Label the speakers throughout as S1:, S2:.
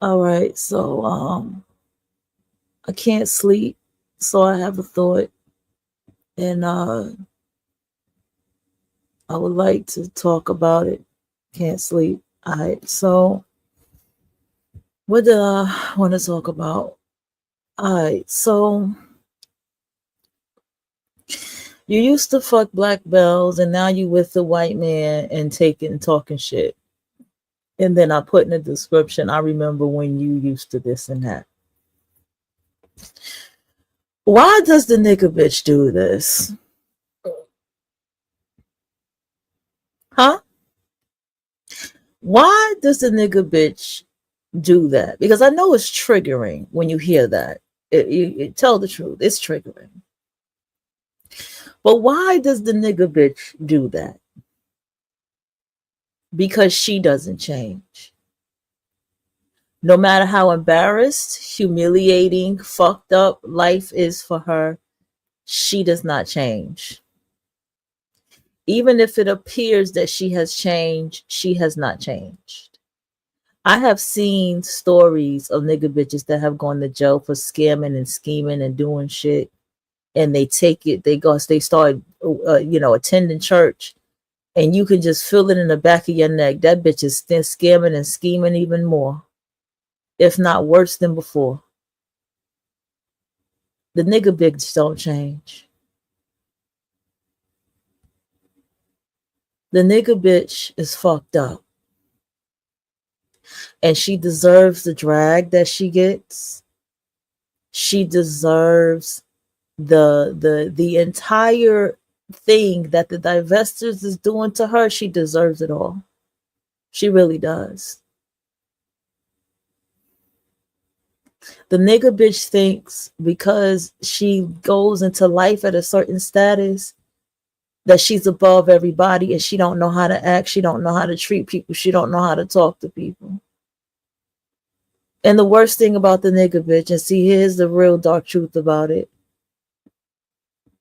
S1: All right, so I can't sleep, so I have a thought, and I would like to talk about it. Can't sleep. All right, so what did I want to talk about? All right, so you used to fuck black bells, and now you with the white man and taking talking shit. And then I put in the description, I remember when you used to this and that. Why does the nigga bitch do this? Huh? Why does the nigga bitch do that? Because I know it's triggering when you hear that. Tell the truth, it's triggering. But why does the nigga bitch do that? Because she doesn't change. No matter how embarrassed, humiliating, fucked up life is for her, she does not change. Even if it appears that she has changed, she has not changed. I have seen stories of nigga bitches that have gone to jail for scamming and scheming and doing shit, and they take it, they start, attending church, and you can just feel it in the back of your neck. That bitch is still scamming and scheming even more, if not worse than before. The nigga bitch don't change. The nigga bitch is fucked up, and she deserves the drag that she gets. She deserves the entire thing that the divestors is doing to her. She deserves it all. She really does. The nigga bitch thinks because she goes into life at a certain status that she's above everybody, and she don't know how to act, she don't know how to treat people, she don't know how to talk to people. And the worst thing about the nigga bitch, and see, here's the real dark truth about it.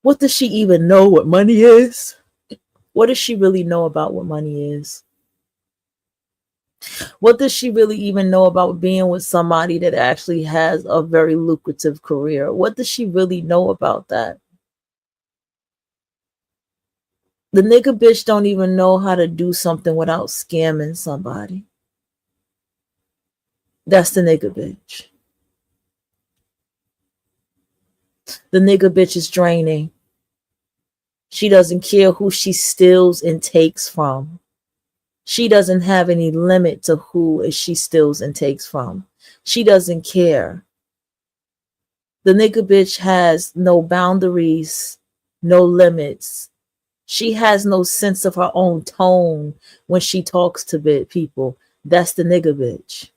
S1: What does she even know what money is? What does she really know about what money is? What does she really even know about being with somebody that actually has a very lucrative career? What does she really know about that? The nigga bitch don't even know how to do something without scamming somebody. That's the nigga bitch. The nigga bitch is draining. She doesn't care who she steals and takes from. She doesn't have any limit to who she steals and takes from. She doesn't care. The nigga bitch has no boundaries, no limits. She has no sense of her own tone when she talks to people. That's the nigga bitch.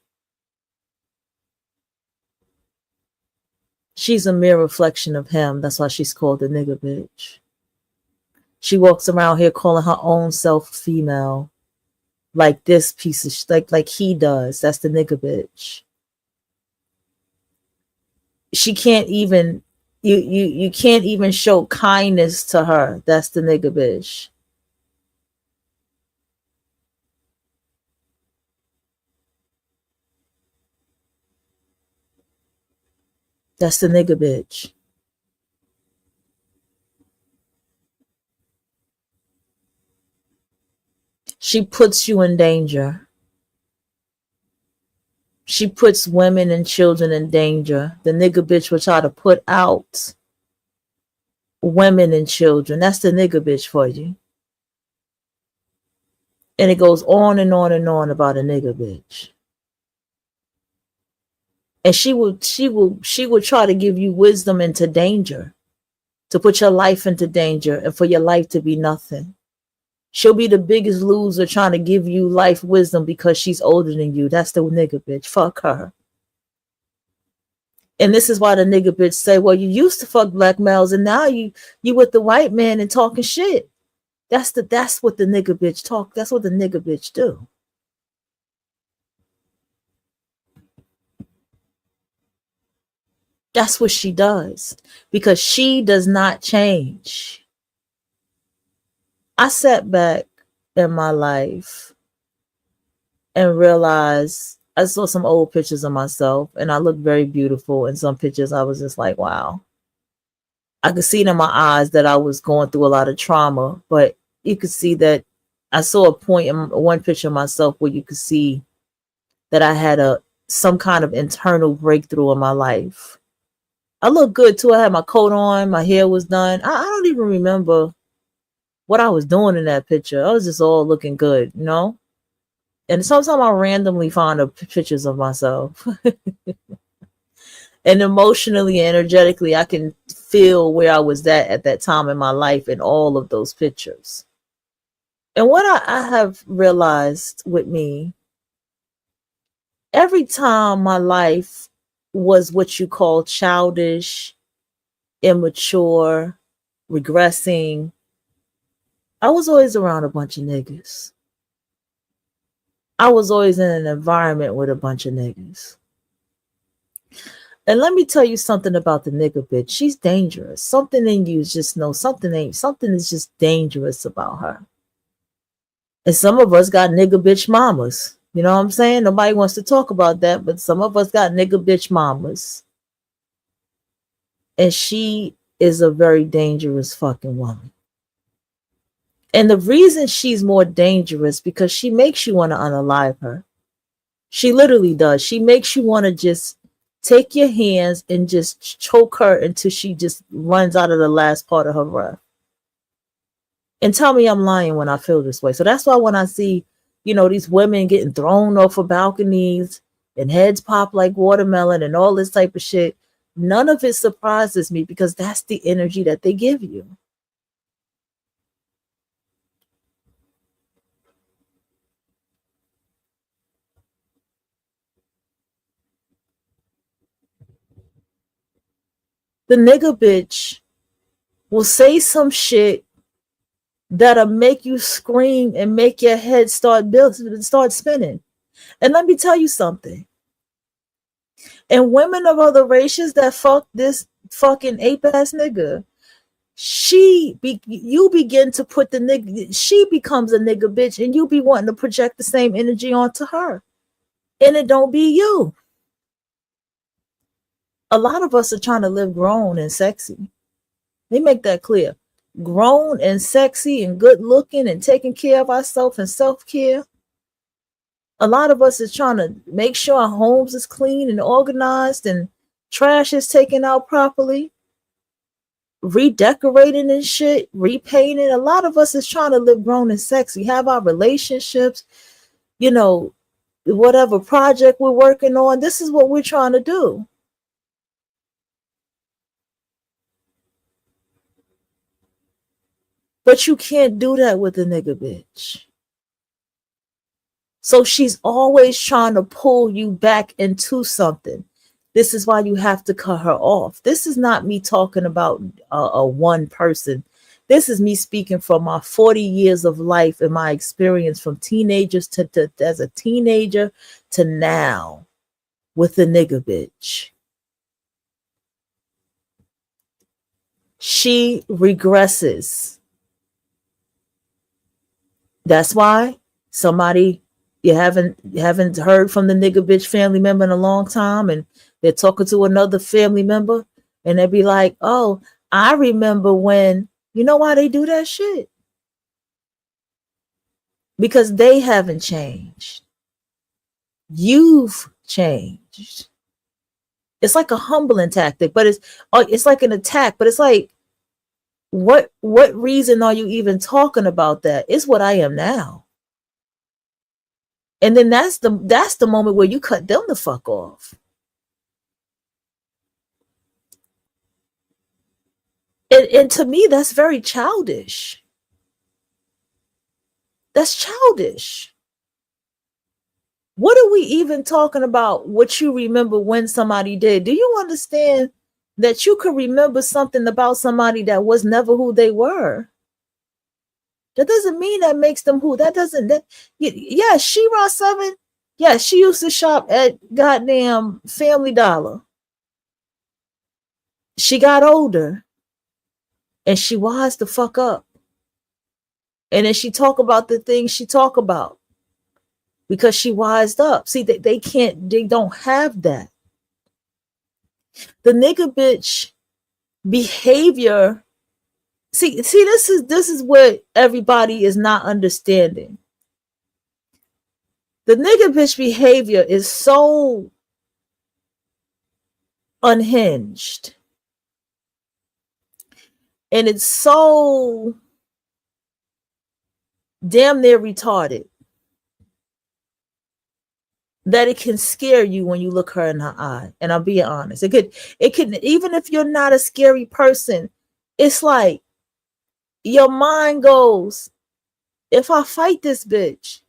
S1: She's a mere reflection of him. That's why she's called the nigga bitch. She walks around here calling her own self female, like this piece of like he does. That's the nigga bitch. She can't even you can't even show kindness to her. That's the nigga bitch. That's the nigga bitch. She puts you in danger. She puts women and children in danger. The nigga bitch will try to put out women and children. That's the nigga bitch for you. And it goes on and on and on about a nigga bitch. And she will try to give you wisdom into danger, to put your life into danger and for your life to be nothing. She'll be the biggest loser trying to give you life wisdom because she's older than you. That's the nigga bitch. Fuck her. And this is why the nigga bitch say, well, you used to fuck black males and now you with the white man and talking shit. That's what the nigga bitch talk. That's what the nigga bitch do. That's what she does because she does not change. I sat back in my life and realized I saw some old pictures of myself and I looked very beautiful. In some pictures, I was just like, wow. I could see it in my eyes that I was going through a lot of trauma, but you could see that I saw a point in one picture of myself where you could see that I had some kind of internal breakthrough in my life. I looked good too. I had my coat on, my hair was done. I don't even remember what I was doing in that picture. I was just all looking good, you know? And sometimes I randomly find pictures of myself. And emotionally, energetically, I can feel where I was at that time in my life in all of those pictures. And what I have realized with me, every time my life was what you call childish, immature, regressing, I was always around a bunch of niggas. I was always in an environment with a bunch of niggas. And let me tell you something about the nigga bitch. She's dangerous. Something in you just know something is just dangerous about her. And some of us got nigga bitch mamas. You know what I'm saying? Nobody wants to talk about that, but some of us got nigga bitch mamas. And she is a very dangerous fucking woman. And the reason she's more dangerous because she makes you want to unalive her. She literally does. She makes you want to just take your hands and just choke her until she just runs out of the last part of her breath. And tell me I'm lying when I feel this way. So that's why when I see, these women getting thrown off of balconies and heads pop like watermelon and all this type of shit, none of it surprises me because that's the energy that they give you. The nigga bitch will say some shit that'll make you scream and make your head start spinning. And let me tell you something. And women of other races that fuck this fucking ape ass nigga, you begin to put the nigga, she becomes a nigga bitch, and you be wanting to project the same energy onto her. And it don't be you. A lot of us are trying to live grown and sexy. They make that clear. Grown and sexy and good looking and taking care of ourselves and self-care. A lot of us is trying to make sure our homes is clean and organized and trash is taken out properly, redecorating and shit, repainting. A lot of us is trying to live grown and sexy, have our relationships, whatever project we're working on. This is what we're trying to do. But you can't do that with a nigga bitch. So she's always trying to pull you back into something. This is why you have to cut her off. This is not me talking about a one person. This is me speaking from my 40 years of life and my experience from teenagers to as a teenager to now with the nigga bitch. She regresses. That's why you haven't heard from the nigga bitch family member in a long time, and they're talking to another family member, and they be like, "Oh, I remember when." You know why they do that shit? Because they haven't changed. You've changed. It's like a humbling tactic, but it's like an attack. But it's like, what reason are you even talking about that? It's what I am now. And then that's the moment where you cut them the fuck off. And to me, that's very childish. That's childish. What are we even talking about? What you remember when somebody did? Do you understand that you could remember something about somebody that was never who they were? That doesn't mean that makes them who. Yeah, She-Ra 7. Yeah, she used to shop at goddamn Family Dollar. She got older and she wised the fuck up. And then she talk about the things she talk about. because she wised up. See, they don't have that. The nigga bitch behavior. See, this is what everybody is not understanding. The nigga bitch behavior is so unhinged, and it's so damn near retarded that it can scare you when you look her in her eye. And I'm being honest. It could, even if you're not a scary person, it's like your mind goes, if I fight this bitch,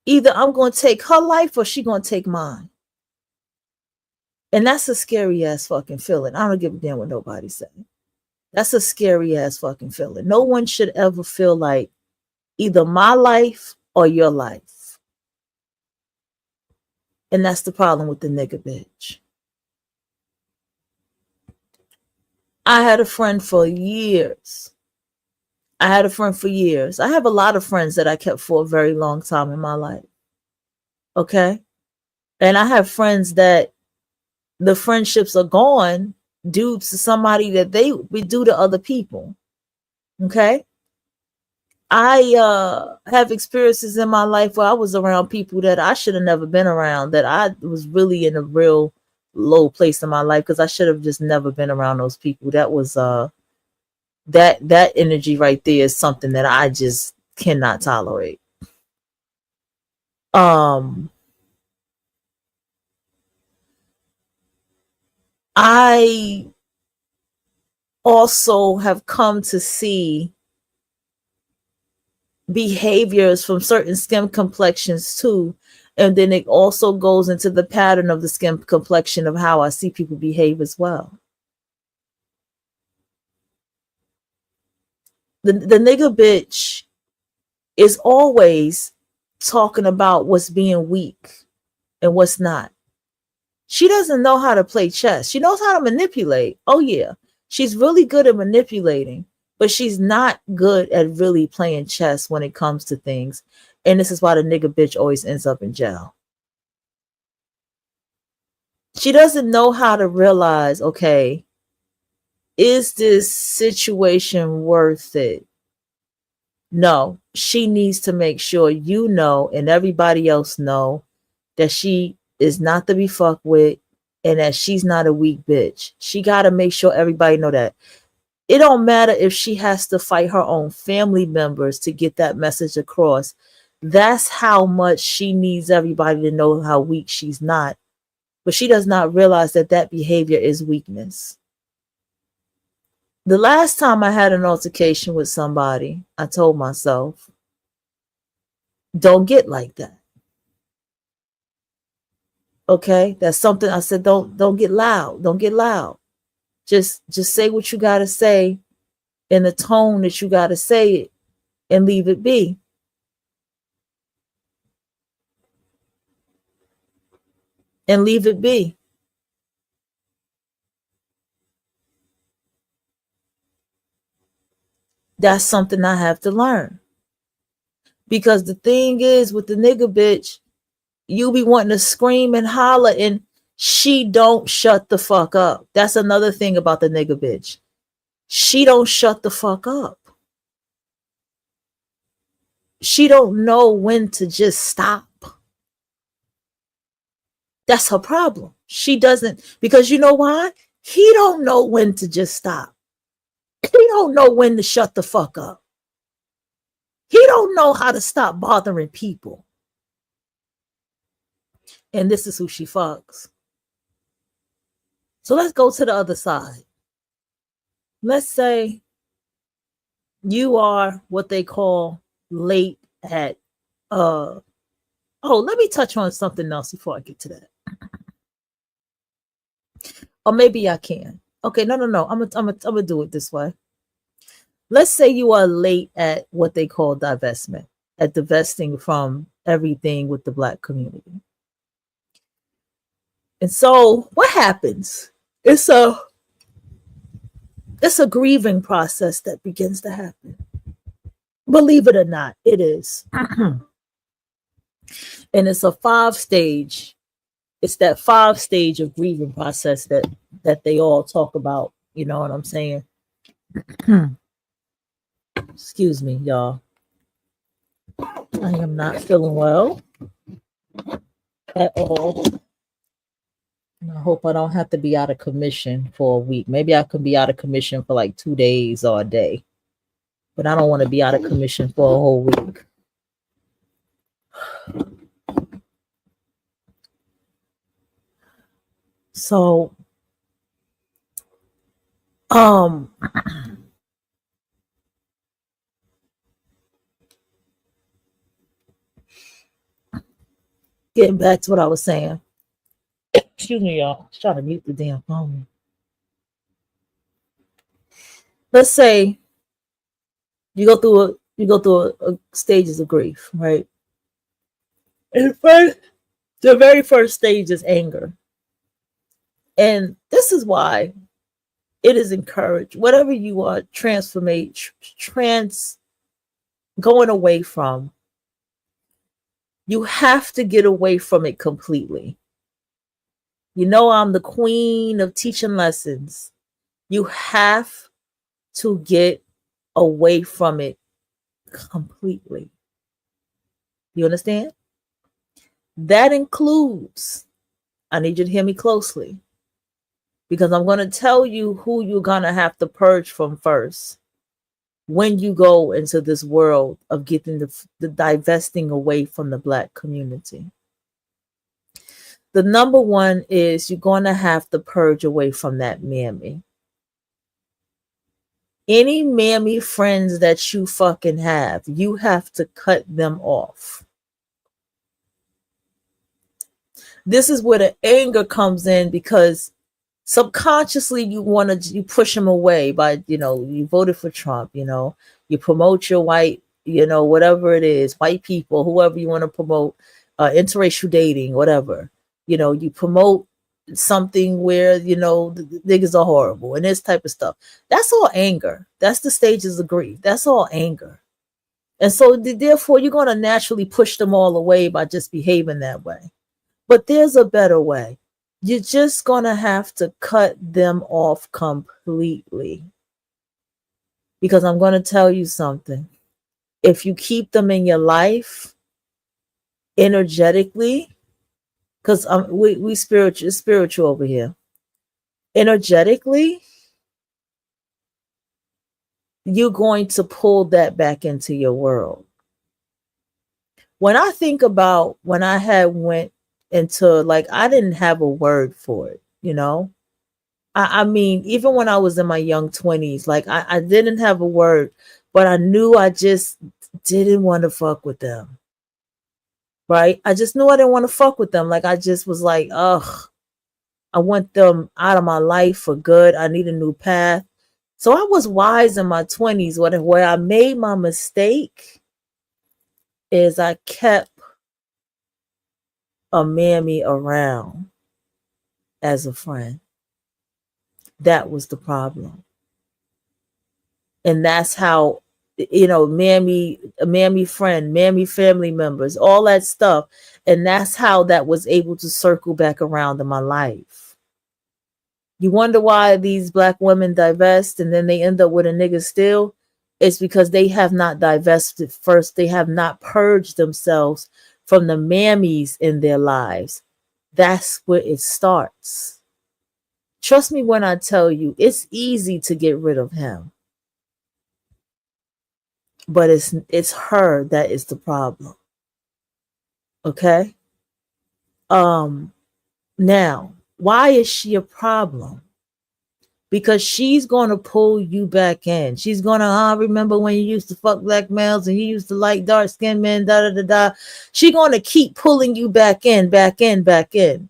S1: either I'm going to take her life or she going to take mine. And that's a scary ass fucking feeling. I don't give a damn what nobody say. That's a scary ass fucking feeling. No one should ever feel like either my life or your life. And that's the problem with the nigga bitch. I had a friend for years. I have a lot of friends that I kept for a very long time in my life. Okay? And I have friends that the friendships are gone due to somebody that they would do to other people. Okay? I have experiences in my life where I was around people that I should have never been around, that I was really in a real low place in my life because I should have just never been around those people. That was that energy right there is something that I just cannot tolerate. I also have come to see behaviors from certain skin complexions too, and then it also goes into the pattern of the skin complexion of how I see people behave as well. The nigga bitch is always talking about what's being weak and what's not. She doesn't know how to play chess. She knows how to manipulate. Oh yeah, she's really good at manipulating, but she's not good at really playing chess when it comes to things. And this is why the nigga bitch always ends up in jail. She doesn't know how to realize, okay, is this situation worth it? No, she needs to make sure you know and everybody else know that she is not to be fucked with and that she's not a weak bitch. She got to make sure everybody know that. It don't matter if she has to fight her own family members to get that message across. That's how much she needs everybody to know how weak she's not. But she does not realize that that behavior is weakness. The last time I had an altercation with somebody, I told myself, don't get like that. Okay? That's something I said, don't get loud. Don't get loud. Just say what you got to say in the tone that you got to say it and leave it be. And leave it be. That's something I have to learn. Because the thing is with the nigga bitch, you be wanting to scream and holler and she don't shut the fuck up. That's another thing about the nigga bitch. She don't shut the fuck up. She don't know when to just stop. That's her problem. She doesn't, because you know why? He don't know when to just stop. He don't know when to shut the fuck up. He don't know how to stop bothering people. And this is who she fucks. So let's go to the other side. Let's say you are what they call late at let me touch on something else before I get to that. Or maybe I can. Okay, no. I'm gonna do it this way. Let's say you are late at what they call divestment, at divesting from everything with the Black community. And so what happens? It's a grieving process that begins to happen. Believe it or not, it is. And it's a 5 stage. It's that 5 stage of grieving process that they all talk about. You know what I'm saying? Excuse me, y'all. I am not feeling well at all. And I hope I don't have to be out of commission for a week. Maybe I can be out of commission for like 2 days or a day. But I don't want to be out of commission for a whole week. So, getting back to what I was saying. Excuse me, y'all. I was trying to mute the damn phone. Let's say you go through a stages of grief, right? And the very first stage is anger. And this is why it is encouraged. Whatever you are going away from, you have to get away from it completely. You know, I'm the queen of teaching lessons. You have to get away from it completely. You understand? That includes, I need you to hear me closely, because I'm going to tell you who you're going to have to purge from first when you go into this world of getting the divesting away from the Black community. The number one is you're going to have to purge away from that mammy. Any mammy friends that you fucking have, you have to cut them off. This is where the anger comes in, because subconsciously you push them away by, you voted for Trump, you promote your white, whatever it is, white people, whoever you want to promote, interracial dating, whatever, you promote something where, the niggas are horrible and this type of stuff. That's all anger. That's the stages of grief. That's all anger. And so therefore you're going to naturally push them all away by just behaving that way. But there's a better way. You're just going to have to cut them off completely. Because I'm going to tell you something. If you keep them in your life energetically, because we spiritual over here. Energetically, you're going to pull that back into your world. When I think about when I had went into, I didn't have a word for it, I mean, even when I was in my young 20s, I didn't have a word, but I knew I just didn't want to fuck with them. Right? I just knew I didn't want to fuck with them. I just was like, ugh, I want them out of my life for good. I need a new path. So I was wise in my 20s. Where I made my mistake is I kept a mammy around as a friend. That was the problem. And that's how, mammy friend, mammy family members, all that stuff. And that's how that was able to circle back around in my life. You wonder why these Black women divest and then they end up with a nigga still? It's because they have not divested first. They have not purged themselves from the mammies in their lives. That's where it starts. Trust me when I tell you, it's easy to get rid of him. But it's her that is the problem. Okay? Now, why is she a problem? Because she's going to pull you back in. She's going to, remember when you used to fuck black males and you used to like dark-skinned men, da-da-da-da. She's going to keep pulling you back in, back in, back in.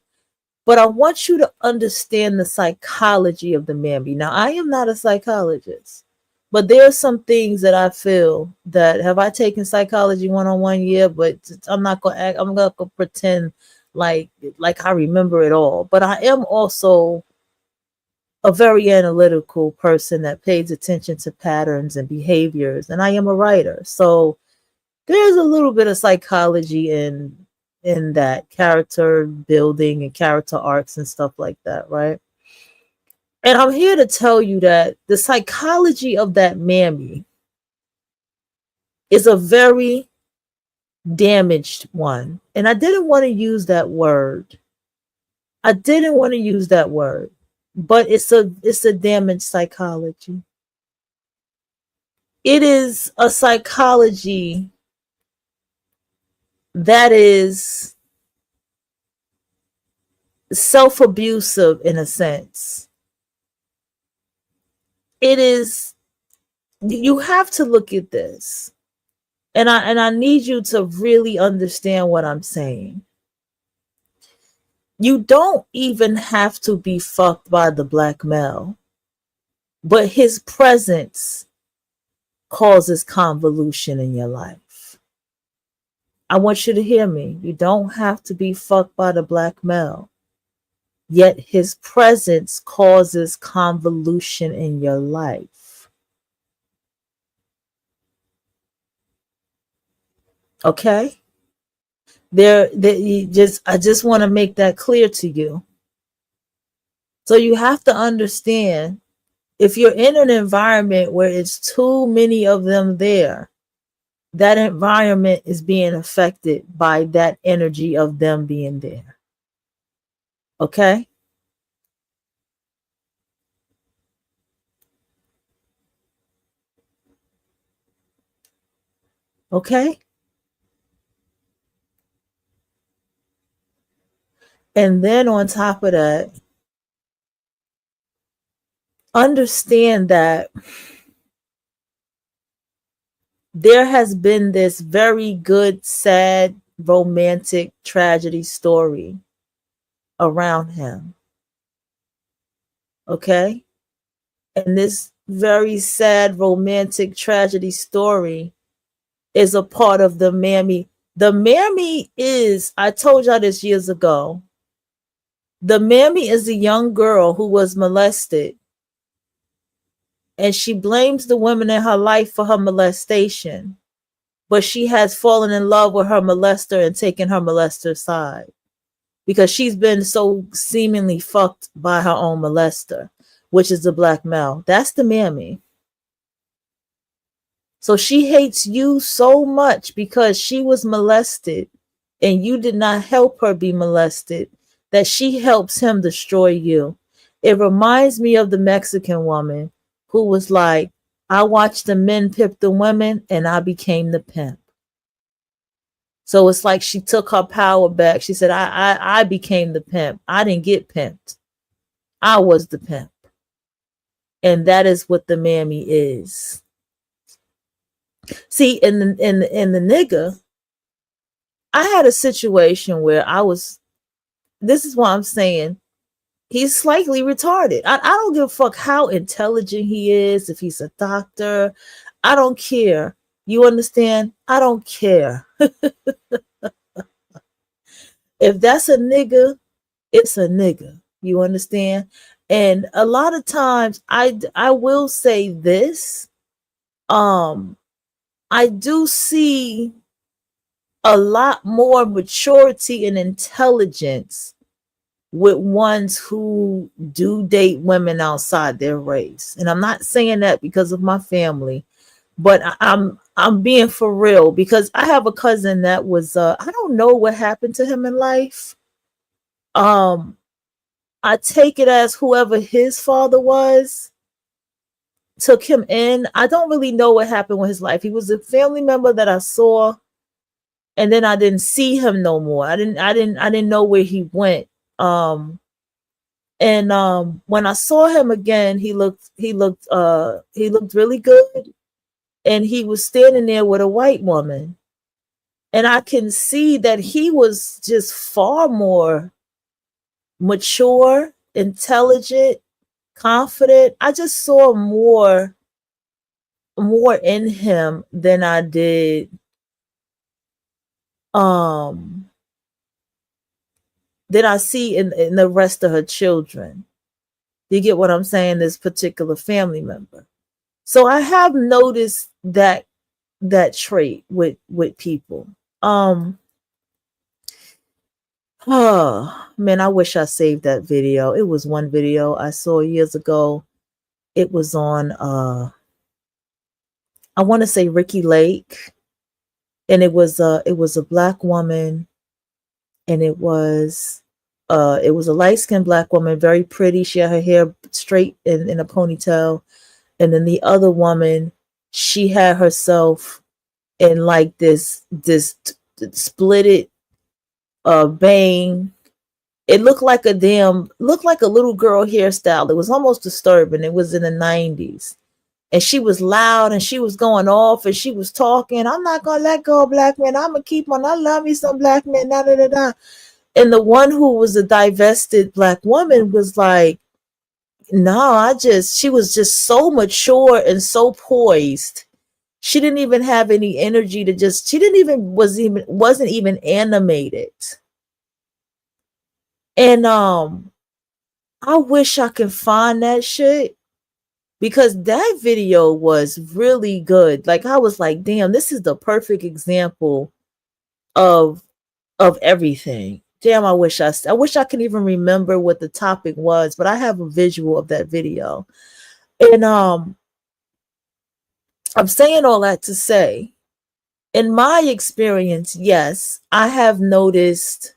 S1: But I want you to understand the psychology of the mammy. Now, I am not a psychologist, but there are some things that I feel that, have I taken psychology 101? Yeah, but I'm not going to pretend like I remember it all. But I am also a very analytical person that pays attention to patterns and behaviors, and I am a writer. So there's a little bit of psychology in in that character building and character arcs and stuff like that, right? And I'm here to tell you that the psychology of that Mammy is a very damaged one. And I didn't want to use that word. I didn't want to use that word, but it's a damaged psychology. It is a psychology that is self-abusive in a sense. It is, you have to look at this. And I need you to really understand what I'm saying. You don't even have to be fucked by the black male, but his presence causes convolution in your life. I want you to hear me. You don't have to be fucked by the black male, yet his presence causes convolution in your life. Okay? I just want to make that clear to you. So you have to understand, if you're in an environment where it's too many of them there, that environment is being affected by that energy of them being there. Okay? Okay? And then on top of that, understand that there has been this very good, sad, romantic tragedy story around him. Okay? And this very sad, romantic tragedy story is a part of the Mammy. The Mammy is, I told y'all this years ago, the Mammy is a young girl who was molested, and she blames the women in her life for her molestation, but she has fallen in love with her molester and taken her molester's side because she's been so seemingly fucked by her own molester, which is the black male. That's the Mammy. So she hates you so much because she was molested and you did not help her be molested, that she helps him destroy you. It reminds me of the Mexican woman who was like, I watched the men pimp the women and I became the pimp. So it's like she took her power back. She said, I became the pimp. I didn't get pimped. I was the pimp. And that is what the Mammy is. See, in the nigga, I had a situation where this is why I'm saying he's slightly retarded. I don't give a fuck how intelligent he is, if he's a doctor. I don't care. You understand? I don't care. If that's a nigga, it's a nigga. You understand? And a lot of times I will say this. I do see a lot more maturity and intelligence with ones who do date women outside their race. And I'm not saying that because of my family, but I'm being for real, because I have a cousin that was I don't know what happened to him in life. I take it as whoever his father was took him in. I don't really know what happened with his life. He was a family member that I saw, and then I didn't see him no more. I didn't know where he went. When I saw him again, he looked really good, and he was standing there with a white woman. And I can see that he was just far more mature, intelligent, confident. I just saw more in him than I did that I see in the rest of her children. You get what I'm saying? This particular family member. So I have noticed that trait with people. Oh man, I wish I saved that video. It was one video I saw years ago. It was on I want to say Ricky Lake, and it was a black woman, and it was a light-skinned black woman, very pretty. She had her hair straight in a ponytail. And then the other woman, she had herself in like this splitted bang. It looked like a little girl hairstyle. It was almost disturbing. It was in the 90s. And she was loud and she was going off and she was talking. I'm not gonna let go of black men. I'm gonna keep on. I love me some black men. Da, da, da, da. And the one who was a divested black woman was like, no, she was just so mature and so poised. She didn't even have any energy to just, she didn't even, wasn't even animated. And I wish I could find that shit because that video was really good. Like I was like, damn, this is the perfect example of everything. Damn, I wish I could even remember what the topic was, but I have a visual of that video. And I'm saying all that to say, in my experience, yes, I have noticed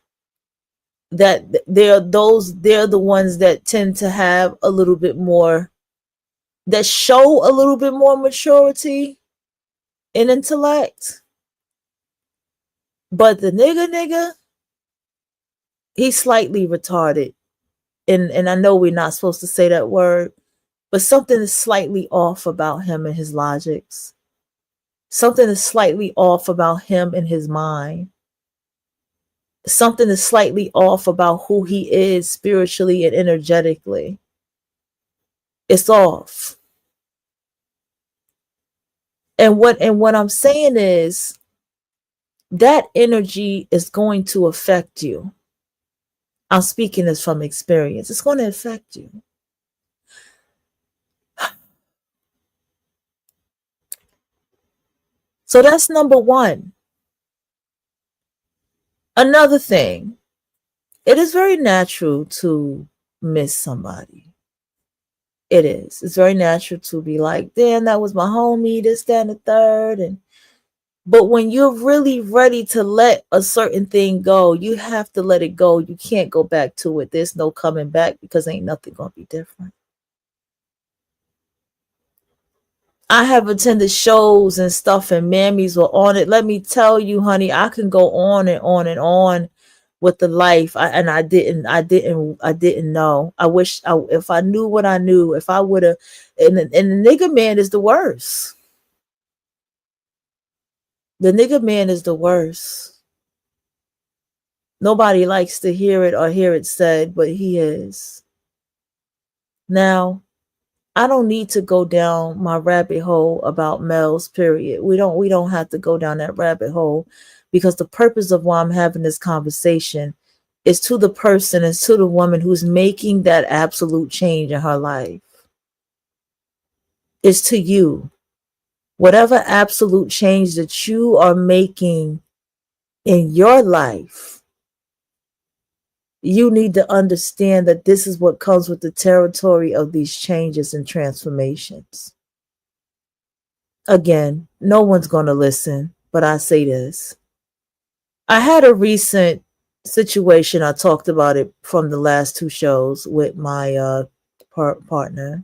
S1: that they're the ones that tend to have a little bit more, that show a little bit more maturity and intellect. But the nigga, he's slightly retarded. And I know we're not supposed to say that word, but something is slightly off about him and his logics. Something is slightly off about him and his mind. Something is slightly off about who he is spiritually and energetically. It's off. And what I'm saying is that energy is going to affect you. I'm speaking this from experience. It's going to affect you. So that's number one. Another thing, it is very natural to miss somebody. It is. It's very natural to be like, damn, that was my homie, this, that, and the third. But when you're really ready to let a certain thing go, you have to let it go. You can't go back to it. There's no coming back because ain't nothing going to be different. I have attended shows and stuff and Mammies were on it. Let me tell you, honey, I can go on and on and on with the life. I didn't know. If I knew what I knew, if I would have, and the nigga man is the worst. The nigga man is the worst. Nobody likes to hear it or hear it said, but he is. Now, I don't need to go down my rabbit hole about males, period. We don't have to go down that rabbit hole because the purpose of why I'm having this conversation is to the person, is to the woman who's making that absolute change in her life. It's to you. Whatever absolute change that you are making in your life, you need to understand that this is what comes with the territory of these changes and transformations. Again, no one's going to listen, but I say this. I had a recent situation. I talked about it from the last two shows with my partner.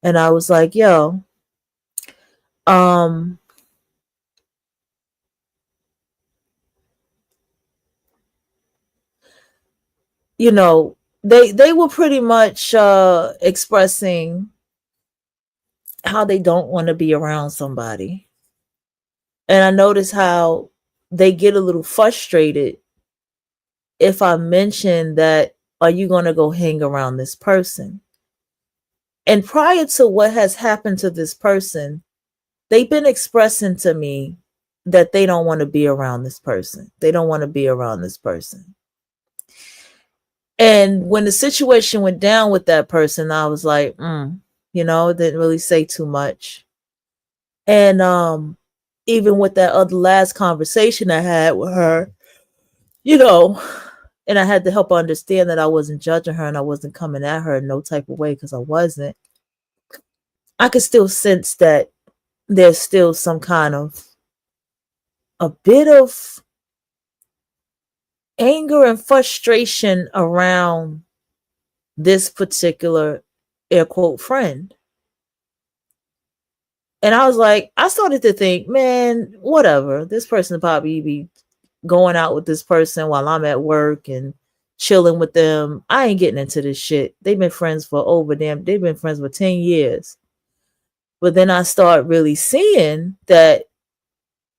S1: And I was like, yo, you know, they were pretty much expressing how they don't want to be around somebody. And I noticed how they get a little frustrated if I mention that, are you going to go hang around this person? And prior to what has happened to this person, they've been expressing to me that they don't want to be around this person. They don't want to be around this person. And when the situation went down with that person, I was like, didn't really say too much. And even with that other last conversation I had with her, you know, And I had to help her understand that I wasn't judging her and I wasn't coming at her in no type of way, because I wasn't. I could still sense that there's still some kind of a bit of anger and frustration around this particular air quote friend. And I was like, I started to think, man, whatever. This person probably be going out with this person while I'm at work and chilling with them. I ain't getting into this shit. They've been friends for they've been friends for 10 years. But then I start really seeing that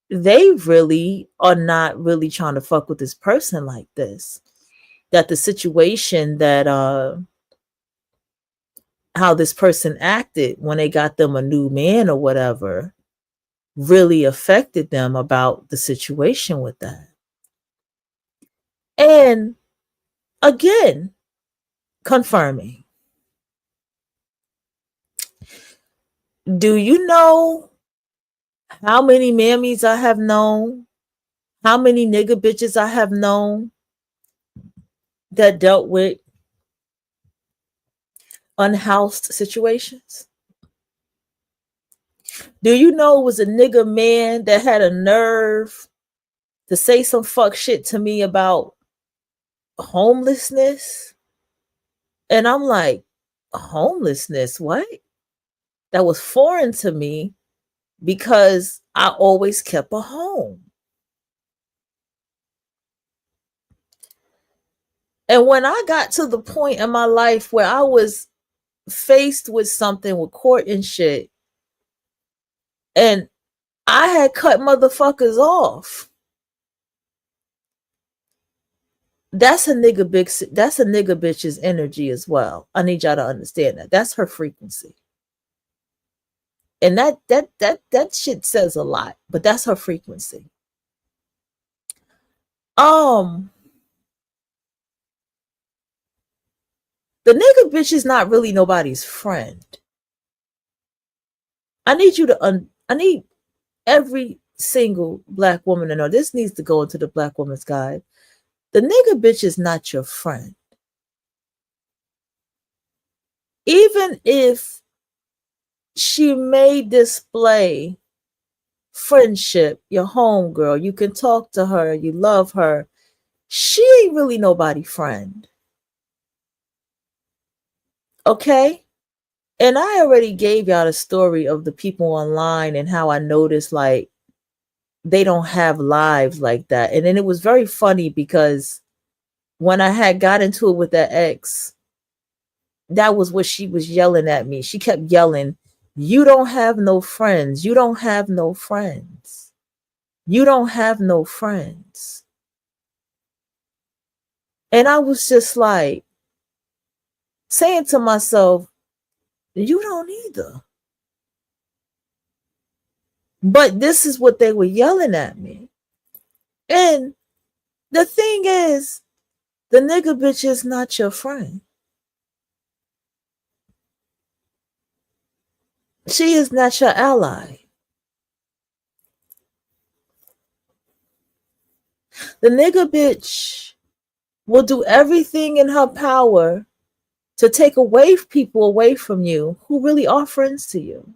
S1: they really are not really trying to fuck with this person like this. That the situation that how this person acted when they got them a new man or whatever really affected them about the situation with that. And again, confirming. Do you know how many mammies I have known? How many nigga bitches I have known that dealt with unhoused situations? Do you know it was a nigga man that had a nerve to say some fuck shit to me about homelessness? And I'm like, homelessness? What? That was foreign to me because I always kept a home. And when I got to the point in my life where I was faced with something with court and shit, and I had cut motherfuckers off, that's a nigga bitch's energy as well. I need y'all to understand that. That's her frequency. And that shit says a lot, but that's her frequency. The nigga bitch is not really nobody's friend. I need every single black woman to know, this needs to go into the Black Woman's Guide. The nigga bitch is not your friend. Even if she may display friendship, your homegirl, you can talk to her, you love her, she ain't really nobody's friend. Okay? And I already gave y'all the story of the people online and how I noticed like they don't have lives like that. And then it was very funny because when I had got into it with that ex, that was what she was yelling at me. She kept yelling, "You don't have no friends. You don't have no friends. You don't have no friends." And I was just like saying to myself, you don't either. But this is what they were yelling at me. And the thing is, the nigga bitch is not your friend. She is not your ally. The nigga bitch will do everything in her power to take people away from you who really are friends to you.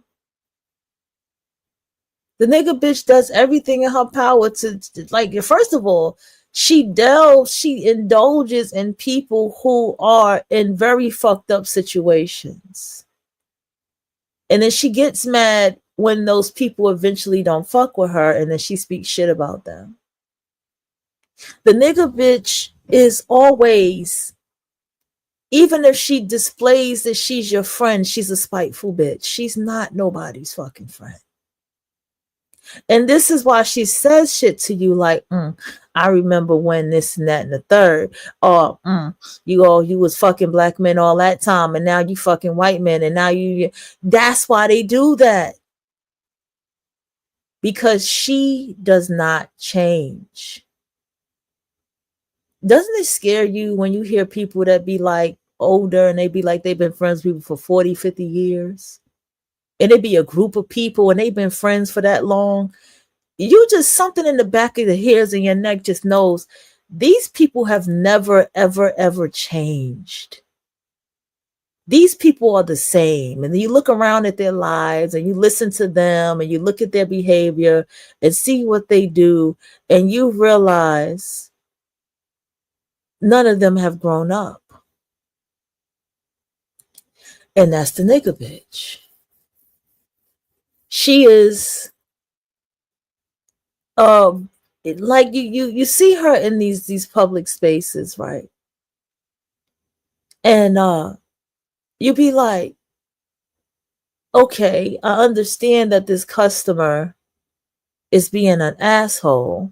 S1: The nigga bitch does everything in her power to like, first of all, she indulges in people who are in very fucked up situations. And then she gets mad when those people eventually don't fuck with her, and then she speaks shit about them. The nigga bitch is always, even if she displays that she's your friend, she's a spiteful bitch. She's not nobody's fucking friend. And this is why she says shit to you like, I remember when this and that and the third. Or you was fucking black men all that time, and now you fucking white men, and now you. That's why they do that. Because she does not change. Doesn't it scare you when you hear people that be like older and they be like they've been friends with people for 40, 50 years? And it be a group of people and they've been friends for that long. You just, something in the back of the hairs in your neck just knows These people have never, ever, ever changed. These people are the same. And then you look around at their lives and you listen to them and you look at their behavior and see what they do, and you realize none of them have grown up. And that's the nigga bitch. She is um like you see her in these public spaces, right? And you be like, okay, I understand that this customer is being an asshole,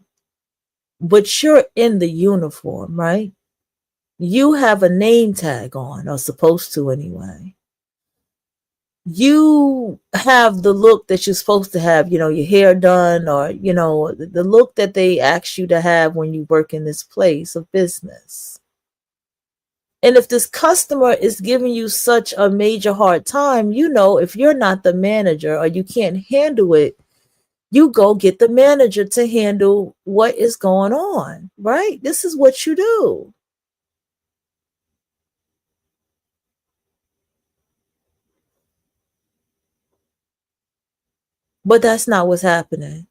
S1: but you're in the uniform, right? You have a name tag on, or supposed to anyway. You have the look that you're supposed to have, your hair done, or, the look that they ask you to have when you work in this place of business. And if this customer is giving you such a major hard time, if you're not the manager or you can't handle it, you go get the manager to handle what is going on, right? This is what you do. But that's not what's happening.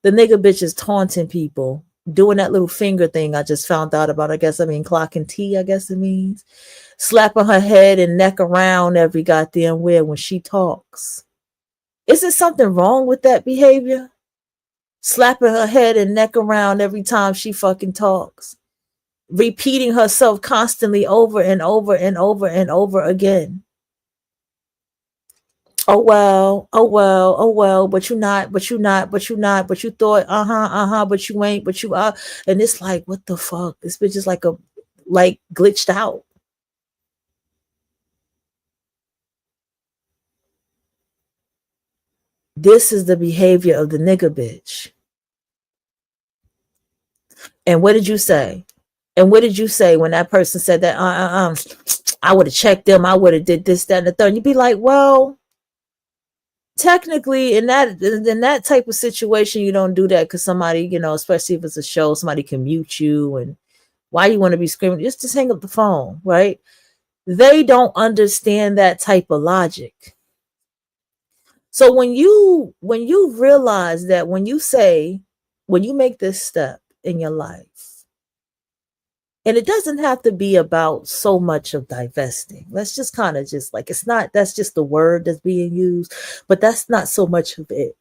S1: The nigga bitch is taunting people, doing that little finger thing I just found out about. Clocking T, I guess it means. Slapping her head and neck around every goddamn where when she talks. Isn't something wrong with that behavior? Slapping her head and neck around every time she fucking talks. Repeating herself constantly over and over and over and over again. Oh well, oh well, oh well, but you not, but you not, but you not, but you thought, but you ain't, but you are. And it's like, what the fuck? This bitch is like glitched out. This is the behavior of the nigga bitch. And what did you say? And what did you say when that person said that? I would have checked them. I would have did this, that, and the third. And you'd be like, well, technically, in that type of situation, you don't do that because somebody, especially if it's a show, somebody can mute you, and why you want to be screaming? Just hang up the phone, right? They don't understand that type of logic. So when you realize that when you make this step in your life, and it doesn't have to be about so much of divesting. Let's just kind of just like, it's not, that's just the word that's being used, but that's not so much of it.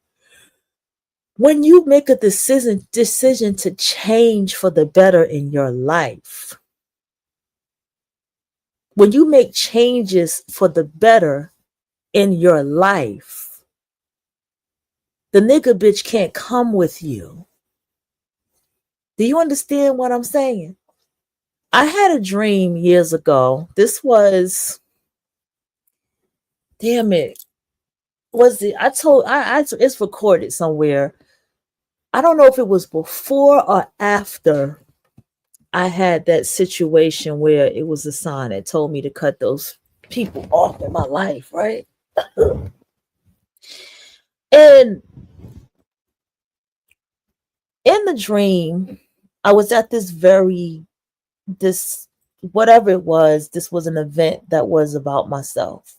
S1: When you make a decision to change for the better in your life, when you make changes for the better in your life, the nigga bitch can't come with you. Do you understand what I'm saying? I had a dream years ago. This was, damn it. Was it? It's recorded somewhere. I don't know if it was before or after I had that situation where it was a sign that told me to cut those people off in my life, right? And in the dream, I was at this whatever it was, this was an event that was about myself.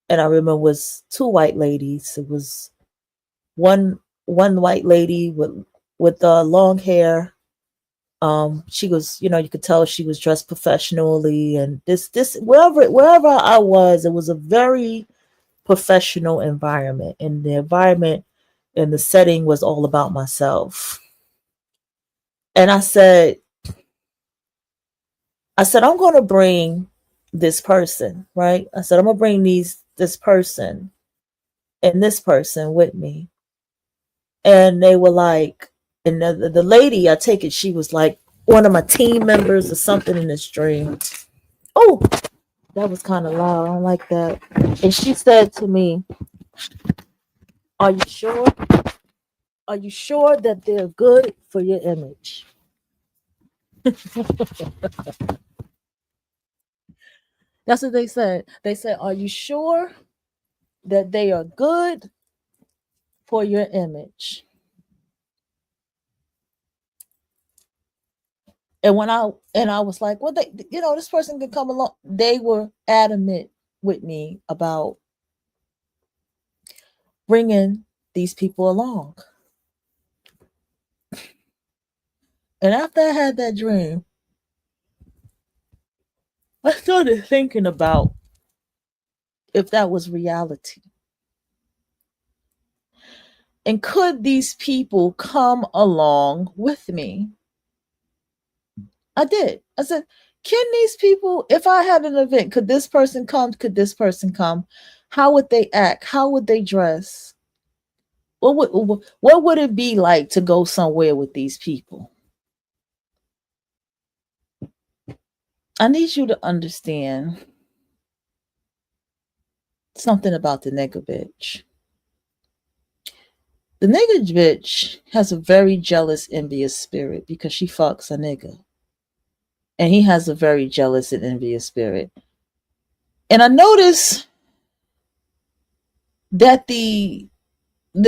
S1: And I remember it was two white ladies. It was one white lady with long hair. She was, you could tell she was dressed professionally, and this wherever I was, it was a very professional environment, and the environment and the setting was all about myself. And I said, I'm going to bring this person, right? I said, I'm going to bring this person and this person with me. And they were like, and the lady, I take it, she was like one of my team members or something in this dream. Oh, that was kind of loud. I don't like that. And she said to me, are you sure? Are you sure that they're good for your image? That's what they said. They said, are you sure that they are good for your image? And I was like, well, this person can come along. They were adamant with me about bringing these people along. And after I had that dream, I started thinking about if that was reality. And could these people come along with me? I did. I said, can these people, if I had an event, could this person come? Could this person come? How would they act? How would they dress? What would it be like to go somewhere with these people? I need you to understand something about the nigga bitch. The nigga bitch has a very jealous, envious spirit because she fucks a nigga. And he has a very jealous and envious spirit. And I notice that the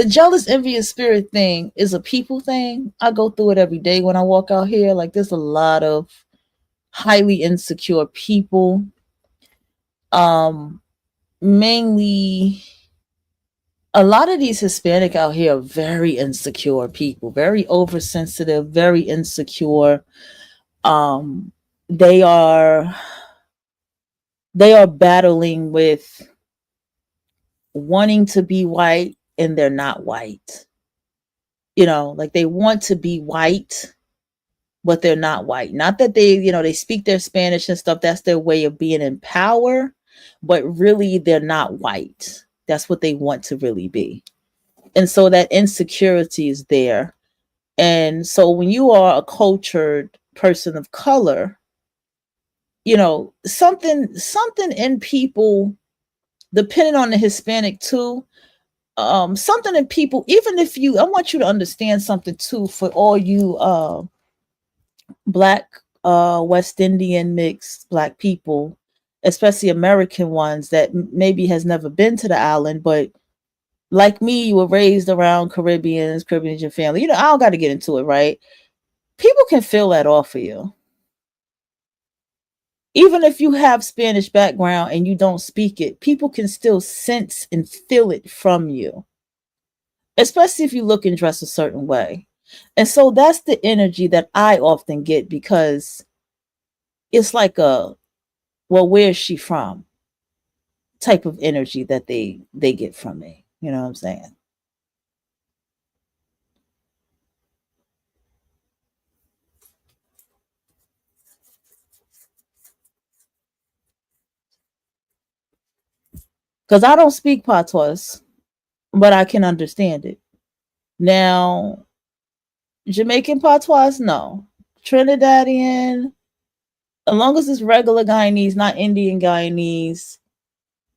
S1: jealous, envious spirit thing is a people thing. I go through it every day when I walk out here. Like, there's a lot of highly insecure people. Mainly a lot of these Hispanic out here are very insecure people, very oversensitive, very insecure. Um, they are they are battling with wanting to be white and they're not white. Like they want to be white, but they're not white. Not that they speak their Spanish and stuff. That's their way of being in power, but really they're not white. That's what they want to really be. And so that insecurity is there. And so when you are a cultured person of color, something in people, depending on the Hispanic too, something in people, even if I want you to understand something too, for all you black West Indian mixed black people, especially American ones that maybe has never been to the island, but like me, you were raised around Caribbean family. I don't got to get into it, right? People can feel that off of you. Even if you have Spanish background and you don't speak it, people can still sense and feel it from you, especially if you look and dress a certain way. And so that's the energy that I often get, because it's like well, where's she from type of energy that they get from me. You know what I'm saying? Because I don't speak patois, but I can understand it. Now, Jamaican patois, no. Trinidadian, as long as it's regular Guyanese, not Indian Guyanese,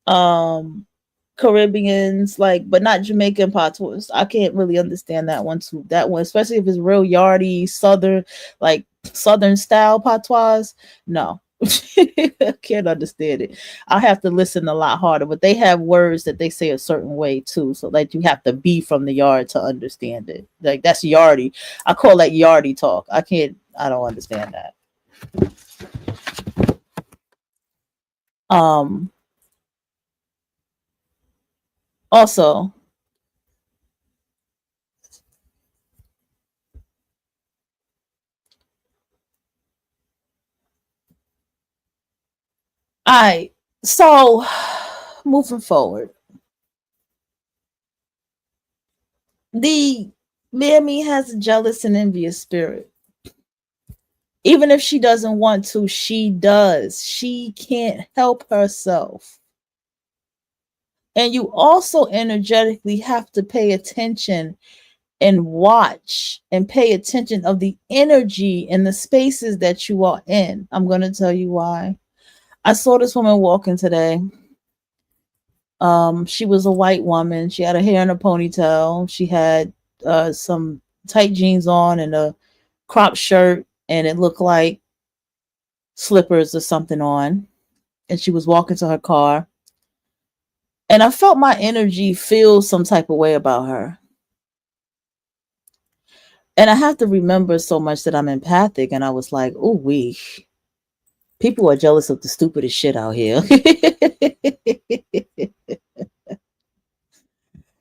S1: um, Caribbeans, like, but not Jamaican patois. I can't really understand that one too. That one, especially if it's real yardy, southern, like southern style patois. No, I can't understand it. I have to listen a lot harder. But they have words that they say a certain way too, so like you have to be from the yard to understand it. Like that's yardy. I call that yardy talk. I can't. I don't understand that. Um. Also, I so moving forward, the Mammy has a jealous and envious spirit. Even if she doesn't want to, she does. She can't help herself. And you also energetically have to pay attention and watch and pay attention of the energy in the spaces that you are in. I'm going to tell you why. I saw this woman walking today. She was a white woman. She had her hair in a ponytail. She had some tight jeans on and a crop shirt, and it looked like slippers or something on. And she was walking to her car. And I felt my energy feel some type of way about her. And I have to remember so much that I'm empathic. And I was like, oh, people are jealous of the stupidest shit out here.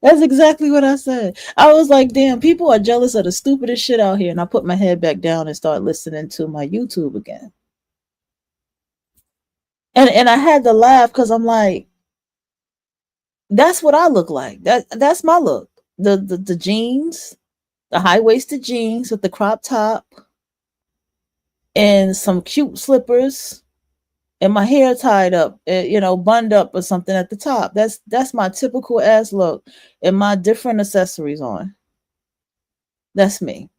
S1: That's exactly what I said. I was like, damn, people are jealous of the stupidest shit out here. And I put my head back down and start listening to my YouTube again. And I had to laugh because I'm like, that's what I look like. That's my look. The jeans, the high waisted jeans with the crop top and some cute slippers and my hair tied up, bunned up or something at the top. That's my typical ass look and my different accessories on. That's me.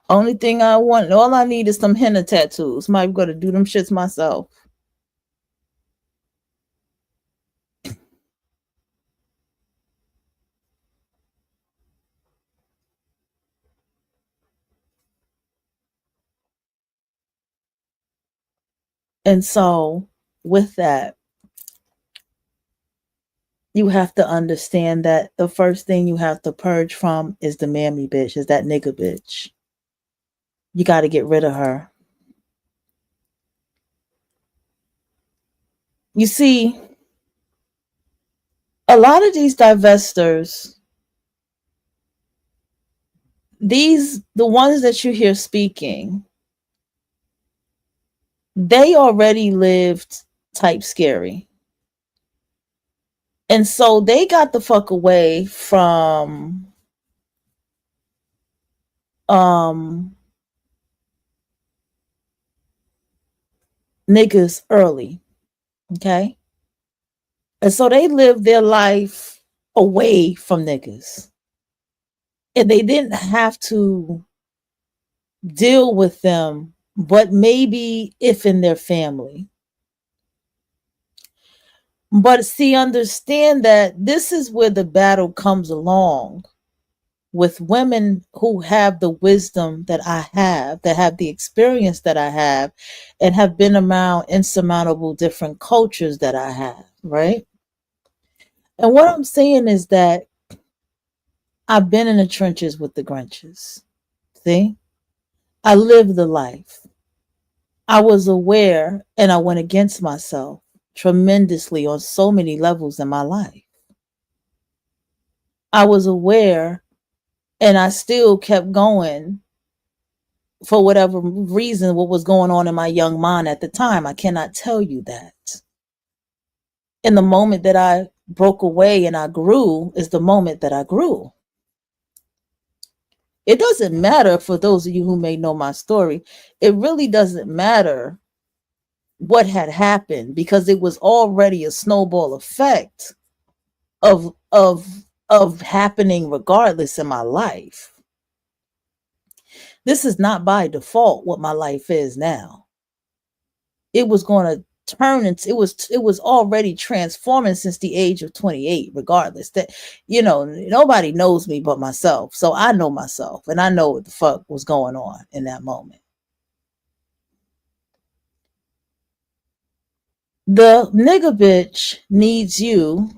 S1: Only thing I want, all I need is some henna tattoos. Might go to do them shits myself. And so, with that, you have to understand that the first thing you have to purge from is the mammy bitch, is that nigga bitch. You got to get rid of her. You see, a lot of these divestors, the ones that you hear speaking, they already lived type scary. And so they got the fuck away from um niggas early. Okay. And so they lived their life away from niggas. And they didn't have to deal with them, but maybe if in their family. But see, understand that this is where the battle comes along with women who have the wisdom that I have, that have the experience that I have, and have been around insurmountable different cultures that I have, right? And what I'm saying is that I've been in the trenches with the Grinches. See? I lived the life. I was aware and I went against myself tremendously on so many levels in my life. I was aware and I still kept going for whatever reason, what was going on in my young mind at the time. I cannot tell you that. In the moment that I broke away and I grew is the moment that I grew. It doesn't matter, for those of you who may know my story, it really doesn't matter what had happened because it was already a snowball effect of happening regardless in my life. This is not by default what my life is now. It was going to turn into, it was already transforming since the age of 28, regardless. That, nobody knows me but myself. So I know myself and I know what the fuck was going on in that moment. The nigga bitch needs you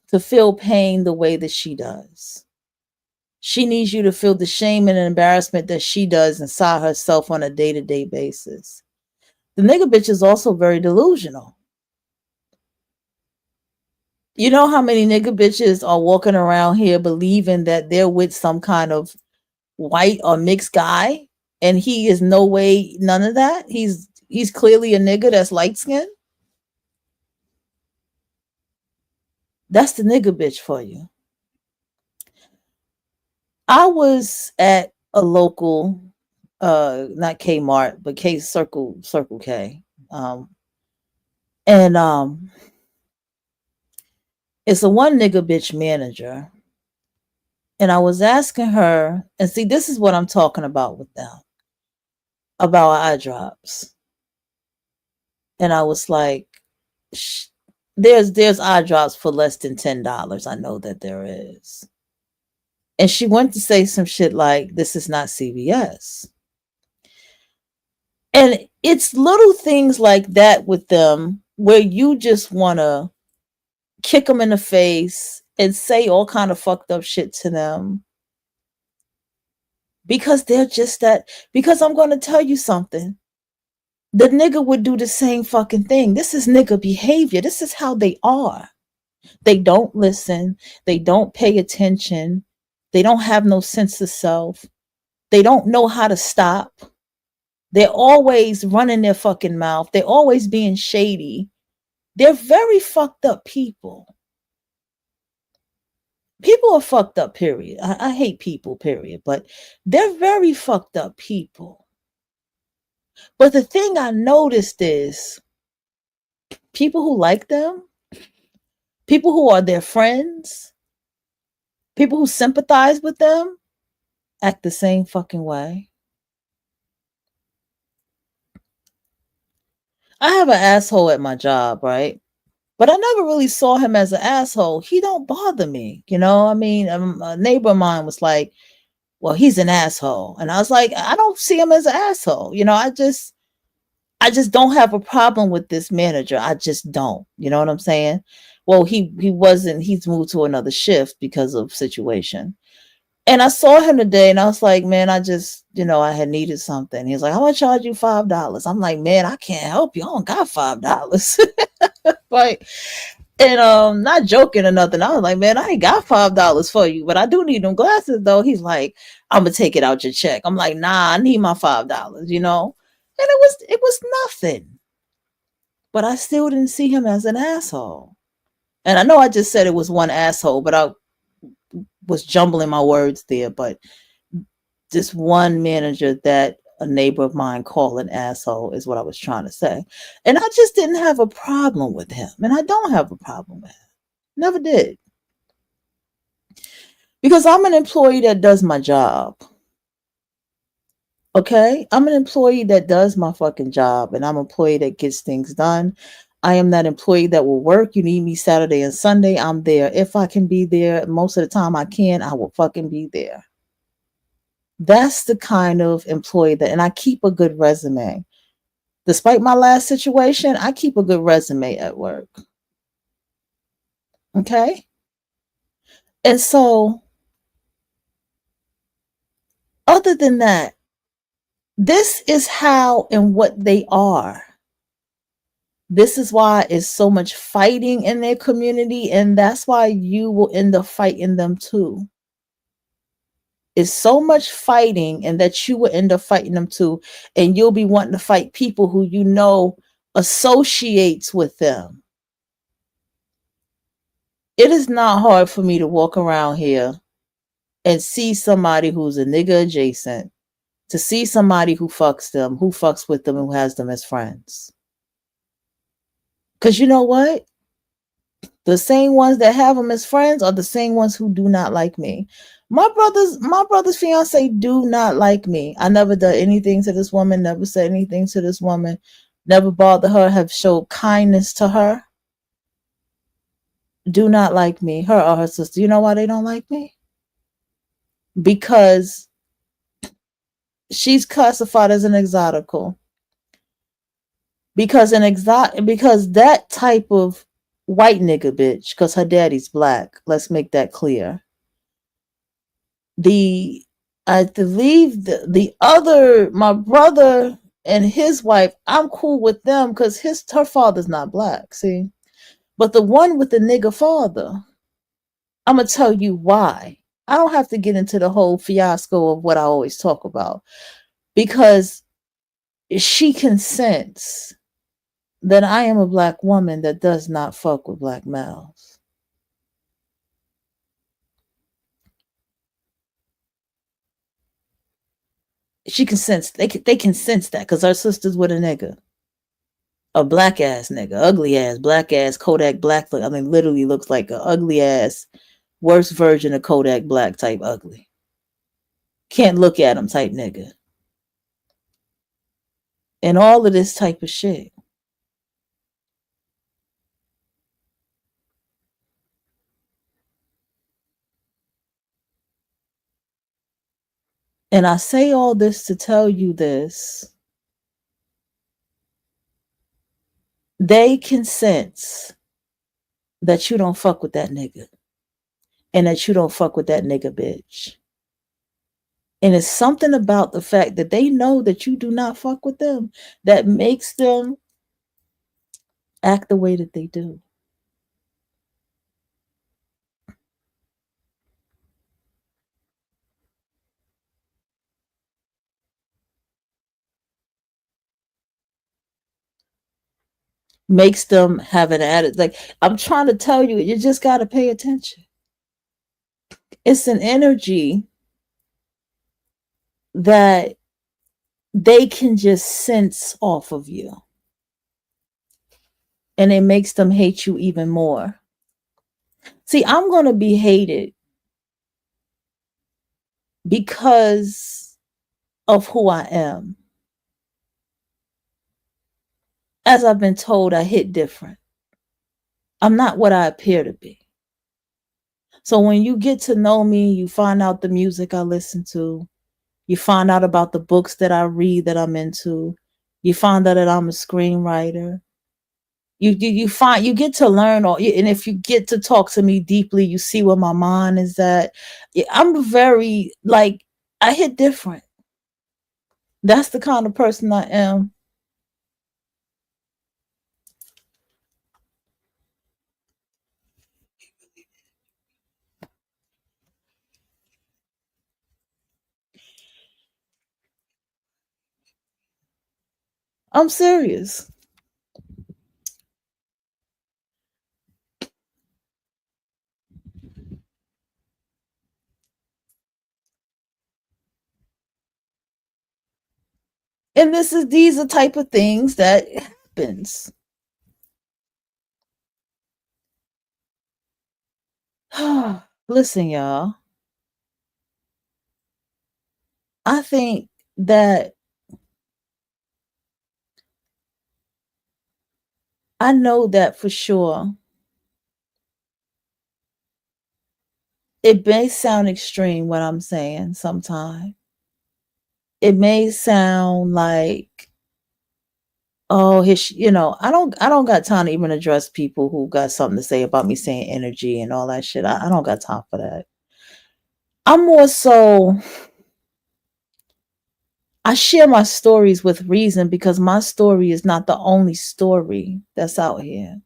S1: to feel pain the way that she does. She needs you to feel the shame and embarrassment that she does inside herself on a day-to-day basis. The nigga bitch is also very delusional. You know how many nigga bitches are walking around here believing that they're with some kind of white or mixed guy, and he is no way none of that. He's clearly a nigga that's light skinned. That's the nigga bitch for you. I was at a local, not Kmart, but Circle K. And it's a one nigga bitch manager. And I was asking her, and see, this is what I'm talking about with them, about eye drops. And I was like, sh- there's eye drops for less than $10. I know that there is. And she went to say some shit like, this is not CVS. And it's little things like that with them where you just want to kick them in the face and say all kind of fucked up shit to them because they're just that. Because I'm going to tell you something. The nigga would do the same fucking thing. This is nigga behavior. This is how they are. They don't listen. They don't pay attention. They don't have no sense of self. They don't know how to stop. They're always running their fucking mouth. They're always being shady. They're very fucked up people. People are fucked up, period. I hate people, period. But they're very fucked up people. But the thing I noticed is people who like them, people who are their friends, people who sympathize with them, act the same fucking way. I have an asshole at my job, right? But I never really saw him as an asshole. He don't bother me, you know? I mean, a neighbor of mine was like, well, he's an asshole. And I was like, I don't see him as an asshole. You know, I just don't have a problem with this manager. I just don't. You know what I'm saying? Well, he's moved to another shift because of situation. And I saw him today and I was like, man, I just, I had needed something. He's like, I'm gonna charge you $5. I'm like, man, I can't help you. I don't got $5. Like, and not joking or nothing. I was like, man, I ain't got $5 for you, but I do need them glasses though. He's like, I'm gonna take it out your check. I'm like, nah, I need my $5, And it was nothing. But I still didn't see him as an asshole. And I know I just said it was one asshole, but I was jumbling my words there. But this one manager that a neighbor of mine called an asshole is what I was trying to say. And I just didn't have a problem with him. And I don't have a problem with him. Never did. Because I'm an employee that does my job. Okay? I'm an employee that does my fucking job. And I'm an employee that gets things done. I am that employee that will work. You need me Saturday and Sunday, I'm there. If I can be there, most of the time I can, I will fucking be there. That's the kind of employee and I keep a good resume. Despite my last situation, I keep a good resume at work. Okay? And so, other than that, this is how and what they are. This is why it's so much fighting in their community, and that's why you will end up fighting them too. It's so much fighting, and that you will end up fighting them too, and you'll be wanting to fight people who associates with them. It is not hard for me to walk around here and see somebody who's a nigga adjacent, to see somebody who fucks them, who fucks with them, who has them as friends. Because you know what? The same ones that have them as friends are the same ones who do not like me. My brother's fiance do not like me. I never done anything to this woman, never said anything to this woman, never bothered her, have showed kindness to her. Do not like me, her or her sister. You know why they don't like me? Because she's classified as an exotical. Because that type of white nigga bitch, because her daddy's black. Let's make that clear. I believe the other, my brother and his wife, I'm cool with them because her father's not black, see? But the one with the nigga father, I'm going to tell you why. I don't have to get into the whole fiasco of what I always talk about, because she can sense that I am a black woman that does not fuck with black males. She can sense, they can sense that because our sister's with a nigga. A black ass nigga, ugly ass, black ass, Kodak Black. I mean, literally looks like a ugly ass, worst version of Kodak Black type ugly. Can't look at him type nigga. And all of this type of shit. And I say all this to tell you this. They can sense that you don't fuck with that nigga and that you don't fuck with that nigga bitch. And it's something about the fact that they know that you do not fuck with them that makes them act the way that they do. Makes them have an attitude. Like, I'm trying to tell you, you just got to pay attention. It's an energy that they can just sense off of you. And it makes them hate you even more. See, I'm going to be hated because of who I am. As I've been told, I hit different. I'm not what I appear to be. So when you get to know me, you find out the music I listen to, you find out about the books that I read that I'm into, you find out that I'm a screenwriter. You get to learn all, and if you get to talk to me deeply, you see where my mind is at. I'm very like, I hit different. That's the kind of person I am. I'm serious. And these are type of things that happens. Listen, y'all. I think that I know that for sure. It may sound extreme what I'm saying sometimes. It may sound like, oh, I don't got time to even address people who got something to say about me saying energy and all that shit. I don't got time for that. I'm more so, I share my stories with reason because my story is not the only story that's out here.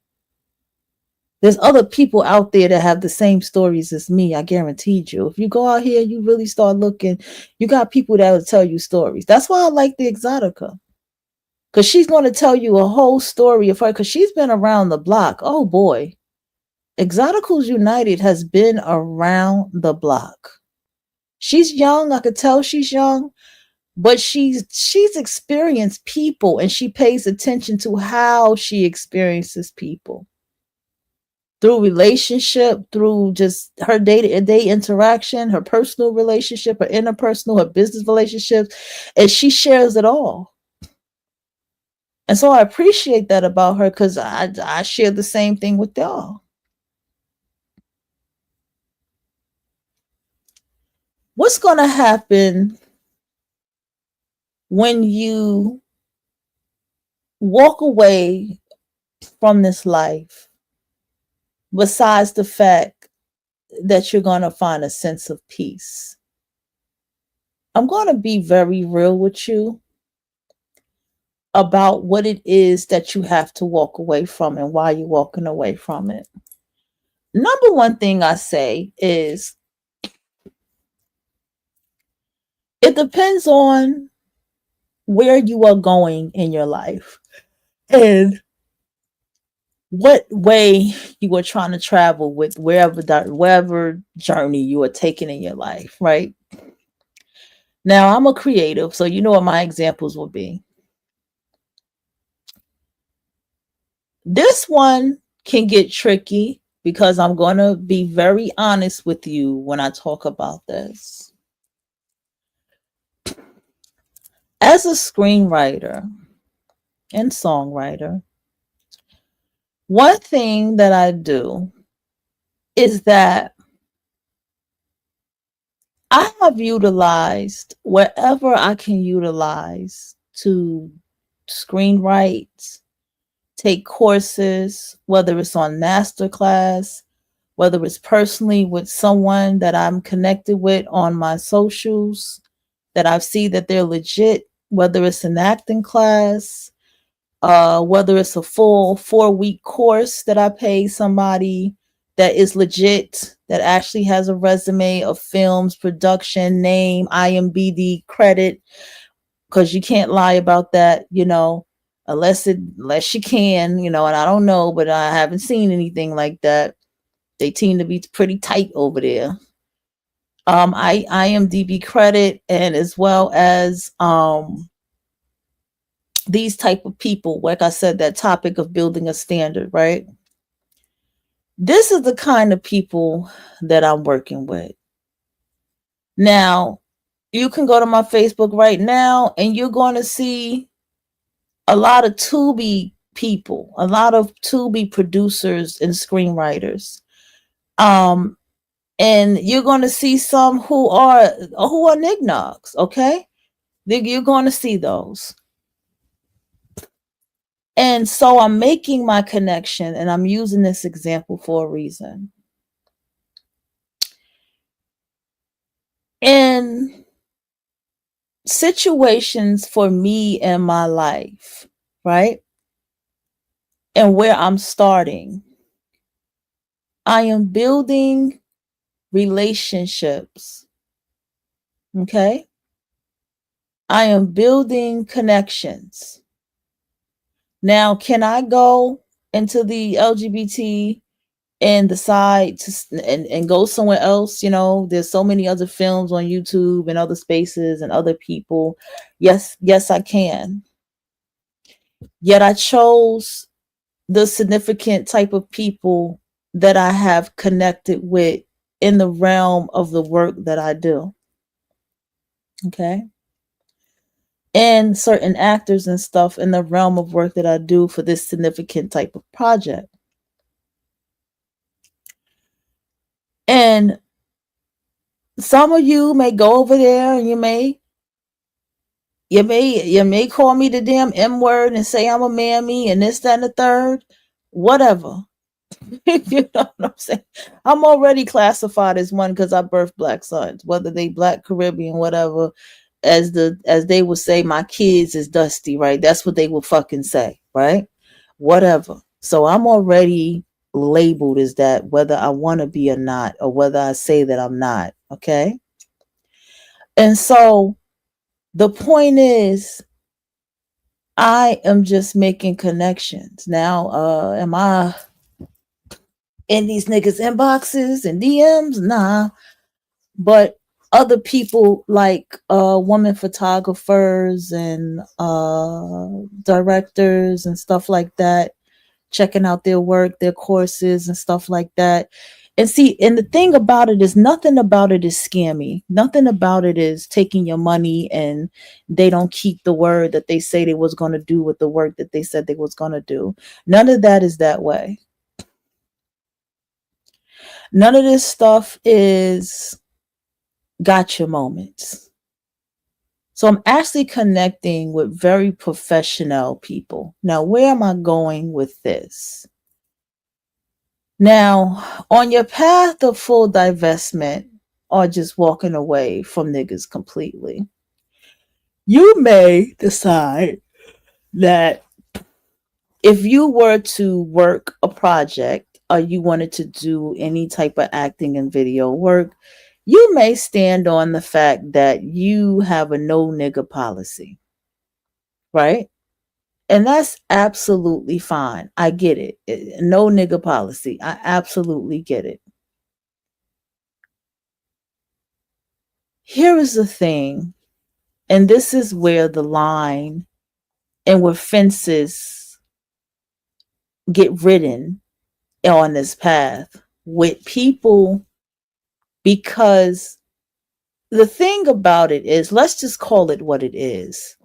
S1: There's other people out there that have the same stories as me. I guarantee you. If you go out here, you really start looking, you got people that will tell you stories. That's why I like the Exotica. Because she's going to tell you a whole story of her, because she's been around the block. Oh boy. Exoticals United has been around the block. She's young. I could tell she's young, but she's experienced people and she pays attention to how she experiences people through relationship, through just her day-to-day interaction, her personal relationship, her interpersonal, her business relationships, and she shares it all. And so I appreciate that about her because I share the same thing with y'all. What's going to happen when you walk away from this life, besides the fact that you're going to find a sense of peace? I'm going to be very real with you about what it is that you have to walk away from and why you're walking away from it. Number one thing I say is it depends on where you are going in your life and what way you are trying to travel with wherever journey you are taking in your life, right? Now, I'm a creative, so you know what my examples will be. This one can get tricky because I'm going to be very honest with you when I talk about this. As a screenwriter and songwriter, one thing that I do is that I I've utilized wherever I can utilize to screenwrite, take courses, whether it's on masterclass, whether it's personally with someone that I'm connected with on my socials, that I see that they're legit, whether it's an acting class, whether it's a full 4-week course that I pay somebody that is legit, that actually has a resume of films, production, name, IMDb credit, because you can't lie about that, unless you can, and I don't know, but I haven't seen anything like that. They seem to be pretty tight over there. IMDb credit, and as well as these type of people, like I said, that topic of building a standard, right? This is the kind of people that I'm working with. Now, you can go to my Facebook right now and you're going to see a lot of Tubi people, a lot of Tubi producers and screenwriters. And you're going to see some who are nignogs, okay? You're going to see those. And so I'm making my connection, and I'm using this example for a reason. In situations for me in my life, right? And where I'm starting, I am building relationships. Okay? I am building connections. Now, can I go into the LGBT and decide to and go somewhere else? There's so many other films on YouTube and other spaces and other people. Yes, I can. Yet I chose the significant type of people that I have connected with in the realm of the work that I do. Okay. And certain actors and stuff in the realm of work that I do for this significant type of project. And some of you may go over there and you may call me the damn M word and say I'm a mammy and this, that, and the third. Whatever. You know what I'm saying? I'm already classified as one because I birthed black sons, whether they black, Caribbean, whatever. As they would say, my kids is dusty, right? That's what they will fucking say, right? Whatever. So I'm already labeled as that, whether I want to be or not, or whether I say that I'm not. Okay. And so the point is, I am just making connections. Now, am I in these niggas' inboxes and DMs? Nah. But other people like women photographers and directors and stuff like that, checking out their work, their courses and stuff like that. And see, and the thing about it is, nothing about it is scammy. Nothing about it is taking your money and they don't keep the word that they say they was going to do with the work that they said they was going to do. None of that is that way. None of this stuff is gotcha moments. So I'm actually connecting with very professional people. Now, where am I going with this? Now, on your path of full divestment or just walking away from niggas completely, you may decide that if you were to work a project or you wanted to do any type of acting and video work, you may stand on the fact that you have a no nigga policy, right? And that's absolutely fine. I get it. No nigga policy. I absolutely get it. Here is the thing, and this is where the line and where fences get ridden on this path with people, because the thing about it is, let's just call it what it is.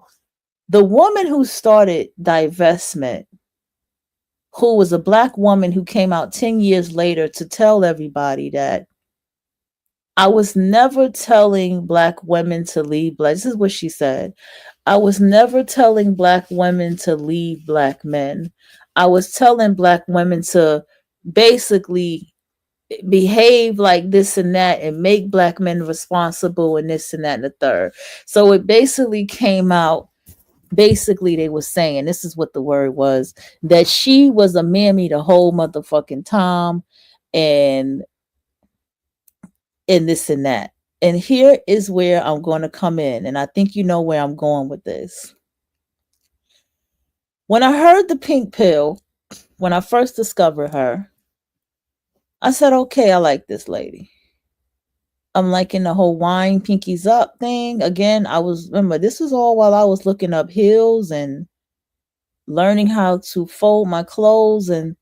S1: The woman who started divestment, who was a black woman who came out 10 years later to tell everybody that I was never telling black women to leave black. This is what she said. I was never telling black women to leave black men. I was telling black women to basically behave like this and that and make black men responsible and this and that and the third. So it basically came out, basically they were saying, this is what the word was, that she was a mammy the whole motherfucking time, and this and that. And here is where I'm going to come in, and I think you know where I'm going with this. When I heard the pink pill, when I first discovered her, I said, okay, I like this lady. I'm liking the whole wine pinkies up thing. Again, remember, this was all while I was looking up heels and learning how to fold my clothes and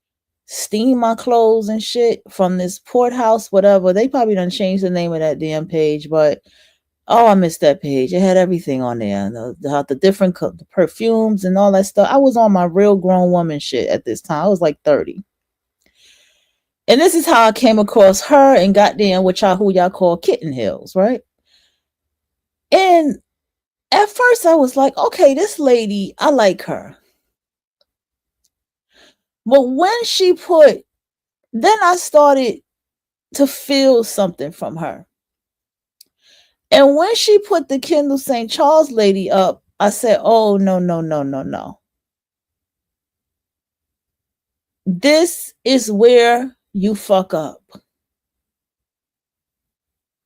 S1: steam my clothes and shit from this Porthouse, whatever. They probably done changed the name of that damn page, but oh, I missed that page. It had everything on there. The different the perfumes and all that stuff. I was on my real grown woman shit at this time. I was like 30. And this is how I came across her and goddamn who y'all call Kitten Hills, right? And at first I was like, okay, this lady, I like her. But when she then I started to feel something from her. And when she put the Kendall St. Charles lady up, I said, oh, no, no, no, no, no. This is where you fuck up.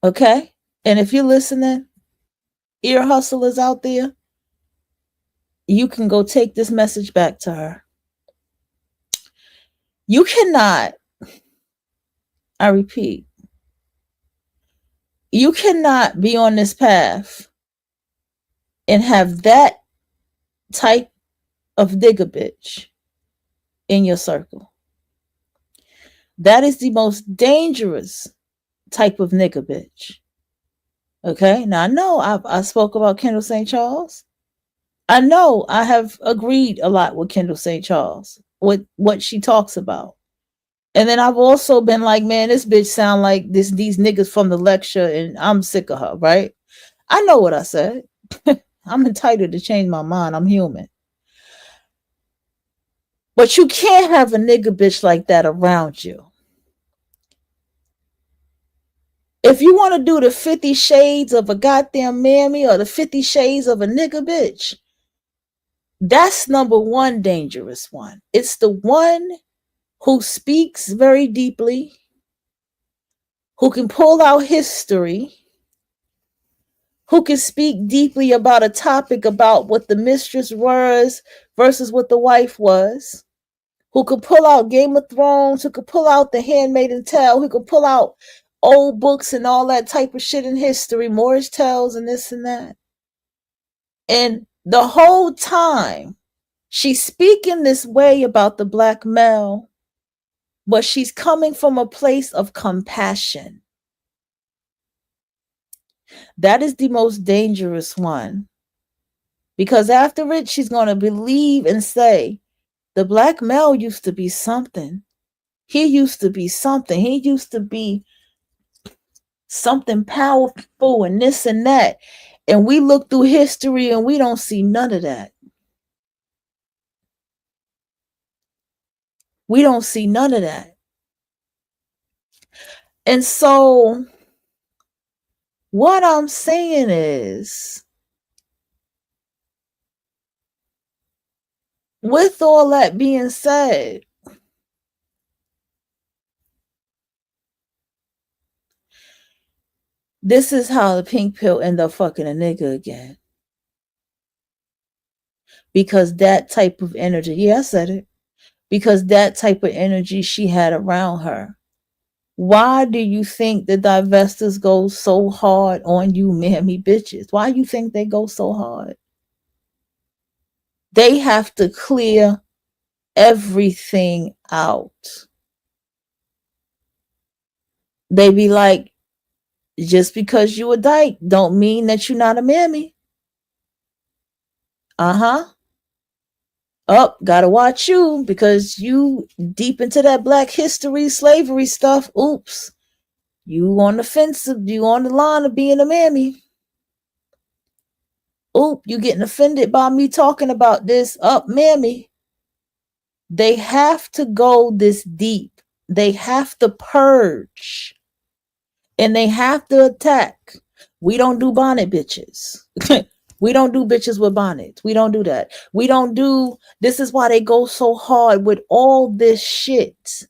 S1: Okay? And if you're listening, ear hustlers out there, you can go take this message back to her. You cannot, I repeat, you cannot be on this path and have that type of digger bitch in your circle. That is the most dangerous type of nigger bitch. Okay? Now I know I spoke about Kendall St. Charles. I know I have agreed a lot with Kendall St. Charles, with what she talks about. And then I've also been like, man, this bitch sound like these niggas from the lecture, and I'm sick of her, right? I know what I said. I'm entitled to change my mind. I'm human. But you can't have a nigga bitch like that around you. If you want to do the 50 shades of a goddamn mammy or the 50 shades of a nigga bitch, that's number one dangerous one. It's the one who speaks very deeply, who can pull out history, who can speak deeply about a topic about what the mistress was versus what the wife was, who could pull out Game of Thrones, who could pull out The Handmaid's Tale, who could pull out old books and all that type of shit in history, Moorish tales and this and that. And the whole time, she's speaking this way about the black male, but she's coming from a place of compassion. That is the most dangerous one. Because after it, she's going to believe and say, the black male used to be something. He used to be something. He used to be something powerful and this and that. And we look through history and we don't see none of that. We don't see none of that. And so what I'm saying is, with all that being said, this is how the pink pill end up fucking a nigga again. Because that type of energy, yeah, I said it. Because that type of energy she had around her. Why do you think the divestors go so hard on you mammy bitches? Why do you think they go so hard? They have to clear everything out. They be like, just because you a dyke don't mean that you're not a mammy. Gotta watch you because you deep into that black history, slavery stuff. Oops. You on the fence, you on the line of being a mammy. Oop, you getting offended by me talking about this up, mammy. They have to go this deep. They have to purge and they have to attack. We don't do bonnet bitches. We don't do bitches with bonnets. We don't do that. We don't do, this is why they go so hard with all this shit,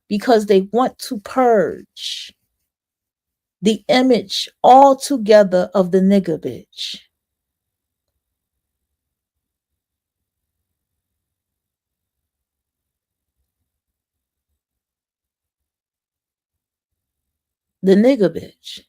S1: because they want to purge the image altogether of the nigga bitch. The nigga bitch.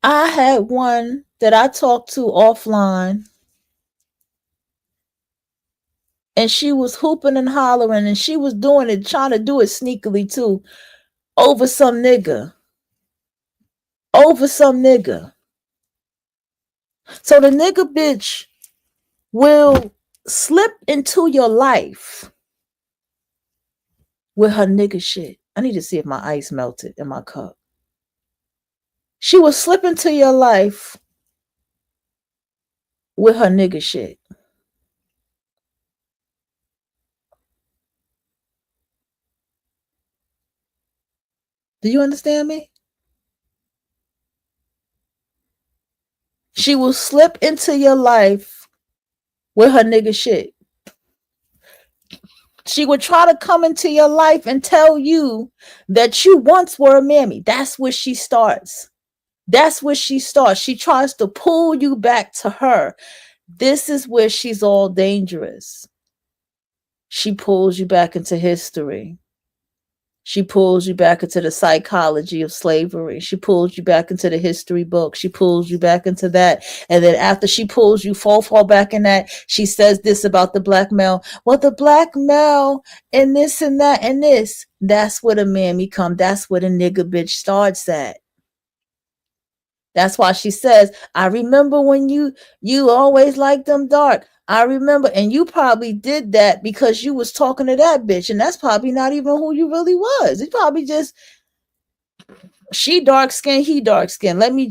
S1: I had one that I talked to offline, and she was hooping and hollering, and she was doing it, trying to do it sneakily too, over some nigga. Over some nigga. So the nigga bitch will slip into your life with her nigga shit. I need to see if my ice melted in my cup. She will slip into your life with her nigga shit. Do you understand me? She will slip into your life with her nigga shit. She would try to come into your life and tell you that you once were a mammy. That's where she starts. That's where she starts. She tries to pull you back to her. This is where she's all dangerous. She pulls you back into history. She pulls you back into the psychology of slavery. She pulls you back into the history book. She pulls you back into that. And then after she pulls you fall back in that, she says this about the black male. Well, the black male and this and that and this. That's where the mammy come. That's where the nigga bitch starts at. That's why she says, I remember when you always liked them dark. I remember, and you probably did that because you was talking to that bitch, and that's probably not even who you really was. It's probably just, she dark skinned, he dark skinned. Let me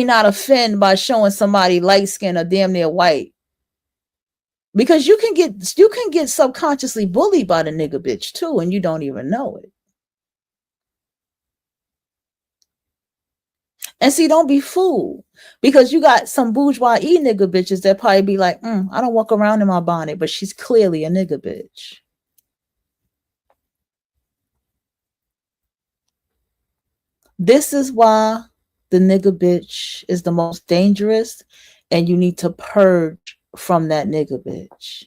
S1: not offend by showing somebody light skinned or damn near white. Because you can get subconsciously bullied by the nigga bitch too, and you don't even know it. And see, don't be fooled, because you got some bourgeois nigga bitches that probably be like, I don't walk around in my bonnet, but she's clearly a nigga bitch. This is why the nigga bitch is the most dangerous, and you need to purge from that nigga bitch.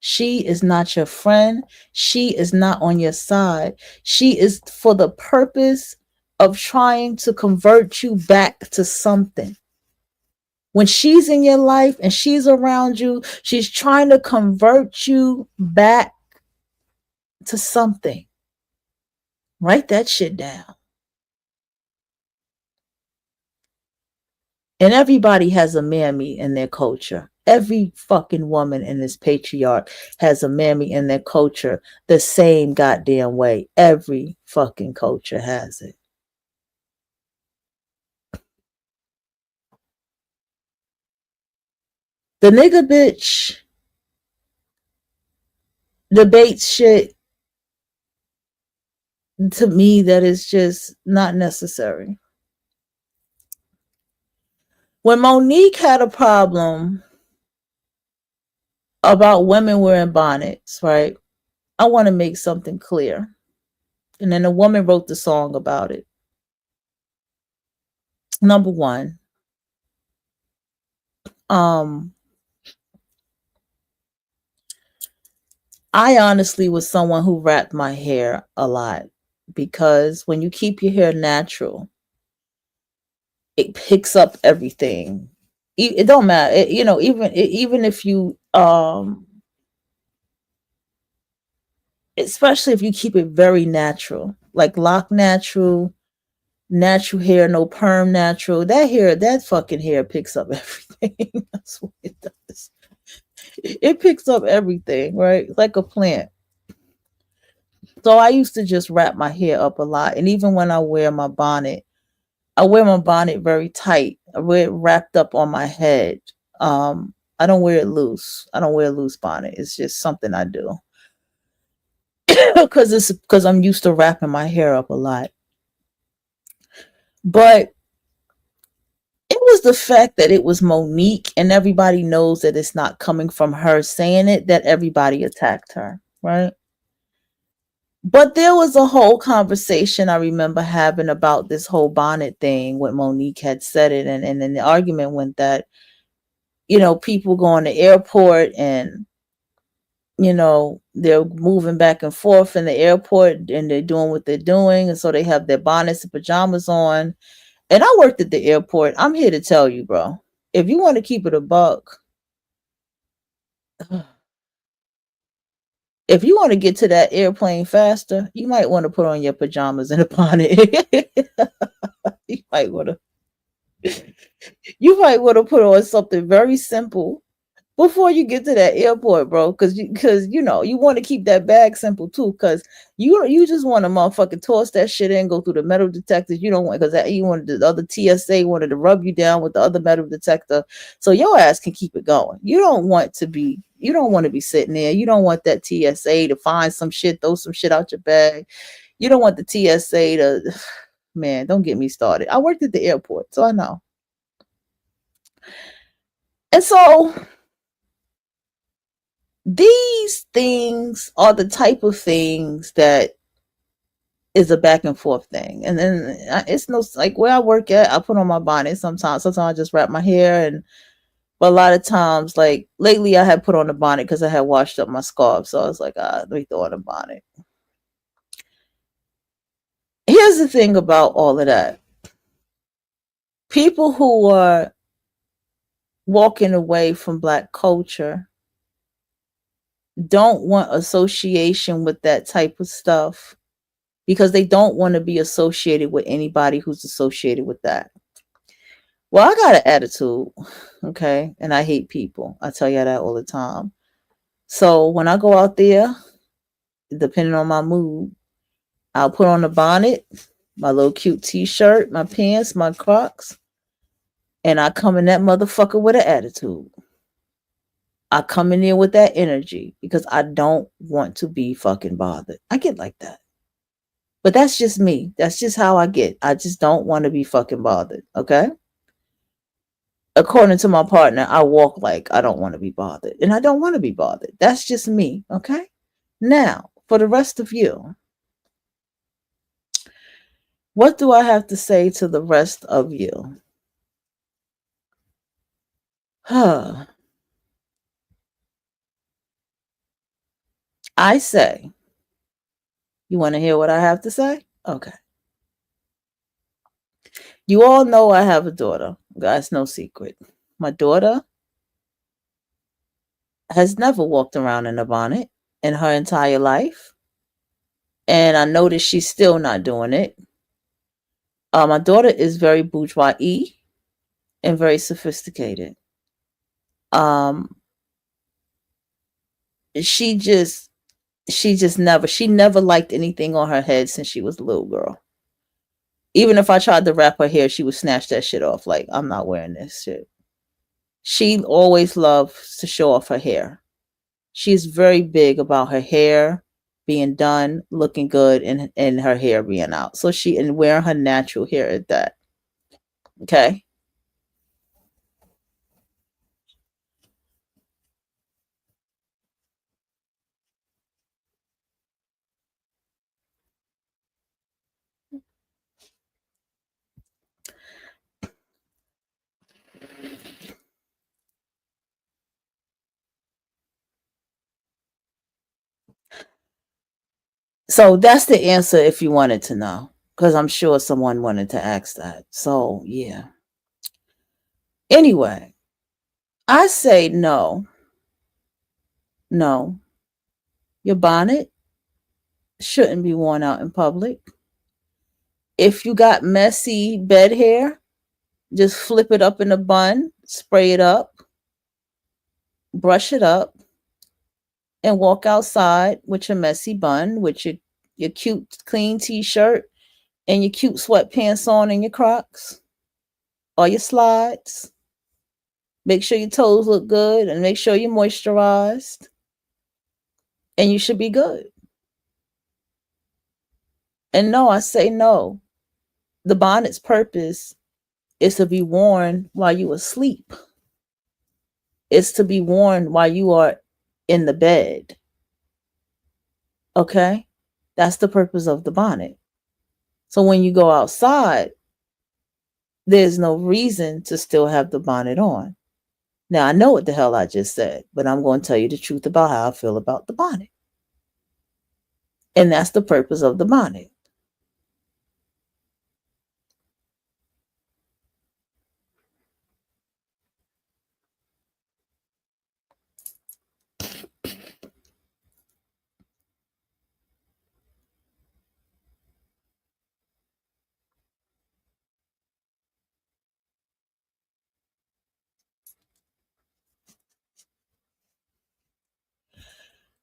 S1: She is not your friend. She is not on your side. She is for the purpose of trying to convert you back to something. When she's in your life and she's around you, she's trying to convert you back to something. Write that shit down. And everybody has a mammy in their culture. Every fucking woman in this patriarch has a mammy in their culture the same goddamn way. Every fucking culture has it. The nigga bitch debates shit, to me, that is just not necessary. When Monique had a problem about women wearing bonnets, right? I want to make something clear. And then a woman wrote the song about it. Number one, I honestly was someone who wrapped my hair a lot, because when you keep your hair natural, it picks up everything. It don't matter, even if you especially if you keep it very natural, like lock natural, natural hair, no perm natural. That hair, that fucking hair picks up everything. That's what it does. It picks up everything, right? Like a plant. So I used to just wrap my hair up a lot. And even when I wear my bonnet very tight. I wear it wrapped up on my head. I don't wear it loose. I don't wear a loose bonnet. It's just something I do. Because I'm used to wrapping my hair up a lot. But it was the fact that it was Monique and everybody knows that it's not coming from her saying it that everybody attacked her, right? But there was a whole conversation I remember having about this whole bonnet thing when Monique had said it. And then the argument went that, people going to airport and, they're moving back and forth in the airport and they're doing what they're doing. And so they have their bonnets and pajamas on. And I worked at the airport. I'm here to tell you, bro, if you want to keep it a buck, if you want to get to that airplane faster, you might want to put on your pajamas and a bonnet. you might want to you might want to put on something very simple before you get to that airport, bro. Because you want to keep that bag simple too. Because you just want to motherfucking toss that shit in, go through the metal detectors. You don't want because you wanted the other TSA wanted to rub you down with the other metal detector, so your ass can keep it going. You don't want to be sitting there. You don't want that TSA to find some shit, throw some shit out your bag. You don't want the TSA to, man. Don't get me started. I worked at the airport, so I know. And so these things are the type of things that is a back and forth thing. And then it's no, like where I work at, I put on my bonnet sometimes I just wrap my hair. And but a lot of times, like lately I had put on the bonnet because I had washed up my scarf, so I was like, let me throw on a bonnet. Here's the thing about all of that: people who are walking away from Black culture don't want association with that type of stuff because they don't want to be associated with anybody who's associated with that. Well, I got an attitude, okay, and I hate people. I tell you that all the time. So when I go out there, depending on my mood, I'll put on the bonnet, my little cute t-shirt, my pants, my Crocs, and I come in that motherfucker with an attitude. I come in there with that energy because I don't want to be fucking bothered. I get like that. But that's just me. That's just how I get. I just don't want to be fucking bothered. Okay. According to my partner, I walk like I don't want to be bothered. And I don't want to be bothered. That's just me. Okay. Now, for the rest of you, what do I have to say to the rest of you? I say, you want to hear what I have to say? Okay. You all know I have a daughter. That's no secret. My daughter has never walked around in a bonnet in her entire life. And I notice she's still not doing it. My daughter is very bourgeois and very sophisticated. Um, she just she never liked anything on her head since she was a little girl. Even if I tried to wrap her hair, she would snatch that shit off. Like, I'm not wearing this shit. She always loves to show off her hair. She's very big about her hair being done, looking good, and her hair being out. So and wearing her natural hair at that. Okay. So that's the answer if you wanted to know, because I'm sure someone wanted to ask that. So yeah. Anyway, I say no. No. Your bonnet, shouldn't be worn out in public. If you got messy bed hair, just flip it up in a bun, spray it up, brush it up, and walk outside with your messy bun, with your cute clean t-shirt and your cute sweatpants on and your Crocs or your slides. Make sure your toes look good and make sure you're moisturized, and you should be good. And no, I say no. The bonnet's purpose is to be worn while you asleep. It's to be worn while you are in the bed. Okay? That's the purpose of the bonnet. So when you go outside, there's no reason to still have the bonnet on. Now, I know what the hell I just said, but I'm going to tell you the truth about how I feel about the bonnet. And that's the purpose of the bonnet.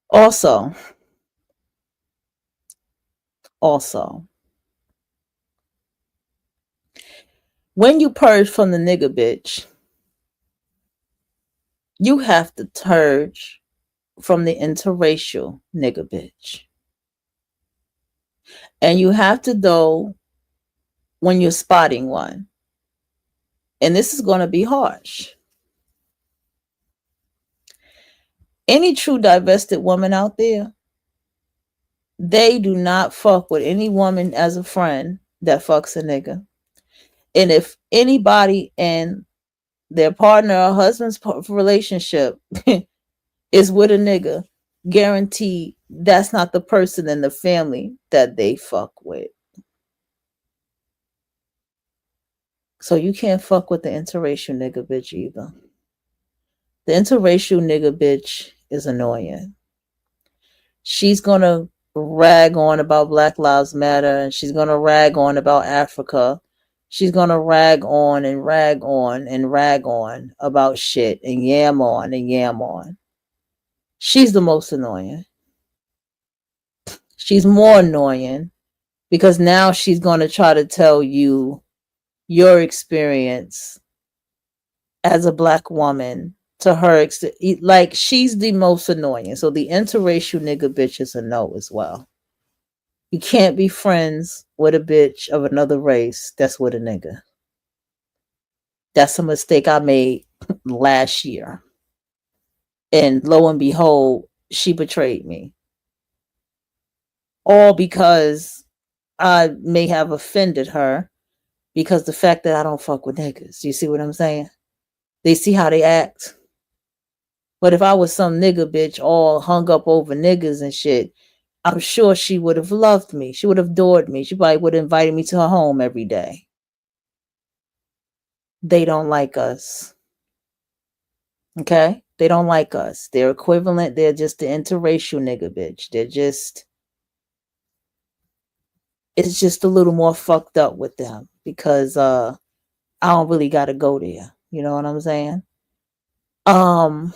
S1: Also, also, when you purge from the nigga bitch, you have to purge from the interracial nigga bitch. And you have to know when you're spotting one. And this is going to be harsh. Any true divested woman out there, they do not fuck with any woman as a friend that fucks a nigga. And if anybody in their partner or husband's relationship is with a nigga, guaranteed that's not the person in the family that they fuck with. So you can't fuck with the interracial nigga bitch either. The interracial nigga bitch is annoying. She's gonna rag on about Black Lives Matter, and she's gonna rag on about Africa. She's gonna rag on and rag on and rag on about shit and yam on and yam on. She's the most annoying. She's more annoying because now she's gonna try to tell you your experience as a black woman to her. Like, she's the most annoying. So the interracial nigga bitch is a no as well. You can't be friends with a bitch of another race that's with a nigga. That's a mistake I made last year. And lo and behold, she betrayed me. All because I may have offended her because the fact that I don't fuck with niggas. You see what I'm saying? They see how they act. But if I was some nigga bitch all hung up over niggas and shit, I'm sure she would have loved me. She would have adored me. She probably would have invited me to her home every day. They don't like us. Okay? They don't like us. They're equivalent. They're just the interracial nigga bitch. It's just a little more fucked up with them because I don't really gotta go there. You know what I'm saying? Um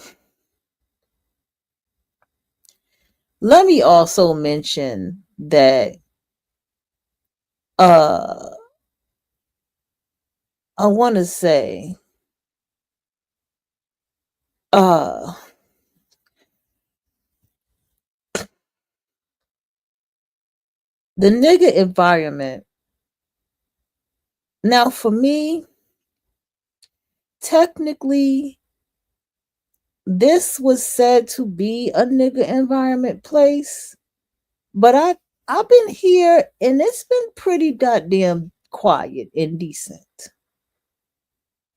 S1: Let me also mention that uh I wanna say uh the nigga environment. Now for me, technically this was said to be a nigga environment place, but I've been here and it's been pretty goddamn quiet and decent.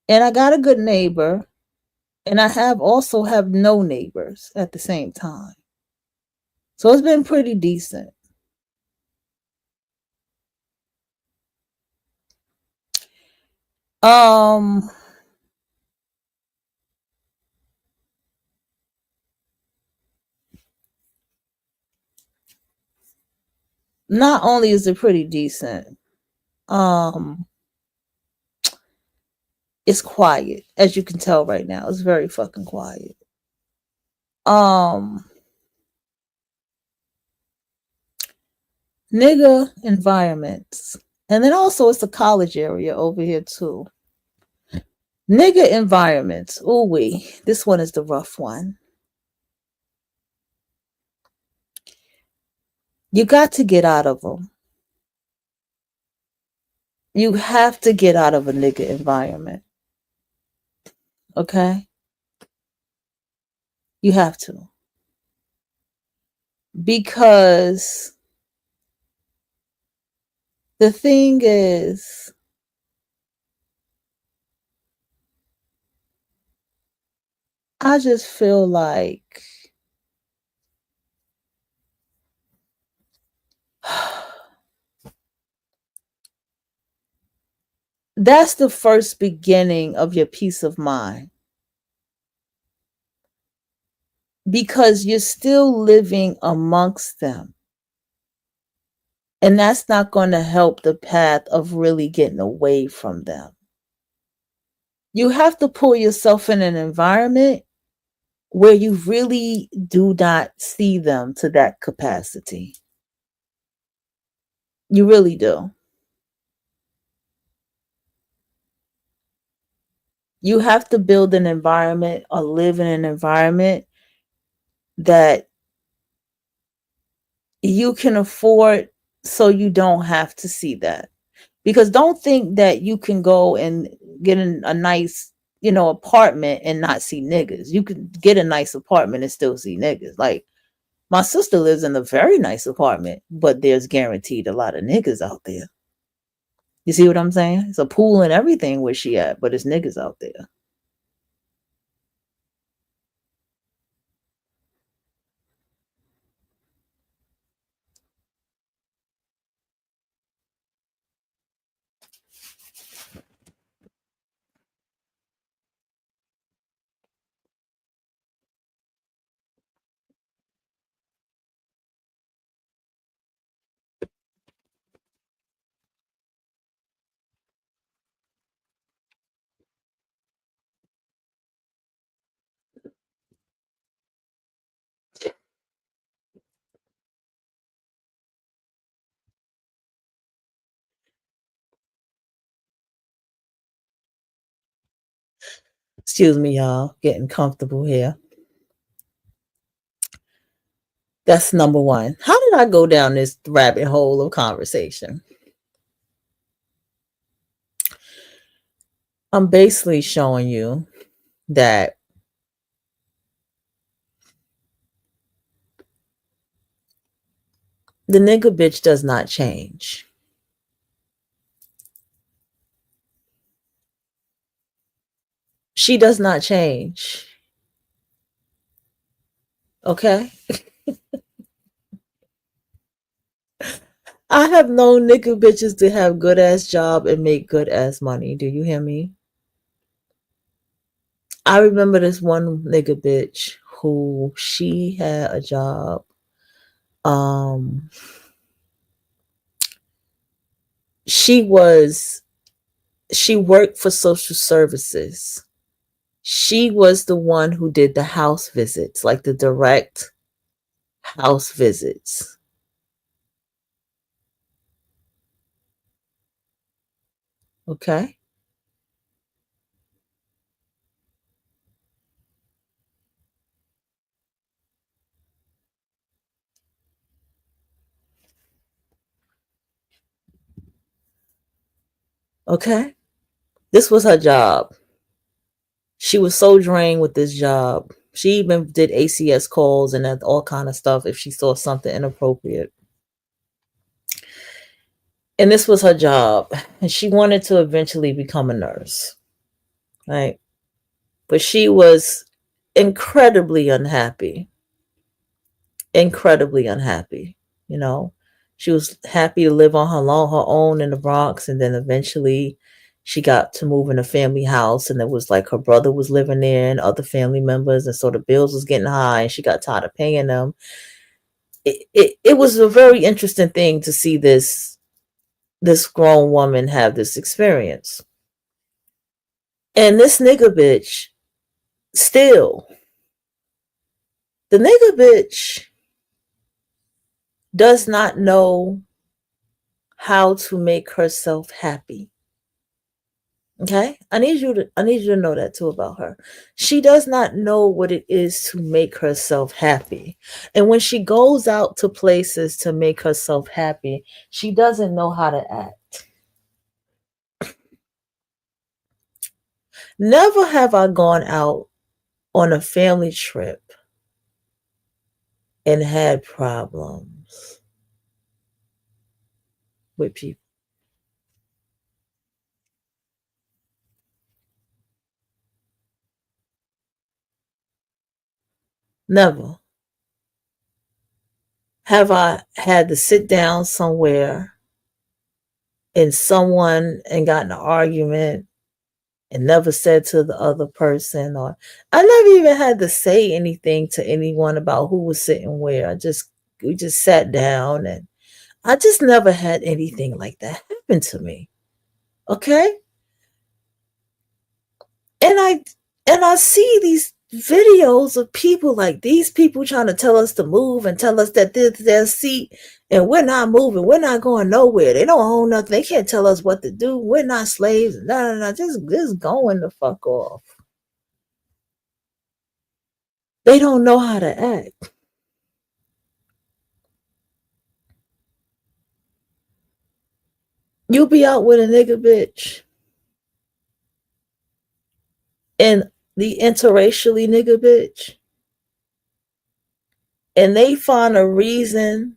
S1: And I got a good neighbor, and I have also have no neighbors at the same time. So it's been pretty decent. Um not only is it pretty decent, um, it's quiet, as you can tell right now. It's very fucking quiet. Um, Nigga environments. And then also it's a college area over here too. Nigga environments. Ooh wee. This one is the rough one. You got to get out of them. You have to get out of a nigga environment. Okay? You have to. Because the thing is, I just feel like that's the first beginning of your peace of mind. Because you're still living amongst them. And that's not going to help the path of really getting away from them. You have to pull yourself in an environment where you really do not see them to that capacity. You really do. You have to build an environment or live in an environment that you can afford so you don't have to see that. Because don't think that you can go and get a nice, apartment and not see niggas. You can get a nice apartment and still see niggas. Like, my sister lives in a very nice apartment, but there's guaranteed a lot of niggas out there. You see what I'm saying? It's a pool and everything where she at, but it's niggas out there. Excuse me, y'all. Getting comfortable here. That's number one. How did I go down this rabbit hole of conversation? I'm basically showing you that the nigga bitch does not change. She does not change. Okay? I have known nigga bitches to have good ass job and make good ass money. Do you hear me? I remember this one nigga bitch who she had a job. Um, she worked for social services. She was the one who did the house visits, like the direct house visits. Okay? Okay? This was her job. She was so drained with this job. She even did ACS calls and all kind of stuff if she saw something inappropriate. And this was her job. And she wanted to eventually become a nurse. Right? But she was incredibly unhappy. Incredibly unhappy. You know, she was happy to live on her own in the Bronx, and then eventually she got to move in a family house, and it was like her brother was living there and other family members, and so the bills was getting high, and she got tired of paying them. it was a very interesting thing to see this grown woman have this experience. And this nigga bitch still, the nigga bitch does not know how to make herself happy. Okay? I need you to know that too about her. She does not know what it is to make herself happy. And when she goes out to places to make herself happy, she doesn't know how to act. Never have I gone out on a family trip and had problems with people. Never have I had to sit down somewhere and someone and got in an argument and never said to the other person, or I never even had to say anything to anyone about who was sitting where. We just sat down, and I just never had anything like that happen to me. Okay? And I see these videos of people, like these people trying to tell us to move and tell us that this is their seat and we're not moving, we're not going nowhere. They don't own nothing. They can't tell us what to do. We're not slaves. No, no, no. Just going the fuck off. They don't know how to act. You be out with a nigga bitch and the interracially nigga bitch, and they find a reason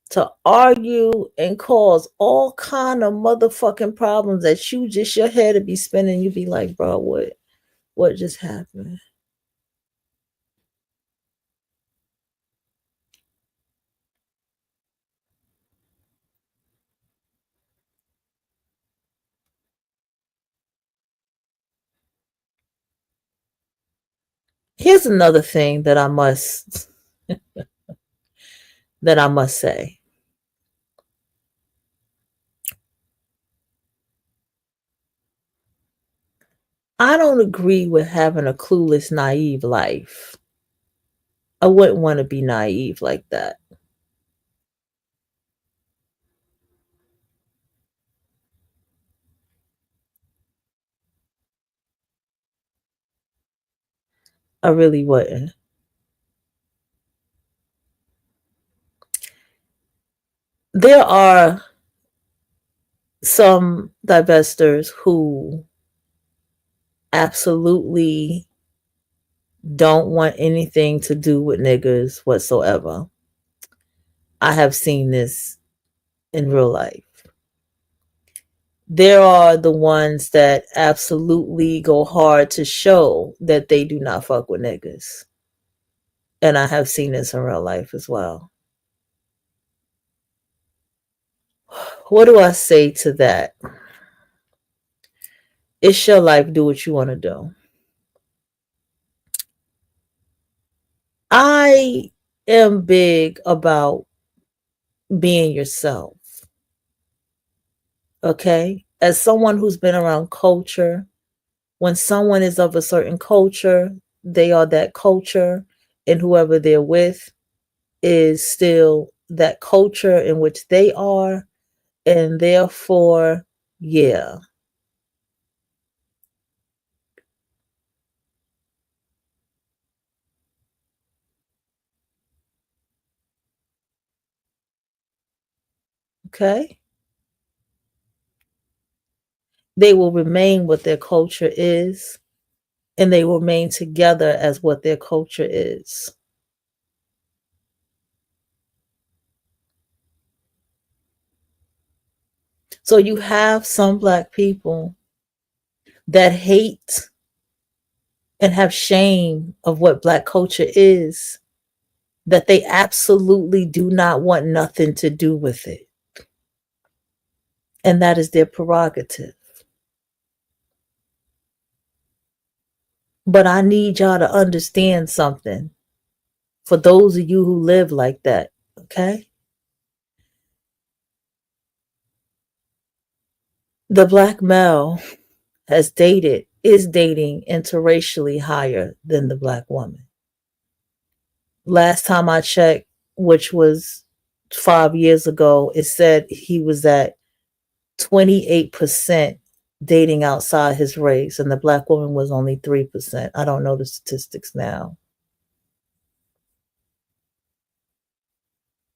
S1: to argue and cause all kind of motherfucking problems that you just your head to be spinning. You be like, bro, what just happened? Here's another thing that I must say. I don't agree with having a clueless, naive life. I wouldn't want to be naive like that. I really wouldn't. There are some divestors who absolutely don't want anything to do with niggers whatsoever. I have seen this in real life. There are the ones that absolutely go hard to show that they do not fuck with niggas. And I have seen this in real life as well. What do I say to that? It's your life. Do what you want to do. I am big about being yourself. Okay? As someone who's been around culture, when someone is of a certain culture, they are that culture, and whoever they're with is still that culture in which they are, and therefore, yeah. Okay? They will remain what their culture is, and they will remain together as what their culture is. So you have some black people that hate and have shame of what black culture is, that they absolutely do not want nothing to do with it. And that is their prerogative. But I need y'all to understand something. For those of you who live like that, Okay. The black male is dating interracially higher than the black woman. Last time I checked, which was 5 years ago, it said he was at 28% dating outside his race, and the black woman was only 3%. I don't know the statistics now.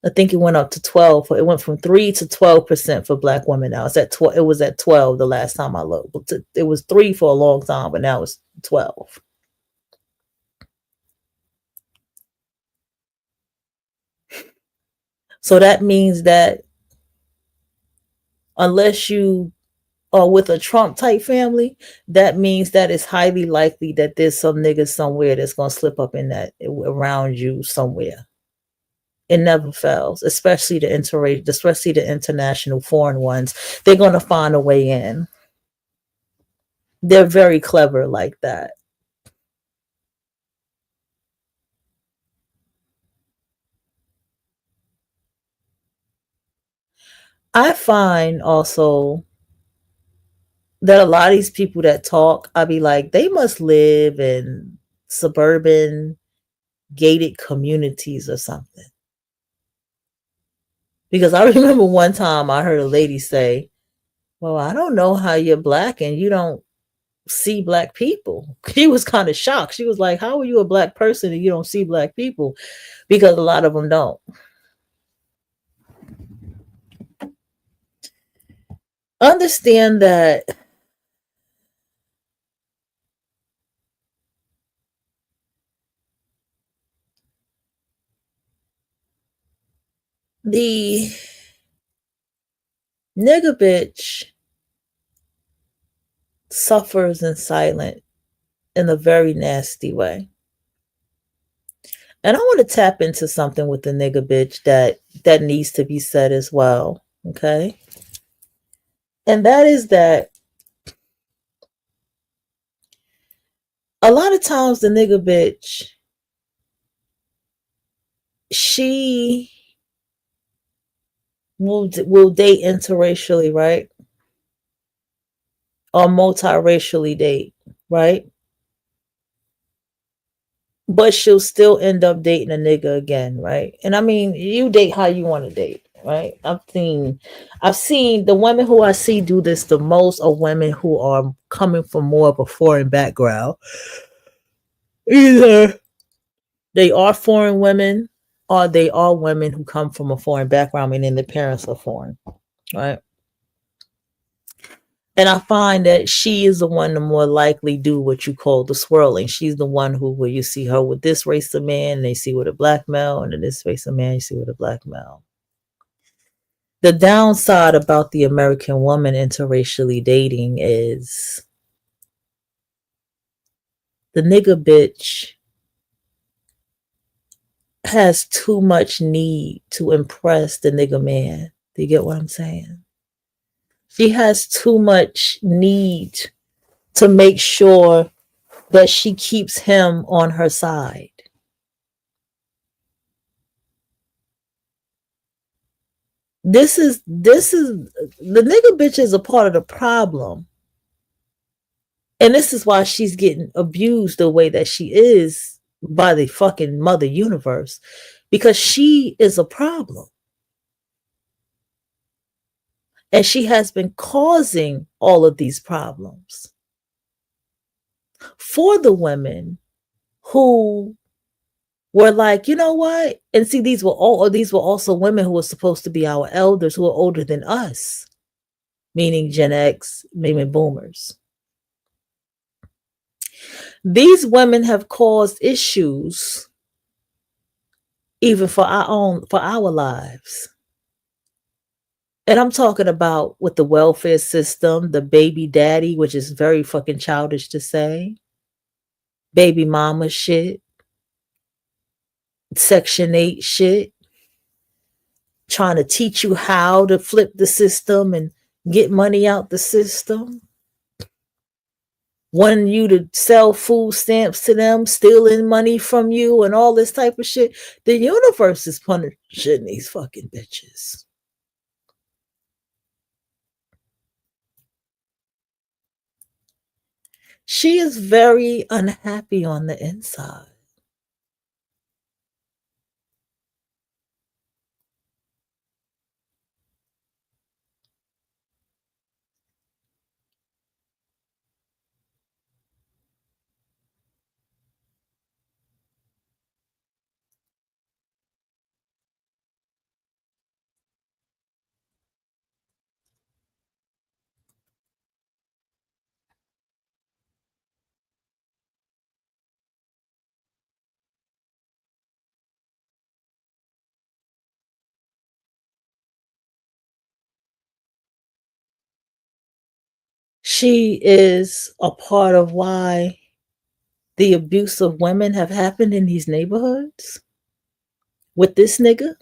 S1: I think it went up to 12. It went from 3 to 12% for black women now. It's at 12. It was at 12 the last time I looked. It was 3 for a long time, but now it's 12. So that means that unless you are with a Trump type family, that means that it's highly likely that there's some nigga somewhere that's gonna slip up in that around you somewhere. It never fails, especially the international foreign ones. They're gonna find a way in. They're very clever like that. I find also that a lot of these people that talk, I be like, they must live in suburban gated communities or something. Because I remember one time I heard a lady say, well, I don't know how you're black and you don't see black people. She was kind of shocked. She was like, how are you a black person and you don't see black people? Because a lot of them don't. Understand that the nigga bitch suffers in silence in a very nasty way. And I want to tap into something with the nigga bitch that needs to be said as well. Okay. And that is that a lot of times the nigga bitch, she will date interracially, right? Or multiracially date, right? But she'll still end up dating a nigga again, right? And I mean, you date how you want to date, right? I've seen the women who I see do this the most are women who are coming from more of a foreign background. Either they are foreign women or they are women who come from a foreign background, meaning their parents are foreign, right? And I find that she is the one to more likely do what you call the swirling. She's the one who, where you see her with this race of man, and they see with a black male, and then this race of man, you see with a black male. The downside about the American woman interracially dating is the nigga bitch has too much need to impress the nigga man. Do you get what I'm saying? She has too much need to make sure that she keeps him on her side. This is the nigga bitch is a part of the problem. And this is why she's getting abused the way that she is by the fucking mother universe. Because she is a problem. And she has been causing all of these problems for the women who were like, you know what? And see, these were also women who were supposed to be our elders who are older than us, meaning Gen X, maybe boomers. These women have caused issues even for our lives. And I'm talking about with the welfare system, the baby daddy, which is very fucking childish to say, baby mama shit, Section 8 shit, trying to teach you how to flip the system and get money out the system. wanting you to sell food stamps to them, stealing money from you, and all this type of shit. The universe is punishing these fucking bitches. She is very unhappy on the inside. She is a part of why the abuse of women have happened in these neighborhoods with this nigga.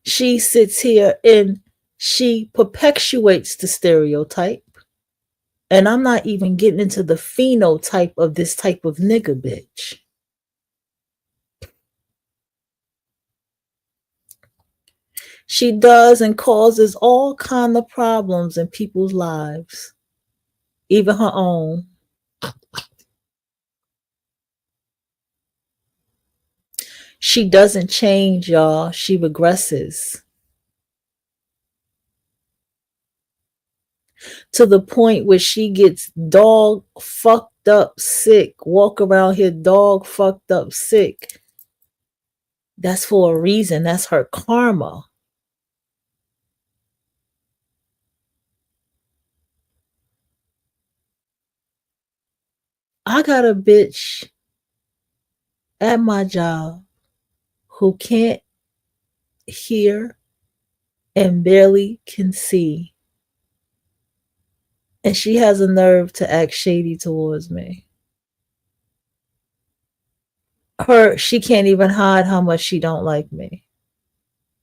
S1: She sits here and she perpetuates the stereotype. And I'm not even getting into the phenotype of this type of nigga bitch. She does and causes all kind of problems in people's lives, even her own. She doesn't change, y'all. She regresses to the point where she gets dog fucked up sick, walk around here dog fucked up sick. That's for a reason. That's her karma. I got a bitch at my job who can't hear and barely can see. And she has a nerve to act shady towards me. She can't even hide how much she don't like me.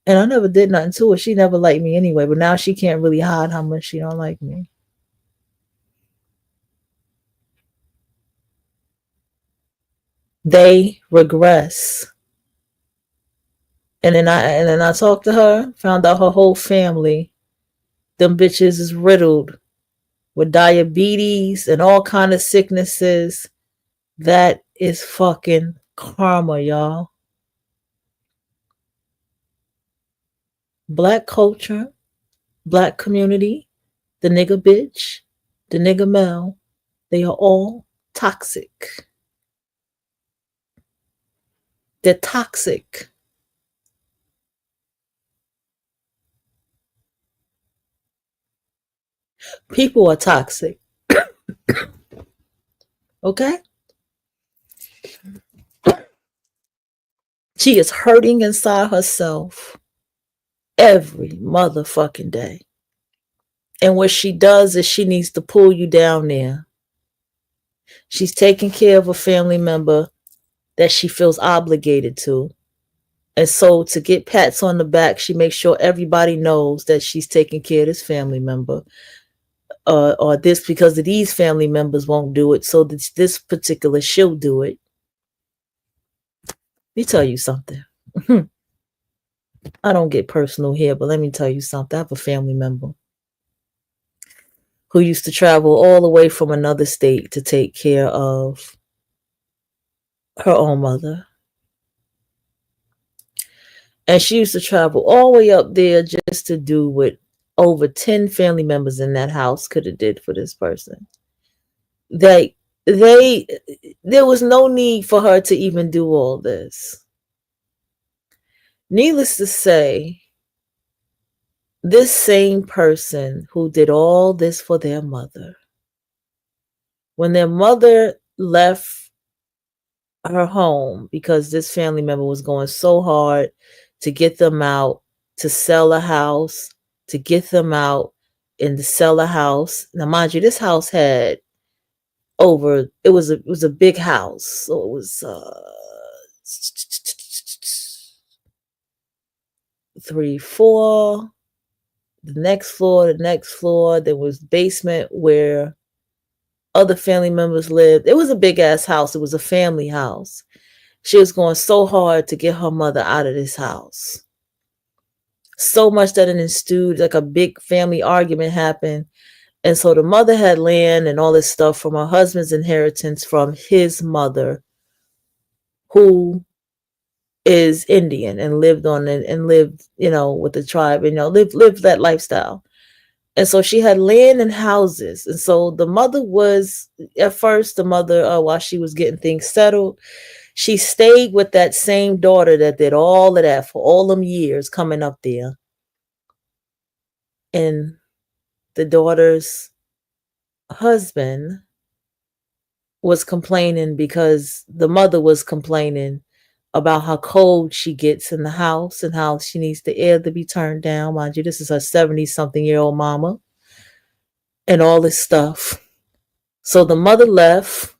S1: And I never did nothing to her. She never liked me anyway, but now she can't really hide how much she don't like me. They regress. And then I talked to her, found out her whole family, them bitches is riddled with diabetes and all kind of sicknesses. That is fucking karma, y'all. Black culture, black community, the nigga bitch, the nigga male, they are all toxic. They're toxic. People are toxic. Okay? She is hurting inside herself every motherfucking day. And what she does is she needs to pull you down there. She's taking care of a family member that she feels obligated to. And so to get pats on the back, she makes sure everybody knows that she's taking care of this family member. Or this because of these family members won't do it. So this particular she'll do it. Let me tell you something. I don't get personal here, but let me tell you something. I have a family member who used to travel all the way from another state to take care of her own mother. And she used to travel all the way up there just to do what over 10 family members in that house could have did for this person. There was no need for her to even do all this. Needless to say, this same person who did all this for their mother, when their mother left her home because this family member was going so hard to get them out, to sell a house, to get them out and to sell a house. Now, mind you, this house had it was a big house. So it was 3, 4, the next floor. There was basement where other family members lived. It was a big ass house. It was a family house. She was going so hard to get her mother out of this house. So much that it ensued like a big family argument happened. And so the mother had land and all this stuff from her husband's inheritance from his mother, who is Indian and lived on it and lived, with the tribe and lived that lifestyle. And so she had land and houses. And so the mother was, at first, while she was getting things settled, she stayed with that same daughter that did all of that for all them years coming up there. And the daughter's husband was complaining because the mother was complaining about how cold she gets in the house and how she needs the air to be turned down. Mind you, this is her 70-something-year-old mama and all this stuff. So the mother left,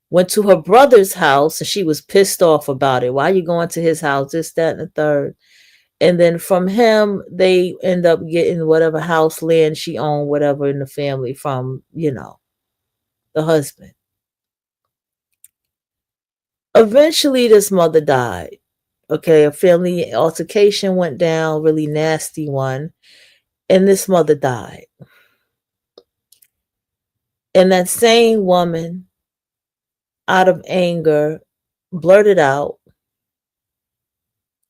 S1: went to her brother's house, and she was pissed off about it. Why are you going to his house? This, that, and the third. And then from him, they end up getting whatever house, land she owned, whatever in the family from, the husband. Eventually, this mother died. Okay, a family altercation went down, really nasty one, and this mother died. And that same woman, out of anger, blurted out,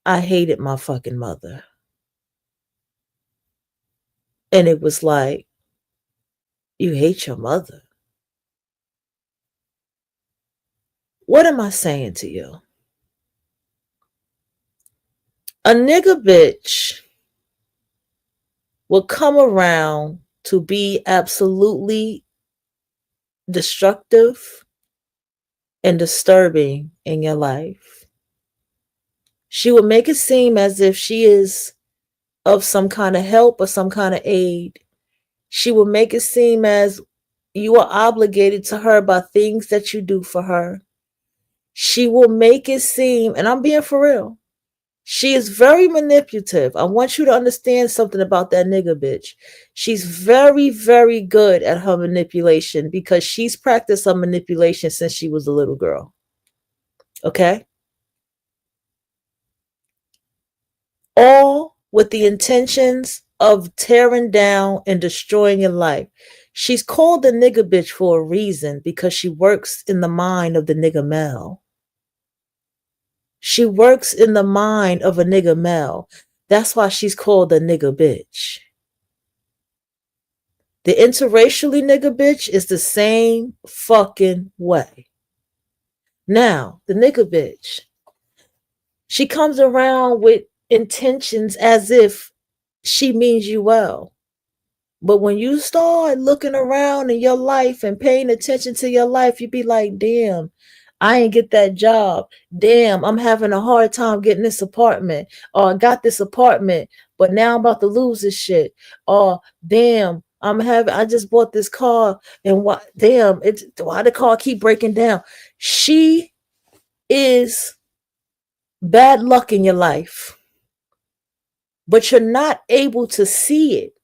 S1: I hated my fucking mother. And it was like, you hate your mother? What am I saying to you? A nigga bitch will come around to be absolutely destructive and disturbing in your life. She will make it seem as if she is of some kind of help or some kind of aid. She will make it seem as you are obligated to her by things that you do for her. She will make it seem, and I'm being for real, she is very manipulative. I want you to understand something about that nigga bitch. She's very, very good at her manipulation because she's practiced her manipulation since she was a little girl. Okay? All with the intentions of tearing down and destroying your life. She's called the nigga bitch for a reason because she works in the mind of the nigga male. She works in the mind of a nigga male. That's why she's called a nigga bitch. The interracially nigga bitch is the same fucking way. Now, the nigga bitch, she comes around with intentions as if she means you well. But when you start looking around in your life and paying attention to your life, you be like, damn, I ain't get that job. Damn, I'm having a hard time getting this apartment. Or I got this apartment, but now I'm about to lose this shit. Or damn, I just bought this car and why the car keep breaking down? She is bad luck in your life. But you're not able to see it.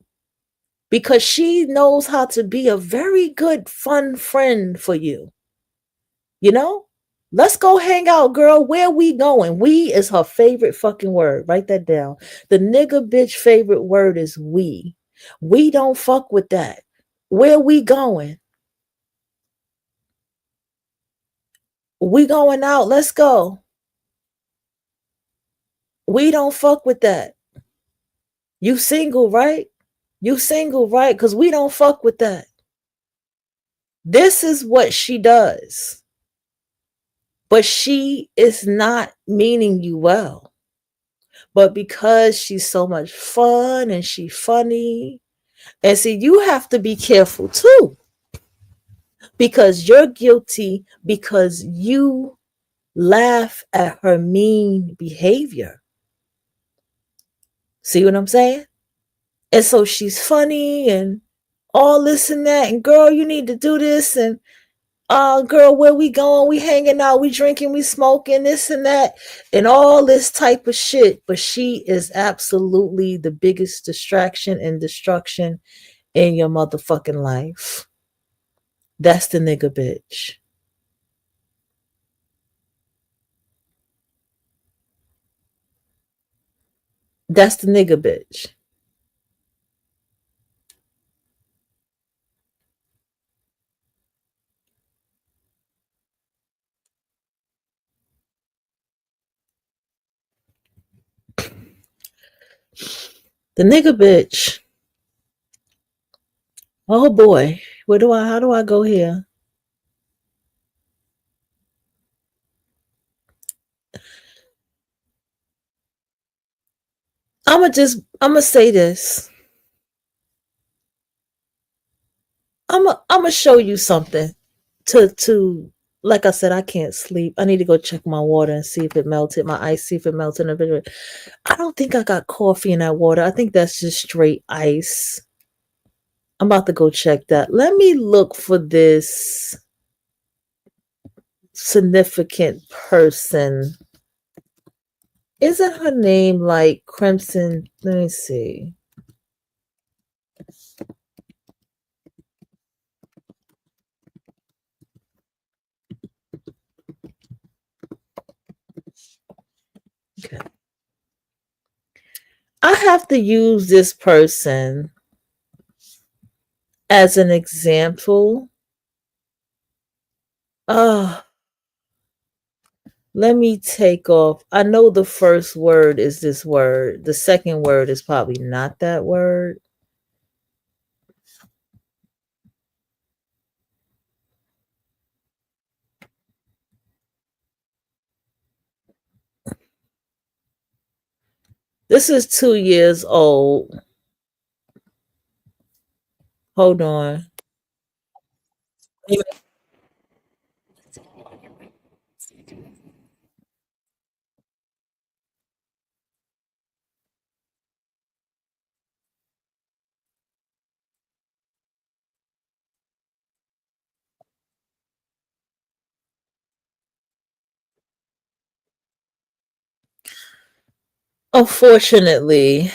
S1: Because she knows how to be a very good, fun friend for you. Let's go hang out, girl. Where we going? We is her favorite fucking word. Write that down. The nigga bitch favorite word is we. We don't fuck with that. Where we going? We going out. Let's go. We don't fuck with that. You single, right? You single, right? Because we don't fuck with that. This is what she does. But she is not meaning you well. But because she's so much fun and she's funny, and see, you have to be careful too. Because you're guilty because you laugh at her mean behavior. See what I'm saying? And so she's funny and all this and that. And girl, you need to do this. And Girl, where we going? We hanging out, we drinking, we smoking, this and that, and all this type of shit. But she is absolutely the biggest distraction and destruction in your motherfucking life. That's the nigga bitch. That's the nigga bitch. The nigga bitch. Oh boy. How do I go here? I'ma say this. I'ma show you something to like I said, I can't sleep. I need to go check my water and see if it melted. My ice, see if it melted in the refrigerator. I don't think I got coffee in that water. I think that's just straight ice. I'm about to go check that. Let me look for this significant person. Isn't her name like Crimson? Let me see. Okay. I have to use this person as an example. Let me take off. I know the first word is this word. The second word is probably not that word. This is 2 years old. Hold on. Unfortunately,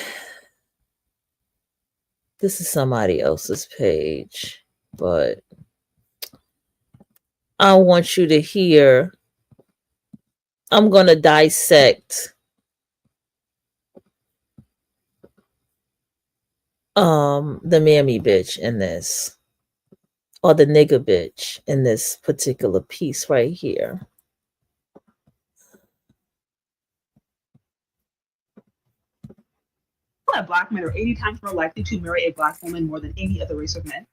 S1: this is somebody else's page, but I want you to hear. I'm going to dissect the mammy bitch in this, or the nigga bitch in this particular piece right here.
S2: That black men are 80 times more likely to marry a black woman more than any other race of men.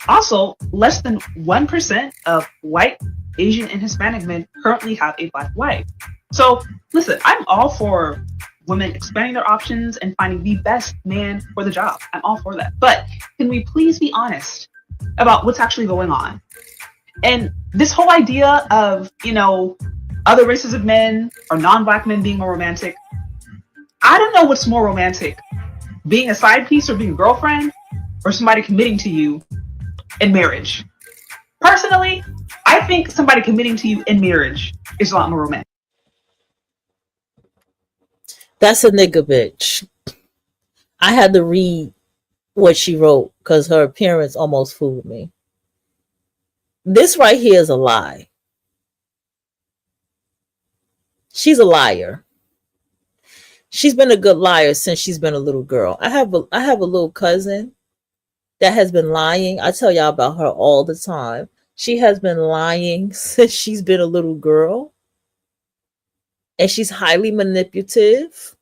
S2: Also, less than 1% of white, Asian, and Hispanic men currently have a black wife. So, listen, I'm all for women expanding their options and finding the best man for the job. I'm all for that. But can we please be honest about what's actually going on? And this whole idea of, other races of men or non-black men being more romantic, I don't know what's more romantic, being a side piece or being a girlfriend, or somebody committing to you in marriage. Personally, I think somebody committing to you in marriage is a lot more romantic.
S1: That's a nigga bitch. I had to read what she wrote because her appearance almost fooled me. This right here is a lie. She's a liar. She's been a good liar since she's been a little girl. I have a little cousin that has been lying. I tell y'all about her all the time. She has been lying since she's been a little girl. And she's highly manipulative.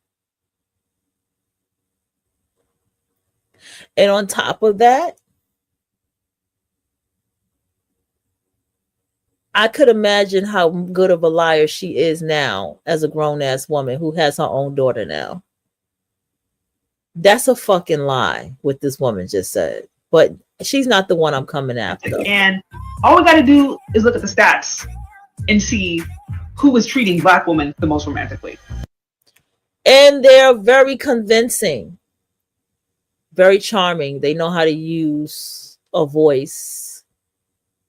S1: And on top of that, I could imagine how good of a liar she is now as a grown ass woman who has her own daughter now. That's a fucking lie, what this woman just said. But she's not the one I'm coming after.
S2: And all we got to do is look at the stats and see who is treating black women the most romantically.
S1: And they're very convincing, very charming. They know how to use a voice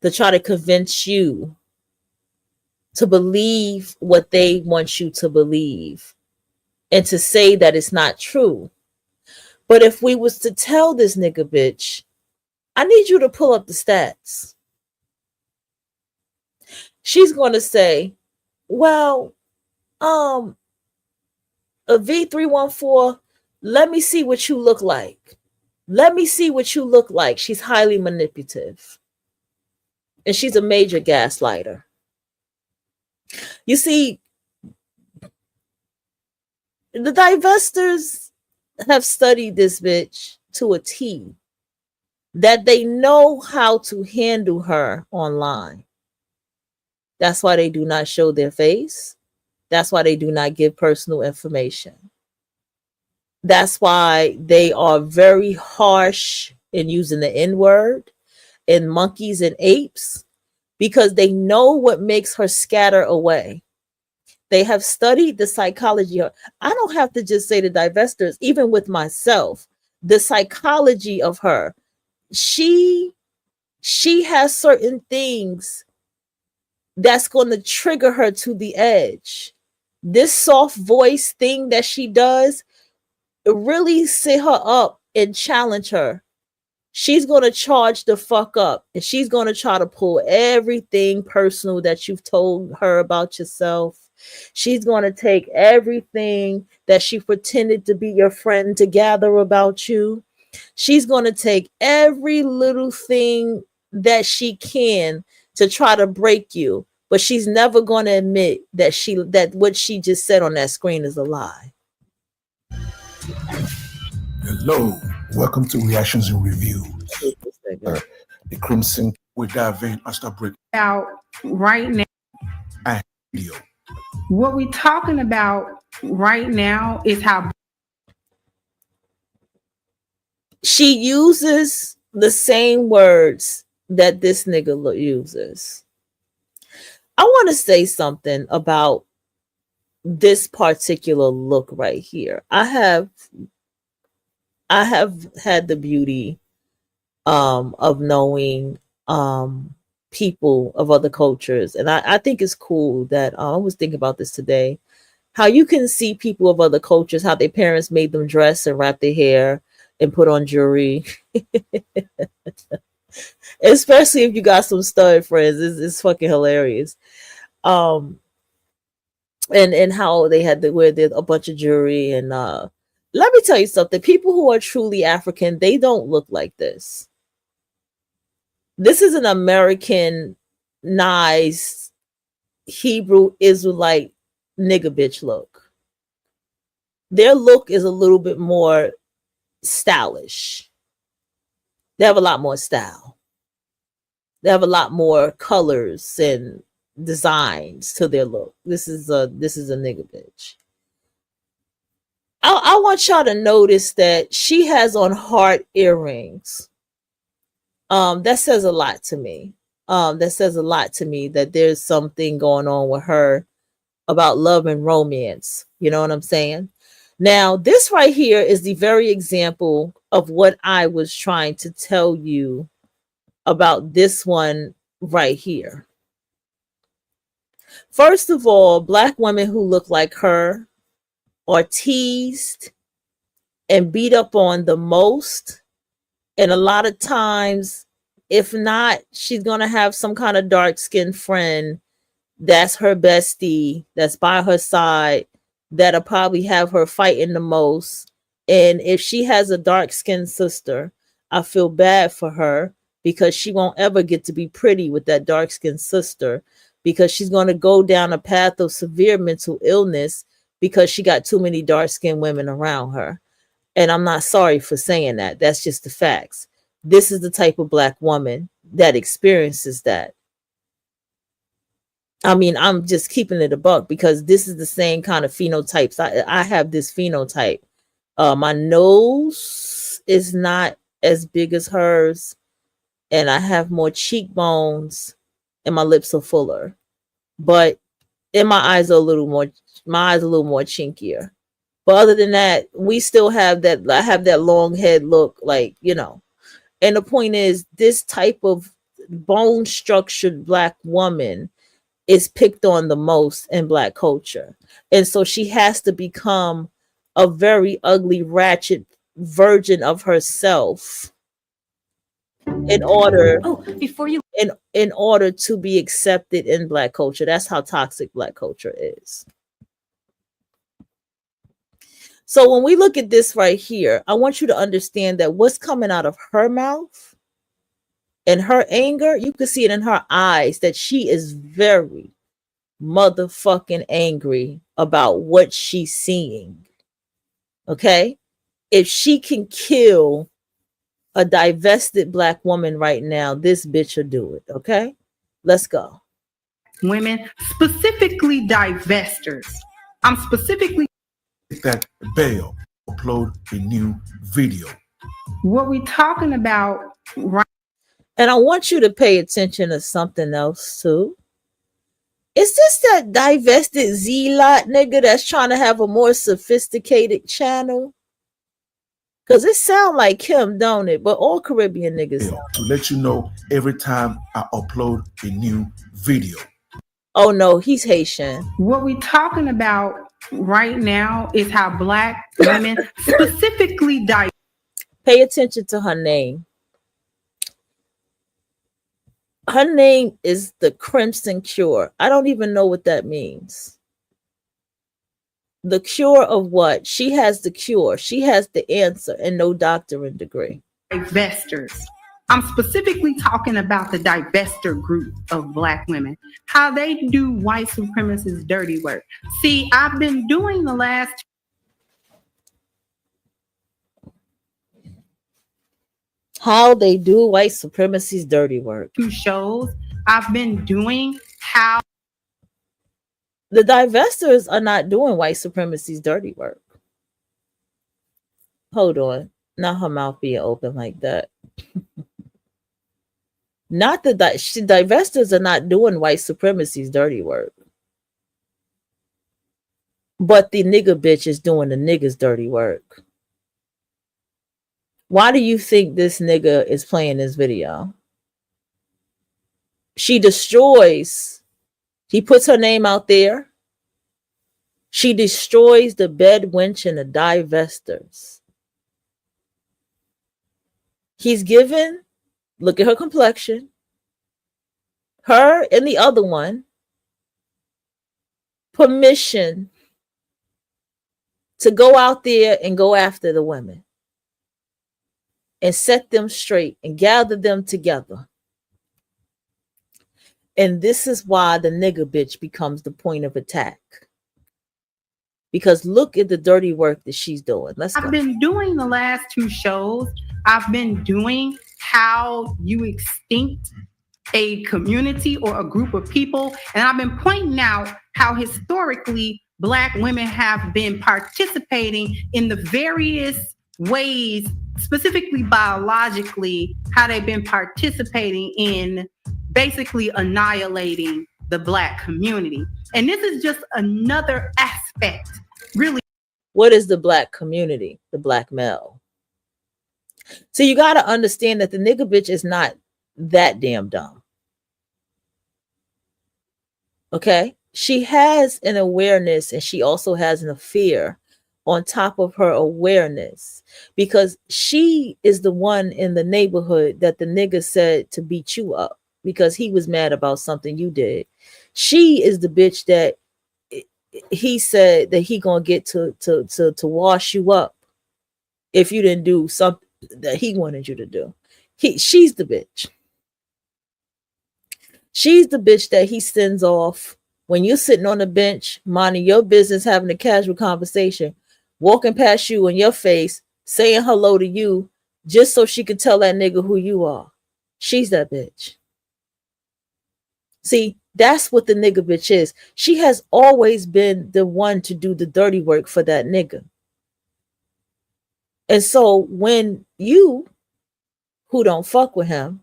S1: to try to convince you to believe what they want you to believe and to say that it's not true. But if we was to tell this nigga bitch, I need you to pull up the stats, she's going to say, well, um, a V314, let me see what you look like. Let me see what you look like. She's highly manipulative. And she's a major gaslighter. You see, the divestors have studied this bitch to a T, that they know how to handle her online. That's why they do not show their face. That's why they do not give personal information. That's why they are very harsh in using the N word and monkeys and apes, because they know what makes her scatter away. They have studied the psychology. I don't have to just say the divestors, even with myself, the psychology of her. She has certain things that's going to trigger her to the edge. This soft voice thing that she does, really sit her up and challenge her. She's going to charge the fuck up, and she's going to try to pull everything personal that you've told her about yourself. She's going to take everything that she pretended to be your friend to gather about you. She's going to take every little thing that she can to try to break you, but she's never going to admit that what she just said on that screen is a lie.
S3: Hello, welcome to Reactions and Reviews. The Crimson with Davin Asta Break
S4: out right now.
S3: and video.
S4: What we're talking about right now is how
S1: she uses the same words that this nigga uses. I want to say something about this particular look right here. I have had the beauty of knowing people of other cultures, and I think it's cool that I was thinking about this today, how you can see people of other cultures, how their parents made them dress and wrap their hair and put on jewelry. Especially if you got some stud friends, it's fucking hilarious. And how they had to wear a bunch of jewelry. And let me tell you something, people who are truly African, they don't look like this. This is an Americanized Hebrew Israelite nigga bitch look. Their look is a little bit more stylish. They have a lot more style. They have a lot more colors and designs to their look. This is a nigga bitch. I want y'all to notice that she has on heart earrings. That says a lot to me. That says a lot to me that there's something going on with her about love and romance. You know what I'm saying? Now, this right here is the very example of what I was trying to tell you about this one right here. First of all, Black women who look like her are teased and beat up on the most. And a lot of times, if not, she's going to have some kind of dark-skinned friend that's her bestie, that's by her side, that'll probably have her fighting the most. And if she has a dark-skinned sister, I feel bad for her, because she won't ever get to be pretty with that dark-skinned sister, because she's going to go down a path of severe mental illness because she got too many dark-skinned women around her. And I'm not sorry for saying that. That's just the facts. This is the type of Black woman that experiences that. I mean, I'm just keeping it a buck, because this is the same kind of phenotypes. I have this phenotype. My nose is not as big as hers, and I have more cheekbones, and my lips are fuller. But and my eyes are a little more chinkier. But other than that, we still have that. I have that long head look, like, you know. And the point is, this type of bone structured black woman is picked on the most in black culture. And so she has to become a very ugly, ratchet version of herself in order in order to be accepted in black culture. That's how toxic black culture is. So when we look at this right here, I want you to understand that what's coming out of her mouth and her anger, you can see it in her eyes that she is very motherfucking angry about what she's seeing. Okay? If she can kill a divested black woman right now, this bitch will do it. Okay? Let's go.
S4: Women, specifically divestors. I'm specifically
S3: That bail upload a new video.
S4: what we talking about right.
S1: And I want you to pay attention to something else too. Is this that divested Z-Lot nigga that's trying to have a more sophisticated channel? Because it sound like him, don't it? But all Caribbean niggas.
S3: To let you know every time I upload a new video.
S1: Oh no, he's Haitian.
S4: What we talking about right now is how black women, specifically
S1: Pay attention to her name. Her name is the Crimson Cure. I don't even know what that means. The cure of what? She has the cure. She has the answer and no doctorate degree.
S4: divestors. I'm specifically talking about the divestor group of black women, how they do white supremacist dirty work. See, I've been doing the last
S1: How they do white supremacy's dirty work.
S4: 2 shows. I've been doing how
S1: The divestors are not doing white supremacy's dirty work. Hold on. Not her mouth being open like that. Not the divestors are not doing white supremacy's dirty work. But the nigga bitch is doing the nigga's dirty work. Why do you think this nigga is playing this video? She destroys. He puts her name out there. She destroys the bed wench and the divestors. He's given, look at her complexion, her and the other one, permission to go out there and go after the women and set them straight and gather them together. And this is why the nigga bitch becomes the point of attack. Because look at the dirty work that she's doing. Let's go.
S4: I've been doing the last 2 shows. I've been doing how you extinct a community or a group of people. And I've been pointing out how historically black women have been participating in the various ways, specifically biologically, how they've been participating in basically annihilating the black community. And this is just another aspect, really.
S1: What is the black community? The black male. So you got to understand that the nigga bitch is not that damn dumb. Okay? She has an awareness and she also has a fear on top of her awareness because she is the one in the neighborhood that the nigga said to beat you up because he was mad about something you did. She is the bitch that he said that he gonna get to wash you up if you didn't do something that he wanted you to do. She's the bitch. She's the bitch that he sends off when you're sitting on the bench, minding your business, having a casual conversation, walking past you in your face, saying hello to you, just so she could tell that nigga who you are. She's that bitch. See, that's what the nigga bitch is. She has always been the one to do the dirty work for that nigga. And so when you, who don't fuck with him,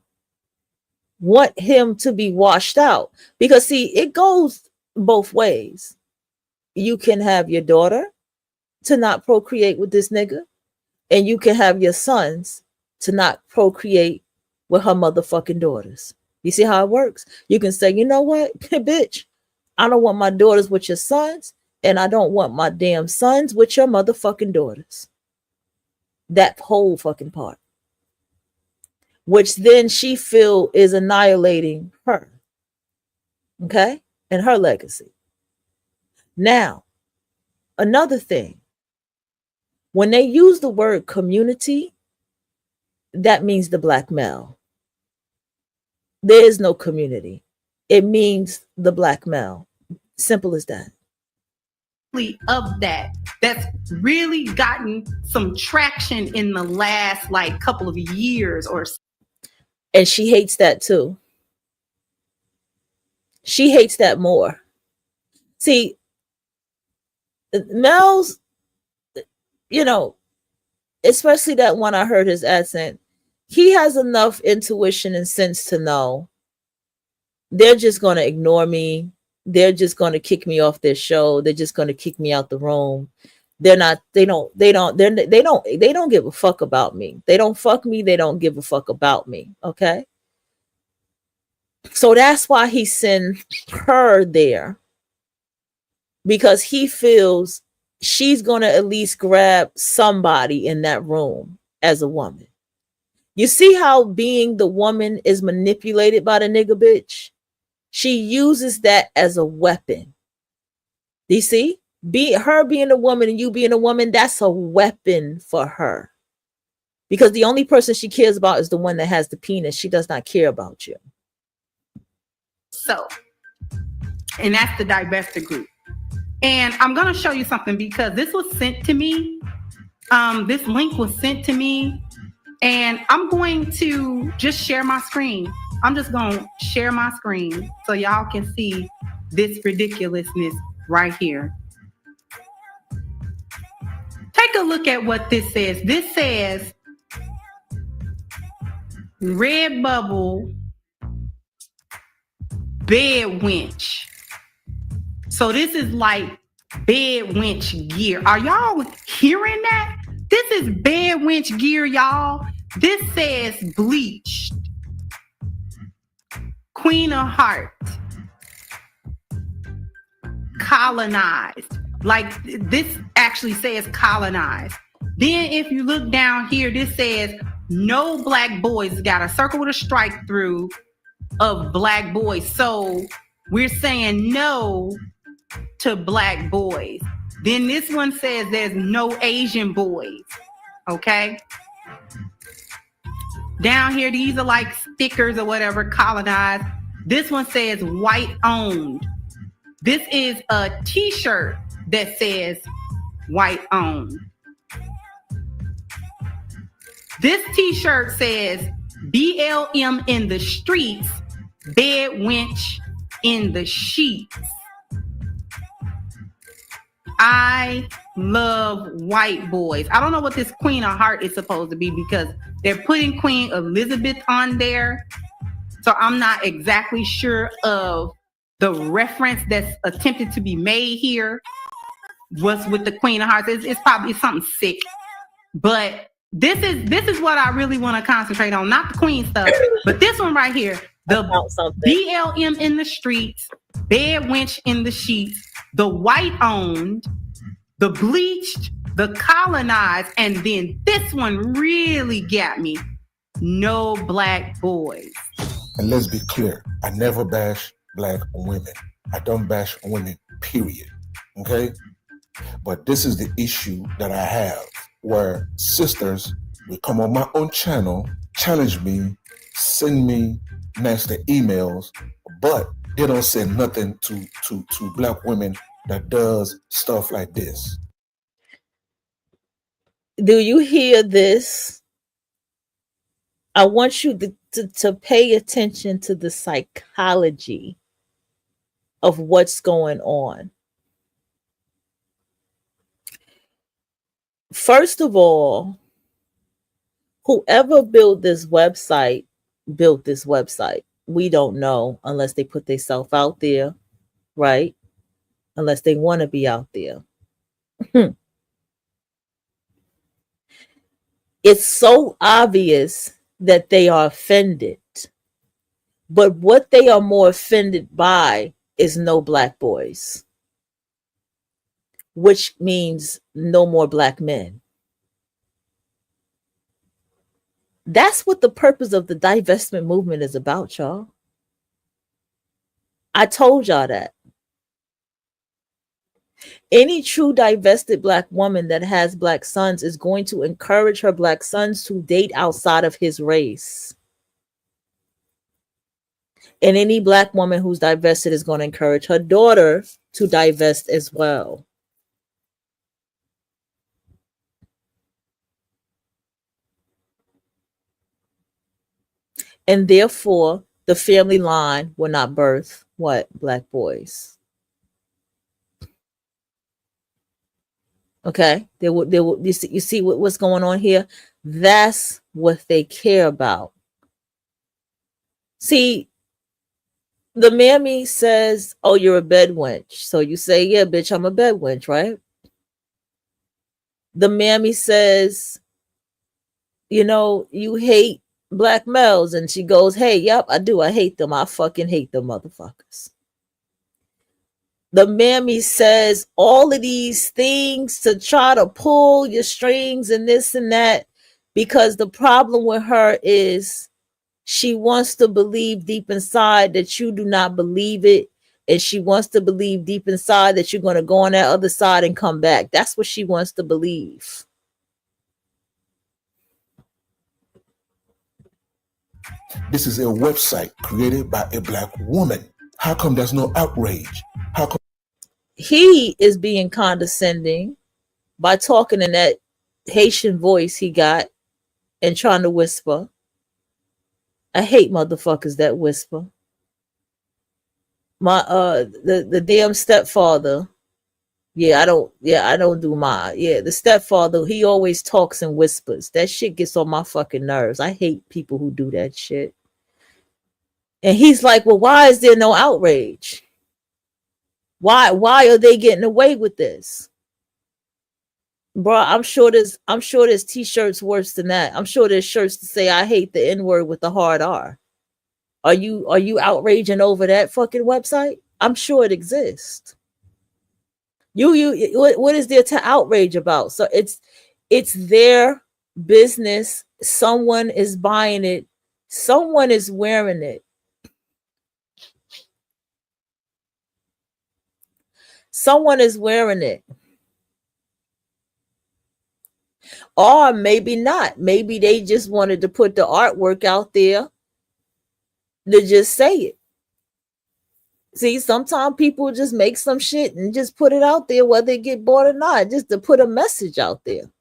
S1: want him to be washed out, because see, it goes both ways. You can have your daughter to not procreate with this nigga, and you can have your sons to not procreate with her motherfucking daughters. You see how it works? You can say, you know what, bitch, I don't want my daughters with your sons, and I don't want my damn sons with your motherfucking daughters. That whole fucking part. Which then she feel is annihilating her. Okay? And her legacy. Now, another thing. When they use the word community, that means the black male. There is no community. It means the black male. Simple as that.
S4: Of that's really gotten some traction in the last like couple of years or so.
S1: And she hates that too. She hates that more. See, Mel's, you know, especially that one I heard his accent, he has enough intuition and sense to know they're just going to ignore me. They're just going to kick me off their show. They're just going to kick me out the room. They don't give a fuck about me. They don't fuck me. They don't give a fuck about me. Okay. So that's why he sent her there, because he feels she's going to at least grab somebody in that room as a woman. You see how being the woman is manipulated by the nigga bitch? She uses that as a weapon. Do you see? Her being a woman and you being a woman, that's a weapon for her. Because the only person she cares about is the one that has the penis. She does not care about you.
S4: So, and that's the divested group. And I'm going to show you something because this was sent to me. This link was sent to me. And I'm going to just share my screen. I'm just going to share my screen so y'all can see this ridiculousness right here. Take a look at what this says. This says Redbubble bed winch. So this is like bed winch gear. Are y'all hearing that? This is bed winch gear, y'all. This says bleached, Queen of Hearts, colonized. Like this actually says colonized. Then if you look down here, this says no black boys. It's got a circle with a strike through of black boys. So we're saying no to black boys. Then this one says there's no Asian boys. Okay. Down here, these are like stickers or whatever, colonized. This one says white owned. This is a t-shirt that says white owned. This t-shirt says BLM in the streets, bed winch in the sheets. I love white boys. I don't know what this Queen of Heart is supposed to be because they're putting Queen Elizabeth on there. So I'm not exactly sure of the reference that's attempted to be made here. What's with the Queen of Hearts? It's probably something sick. But this is what I really want to concentrate on. Not the Queen stuff, but this one right here. The BLM in the streets, bed winch in the sheets, the white owned, the bleached, the colonized, and then this one really got me. No black boys.
S3: And let's be clear, I never bash black women. I don't bash women, period. Okay? But this is the issue that I have, where sisters will come on my own channel, challenge me, send me nasty emails, but they don't say nothing to black women that does stuff like this.
S1: Do you hear this? I want you to pay attention to the psychology of what's going on. First of all, whoever built this website. We don't know unless they put themselves out there, right? Unless they want to be out there. It's so obvious that they are offended But what they are more offended by is no black boys, which means no more black men. That's what the purpose of the divestment movement is about, y'all. I told y'all that. Any true divested black woman that has black sons is going to encourage her black sons to date outside of his race. And any black woman who's divested is going to encourage her daughter to divest as well. And therefore, the family line will not birth what? Black boys. Okay, you see what's going on here? That's what they care about. See, the mammy says, oh, you're a bed wench. So you say, yeah, bitch, I'm a bed wench, right? The mammy says, you know, you hate black males. And she goes, hey, yep, I do. I hate them. I fucking hate them motherfuckers. The mammy says all of these things to try to pull your strings and this and that, because the problem with her is she wants to believe deep inside that you do not believe it. And she wants to believe deep inside that you're going to go on that other side and come back. That's what she wants to believe.
S3: This is a website created by a black woman. How come there's no outrage? How come
S1: he is being condescending by talking in that Haitian voice he got and trying to whisper? I hate motherfuckers that whisper. My the damn stepfather. I don't do my the stepfather, he always talks and whispers. That shit gets on my fucking nerves. I hate people who do that shit. And he's like, well, why is there no outrage? Why are they getting away with this? Bro, I'm sure there's t-shirts worse than that. I'm sure there's shirts to say I hate the N-word with the hard R. Are you outraging over that fucking website? I'm sure it exists. What is there to outrage about? So it's their business. Someone is buying it. Someone is wearing it. Someone is wearing it. Or maybe not. Maybe they just wanted to put the artwork out there to just say it. See, sometimes people just make some shit and just put it out there, whether it get bought or not, just to put a message out there.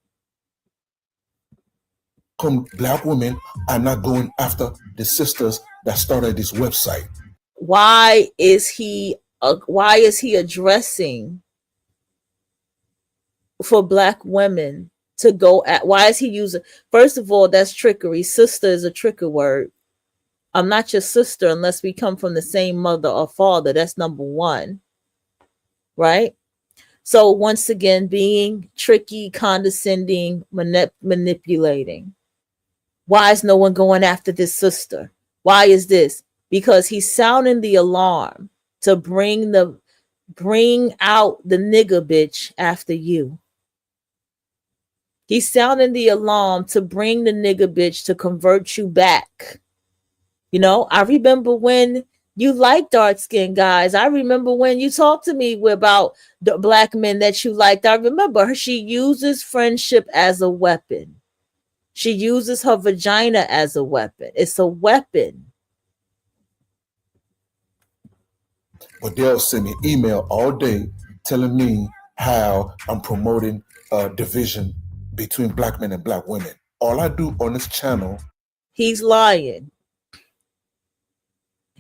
S3: come black women are not going after the sisters that started this website?
S1: Why is he addressing for black women to go at? Why is he using? First of all, that's trickery. Sister is a trigger word. I'm not your sister unless we come from the same mother or father. That's number one, right? So once again, being tricky, condescending, manipulating. Why is no one going after this sister? Why is this? Because he's sounding the alarm to bring out the nigger bitch after you. He's sounding the alarm to bring the nigger bitch to convert you back. You know, I remember when you liked dark-skinned guys. I remember when you talked to me about the black men that you liked. I remember she uses friendship as a weapon. She uses her vagina as a weapon. It's a weapon.
S3: But they'll send me email all day telling me how I'm promoting a division between black men and black women. All I do on this channel.
S1: He's lying.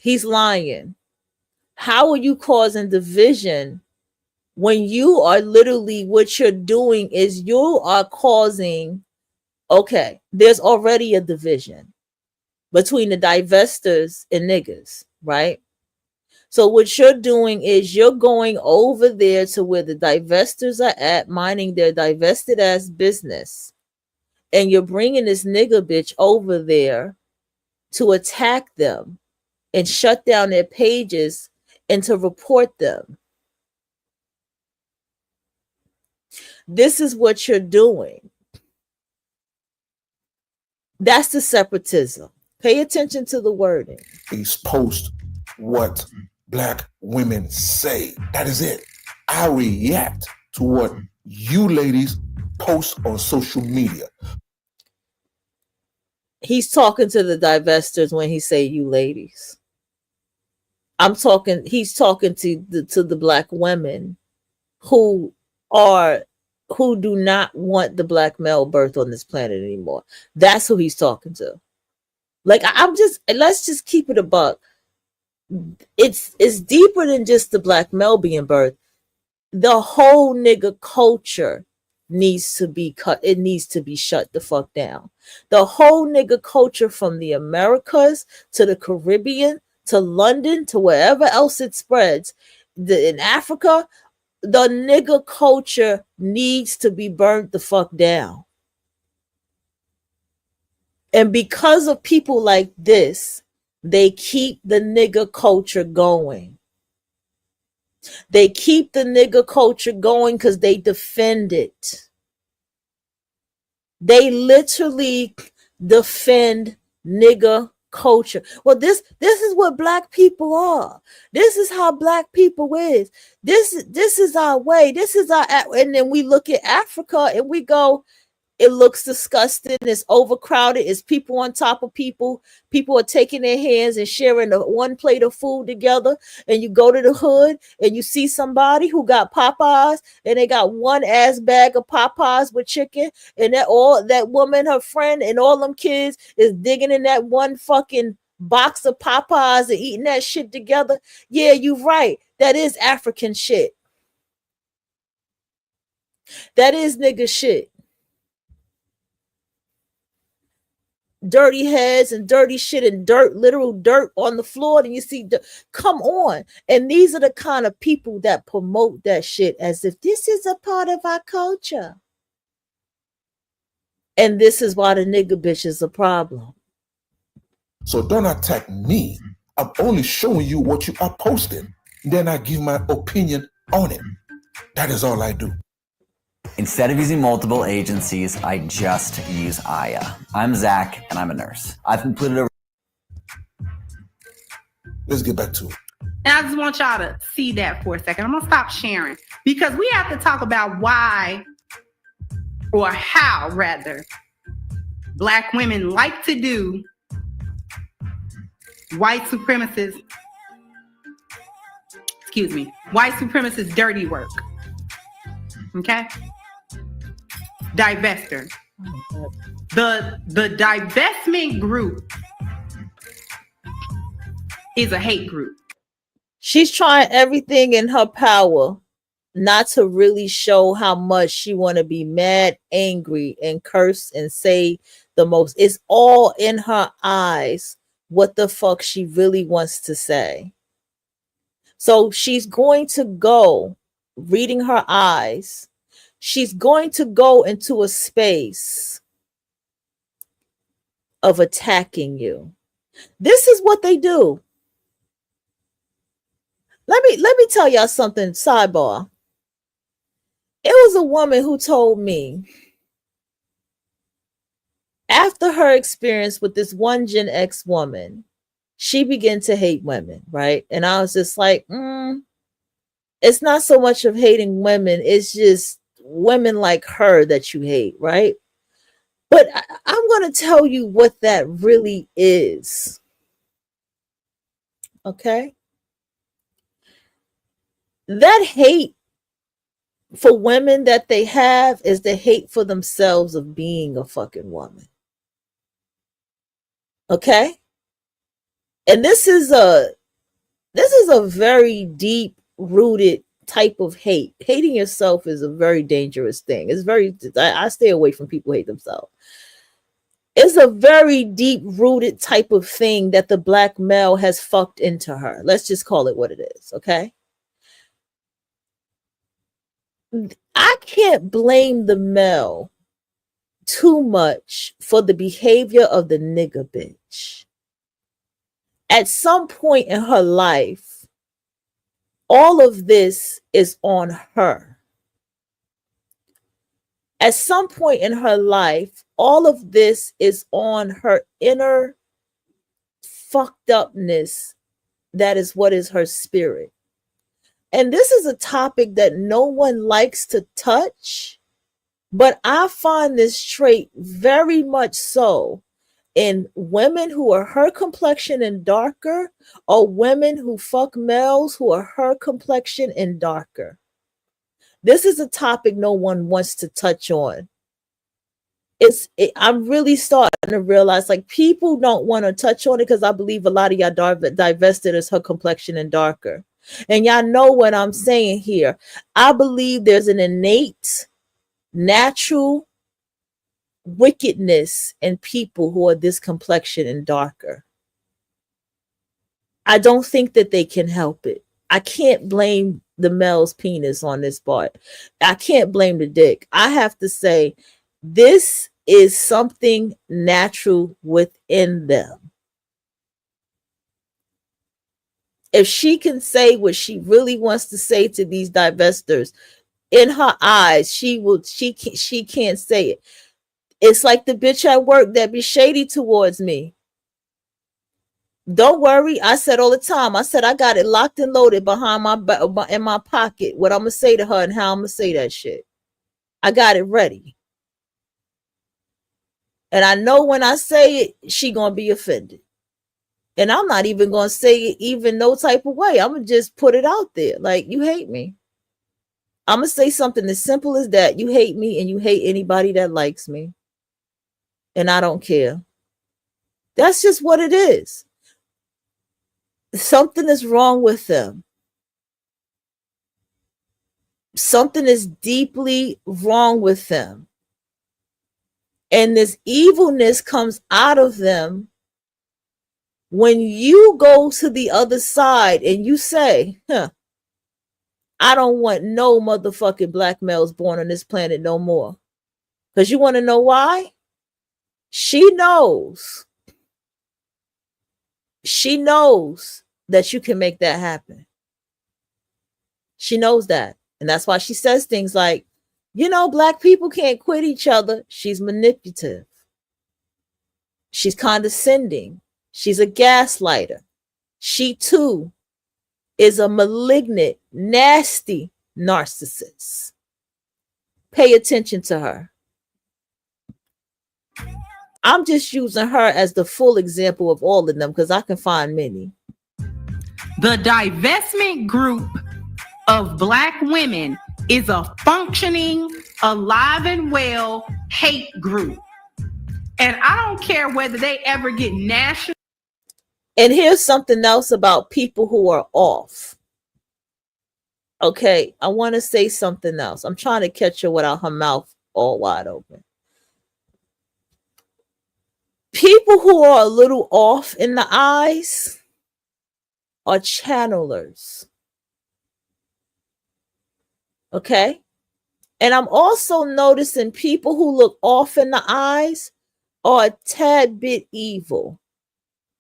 S1: He's lying. How are you causing division when you are literally, what you're doing is you are causing, okay, there's already a division between the divestors and niggas, right? So what you're doing is you're going over there to where the divestors are at, minding their divested ass business. And you're bringing this nigger bitch over there to attack them and shut down their pages and to report them. This is what you're doing. That's the separatism. Pay attention to the wording.
S3: Please post what Black women say. That is it. I react to what you ladies post on social media.
S1: He's talking to the divestors when he say you ladies. He's talking to the Black women who do not want the Black male birth on this planet anymore. That's who he's talking to. Like, let's just keep it a buck. It's deeper than just the Black male being birthed. The whole nigga culture needs to be cut. It needs to be shut the fuck down. The whole nigga culture, from the Americas to the Caribbean to London to wherever else it spreads, in Africa, the nigga culture needs to be burnt the fuck down. And because of people like this, they keep the nigga culture going. They keep the nigga culture going because they defend it. They literally defend nigga culture. Well, this is what Black people are. This is how Black people is. This is our way. This is our, and then we look at Africa and we go, it looks disgusting. It's overcrowded. It's people on top of people. People are taking their hands and sharing one plate of food together. And you go to the hood and you see somebody who got Popeyes and they got one ass bag of Popeyes with chicken. And that woman, her friend, and all them kids is digging in that one fucking box of Popeyes and eating that shit together. Yeah, you're right. That is African shit. That is nigga shit. Dirty heads and dirty shit and dirt, literal dirt on the floor, and you see come on. And these are the kind of people that promote that shit as if this is a part of our culture. And this is why the nigga bitch is a problem.
S3: So don't attack me. I'm only showing you what you are posting. Then I give my opinion on it. That is all I do.
S5: Instead of using multiple agencies, I just use Aya. I'm Zach, and I'm a nurse. I've completed a...
S3: Let's get back to it.
S4: And I just want y'all to see that for a second. I'm going to stop sharing because we have to talk about why, or how rather, Black women like to do white supremacist dirty work. Okay? Divester. The divestment group is a hate group.
S1: She's trying everything in her power not to really show how much she want to be mad, angry, and curse and say the most. It's all in her eyes what the fuck she really wants to say. So she's going to go, reading her eyes, she's going to go into a space of attacking you. This is what they do. Let me tell y'all something, sidebar. It was a woman who told me after her experience with this one Gen X woman, she began to hate women, right? And I was just like, it's not so much of hating women, it's just women like her that you hate, right? But I'm going to tell you what that really is. Okay? That hate for women that they have is the hate for themselves of being a fucking woman. Okay? And this is a very deep rooted type of hate. Hating yourself is a very dangerous thing. I stay away from people who hate themselves. It's a very deep rooted type of thing that the Black male has fucked into her. Let's just call it what it is, okay? I can't blame the male too much for the behavior of the nigga bitch. At some point in her life, all of this is on her. At some point in her life, all of this is on her inner fucked upness. That is what is her spirit. And this is a topic that no one likes to touch, but I find this trait very much so in women who are her complexion and darker, or women who fuck males who are her complexion and darker. This is a topic no one wants to touch on. I'm really starting to realize, like, people don't want to touch on it because I believe a lot of y'all divested as her complexion and darker. And y'all know what I'm saying here. I believe there's an innate, natural wickedness in people who are this complexion and darker. I don't think that they can help it. I can't blame the male's penis on this part. I can't blame the dick. I have to say, this is something natural within them. If she can say what she really wants to say to these divestors, in her eyes, she can't say it. It's like the bitch at work that be shady towards me. Don't worry, I said all the time. I said I got it locked and loaded behind in my pocket. What I'm gonna say to her and how I'm gonna say that shit. I got it ready. And I know when I say it, she gonna be offended. And I'm not even gonna say it even no type of way. I'm gonna just put it out there. Like, you hate me. I'm gonna say something as simple as that. You hate me and you hate anybody that likes me. And I don't care. That's just what it is. Something is wrong with them. Something is deeply wrong with them. And this evilness comes out of them when you go to the other side and you say, I don't want no motherfucking black males born on this planet no more. Because you want to know why? She knows. She knows that you can make that happen. She knows that. And that's why she says things like, black people can't quit each other. She's manipulative. She's condescending. She's a gaslighter. She too is a malignant, nasty narcissist. Pay attention to her. I'm just using her as the full example of all of them because I can find many.
S4: The divestment group of black women is a functioning, alive and well hate group. And I don't care whether they ever get national.
S1: And here's something else about people who are off. Okay, I want to say something else. I'm trying to catch her without her mouth all wide open. People who are a little off in the eyes are channelers. Okay? And I'm also noticing people who look off in the eyes are a tad bit evil.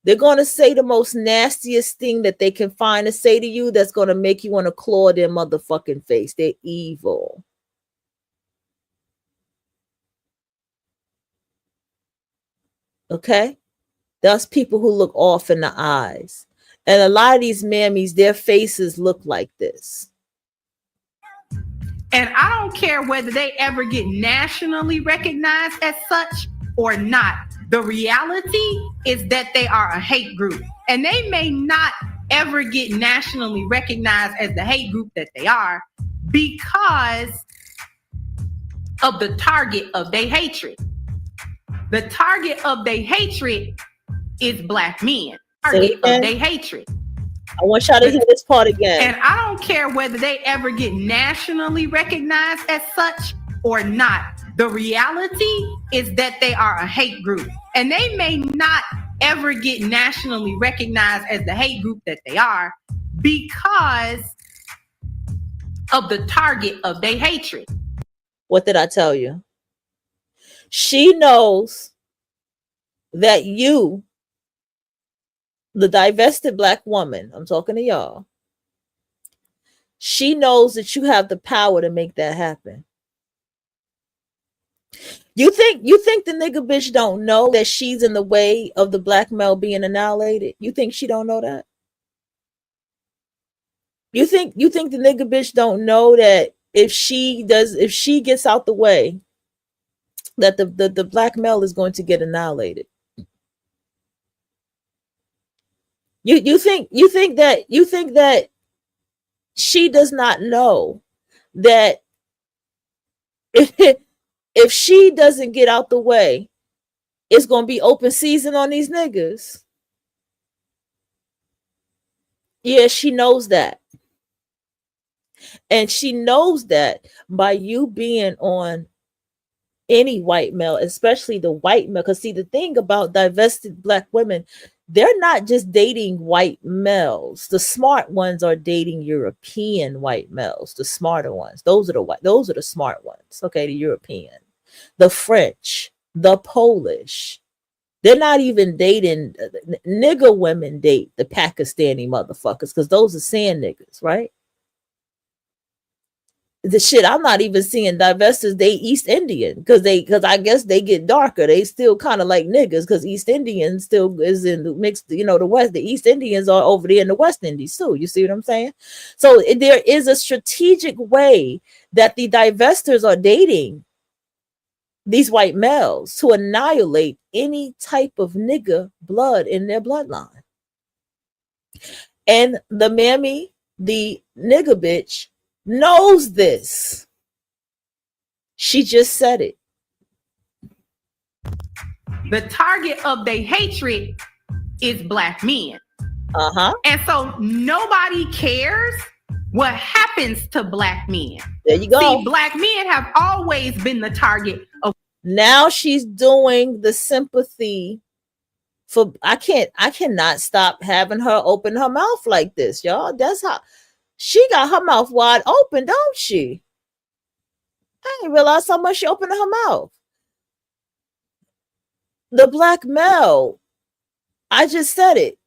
S1: They're going to say the most nastiest thing that they can find to say to you that's going to make you want to claw their motherfucking face. They're evil. Okay? That's people who look off in the eyes. And a lot of these mammies, their faces look like this.
S4: And I don't care whether they ever get nationally recognized as such or not. The reality is that they are a hate group. And they may not ever get nationally recognized as the hate group that they are because of the target of their hatred. The target of their hatred is black men. Target of their hatred.
S1: I want y'all to hear this part again.
S4: And I don't care whether they ever get nationally recognized as such or not. The reality is that they are a hate group. And they may not ever get nationally recognized as the hate group that they are because of the target of their hatred.
S1: What did I tell you? She knows that you The divested black woman, I'm talking to y'all, she knows that you have the power to make that happen. You think the nigga bitch don't know that she's in the way of the black male being annihilated? You think she don't know that? You think the nigga bitch don't know that if she gets out the way, that the black male is going to get annihilated? You think that she does not know that if she doesn't get out the way, it's gonna be open season on these niggas? Yeah, she knows that. And she knows that by you being on any white male, especially the white male. Because see, the thing about divested black women, they're not just dating white males. The smart ones are dating European white males. The smarter ones, those are the smart ones. Okay, the European, the French, the Polish. They're not even dating nigger women. Date the Pakistani motherfuckers because those are sand niggas, right? The shit, I'm not even seeing divestors date East Indian because I guess they get darker. They still kind of like niggas because East Indian still is in the mixed, the West. The East Indians are over there in the West Indies too. You see what I'm saying? So there is a strategic way that the divestors are dating these white males to annihilate any type of nigger blood in their bloodline. And the mammy, the nigger bitch, knows this. She just said it.
S4: The target of their hatred is black men.
S1: Uh-huh.
S4: And so nobody cares what happens to black men.
S1: There you go.
S4: See, black men have always been the target of.
S1: Now she's doing the sympathy for. I cannot stop having her open her mouth like this, y'all. That's how she got her mouth wide open, don't she? I didn't realize how much she opened her mouth. The black male, I just said it.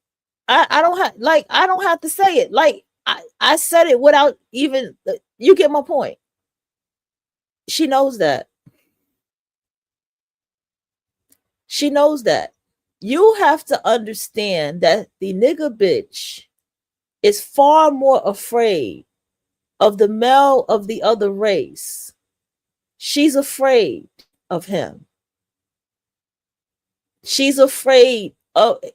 S1: I don't have to say it. Like I said it without even, you get my point. She knows that. She knows that. You have to understand that the nigger bitch is far more afraid of the male of the other race. She's afraid of him. She's afraid of the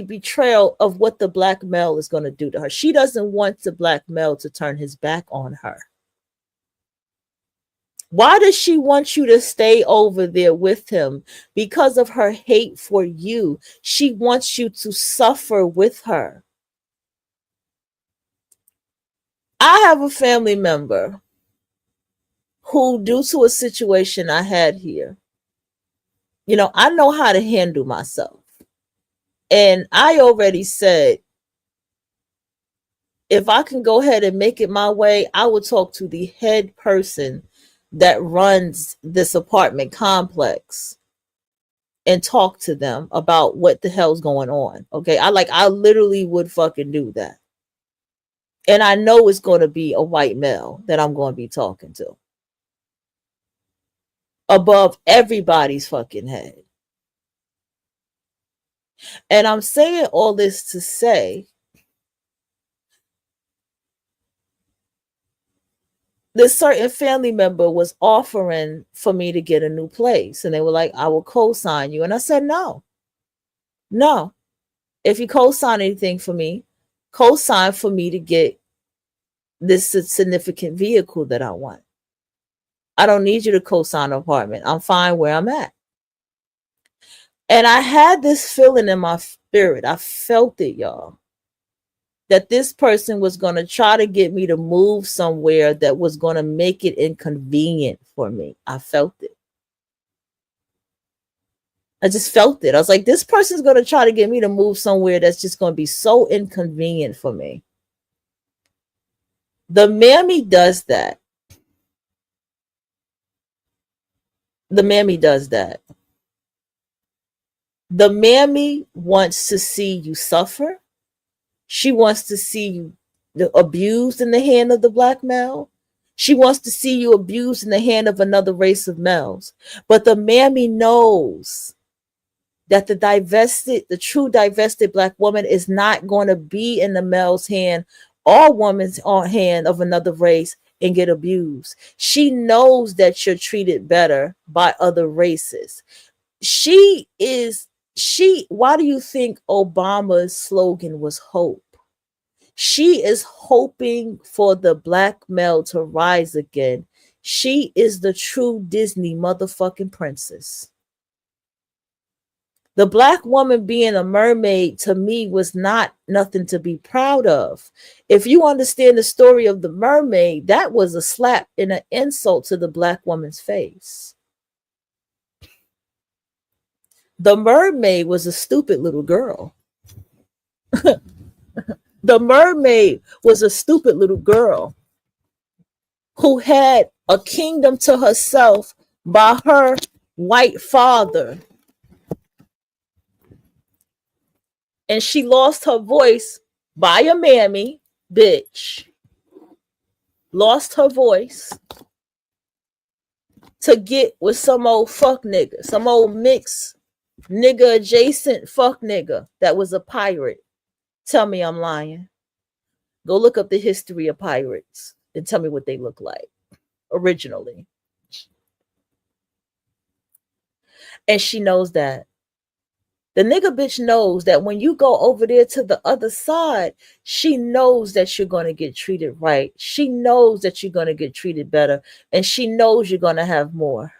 S1: betrayal of what the black male is going to do to her. She doesn't want the black male to turn his back on her. Why does she want you to stay over there with him? Because of her hate for you. She wants you to suffer with her. I have a family member who, due to a situation I had here, I know how to handle myself. And I already said, if I can go ahead and make it my way, I will talk to the head person that runs this apartment complex and talk to them about what the hell's going on. Okay. I literally would fucking do that. And I know it's going to be a white male that I'm going to be talking to above everybody's fucking head. And I'm saying all this to say this certain family member was offering for me to get a new place. And they were like, I will co-sign you. And I said, no. If you co-sign anything for me, co-sign for me to get this significant vehicle that I want. I don't need you to co-sign an apartment. I'm fine where I'm at. And I had this feeling in my spirit. I felt it, y'all, that this person was going to try to get me to move somewhere that was going to make it inconvenient for me. I felt it. I just felt it. I was like, this person's going to try to get me to move somewhere that's just going to be so inconvenient for me. The mammy does that. The mammy does that. The mammy wants to see you suffer. She wants to see you abused in the hand of the black male. She wants to see you abused in the hand of another race of males. But the mammy knows that the true divested black woman is not going to be in the male's hand or woman's hand of another race and get abused. She knows that you're treated better by other races. Why do you think Obama's slogan was hope? She is hoping for the black male to rise again. She is the true Disney motherfucking princess. The black woman being a mermaid to me was not nothing to be proud of. If you understand the story of the mermaid, that was a slap and an insult to the black woman's face. The mermaid was a stupid little girl. The mermaid was a stupid little girl who had a kingdom to herself by her white father. And she lost her voice by a mammy, bitch. Lost her voice to get with some old fuck nigga, some old mixed nigga adjacent fuck nigga that was a pirate. Tell me I'm lying. Go look up the history of pirates and tell me what they look like originally. And she knows that. The nigga bitch knows that when you go over there to the other side, she knows that you're going to get treated right. She knows that you're going to get treated better. And she knows you're going to have more.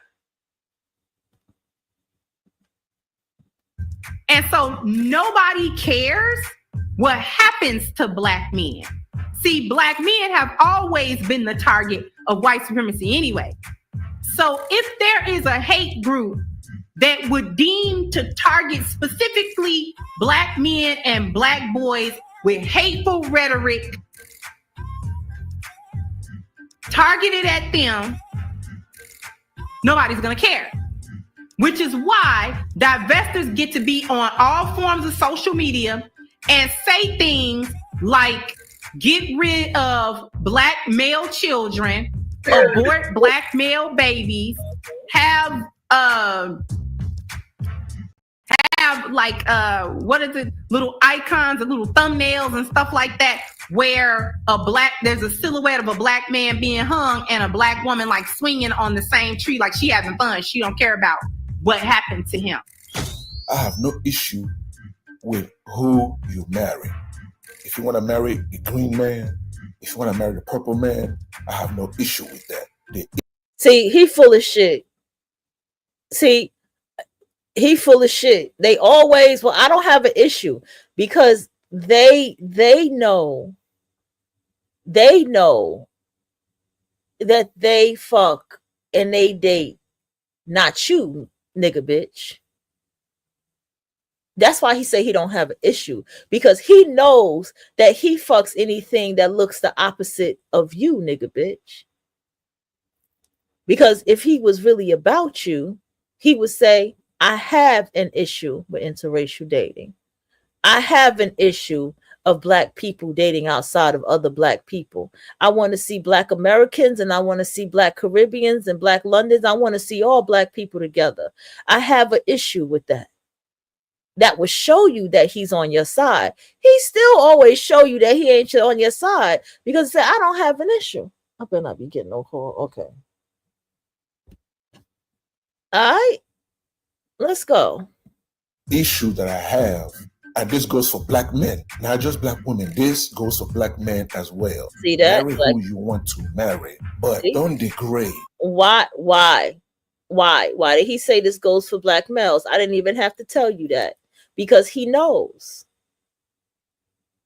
S4: And so nobody cares what happens to black men. See, black men have always been the target of white supremacy anyway. So if there is a hate group that would deem to target specifically black men and black boys with hateful rhetoric targeted at them, nobody's going to care. Which is why divestors get to be on all forms of social media and say things like, get rid of black male children, abort black male babies, have like what is it, little icons and little thumbnails and stuff like that, where there's a silhouette of a black man being hung and a black woman like swinging on the same tree, like she having fun. She don't care about what happened to him.
S3: I have no issue with who you marry. If you want to marry the green man, if you want to marry the purple man, I have no issue with that.
S1: See, he full of shit. He full of shit. They always, I don't have an issue because they know that they fuck and they date, not you, nigga bitch. That's why he say he don't have an issue, because he knows that he fucks anything that looks the opposite of you, nigga bitch. Because if he was really about you, he would say, I have an issue with interracial dating. I have an issue of black people dating outside of other black people. I want to see black Americans and I want to see black Caribbeans and black Londons. I want to see all black people together. I have an issue with that. That would show you that he's on your side. He still always show you that he ain't on your side because he said, I don't have an issue. I better not be getting no call. Okay. All right. Let's go.
S3: Issue that I have, and this goes for black men, not just black women. This goes for black men as well.
S1: See that?
S3: Marry who you want to marry, but don't degrade.
S1: Why did he say this goes for black males? I didn't even have to tell you that, because he knows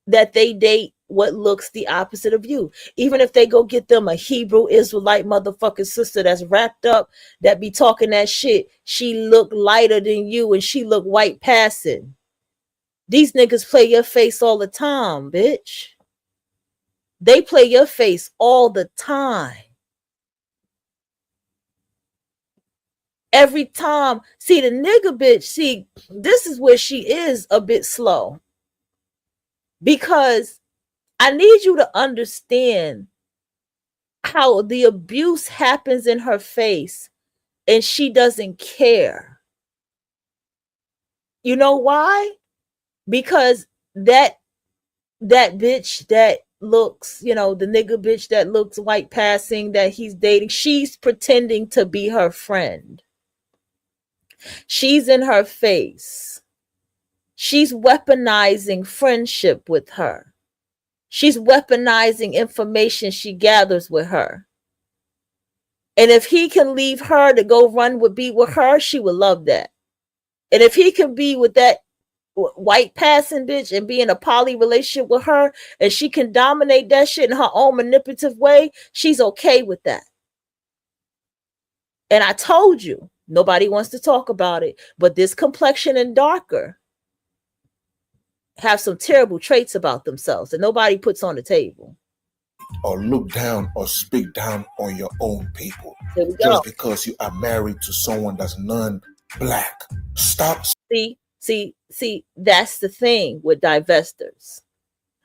S1: that they date what looks the opposite of you. Even if they go get them a Hebrew Israelite motherfucking sister that's wrapped up, that be talking that shit, she look lighter than you and she look white passing. These niggas play your face all the time, bitch. They play your face all the time. every time. See, the nigga bitch, see, this is where she is a bit slow. Because I need you to understand how the abuse happens in her face and she doesn't care. You know why? Because that bitch that looks, the nigga bitch that looks white passing that he's dating, she's pretending to be her friend. She's in her face. She's weaponizing friendship with her. She's weaponizing information she gathers with her. And if he can leave her to go be with her, she would love that. And if he can be with that white passing bitch and be in a poly relationship with her, and she can dominate that shit in her own manipulative way, she's okay with that. And I told you, nobody wants to talk about it, but this complexion and darker have some terrible traits about themselves that nobody puts on the table.
S3: Or look down or speak down on your own people
S1: Just
S3: because you are married to someone that's non-black. Stop.
S1: See, that's the thing with divestors.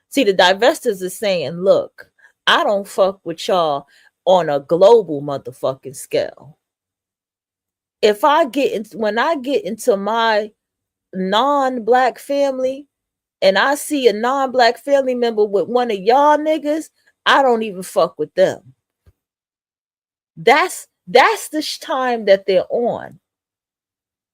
S1: See, the divestors are saying, look, I don't fuck with y'all on a global motherfucking scale. When I get into my non-black family and I see a non-black family member with one of y'all niggas, I don't even fuck with them. That's the time that they're on.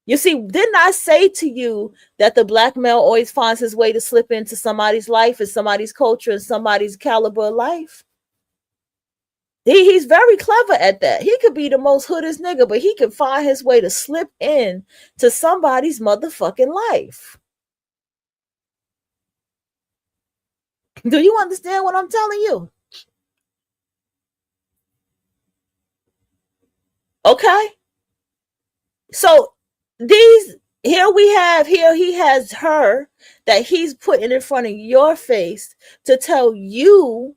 S1: You see, didn't I say to you that the black male always finds his way to slip into somebody's life and somebody's culture and somebody's caliber of life? He's very clever at that. He could be the most hoodest nigga, but he can find his way to slip in to somebody's motherfucking life. Do you understand what I'm telling you? Okay. So here he has her that he's putting in front of your face to tell you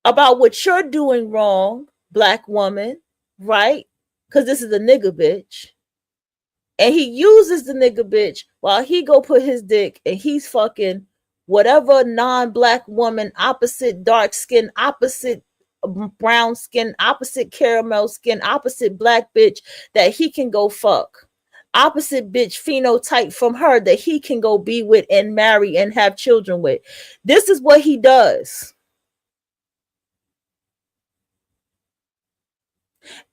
S1: about what you're doing wrong, black woman, right? Because this is a nigga bitch. And he uses the nigga bitch while he go put his dick and he's fucking whatever non-black woman, opposite dark skin, opposite brown skin, opposite caramel skin, opposite black bitch that he can go fuck. Opposite bitch phenotype from her that he can go be with and marry and have children with. This is what he does.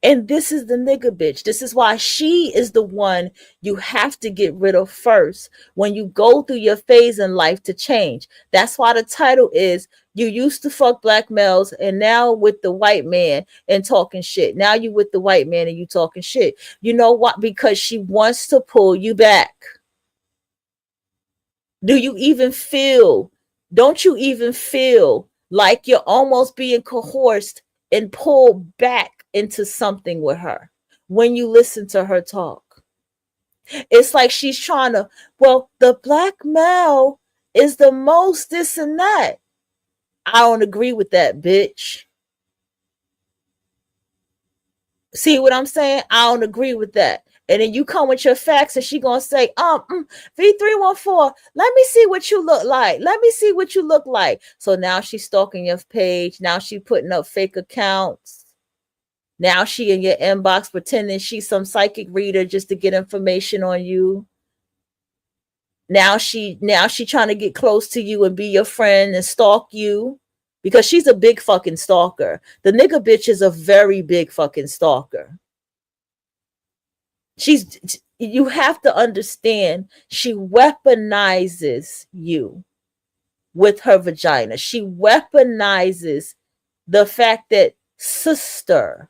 S1: And this is the nigga bitch. This is why she is the one you have to get rid of first when you go through your phase in life to change. That's why the title is You Used to Fuck Black Males and Now with the White Man and Talking Shit. Now you with the white man and you talking shit. You know what? Because she wants to pull you back. Do you even feel? Don't you even feel like you're almost being coerced and pulled back into something with her when you listen to her talk? It's like she's trying to, well, the black male is the most this and that. I don't agree with that, bitch. See what I'm saying? I don't agree with that. And then you come with your facts and she gonna say, V314, let me see what you look like. Let me see what you look like. So now she's stalking your page. Now she putting up fake accounts. Now she in your inbox pretending she's some psychic reader just to get information on you. Now she trying to get close to you and be your friend and stalk you because she's a big fucking stalker. The nigga bitch is a very big fucking stalker. You have to understand, she weaponizes you with her vagina. She weaponizes the fact that sister.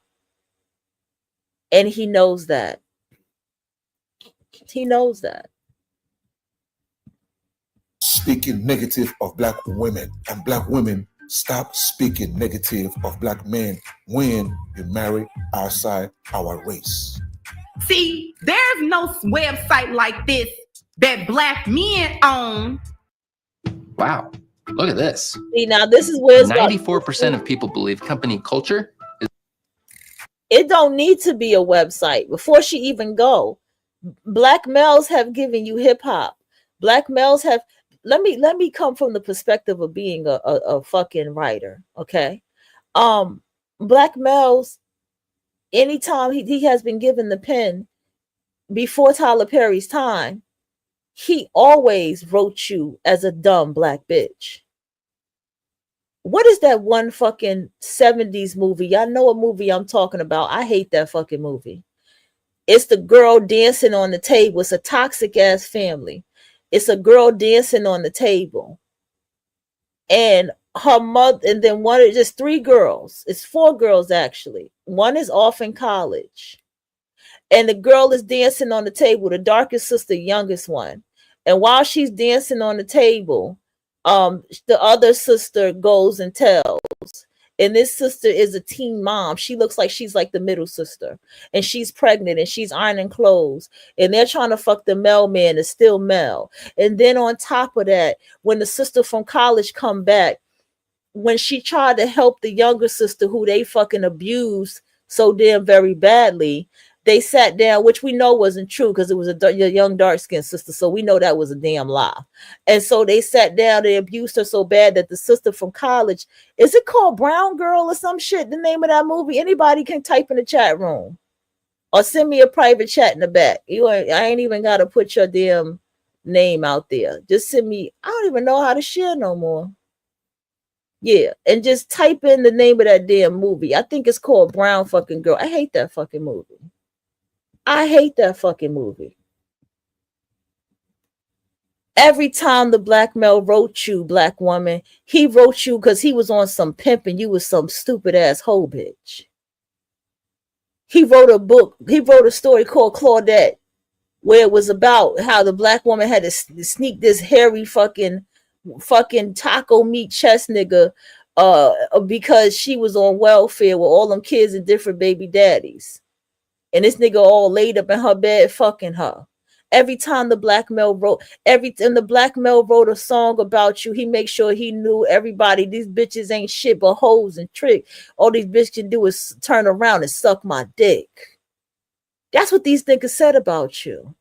S1: And he knows that. He knows that.
S3: Speaking negative of black women, and black women stop speaking negative of black men when you marry outside our race.
S4: See, there's no website like this that black men own.
S6: Wow, look at this.
S1: See, now this is where
S6: 94% of people believe company culture is.
S1: It don't need to be a website before she even go. Black males have given you hip hop. Black males have. Let me come from the perspective of being a fucking writer. Okay. Um, Black males. Anytime he has been given the pen before Tyler Perry's time, he always wrote you as a dumb black bitch. What is that one fucking 70s movie? Y'all know what movie I'm talking about. I hate that fucking movie. It's the girl dancing on the table. It's a toxic ass family. It's a girl dancing on the table. And her mother, and then one, just three girls. It's four girls actually. One is off in college. And the girl is dancing on the table, the darkest sister, youngest one. And while she's dancing on the table, the other sister goes and tells. And this sister is a teen mom. She looks like she's like the middle sister. And she's pregnant and she's ironing clothes. And they're trying to fuck the mailman that's still Mel. And then on top of that, when the sister from college come back, when she tried to help the younger sister who they fucking abused so damn very badly, they sat down, which we know wasn't true because it was a young dark-skinned sister, so we know that was a damn lie. And so they sat down, they abused her so bad that the sister from college, is it called Brown Girl or some shit, the name of that movie? Anybody can type in the chat room or send me a private chat in the back. I ain't even got to put your damn name out there. Just send me, I don't even know how to share no more. Yeah, and just type in the name of that damn movie. I think it's called Brown fucking Girl. I hate that fucking movie. I hate that fucking movie. Every time the black male wrote you, black woman, he wrote you because he was on some pimp and you was some stupid ass hoe bitch. He wrote a book. He wrote a story called Claudette, where it was about how the black woman had to sneak this hairy fucking taco meat chest nigga because she was on welfare with all them kids and different baby daddies. And this nigga all laid up in her bed fucking her. Every time the black male wrote a song about you, he makes sure he knew everybody. These bitches ain't shit but hoes and trick. All these bitches can do is turn around and suck my dick. That's what these niggas said about you.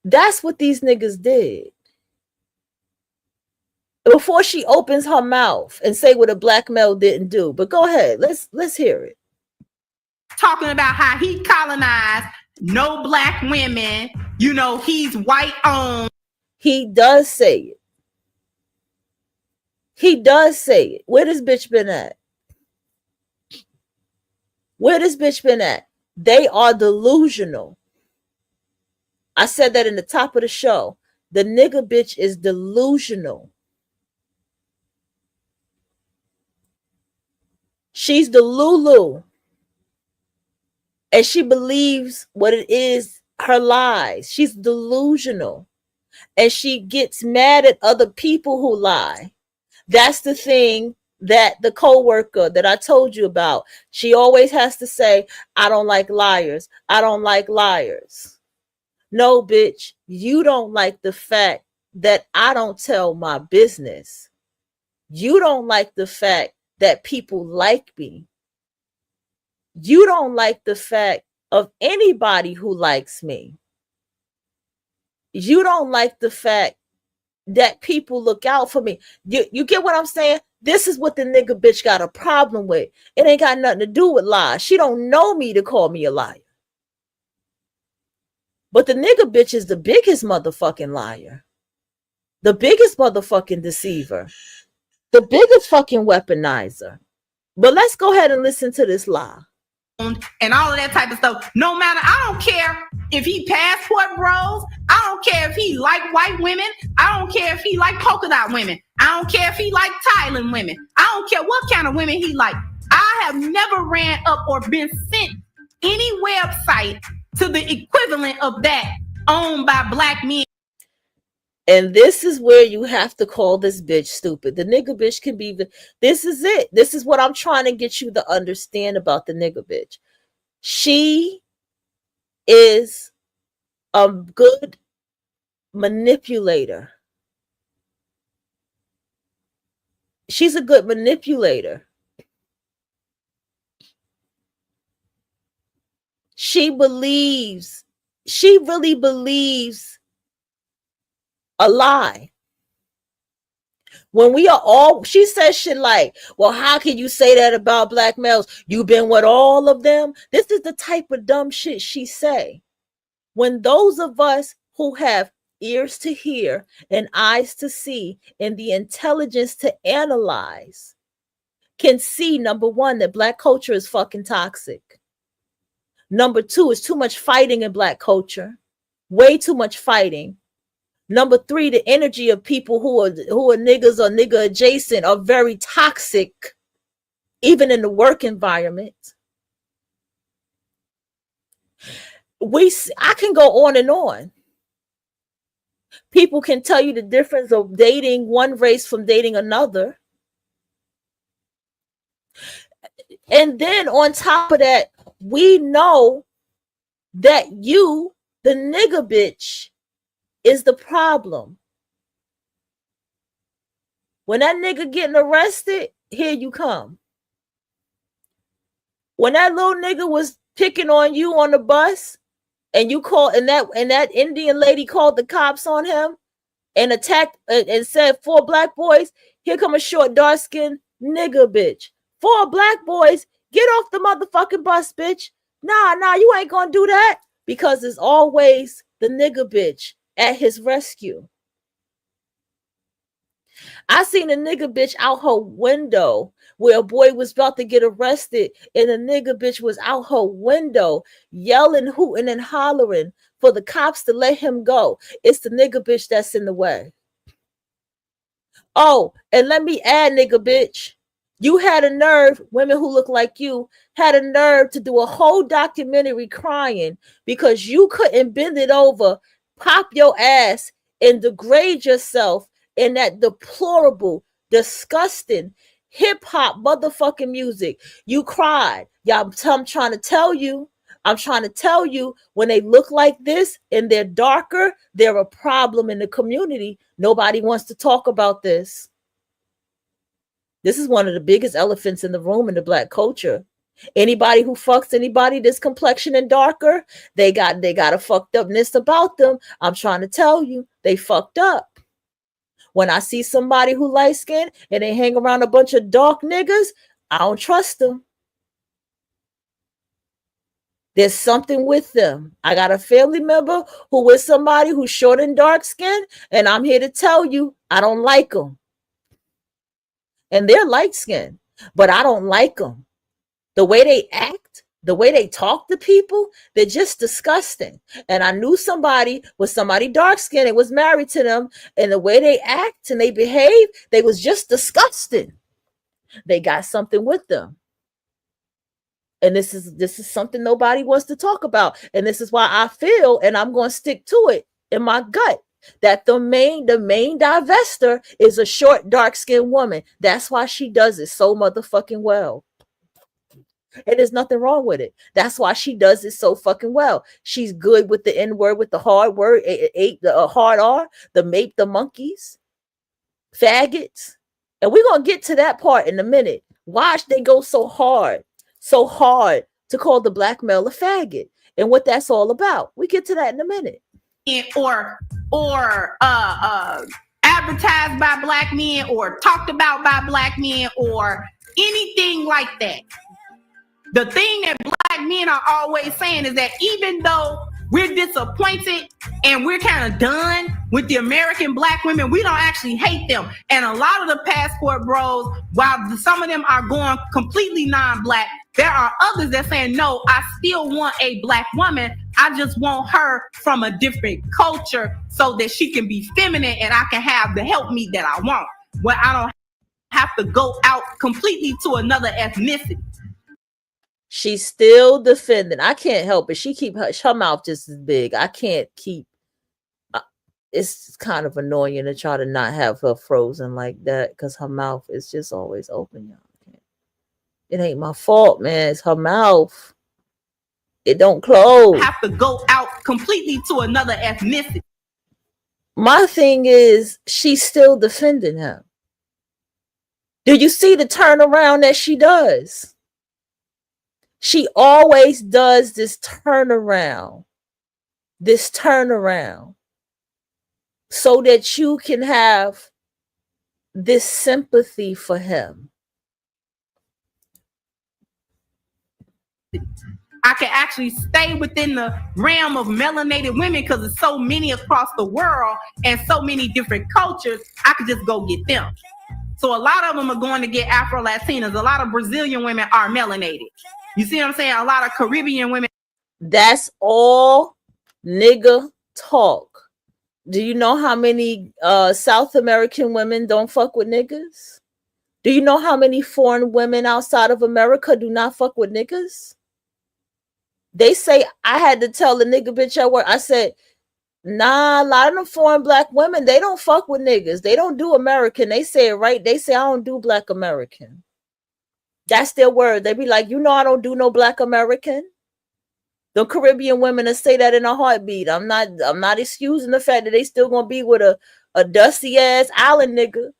S1: That's what these niggas did. Before she opens her mouth and say what a black male didn't do. But go ahead, let's hear it.
S4: Talking about how he colonized no black women, he's white owned.
S1: He does say it. He does say it. Where this bitch been at? Where this bitch been at? They are delusional. I said that in the top of the show. The nigga bitch is delusional. She's the Lulu. And she believes what it is, her lies. She's delusional. And she gets mad at other people who lie. That's the thing that the coworker that I told you about, she always has to say, I don't like liars. I don't like liars. No, bitch, you don't like the fact that I don't tell my business. You don't like the fact that people like me. You don't like the fact of anybody who likes me. You don't like the fact that people look out for me. You get what I'm saying? This is what the nigga bitch got a problem with. It ain't got nothing to do with lies. She don't know me to call me a liar. But the nigga bitch is the biggest motherfucking liar. The biggest motherfucking deceiver. The biggest fucking weaponizer. But let's go ahead and listen to this lie.
S4: And all of that type of stuff. No matter, I don't care if he passport bros. I don't care if he like white women. I don't care if he like polka dot women. I don't care if he like Thailand women. I don't care what kind of women he like. I have never ran up or been sent any website to the equivalent of that owned by black men.
S1: And this is where you have to call this bitch stupid. The nigga bitch can be, this is it. This is what I'm trying to get you to understand about the nigga bitch. She is a good manipulator. She's a good manipulator. she really believes a lie. When we are all, she says shit like, well, how can you say that about black males? You've been with all of them. This is the type of dumb shit she say. When those of us who have ears to hear and eyes to see and the intelligence to analyze can see, number one, that black culture is fucking toxic. Number two, is too much fighting in black culture. Way too much fighting. Number three, the energy of people who are niggas or nigga adjacent are very toxic, even in the work environment. I can go on and on. People can tell you the difference of dating one race from dating another. And then on top of that, we know that you, the nigga bitch, is the problem. When that nigga getting arrested, here you come. When that little nigga was picking on you on the bus, and you called, and that Indian lady called the cops on him and attacked and said 4 black boys, here come a short, dark-skinned nigga bitch. 4 black boys, get off the motherfucking bus, bitch. Nah, you ain't gonna do that. Because it's always the nigga bitch at his rescue. I seen a nigga bitch out her window where a boy was about to get arrested, and a nigga bitch was out her window yelling, hooting, and hollering for the cops to let him go. It's the nigga bitch that's in the way. Oh, and let me add, nigga bitch, you had a nerve, women who look like you had a nerve to do a whole documentary crying because you couldn't bend it over, pop your ass, and degrade yourself in that deplorable, disgusting hip-hop motherfucking music. You cried. Y'all, I'm trying to tell you, when they look like this and they're darker, they're a problem in the community. Nobody wants to talk about this. This is one of the biggest elephants in the room in the black culture. Anybody who fucks anybody this complexion and darker, they got a fucked upness about them. I'm trying to tell you, they fucked up. When I see somebody who light skinned and they hang around a bunch of dark niggas, I don't trust them. There's something with them. I got a family member who is somebody who's short and dark skinned, and I'm here to tell you, I don't like them. And they're light skinned, but I don't like them. The way they act, the way they talk to people, they're just disgusting. And I knew somebody dark skinned and was married to them, and the way they act and they behave, they was just disgusting. They got something with them. And this is something nobody wants to talk about. And this is why I feel, and I'm going to stick to it in my gut, that the main divester is a short, dark-skinned woman. That's why she does it so motherfucking well. And there's nothing wrong with it. That's why she does it so fucking well. She's good with the N-word, with the hard word, the hard R, the mape, the monkeys, faggots. And we're going to get to that part in a minute. Why they go so hard to call the black male a faggot and what that's all about. We get to that in a minute.
S4: Or advertised by black men or talked about by black men or anything like that. The thing that black men are always saying is that even though we're disappointed and we're kind of done with the American black women, we don't actually hate them. And a lot of the passport bros, while some of them are going completely non-black, there are others that saying, no, I still want a black woman. I just want her from a different culture so that she can be feminine and I can have the help me that I want. Well, I don't have to go out completely to another ethnicity.
S1: She's still defending. I can't help it. She keep her mouth just as big. I can't keep. It's kind of annoying to try to not have her frozen like that because her mouth is just always open. Y'all. It ain't my fault, man. It's her mouth. It don't close.
S4: Have to go out completely to another ethnicity.
S1: My thing is, she's still defending him. Do you see the turnaround that she does? She always does this turnaround, so that you can have this sympathy for him.
S4: I can actually stay within the realm of melanated women because there's so many across the world and so many different cultures. I could just go get them. So a lot of them are going to get Afro-Latinas. A lot of Brazilian women are melanated. You see what I'm saying? A lot of Caribbean women.
S1: That's all nigga talk. Do you know how many South American women don't fuck with niggas? Do you know how many foreign women outside of America do not fuck with niggas? They say, I had to tell the nigga bitch at work, I said, nah, a lot of them foreign black women, they don't fuck with niggas. They don't do American. They say it right. They say, I don't do black American. That's their word. They be like, you know, I don't do no black American. The Caribbean women that say that in a heartbeat. I'm not excusing the fact that they still gonna be with a dusty ass island nigga.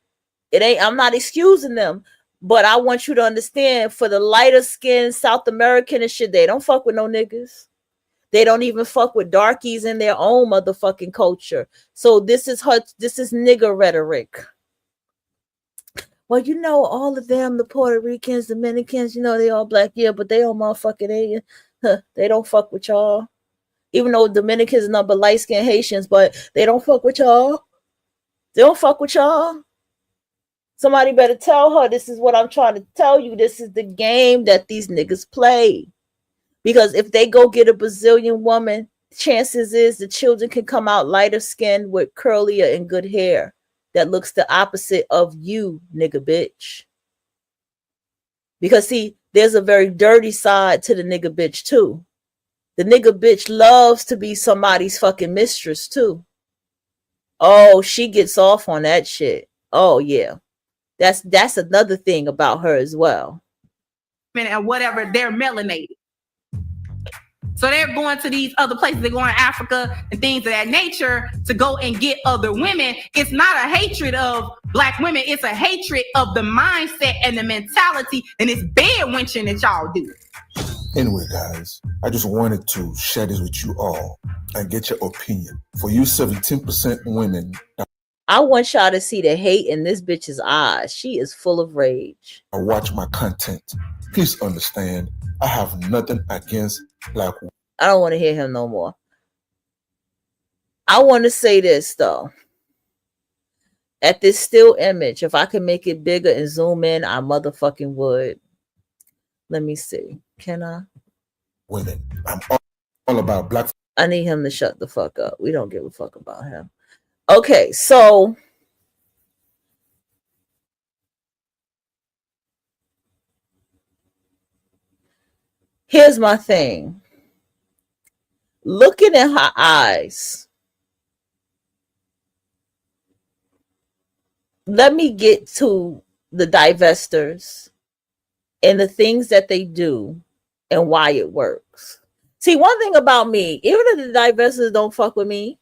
S1: I'm not excusing them. But I want you to understand, for the lighter skinned South American and shit, they don't fuck with no niggas. They don't even fuck with darkies in their own motherfucking culture. So this is nigger rhetoric. Well, you know, all of them, the Puerto Ricans, Dominicans, you know, they all black, yeah, but they all motherfucking Asian. They don't fuck with y'all. Even though Dominicans are not but light-skinned Haitians, but they don't fuck with y'all. They don't fuck with y'all. Somebody better tell her, this is what I'm trying to tell you. This is the game that these niggas play. Because if they go get a Brazilian woman, chances is the children can come out lighter skinned with curlier and good hair that looks the opposite of you, nigga bitch. Because see, there's a very dirty side to the nigga bitch too. The nigga bitch loves to be somebody's fucking mistress too. Oh, she gets off on that shit. Oh yeah. That's another thing about her as well.
S4: And whatever, they're melanated. So they're going to these other places. They're going to Africa and things of that nature to go and get other women. It's not a hatred of black women. It's a hatred of the mindset and the mentality and this bed wenching that y'all do.
S3: Anyway, guys, I just wanted to share this with you all and get your opinion. For you 17% women,
S1: I want y'all to see the hate in this bitch's eyes. She is full of rage.
S3: I watch my content. Please understand, I have nothing against black women.
S1: I don't want to hear him no more. I want to say this though. At this still image, if I can make it bigger and zoom in, I motherfucking would. Let me see. Can I?
S3: Women. I'm all about black.
S1: I need him to shut the fuck up. We don't give a fuck about him. Okay, so here's my thing. Looking in her eyes, let me get to the divestors and the things that they do and why it works. See, one thing about me, even if the divestors don't fuck with me,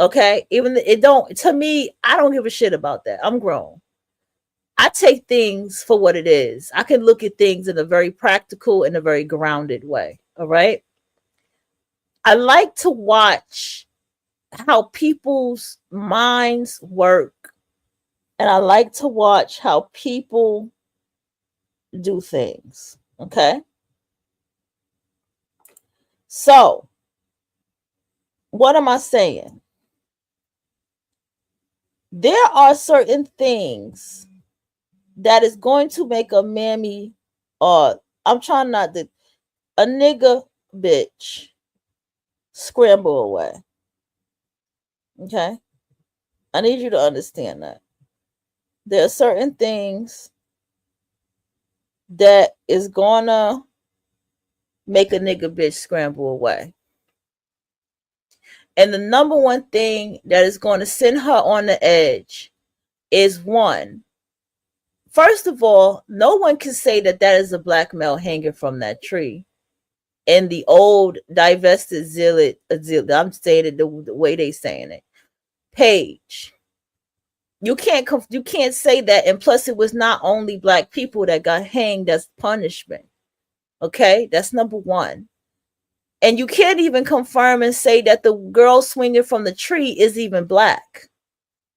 S1: okay, even it don't, to me, I don't give a shit about that. I'm grown. I take things for what it is. I can look at things in a very practical and a very grounded way. All right. I like to watch how people's minds work. And I like to watch how people do things. Okay. So, what am I saying? There are certain things that is going to make a mammy, or I'm trying not to, a nigga bitch scramble away. Okay? I need you to understand that. There are certain things that is gonna make a nigga bitch scramble away. And the number one thing that is going to send her on the edge is one. First of all, no one can say that that is a black male hanging from that tree. And the old divested zealot, I'm saying it the way they saying it, page. You can't say that. And plus, it was not only black people that got hanged as punishment. Okay, that's number one. And you can't even confirm and say that the girl swinging from the tree is even black.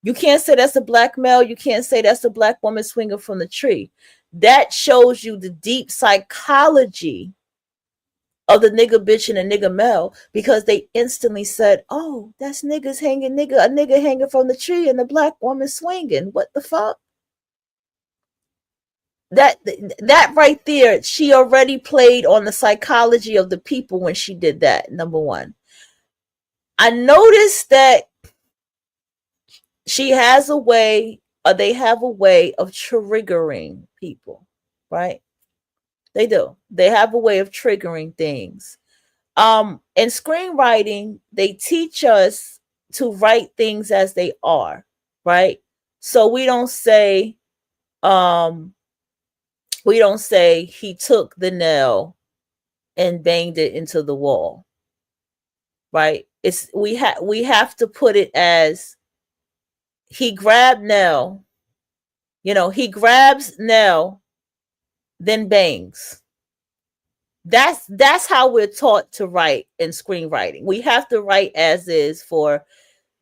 S1: You can't say that's a black male. You can't say that's a black woman swinging from the tree. That shows you the deep psychology of the nigga bitch and the nigga male, because they instantly said, oh, that's niggas hanging, a nigga hanging from the tree and the black woman swinging. What the fuck? That right there, she already played on the psychology of the people when she did that. Number one. I noticed that she has a way, or they have a way of triggering people, right? They do. They have a way of triggering things. In screenwriting, they teach us to write things as they are, right? So um we don't say he took the nail and banged it into the wall, right? It's we have to put it as he grabbed Nell, he grabs Nell, then bangs. That's how we're taught to write in screenwriting. We have to write as is for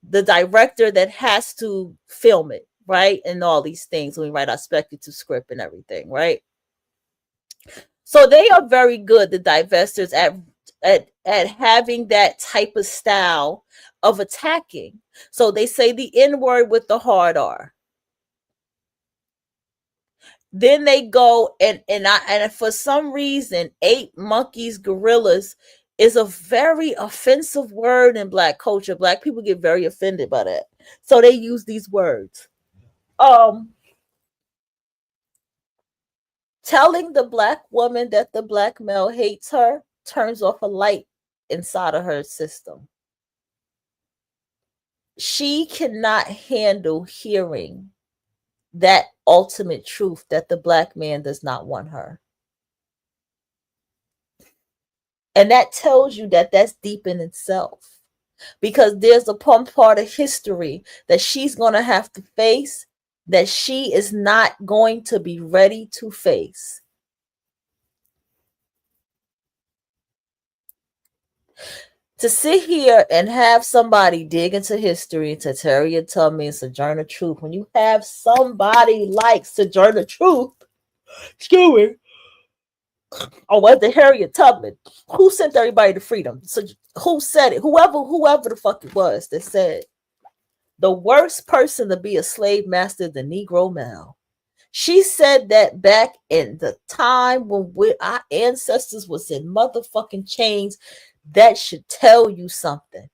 S1: the director that has to film it, right? And all these things when we write our speculative script and everything, right? So they are very good, the divestors, at having that type of style of attacking. So they say the N word with the hard R. Then they go and for some reason, 8 monkeys, gorillas is a very offensive word in Black culture. Black people get very offended by that. So they use these words. Telling the Black woman that the Black male hates her turns off a light inside of her system. She cannot handle hearing that ultimate truth that the Black man does not want her. And that tells you that that's deep in itself, because there's a part of history that she's going to have to face that she is not going to be ready to face. To sit here and have somebody dig into history to Harriet Tubman and Sojourner Truth, when you have somebody like Sojourner Truth, excuse me, or was it Harriet Tubman? Who sent everybody to freedom? So who said it? Whoever the fuck it was that said the worst person to be a slave master is the Negro male. She said that back in the time when our ancestors was in motherfucking chains. That should tell you something.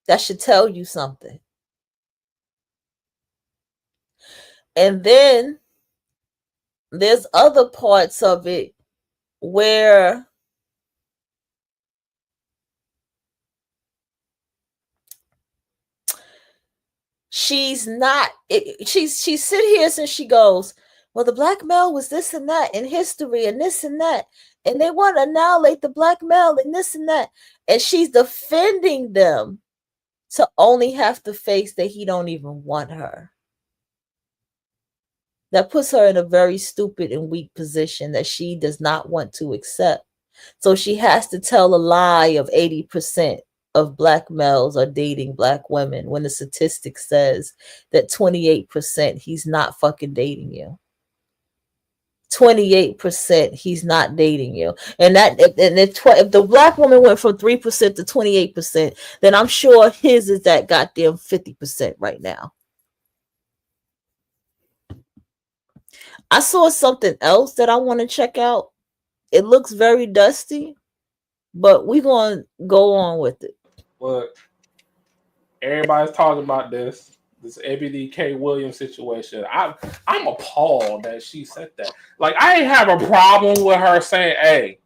S1: That should tell you something. And then there's other parts of it where she's not, she's sit here and she goes, well, the Black male was this and that in history and this and that, and they want to annihilate the Black male and this and that, and she's defending them to only have to face that he don't even want her. That puts her in a very stupid and weak position that she does not want to accept. So she has to tell a lie of 80% of Black males are dating Black women when the statistic says that 28% he's not fucking dating you. 28% he's not dating you. And that if the Black woman went from 3% to 28%, then I'm sure his is that goddamn 50% right now. I saw something else that I want to check out. It looks very dusty, but we're going to go on with it.
S7: Look, everybody's talking about this ABDK Williams situation. I'm appalled that she said that. Like, I ain't have a problem with her saying, hey,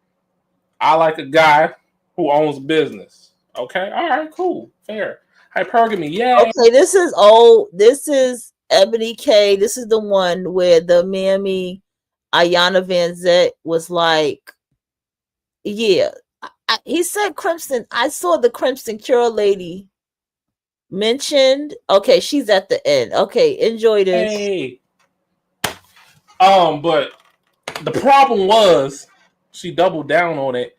S7: I like a guy who owns business. Okay? All right, cool. Fair. Hypergamy, yay.
S1: Okay, this is old. This is Ebony K. This is the one where the Mammy Ayana Van Zet was like, yeah. He said Crimson. I saw the Crimson Cure lady mentioned. Okay, she's at the end. Okay, enjoy this.
S7: Hey. But the problem was she doubled down on it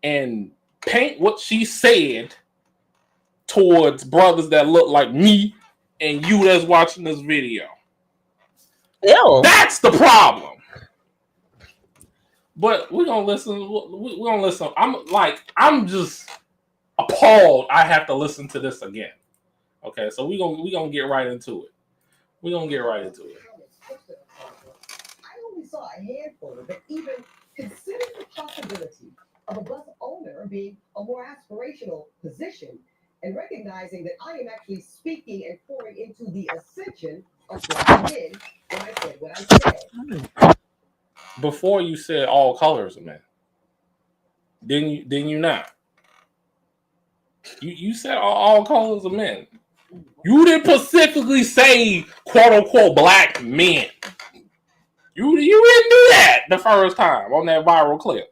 S7: and paint what she said towards brothers that look like me and you that's watching this video.
S1: Ew.
S7: That's the problem. But we're gonna listen. We're gonna listen. I'm just appalled. I have to listen to this again. Okay, so we're gonna get right into it. We're gonna get right into it.
S8: I only saw a handful of it, even considering the possibility of a bus owner being a more aspirational position and recognizing that I am actually speaking and pouring into the ascension of black men when I said what I said.
S7: Before you said all colors of men. Didn't you not? You said all colors of men. You didn't specifically say quote unquote black men. You didn't do that the first time on that viral clip.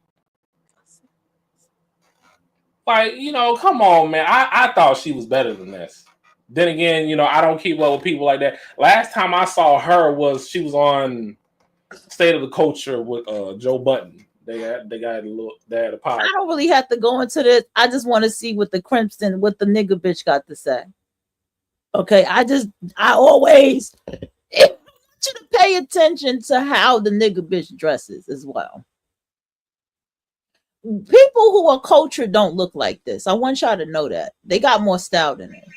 S7: Like, come on, man. I thought she was better than this. Then again, I don't keep up with people like that. Last time I saw her she was on State of the Culture with Joe Budden. They had a pod.
S1: I don't really have to go into this. I just want to see what the nigga bitch got to say. Okay, I always want you to pay attention to how the nigga bitch dresses as well. People who are cultured don't look like this. I want y'all to know that. They got more style than it.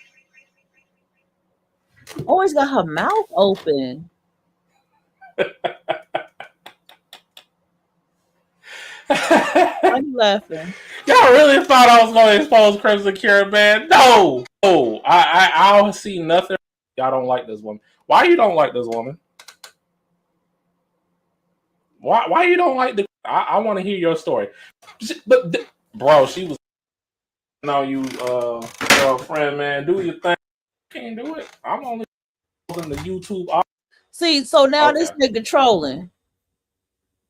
S1: Always got her mouth open. Why are you laughing?
S7: Y'all really thought I was going to expose Crimson Caravan? No. I don't see nothing. Y'all don't like this woman. Why you don't like this woman? Why you don't like the... I want to hear your story. But, bro, she was... you girlfriend, man. Do your thing. Can't do it. I'm only on the YouTube.
S1: See, so now this nigga trolling.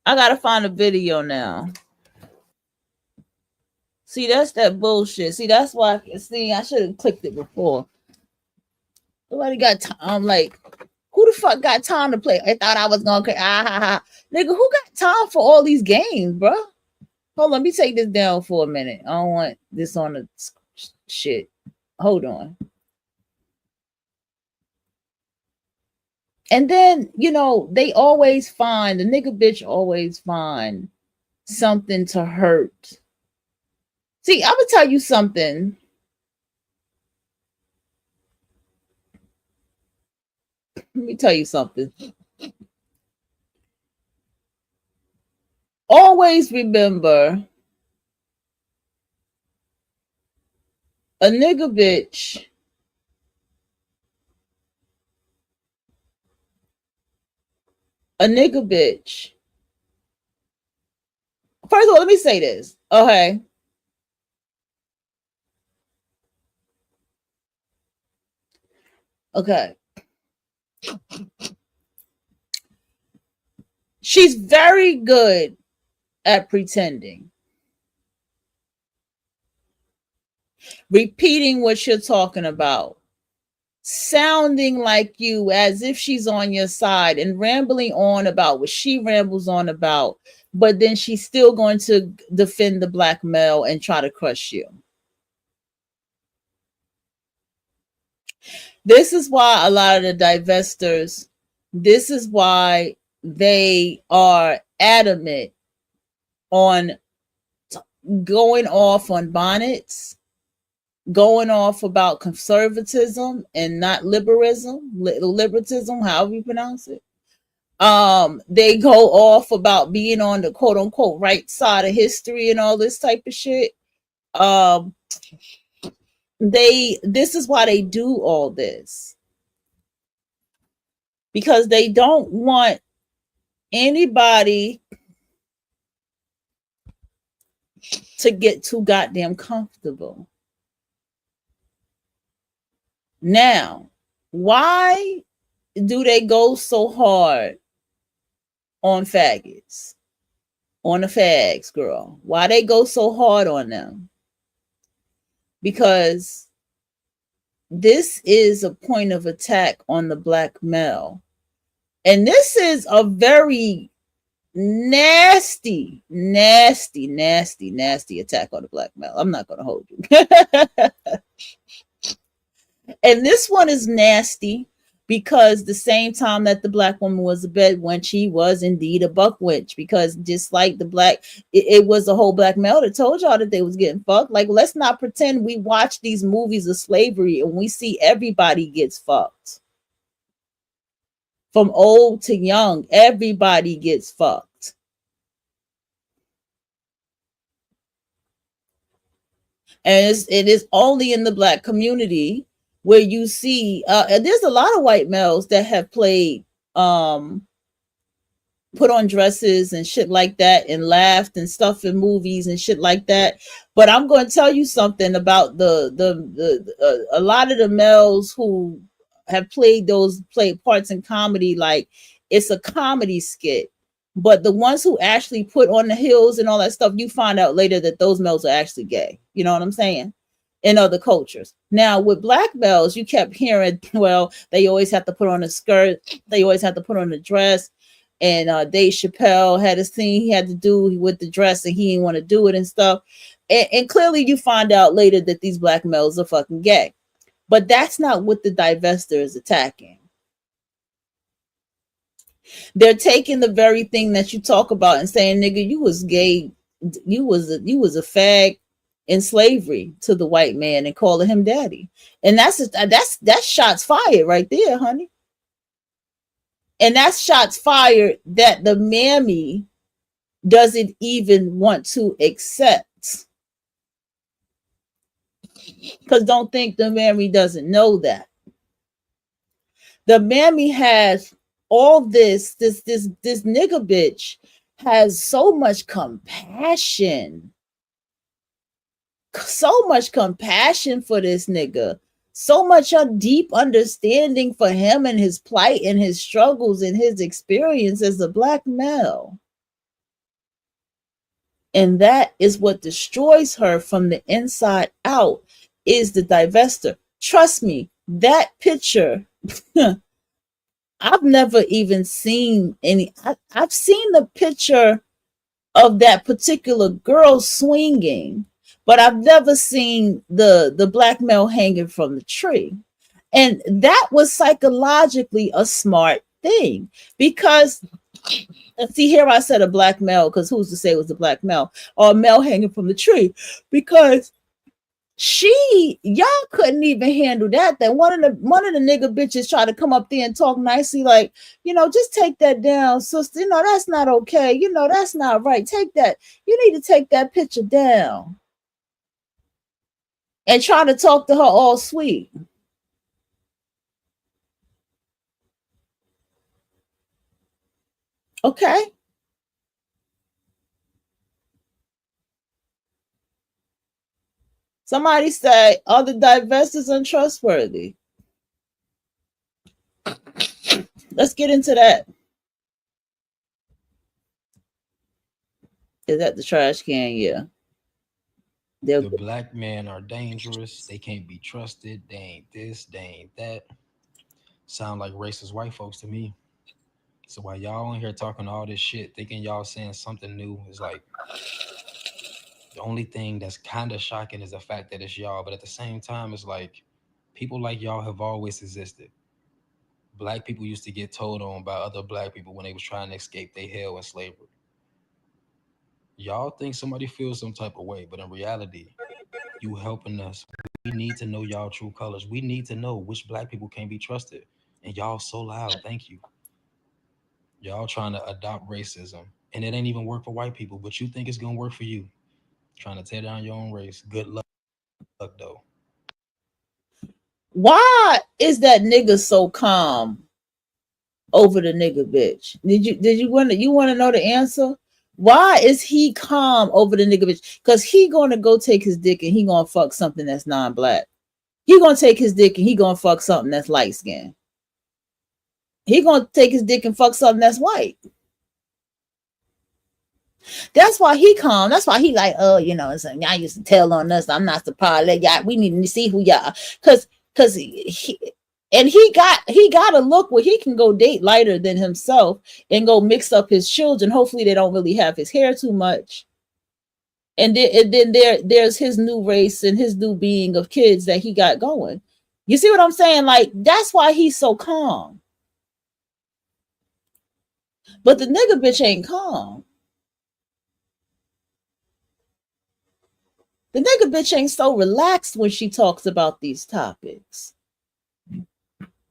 S1: I gotta find a video now. See, that's that bullshit. See, that's why. I should have clicked it before. Nobody got time. I'm like, who the fuck got time to play? I thought I was gonna. Nigga, who got time for all these games, bro? Hold on, let me take this down for a minute. I don't want this on the shit. Hold on. And then, they always find, the nigga bitch always find something to hurt. See, I'm going to tell you something. Let me tell you something. Always remember, a nigga bitch First of all, let me say this. Okay. Okay. She's very good at pretending. Repeating what you're talking about. Sounding like you as if she's on your side and rambling on about what she rambles on about, but then she's still going to defend the black male and try to crush you. This is why a lot of the divestors, this is why they are adamant on going off on bonnets, going off about conservatism and not liberatism, however you pronounce it. They go off about being on the quote unquote right side of history and all this type of shit. This is why they do all this, because they don't want anybody to get too goddamn comfortable. Now, why do they go so hard on faggots, on the fags, girl? Why they go so hard on them? Because this is a point of attack on the black male. And this is a very nasty attack on the black male. I'm not going to hold you. And this one is nasty because the same time that the black woman was a bed wench, she was indeed a buck wench, because just like the black, it was the whole black male that told y'all that they was getting fucked. Like, let's not pretend we watch these movies of slavery and we see everybody gets fucked. From old to young, everybody gets fucked. And it is only in the black community where you see and there's a lot of white males that have played put on dresses and shit like that and laughed and stuff in movies and shit like that. But I'm going to tell you something about a lot of the males who have played parts in comedy, like it's a comedy skit. But the ones who actually put on the heels and all that stuff, you find out later that those males are actually gay. You know what I'm saying? In other cultures. Now with black males, you kept hearing, well, they always have to put on a skirt, they always have to put on a dress. And Dave Chappelle had a scene he had to do with the dress and he didn't want to do it and stuff. And clearly you find out later that these black males are fucking gay. But that's not what the divester is attacking. They're taking the very thing that you talk about and saying, nigga, you was gay, you was a fag in slavery to the white man and calling him daddy. And that's shots fired right there, honey. And that's shots fired that the mammy doesn't even want to accept. Because don't think the mammy doesn't know that. The mammy has all this nigga bitch has so much compassion. So much compassion for this nigga. So much a deep understanding for him and his plight and his struggles and his experience as a black male. And that is what destroys her from the inside out, is the divester. Trust me, that picture, I've never even seen any. I've seen the picture of that particular girl swinging, but I've never seen the black male hanging from the tree. And that was psychologically a smart thing, because see, here I said a black male, because who's to say it was a black male or a male hanging from the tree? Because y'all couldn't even handle that. That one of the nigga bitches tried to come up there and talk nicely, like, just take that down, sister. That's not okay. That's not right. Take that. You need to take that picture down. And try to talk to her all sweet. Okay. Somebody say, are the divestors untrustworthy? Let's get into that. Is that the trash can? Yeah.
S9: The black men are dangerous. They can't be trusted. They ain't this, they ain't that. Sound like racist white folks to me. So while y'all on here talking all this shit, thinking y'all saying something new, is like, the only thing that's kind of shocking is the fact that it's y'all. But at the same time, it's like, people like y'all have always existed. Black people used to get told on by other black people when they was trying to escape their hell in slavery. Y'all think somebody feels some type of way, but in reality, you helping us. We need to know y'all true colors. We need to know which black people can't be trusted. And y'all so loud. Thank you. Y'all trying to adopt racism, and it ain't even work for white people, but you think it's gonna work for you. Trying to tear down your own race. Good luck though.
S1: Why is that nigga so calm over the nigga bitch? Did you want to know the answer? Why is he calm over the nigga bitch? Because he gonna go take his dick and he gonna fuck something that's non-black. He gonna take his dick and he gonna fuck something that's light skinned. He gonna take his dick and fuck something that's white. That's why he calm. That's why he like, oh, so y'all used to tell on us. I'm not surprised. Y'all, we need to see who y'all. Because because he got a look where he can go date lighter than himself and go mix up his children. Hopefully they don't really have his hair too much. And then there's his new race and his new being of kids that he got going. You see what I'm saying? Like, that's why he's so calm. But the nigga bitch ain't calm. The nigga bitch ain't so relaxed when she talks about these topics.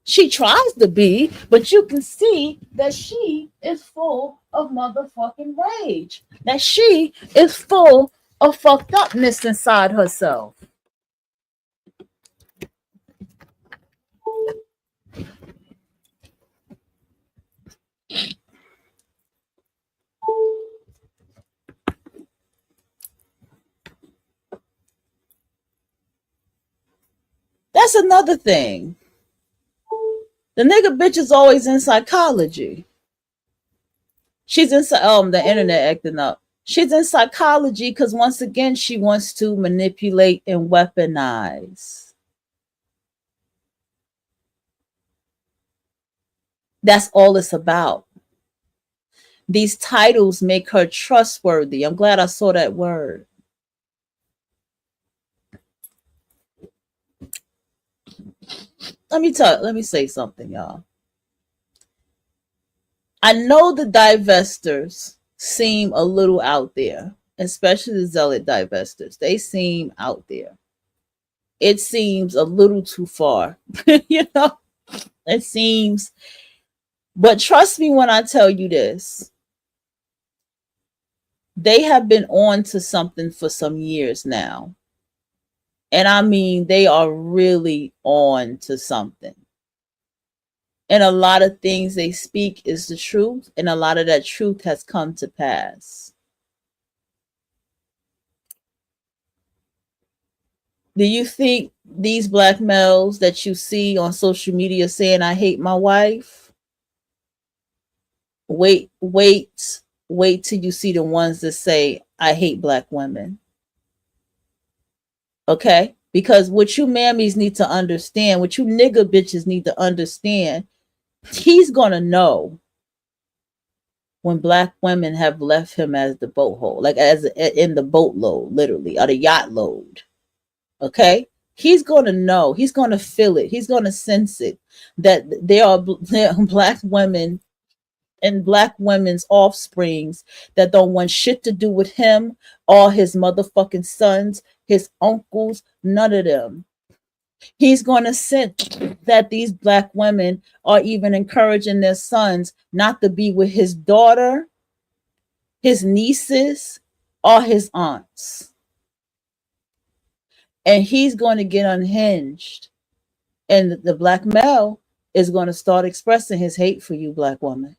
S1: She tries to be, but you can see that she is full of motherfucking rage. That she is full of fucked upness inside herself. That's another thing. The nigga bitch is always in psychology. She's in the internet acting up. She's in psychology because once again she wants to manipulate and weaponize. That's all it's about. These titles make her trustworthy. I'm glad I saw that word. Let me say something, y'all. I know the divestors seem a little out there, especially the zealot divestors. They seem out there. It seems a little too far. You know, it seems. But trust me when I tell you this. They have been on to something for some years now. And I mean, they are really on to something. And a lot of things they speak is the truth, and a lot of that truth has come to pass. Do you think these black males that you see on social media saying, I hate my wife? Wait till you see the ones that say, I hate black women. Okay? Because what you mammies need to understand, what you nigga bitches need to understand, he's gonna know when black women have left him as the boatload, like as in the boatload, literally, or the yacht load. Okay, he's gonna know. He's gonna feel it. He's gonna sense it that there are black women and black women's offsprings that don't want shit to do with him or his motherfucking sons, his uncles, none of them. He's going to sense that these black women are even encouraging their sons not to be with his daughter, his nieces, or his aunts. And he's going to get unhinged. And the black male is going to start expressing his hate for you, black woman.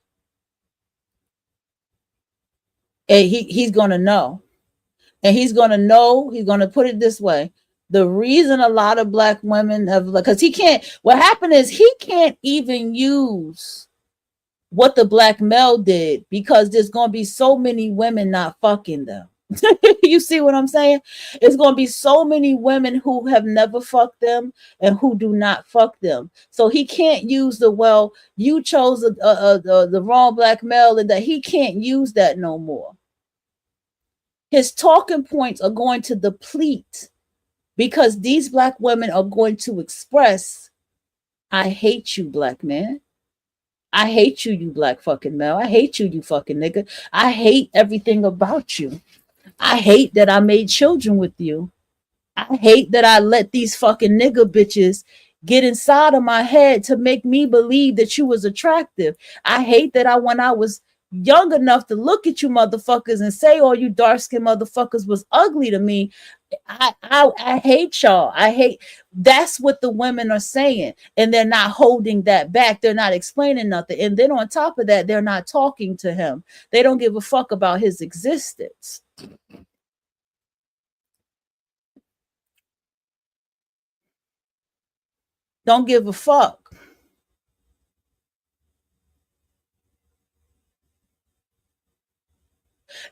S1: And he's going to know. And he's going to know, he's going to put it this way. The reason a lot of black women have, because he can't, what happened is he can't even use what the black male did because there's going to be so many women not fucking them. You see what I'm saying? It's going to be so many women who have never fucked them and who do not fuck them. So he can't use the, well, you chose the wrong black male, and that he can't use that no more. His talking points are going to deplete because these black women are going to express, I hate you, black man. I hate you, you black fucking male. I hate you, you fucking nigga. I hate everything about you. I hate that I made children with you. I hate that I let these fucking nigga bitches get inside of my head to make me believe that you was attractive. I hate that when I was young enough to look at you motherfuckers and say all you dark-skinned motherfuckers was ugly to me. I hate y'all. I hate. That's what the women are saying, and they're not holding that back. They're not explaining nothing, and then on top of that, they're not talking to him. They don't give a fuck about his existence. Don't give a fuck.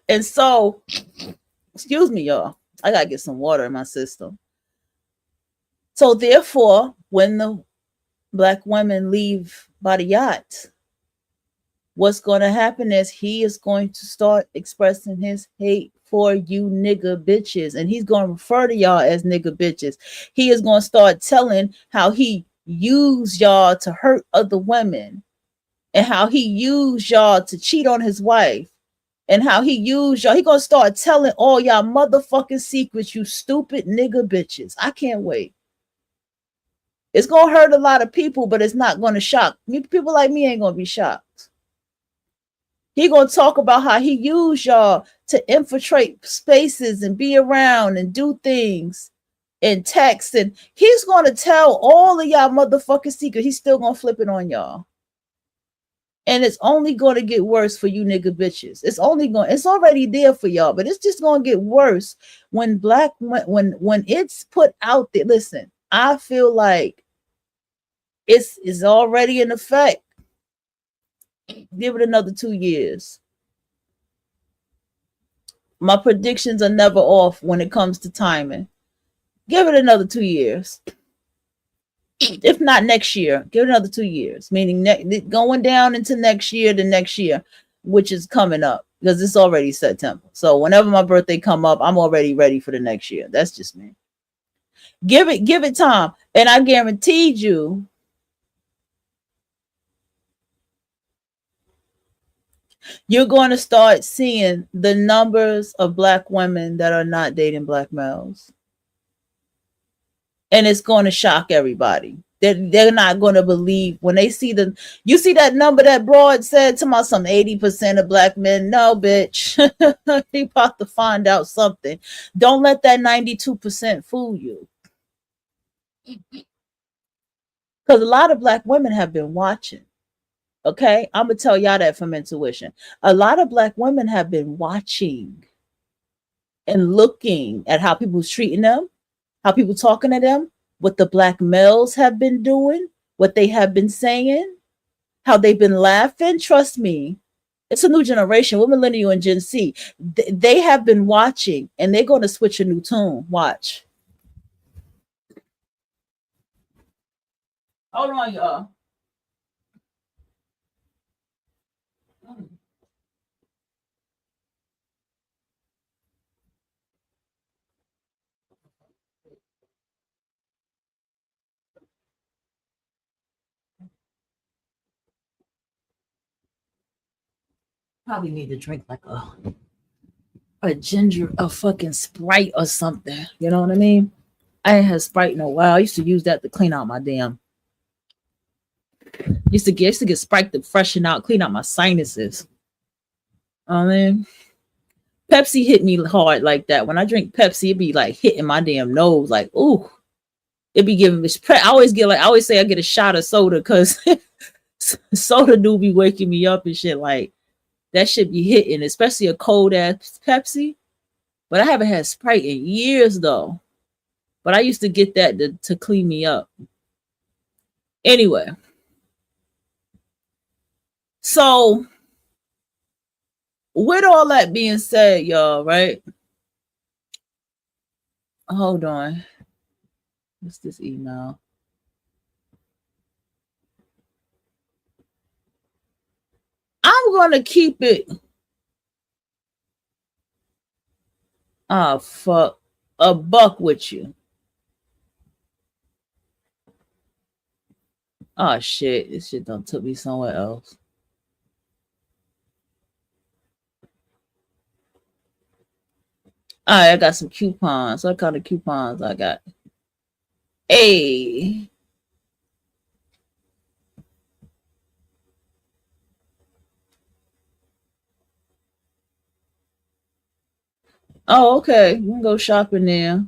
S1: And so, excuse me, y'all. I gotta get some water in my system. So therefore, when the black women leave by the yacht, what's going to happen is he is going to start expressing his hate for you nigga bitches, and he's going to refer to y'all as nigga bitches. He is going to start telling how he used y'all to hurt other women, and how he used y'all to cheat on his wife, and how he used y'all. He going to start telling all y'all motherfucking secrets, you stupid nigga bitches. I can't wait. It's going to hurt a lot of people, but it's not going to shock me. People like me ain't going to be shocked. He gonna talk about how he used y'all to infiltrate spaces and be around and do things and text, and he's gonna tell all of y'all motherfucking secret. He's still gonna flip it on y'all, and it's only gonna get worse for you nigga bitches. It's already there for y'all, but it's just gonna get worse when when it's put out there. Listen, I feel like it's already in effect. Give it another 2 years. My predictions are never off when it comes to timing. Give it another 2 years. If not next year, give it another 2 years. Meaning going down into next year, the next year, which is coming up, because it's already September. So whenever my birthday come up, I'm already ready for the next year. That's just me. Give it time. And I guaranteed you, you're going to start seeing the numbers of black women that are not dating black males. And it's going to shock everybody. They're not going to believe when they see you see that number that Broad said to my some 80% of black men. No, bitch. They about to find out something. Don't let that 92% fool you. Because a lot of black women have been watching. Okay, I'm gonna tell y'all that from intuition. A lot of black women have been watching and looking at how people's treating them, how people talking to them, what the black males have been doing, what they have been saying, how they've been laughing. Trust me, it's a new generation. We're millennial and Gen Z. They have been watching, and they're going to switch a new tune. Watch. Hold on, y'all. Probably need to drink like a ginger, a fucking Sprite or something. You know what I mean? I ain't had Sprite in a while. I used to use that to clean out my damn. Used to get Sprite to freshen out, clean out my sinuses. I mean, Pepsi hit me hard like that. When I drink Pepsi, it be like hitting my damn nose, like ooh. It be giving me. I always say I get a shot of soda because soda do be waking me up and shit. Like that shit be hitting, especially a cold ass Pepsi. But I haven't had Sprite in years though. But I used to get that to clean me up. Anyway. So with all that being said, y'all, right? Hold on. What's this email? I'm gonna keep it. Oh fuck. A buck with you. Oh shit. This shit done took me somewhere else. All right, I got some coupons. What kind of coupons I got? Hey. Oh, okay. We can go shopping there.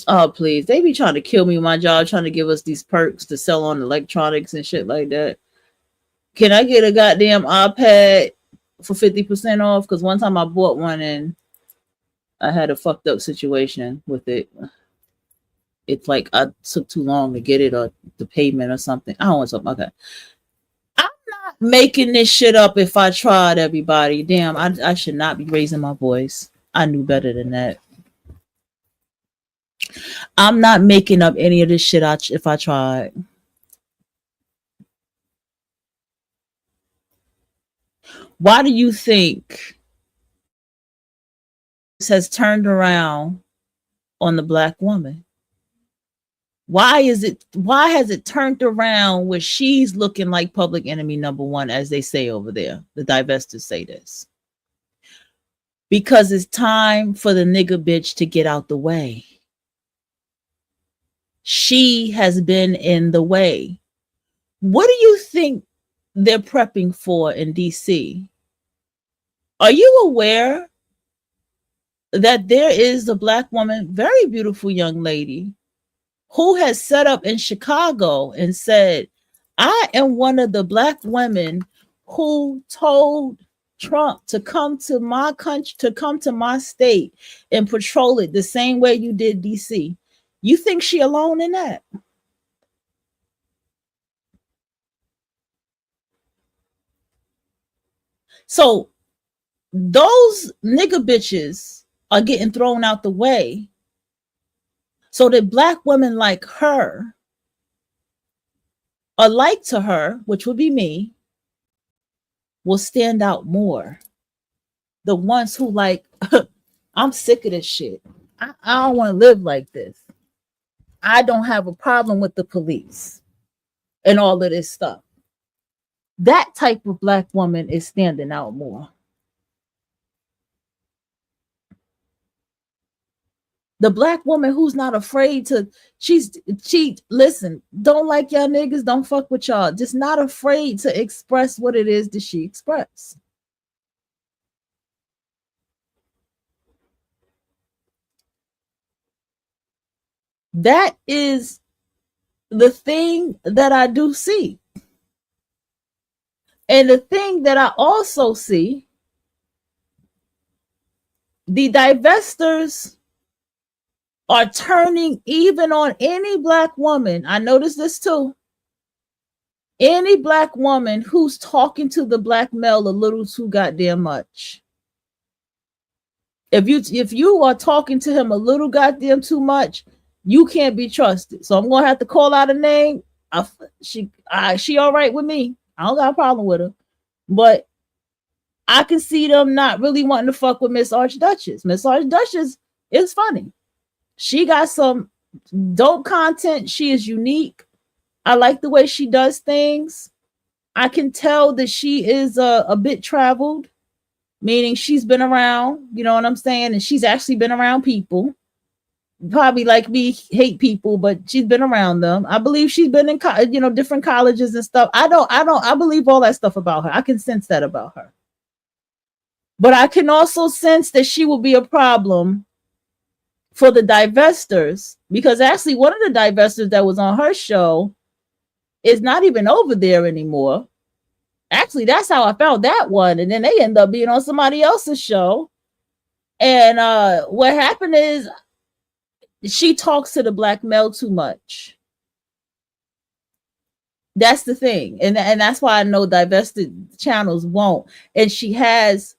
S1: Oh, please. They be trying to kill me with my job, trying to give us these perks to sell on electronics and shit like that. Can I get a goddamn iPad for 50% off? Because one time I bought one and I had a fucked up situation with it. It's like I took too long to get it or the payment or something. I don't want something. Okay. I'm not making this shit up if I tried, everybody. Damn, I should not be raising my voice. I knew better than that. I'm not making up any of this shit if I tried. Why do you think this has turned around on the black woman? Why has it turned around where she's looking like public enemy number one, as they say over there? The divestors say this. Because it's time for the nigga bitch to get out the way. She has been in the way. What do you think they're prepping for in DC? Are you aware that there is a black woman, very beautiful young lady, who has set up in Chicago and said, I am one of the black women who told Trump to come to my country, to come to my state and patrol it the same way you did DC. You think she alone in that? So those nigga bitches are getting thrown out the way so that black women like her, alike to her, which would be me, will stand out more. The ones who like, I'm sick of this shit. I don't want to live like this. I don't have a problem with the police and all of this stuff. That type of black woman is standing out more. The black woman who's not afraid to, she listen, don't like y'all niggas, don't fuck with y'all. Just not afraid to express what it is that she expressed. That is the thing that I do see. And the thing that I also see, the divestors are turning even on any black woman. I noticed this too. Any black woman who's talking to the black male a little too goddamn much. If you are talking to him a little goddamn too much, you can't be trusted. So I'm gonna have to call out a name. She all right with me. I don't got a problem with her, but I can see them not really wanting to fuck with Miss Archduchess. Miss Archduchess is funny. She got some dope content. She is unique. I like the way she does things. I can tell that she is a bit traveled, meaning she's been around, you know what I'm saying? And she's actually been around people. Probably like me, hate people, but she's been around them. I believe she's been in different colleges and stuff. I believe all that stuff about her. I can sense that about her. But I can also sense that she will be a problem for the divestors, because actually one of the divestors that was on her show is not even over there anymore. Actually, that's how I found that one. And then they end up being on somebody else's show. And what happened is she talks to the black male too much. That's the thing. And that's why I know divested channels won't. And she has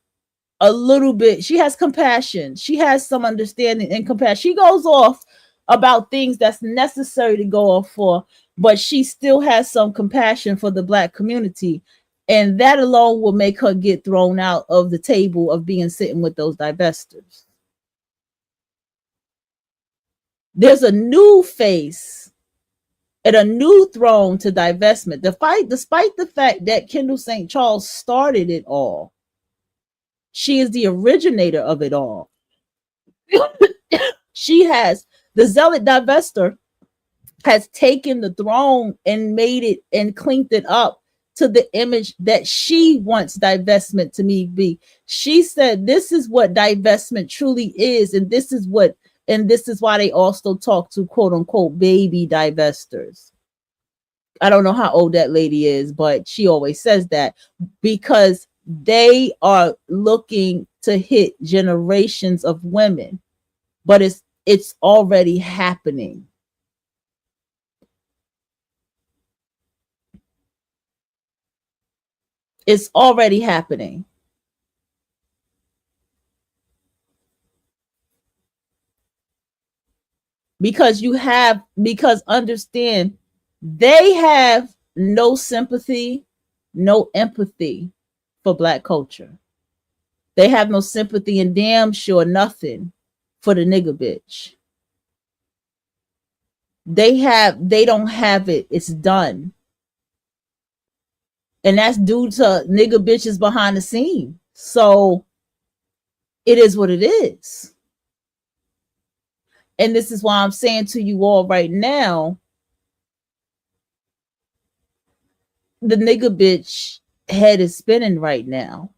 S1: a little bit, she has compassion. She has some understanding and compassion. She goes off about things that's necessary to go off for, but she still has some compassion for the black community. And that alone will make her get thrown out of the table of being sitting with those divestors. There's a new face and a new throne to divestment. Despite the fact that Kendall St. Charles started it all, she is the originator of it all. She has, the zealot divester has taken the throne and made it and cleaned it up to the image that she wants divestment to me be. She said, this is what divestment truly is. And this is why they also talk to quote unquote baby divestors. I don't know how old that lady is, but she always says that because they are looking to hit generations of women, but it's already happening. It's already happening. because understand, they have no sympathy, no empathy for Black culture. They have no sympathy and damn sure nothing for the nigga bitch. They don't have it. It's done. And that's due to nigga bitches behind the scene. So it is what it is. And this is why I'm saying to you all right now, the nigga bitch head is spinning right now.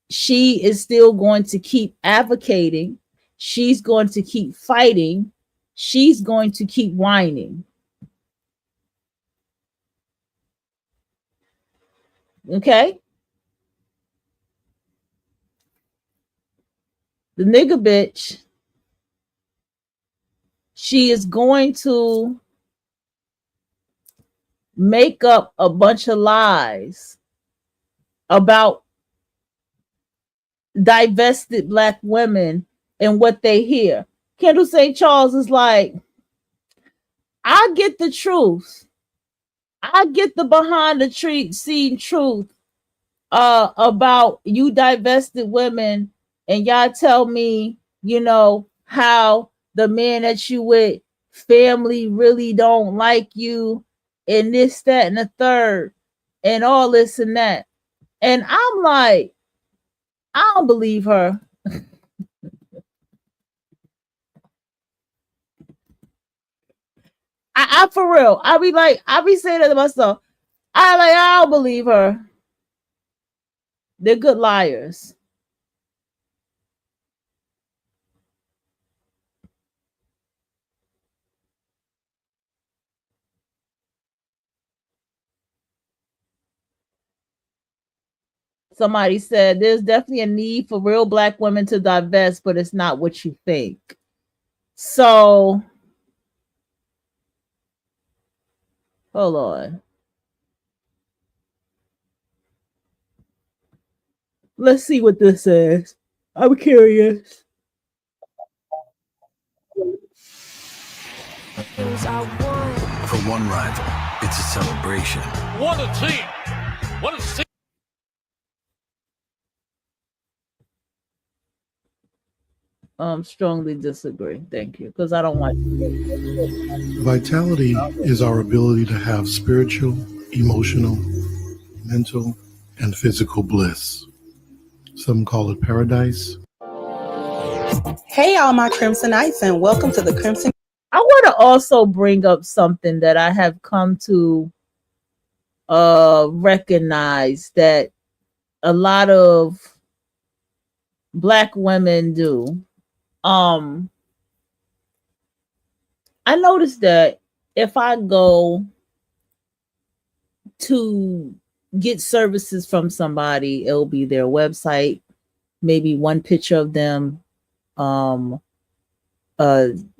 S1: She is still going to keep advocating. She's going to keep fighting. She's going to keep whining. Okay? The nigga bitch, she is going to make up a bunch of lies about divested Black women and what they hear. Kendall St. Charles is like, I get the truth. I get the behind the scene truth about you divested women, and y'all tell me, how the man that you with, family really don't like you, and this, that, and the third, and all this and that. And I'm like, I don't believe her. I for real. I be saying that to myself. I don't believe her. They're good liars. Somebody said there's definitely a need for real Black women to divest, but it's not what you think. So, hold on. Let's see what this says. I'm curious.
S10: For one rival, it's a celebration.
S11: What a team! What a team!
S1: Strongly disagree. Thank you, because I don't want.
S12: Vitality is our ability to have spiritual, emotional, mental, and physical bliss. Some call it paradise.
S13: Hey, all my Crimsonites, and welcome to the Crimson.
S1: I want to also bring up something that I have come to recognize that a lot of Black women do. I noticed that if I go to get services from somebody, it'll be their website, maybe one picture of them,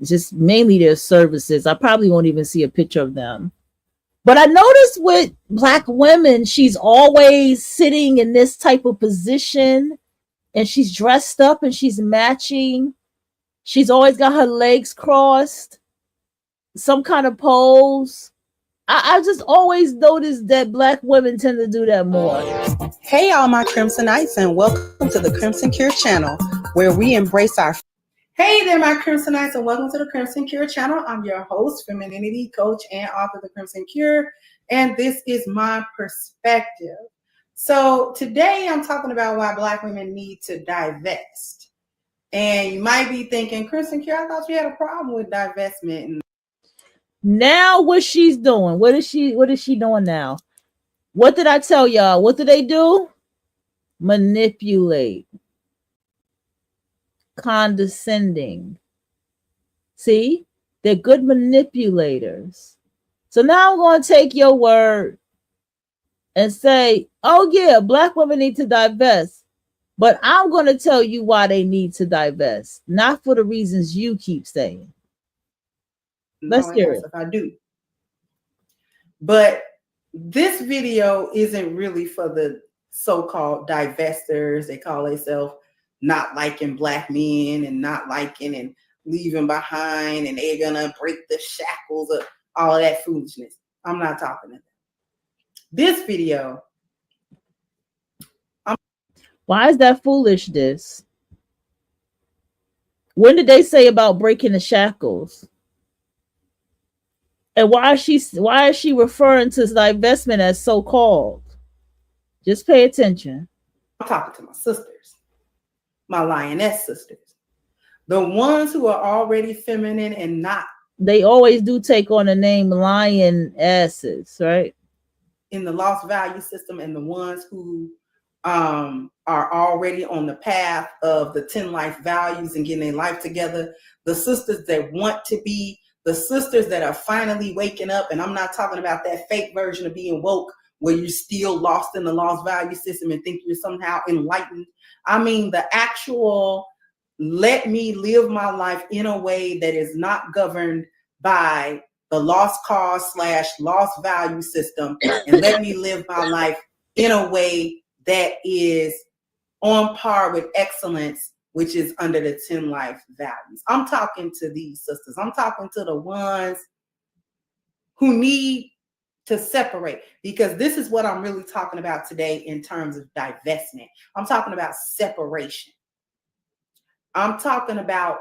S1: just mainly their services. I probably won't even see a picture of them. But I noticed with Black women, she's always sitting in this type of position, and she's dressed up and she's matching. She's always got her legs crossed, some kind of pose. I just always noticed that Black women tend to do that more.
S13: Hey, all my Crimsonites, and welcome to the Crimson Cure channel, where we embrace our... Hey there, my Crimsonites, and welcome to the Crimson Cure channel. I'm your host, femininity coach, and author of the Crimson Cure, and this is my perspective. So today I'm talking about why Black women need to divest. And you might be thinking, Crimson Cure, I thought you had a problem with divestment.
S1: Now what she's doing? What is she doing now? What did I tell y'all? What do they do? Manipulate. Condescending. See? They're good manipulators. So now I'm going to take your word and say, oh yeah, Black women need to divest. But I'm going to tell you why they need to divest. Not for the reasons you keep saying. Let's hear it.
S13: If I do. But this video isn't really for the so-called divestors. They call themselves not liking Black men and not liking and leaving behind and they're gonna break the shackles of all of that foolishness. I'm not talking to them. This video.
S1: Why is that foolishness? When did they say about breaking the shackles? And why is she referring to divestment as so-called? Just pay attention.
S13: I'm talking to my sisters, my lioness sisters, the ones who are already feminine and not.
S1: They always do take on the name lion asses, right?
S13: In the lost value system, and the ones who are already on the path of the 10 life values and getting their life together. The sisters that want to be, the sisters that are finally waking up. And I'm not talking about that fake version of being woke where you're still lost in the lost value system and think you're somehow enlightened. I mean, the actual, let me live my life in a way that is not governed by the lost cause / lost value system, and let me live my life in a way that is on par with excellence, which is under the 10 life values. I'm talking to these sisters. I'm talking to the ones who need to separate, because this is what I'm really talking about today in terms of divestment. I'm talking about separation. I'm talking about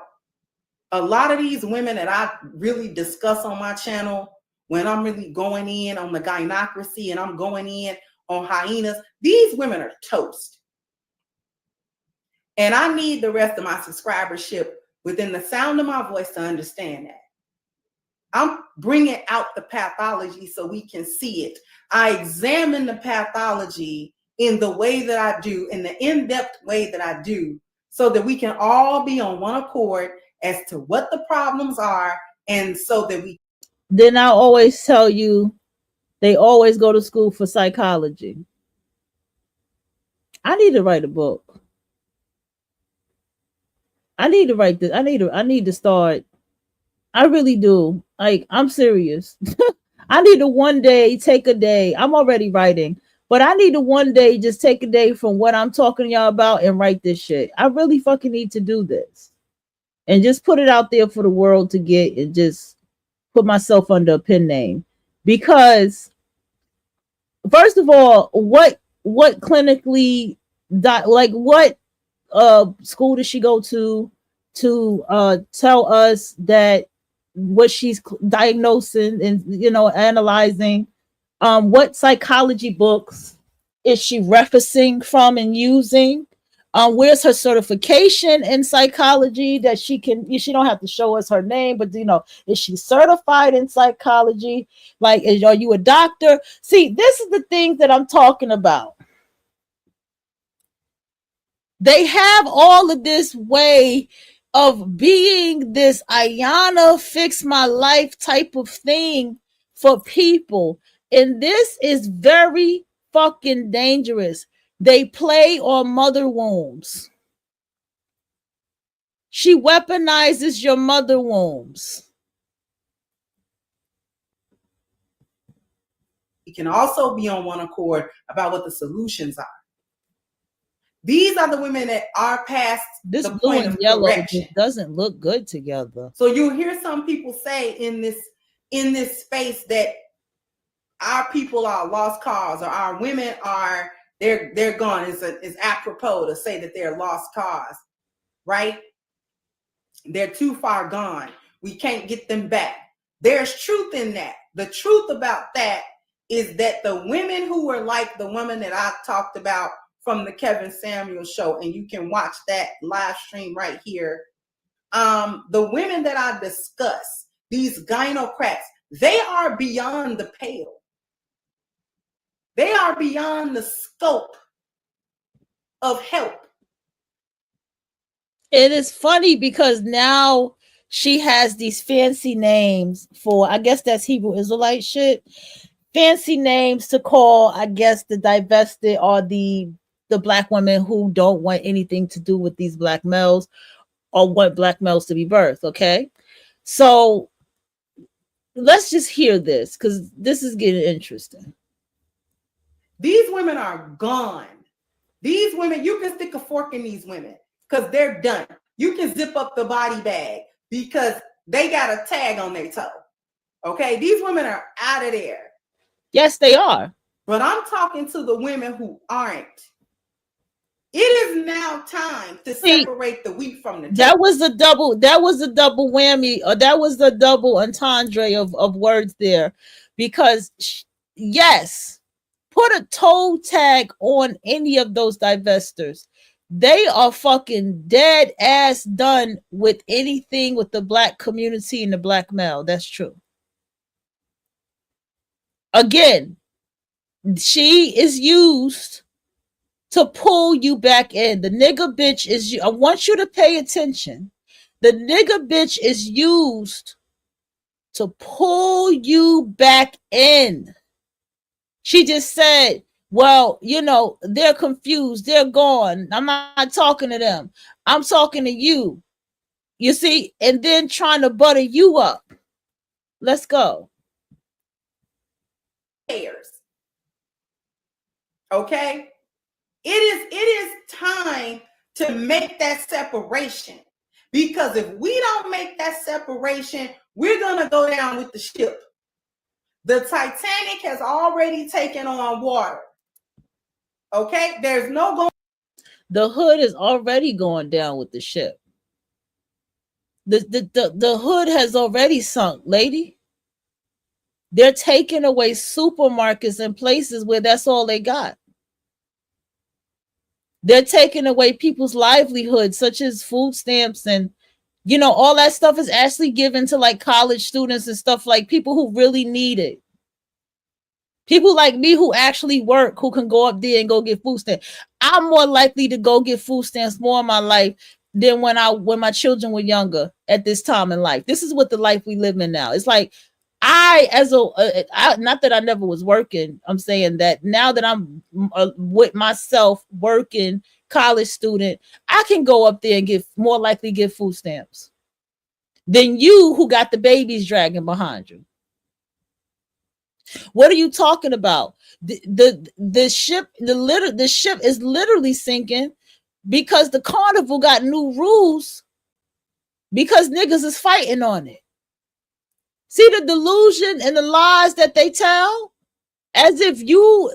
S13: a lot of these women that I really discuss on my channel, when I'm really going in on the gynocracy and I'm going in on hyenas, these women are toast. And I need the rest of my subscribership within the sound of my voice to understand that. I'm bringing out the pathology so we can see it. I examine the pathology in the way that I do, in the in-depth way that I do, so that we can all be on one accord as to what the problems are, and so that we.
S1: Then I always tell you, they always go to school for psychology. I need to write a book. I need to write this. I need to start. I really do. Like, I'm serious. I need to one day take a day. I'm already writing, but I need to one day just take a day from what I'm talking to y'all about and write this shit. I really fucking need to do this and just put it out there for the world to get, and just put myself under a pen name. Because first of all, what clinically what school does she go to tell us that what she's diagnosing and analyzing? What psychology books is she referencing from and using? Where's her certification in psychology that she don't have to show us her name, but is she certified in psychology? Like, are you a doctor? See, this is the things that I'm talking about. They have all of this way of being this Ayana fix my life type of thing for people. And this is very fucking dangerous. They play on mother wombs. She weaponizes your mother wombs.
S13: We can also be on one accord about what the solutions are. These are the women that are past
S1: this
S13: the
S1: blue
S13: point
S1: and
S13: of
S1: yellow
S13: correction.
S1: Just doesn't look good together.
S13: So you'll hear some people say in this space that our people are lost cause, or our women are they're gone. It's apropos to say that they're lost cause, right? They're too far gone. We can't get them back. There's truth in that. The truth about that is that the women who were like the woman that I talked about from the Kevin Samuels show, and you can watch that live stream right here. The women that I discuss, these gynocrats, they are beyond the pale. They are beyond the scope of help.
S1: It is funny because now she has these fancy names for, I guess that's Hebrew Israelite shit. Fancy names to call, I guess, the divested or the black women who don't want anything to do with these black males or want black males to be birthed. Okay. So let's just hear this, because this is getting interesting.
S13: These women are gone. These women, you can stick a fork in these women because they're done. You can zip up the body bag. because they got a tag on their toe. Okay, these women are out of there.
S1: Yes, they are.
S13: But I'm talking to the women who aren't. It is now time to separate the wheat from the tares.
S1: That was a double whammy, or that was the double entendre of words there, because yes, put a toe tag on any of those divestors. They are fucking dead ass done with anything with the black community and the black male. That's true. Again, she is used to pull you back in. The nigga bitch is, I want you to pay attention. The nigga bitch is used to pull you back in. She just said, well, you know, they're confused. They're gone. I'm not talking to them. I'm talking to you. You see, and then trying to butter you up. Let's go.
S13: Okay? It is time to make that separation. Because if we don't make that separation, we're going to go down with the ship. The Titanic has already taken on water. Okay? There's no going.
S1: The hood is already going down with the ship. The hood has already sunk, lady. They're taking away supermarkets and places where that's all they got. They're taking away people's livelihoods, such as food stamps, and you know, all that stuff is actually given to like college students and stuff, like people who really need it. People like me who actually work, who can go up there and go get food stamps. I'm more likely to go get food stamps more in my life than when my children were younger at this time in life. This is what the life we live in now. It's like not that I never was working. I'm saying that now that I'm with myself working, college student, I can go up there and get more likely get food stamps than you who got the babies dragging behind you. What are you talking about? The ship is literally sinking because the carnival got new rules because niggas is fighting on it. See the delusion and the lies that they tell, as if you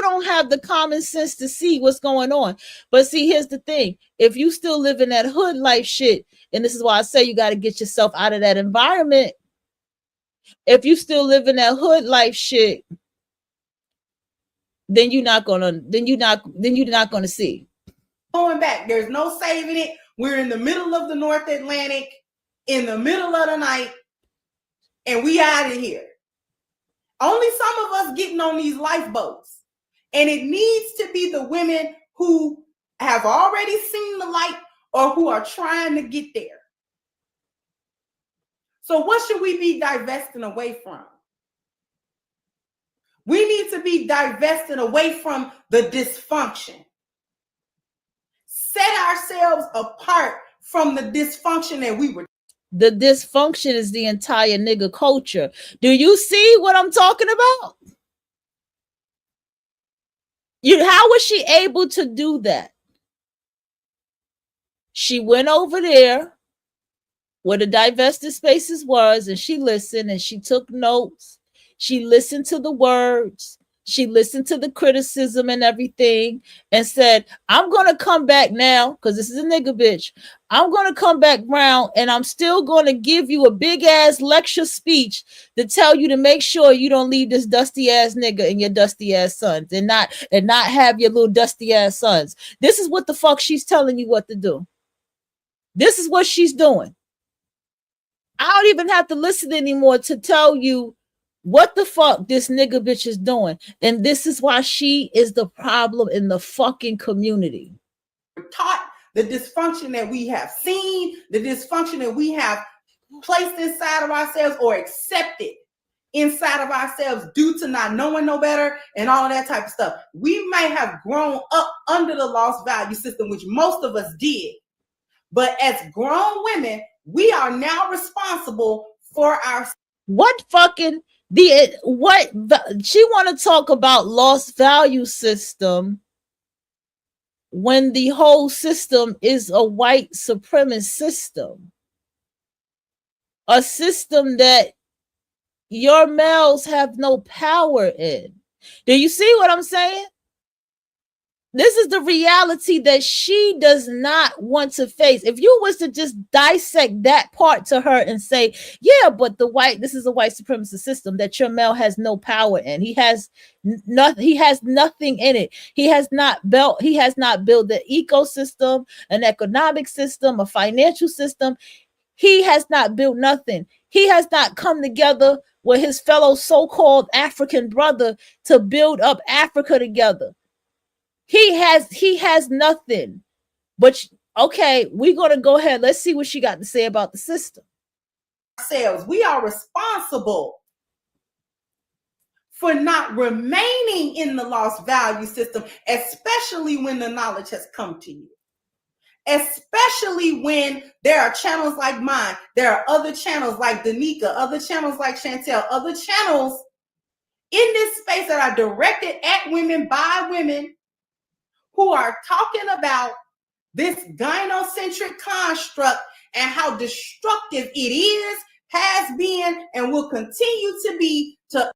S1: don't have the common sense to see what's going on. But see, here's the thing: if you still live in that hood life shit, and this is why I say you got to get yourself out of that environment. If you still live in that hood life shit, then you're not gonna see.
S13: Going back, there's no saving it. We're in the middle of the North Atlantic, in the middle of the night, and we out of here. Only some of us getting on these lifeboats. And it needs to be the women who have already seen the light or who are trying to get there. So what should we be divesting away from? We need to be divesting away from the dysfunction. Set ourselves apart from the dysfunction that we were.
S1: The dysfunction is the entire nigga culture. Do you see what I'm talking about? How was she able to do that? She went over there where the divested spaces was, and she listened and she took notes. She listened to the words. She listened to the criticism and everything and said, I'm going to come back now because this is a nigga bitch. I'm going to come back round and I'm still going to give you a big ass lecture speech to tell you to make sure you don't leave this dusty ass nigga and your dusty ass sons and not have your little dusty ass sons. This is what the fuck she's telling you what to do. This is what she's doing. I don't even have to listen anymore to tell you what the fuck this nigga bitch is doing. And this is why she is the problem in the fucking community.
S13: We're taught the dysfunction that we have seen, the dysfunction that we have placed inside of ourselves or accepted inside of ourselves due to not knowing no better and all of that type of stuff. We may have grown up under the lost value system, which most of us did. But as grown women, we are now responsible for our.
S1: What fucking she want to talk about lost value system when the whole system is a white supremacist system. a system that your males have no power in. Do you see what I'm saying? This is the reality that she does not want to face. If you was to just dissect that part to her and say, yeah, but this is a white supremacist system that your male has no power in. He has nothing in it. He has not built the ecosystem, an economic system, a financial system. He has not built nothing. He has not come together with his fellow so-called African brother to build up Africa together. He has nothing. But okay, we're gonna go ahead. Let's see what she got to say about the system.
S13: We are responsible for not remaining in the lost value system, especially when the knowledge has come to you. Especially when there are channels like mine, there are other channels like Danica, other channels like Chantel, other channels in this space that are directed at women by women who are talking about this gynocentric construct and how destructive it is, has been, and will continue to be to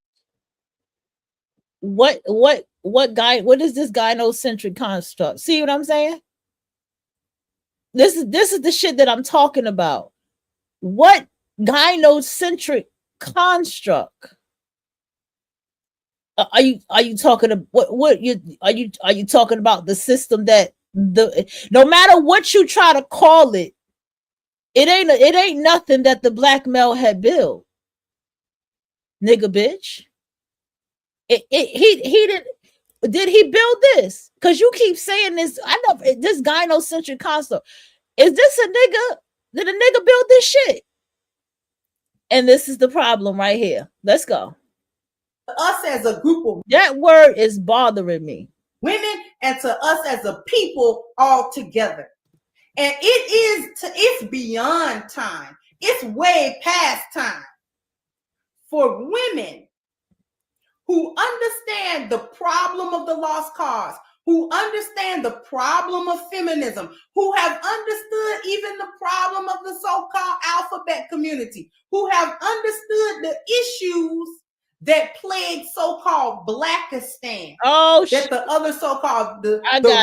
S1: what is this gynocentric construct? See what I'm saying? This is the shit that I'm talking about. What gynocentric construct? Are you talking about what you are you talking about the system that no matter what you try to call it, it ain't nothing that the black male had built, nigga bitch. He did he build this? Because you keep saying this. I know this gynocentric concept. Is this a nigga? Did a nigga build this shit? And this is the problem right here. Let's go.
S13: Us as a group of
S1: that word is bothering me.
S13: Women and to us as a people all together. And it's beyond time. It's way past time for women who understand the problem of the lost cause, who understand the problem of feminism, who have understood even the problem of the so-called alphabet community, who have understood the issues that plague so-called Blackistan. That the other so-called the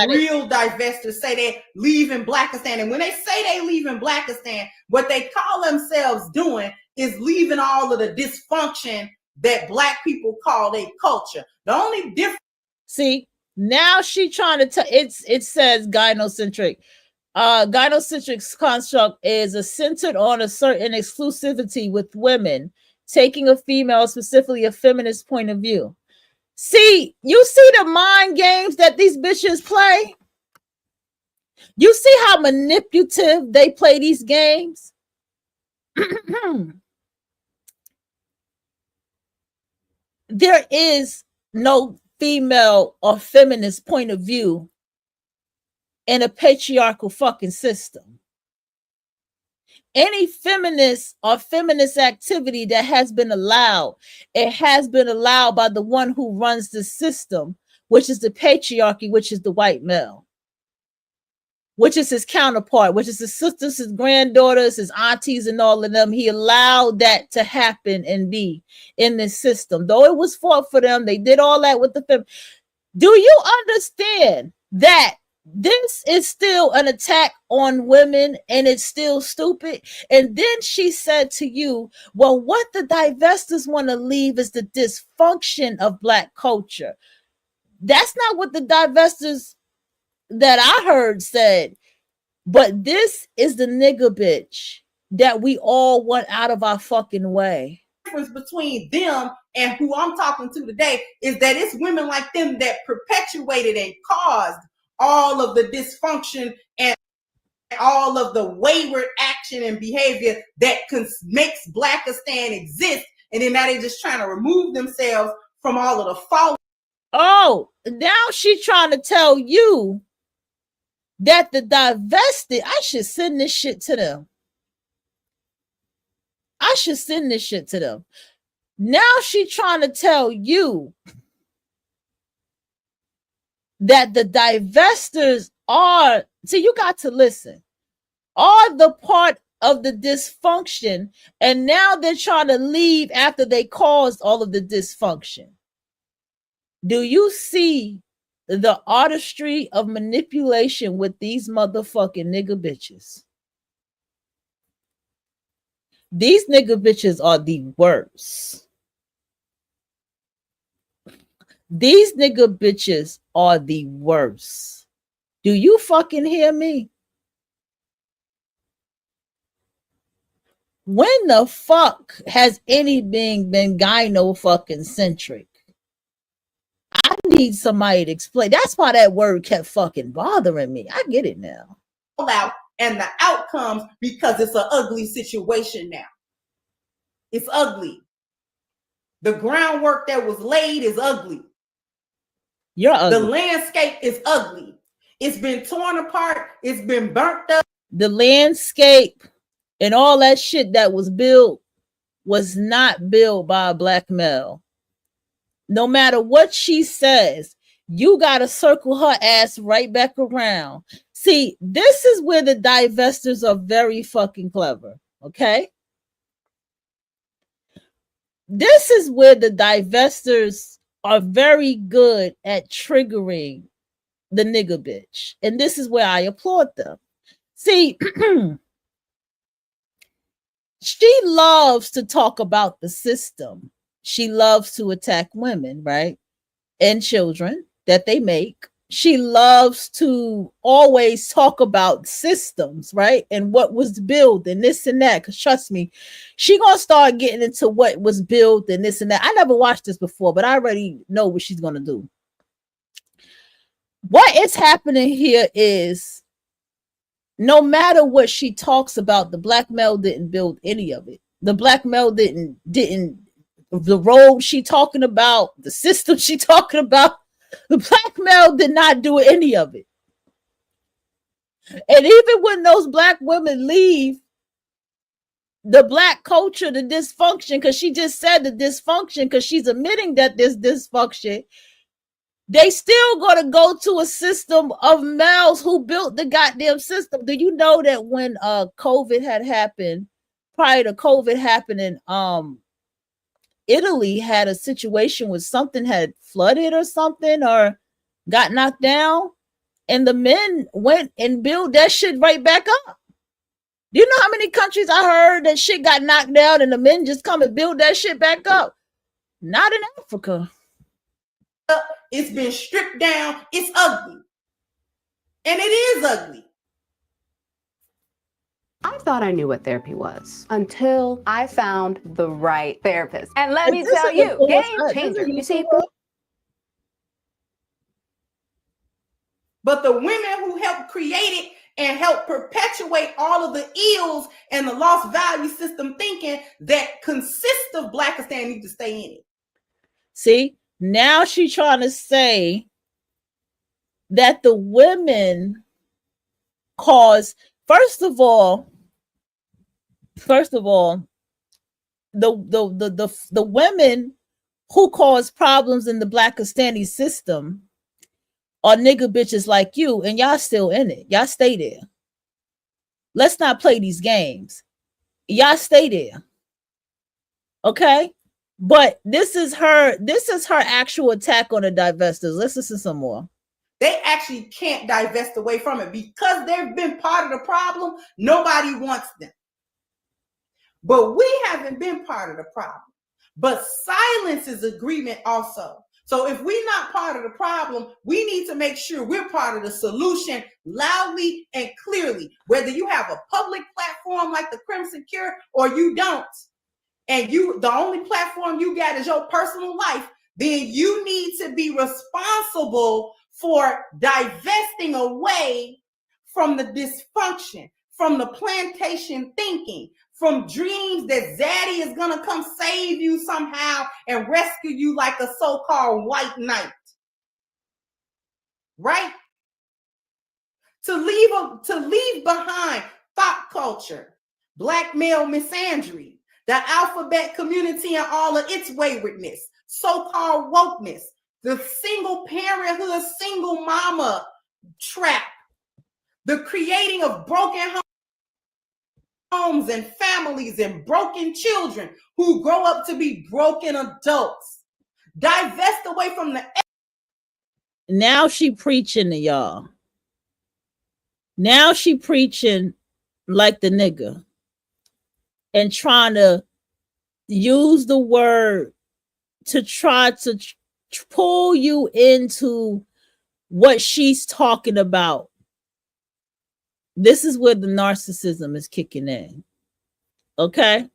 S13: real divestors say they leaving Blackistan. And when they say they leaving Blackistan, what they call themselves doing is leaving all of the dysfunction that black people call a culture. The only difference.
S1: See, now she trying to tell it says gynocentric. Gynocentric construct is centered on a certain exclusivity with women, taking a female, specifically a feminist point of view. See, you see the mind games that these bitches play? You see how manipulative they play these games? There is no female or feminist point of view in a patriarchal fucking system. Any feminist or feminist activity that has been allowed, it has been allowed by the one who runs the system, which is the patriarchy, which is the white male, which is his counterpart, which is his sisters, his granddaughters, his aunties, and all of them. He allowed that to happen and be in this system. Though it was fought for them, they did all that with the fem. Do you understand that this is still an attack on women and it's still stupid? And then she said to you, well, what the divestors want to leave is the dysfunction of black culture. That's not what the divestors that I heard said, but this is the nigga bitch that we all want out of our fucking way.
S13: Between them and who I'm talking to today is that it's women like them that perpetuated and caused all of the dysfunction and all of the wayward action and behavior that makes Blackistan exist. And then now they're just trying to remove themselves from all of the false.
S1: Oh, now she's trying to tell you that the divested, I should send this shit to them. I should send this shit to them. Now she's trying to tell you that the divestors are, so you got to listen, are the part of the dysfunction, and now they're trying to leave after they caused all of the dysfunction. Do you see the artistry of manipulation with these motherfucking nigga bitches? These nigga bitches are the worst. These nigga bitches are the worst. Do you fucking hear me? When the fuck has any being been gyno fucking centric? I need somebody to explain. That's why that word kept fucking bothering me. I get it now.
S13: Out and the outcomes, because it's an ugly situation now. It's ugly. The groundwork that was laid is ugly.
S1: You're ugly.
S13: The landscape is ugly. It's been torn apart. It's been burnt up.
S1: The landscape and all that shit that was built was not built by a black male. No matter what she says, you got to circle her ass right back around. See, this is where the divestors are very fucking clever, okay? This is where the divestors are very good at triggering the nigga bitch. And this is where I applaud them. See, she loves to talk about the system. She loves to attack women, right? And children that they make. She loves to always talk about systems, right? And what was built and this and that. Because trust me, she gonna start getting into what was built and this and that. I never watched this before, but I already know what she's gonna do. What is happening here is, no matter what she talks about, the black male didn't build any of it. The black male didn't the road she talking about, the system she talking about, the black male did not do any of it. And even when those black women leave the black culture, the dysfunction, because she just said the dysfunction, because she's admitting that there's dysfunction, they still gonna go to a system of males who built the goddamn system. Do you know that when COVID had happened, prior to COVID happening, Italy had a situation where something had flooded or something or got knocked down, and the men went and built that shit right back up. Do you know how many countries I heard that shit got knocked down and the men just come and build that shit back up? Not in Africa.
S13: It's been stripped down. It's ugly. And it is ugly.
S14: I thought I knew what therapy was until I found the right therapist. And let me tell you, game changer. You see,
S13: but the women who helped create it and help perpetuate all of the ills and the lost value system thinking that consists of Blackistan need to stay in it.
S1: See, now she's trying to say that the women cause, first of all, the women who cause problems in the Blackistani system are nigga bitches like you, and y'all still in it. Y'all stay there. Let's not play these games. Y'all stay there. Okay? But this is her actual attack on the divestors. Let's listen some more.
S13: They actually can't divest away from it because they've been part of the problem. Nobody wants them. But we haven't been part of the problem. But silence is agreement also. So if we're not part of the problem, we need to make sure we're part of the solution loudly and clearly. Whether you have a public platform like the Crimson Cure or you don't, and the only platform you got is your personal life, then you need to be responsible for divesting away from the dysfunction, from the plantation thinking, from dreams that Zaddy is going to come save you somehow and rescue you like a so-called white knight. Right? To leave behind thought culture, black male misandry, the alphabet community and all of its waywardness, so-called wokeness, the single parenthood, single mama trap, the creating of broken homes. homes and families and broken children who grow up to be broken adults. Divest away from the.
S1: Now she preaching to y'all. Now she preaching like the nigga and trying to use the word to try to pull you into what she's talking about. This is where the narcissism is kicking in. Okay?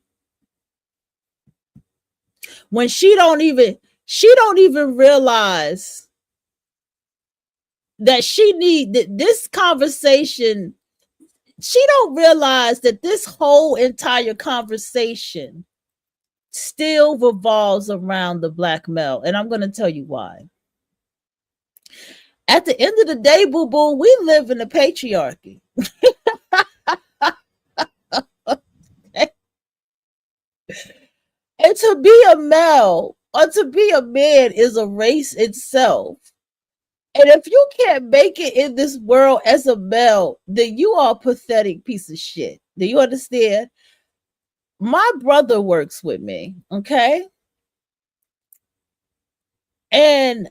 S1: When she don't even realize that she need this conversation. She don't realize that this whole entire conversation still revolves around the black male. And I'm going to tell you why. At the end of the day, boo-boo, we live in a patriarchy. And to be a male or to be a man is a race itself. And if you can't make it in this world as a male, then you are a pathetic piece of shit. Do you understand? My brother works with me, okay? And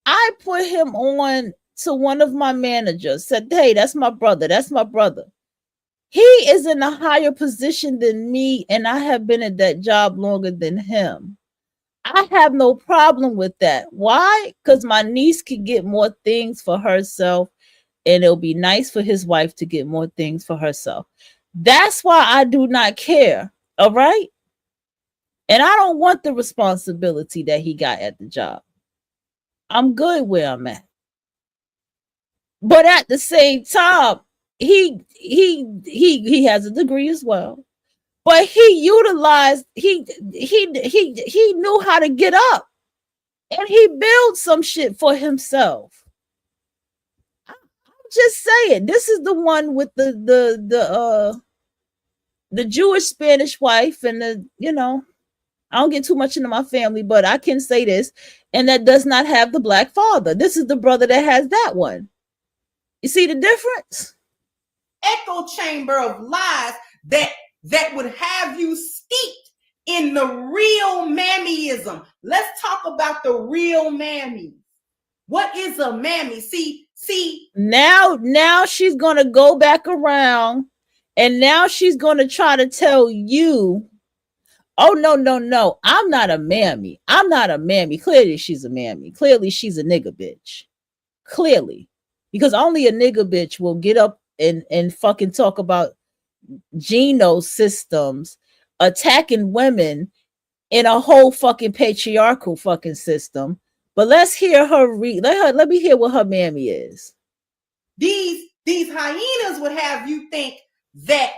S1: I put him on to one of my managers, said, hey, that's my brother. That's my brother. He is in a higher position than me, and I have been at that job longer than him. I have no problem with that. Why? Because my niece can get more things for herself, and it'll be nice for his wife to get more things for herself. That's why I do not care. All right? And I don't want the responsibility that he got at the job. I'm good where I'm at. But at the same time, he has a degree as well. But he utilized, he knew how to get up. And he built some shit for himself. I'm just saying, this is the one with the Jewish Spanish wife and I don't get too much into my family, but I can say this, and that does not have the black father. This is the brother that has that one. You see the difference?
S13: Echo chamber of lies that would have you steeped in the real mammyism. Let's talk about the real mammy. What is a mammy? See.
S1: Now she's gonna go back around, and now she's gonna try to tell you, oh no, I'm not a mammy. I'm not a mammy. Clearly she's a mammy. Clearly she's a nigga bitch. Clearly. Because only a nigga bitch will get up and fucking talk about Geno systems attacking women in a whole fucking patriarchal fucking system. But let's hear her let me hear what her mammy is.
S13: These hyenas would have you think that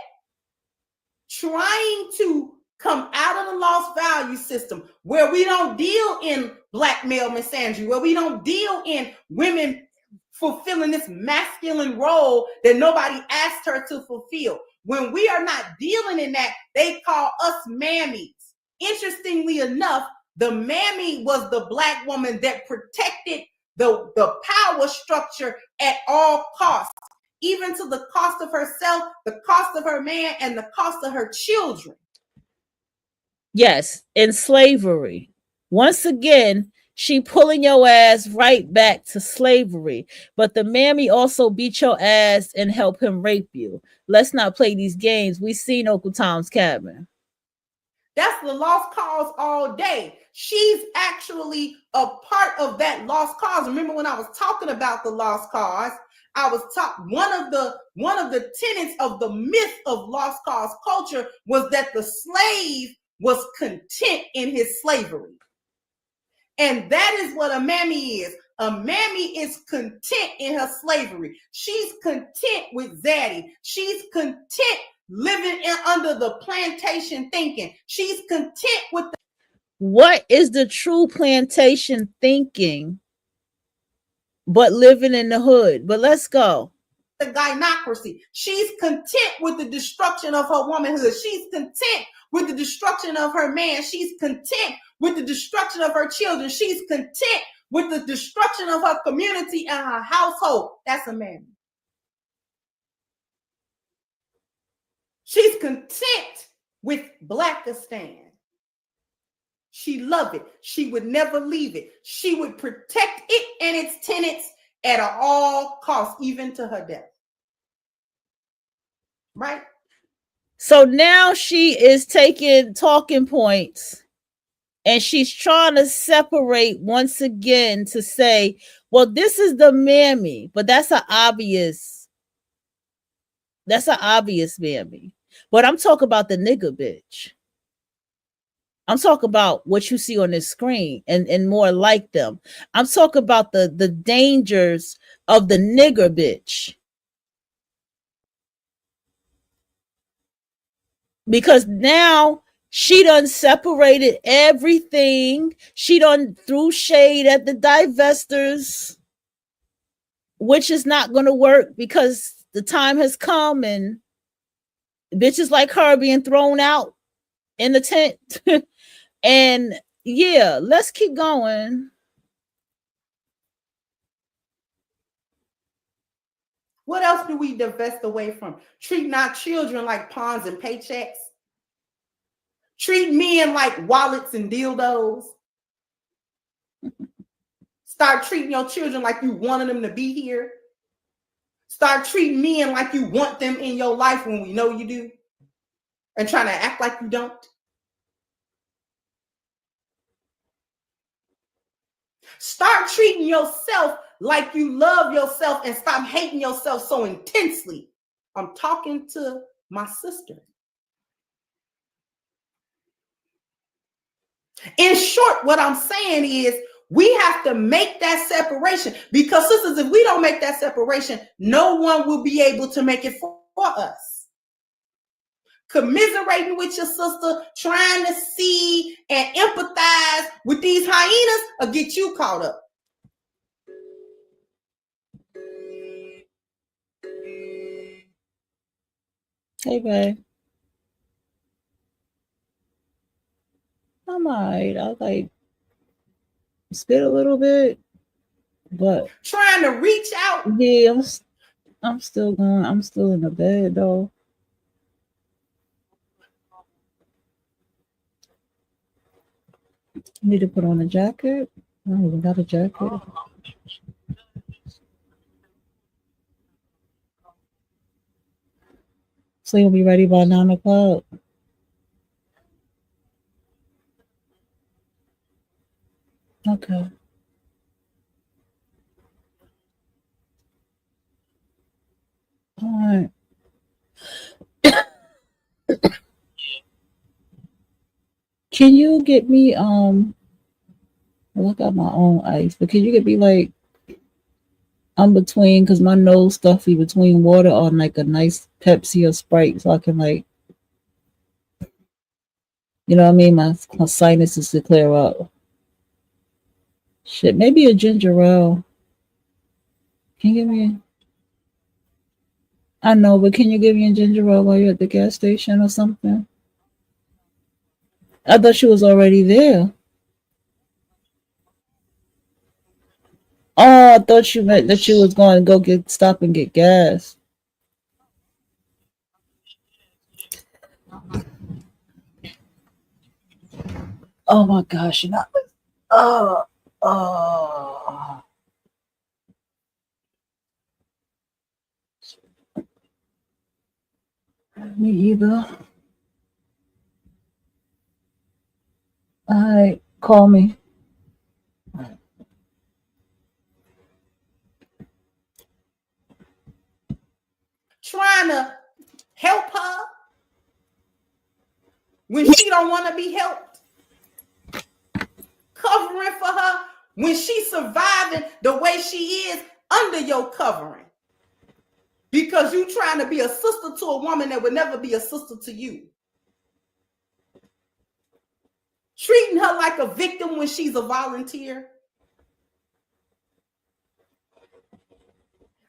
S13: trying to come out of the lost value system where we don't deal in black male misandry, where we don't deal in women fulfilling this masculine role that nobody asked her to fulfill. When we are not dealing in that, they call us mammies. Interestingly enough, the mammy was the black woman that protected the power structure at all costs, even to the cost of herself, the cost of her man, and the cost of her children.
S1: Yes, in slavery. Once again, she pulling your ass right back to slavery. But the mammy also beat your ass and help him rape you. Let's not play these games. We seen Uncle Tom's Cabin.
S13: That's the lost cause all day. She's actually a part of that lost cause. Remember when I was talking about the lost cause, I was one of the tenets of the myth of lost cause culture was that the slave was content in his slavery. And that is what a mammy is. A mammy is content in her slavery. She's content with zaddy. She's content living under the plantation thinking. She's content with
S1: what is the true plantation thinking but living in the hood? But let's go.
S13: The gynocracy. She's content with the destruction of her womanhood. She's content with the destruction of her man. She's content with the destruction of her children. She's content with the destruction of her community and her household. That's a man. She's content with Blackistan. She loved it. She would never leave it. She would protect it and its tenants at all costs, even to her death. Right?
S1: So now she is taking talking points and she's trying to separate once again to say, well, this is the Mammy, but that's an obvious Mammy. But I'm talking about the nigga bitch. I'm talking about what you see on this screen and more like them. I'm talking about the dangers of the nigger bitch. Because now she done separated everything. She done threw shade at the divestors, which is not going to work because the time has come and bitches like her being thrown out in the tent. And yeah, let's keep going.
S13: What else do we divest away from? Treating our children like pawns and paychecks. Treat men like wallets and dildos. Start treating your children like you wanted them to be here. Start treating men like you want them in your life when we know you do. And trying to act like you don't. Start treating yourself like you love yourself and stop hating yourself so intensely. I'm talking to my sister. In short, what I'm saying is we have to make that separation because, sisters, if we don't make that separation, no one will be able to make it for us. Commiserating with your sister, trying to see and empathize with these hyenas will get you caught up.
S1: Hey, babe. I'm alright. I'll like spit a little bit, but
S13: trying to reach out.
S1: Yeah, I'm still going. I'm still in the bed though. Need to put on a jacket. I don't even got a jacket. So you'll be ready by 9 o'clock. Okay. All right. Can you get me well, I got my own ice, but can you get me like I'm between because my nose stuffy between water on like a nice Pepsi or Sprite so I can like you know what I mean? My sinuses to clear up. Shit, maybe a ginger ale. Can you give me I know, but can you give me a ginger ale while you're at the gas station or something? I thought she was already there. Oh, I thought you meant that you was going to go stop and get gas. Oh my gosh, you're not. Me either. All right, call me.
S13: Trying to help her when she don't want to be helped. Covering for her when she's surviving the way she is under your covering. Because you trying to be a sister to a woman that would never be a sister to you. Treating her like a victim when she's a volunteer.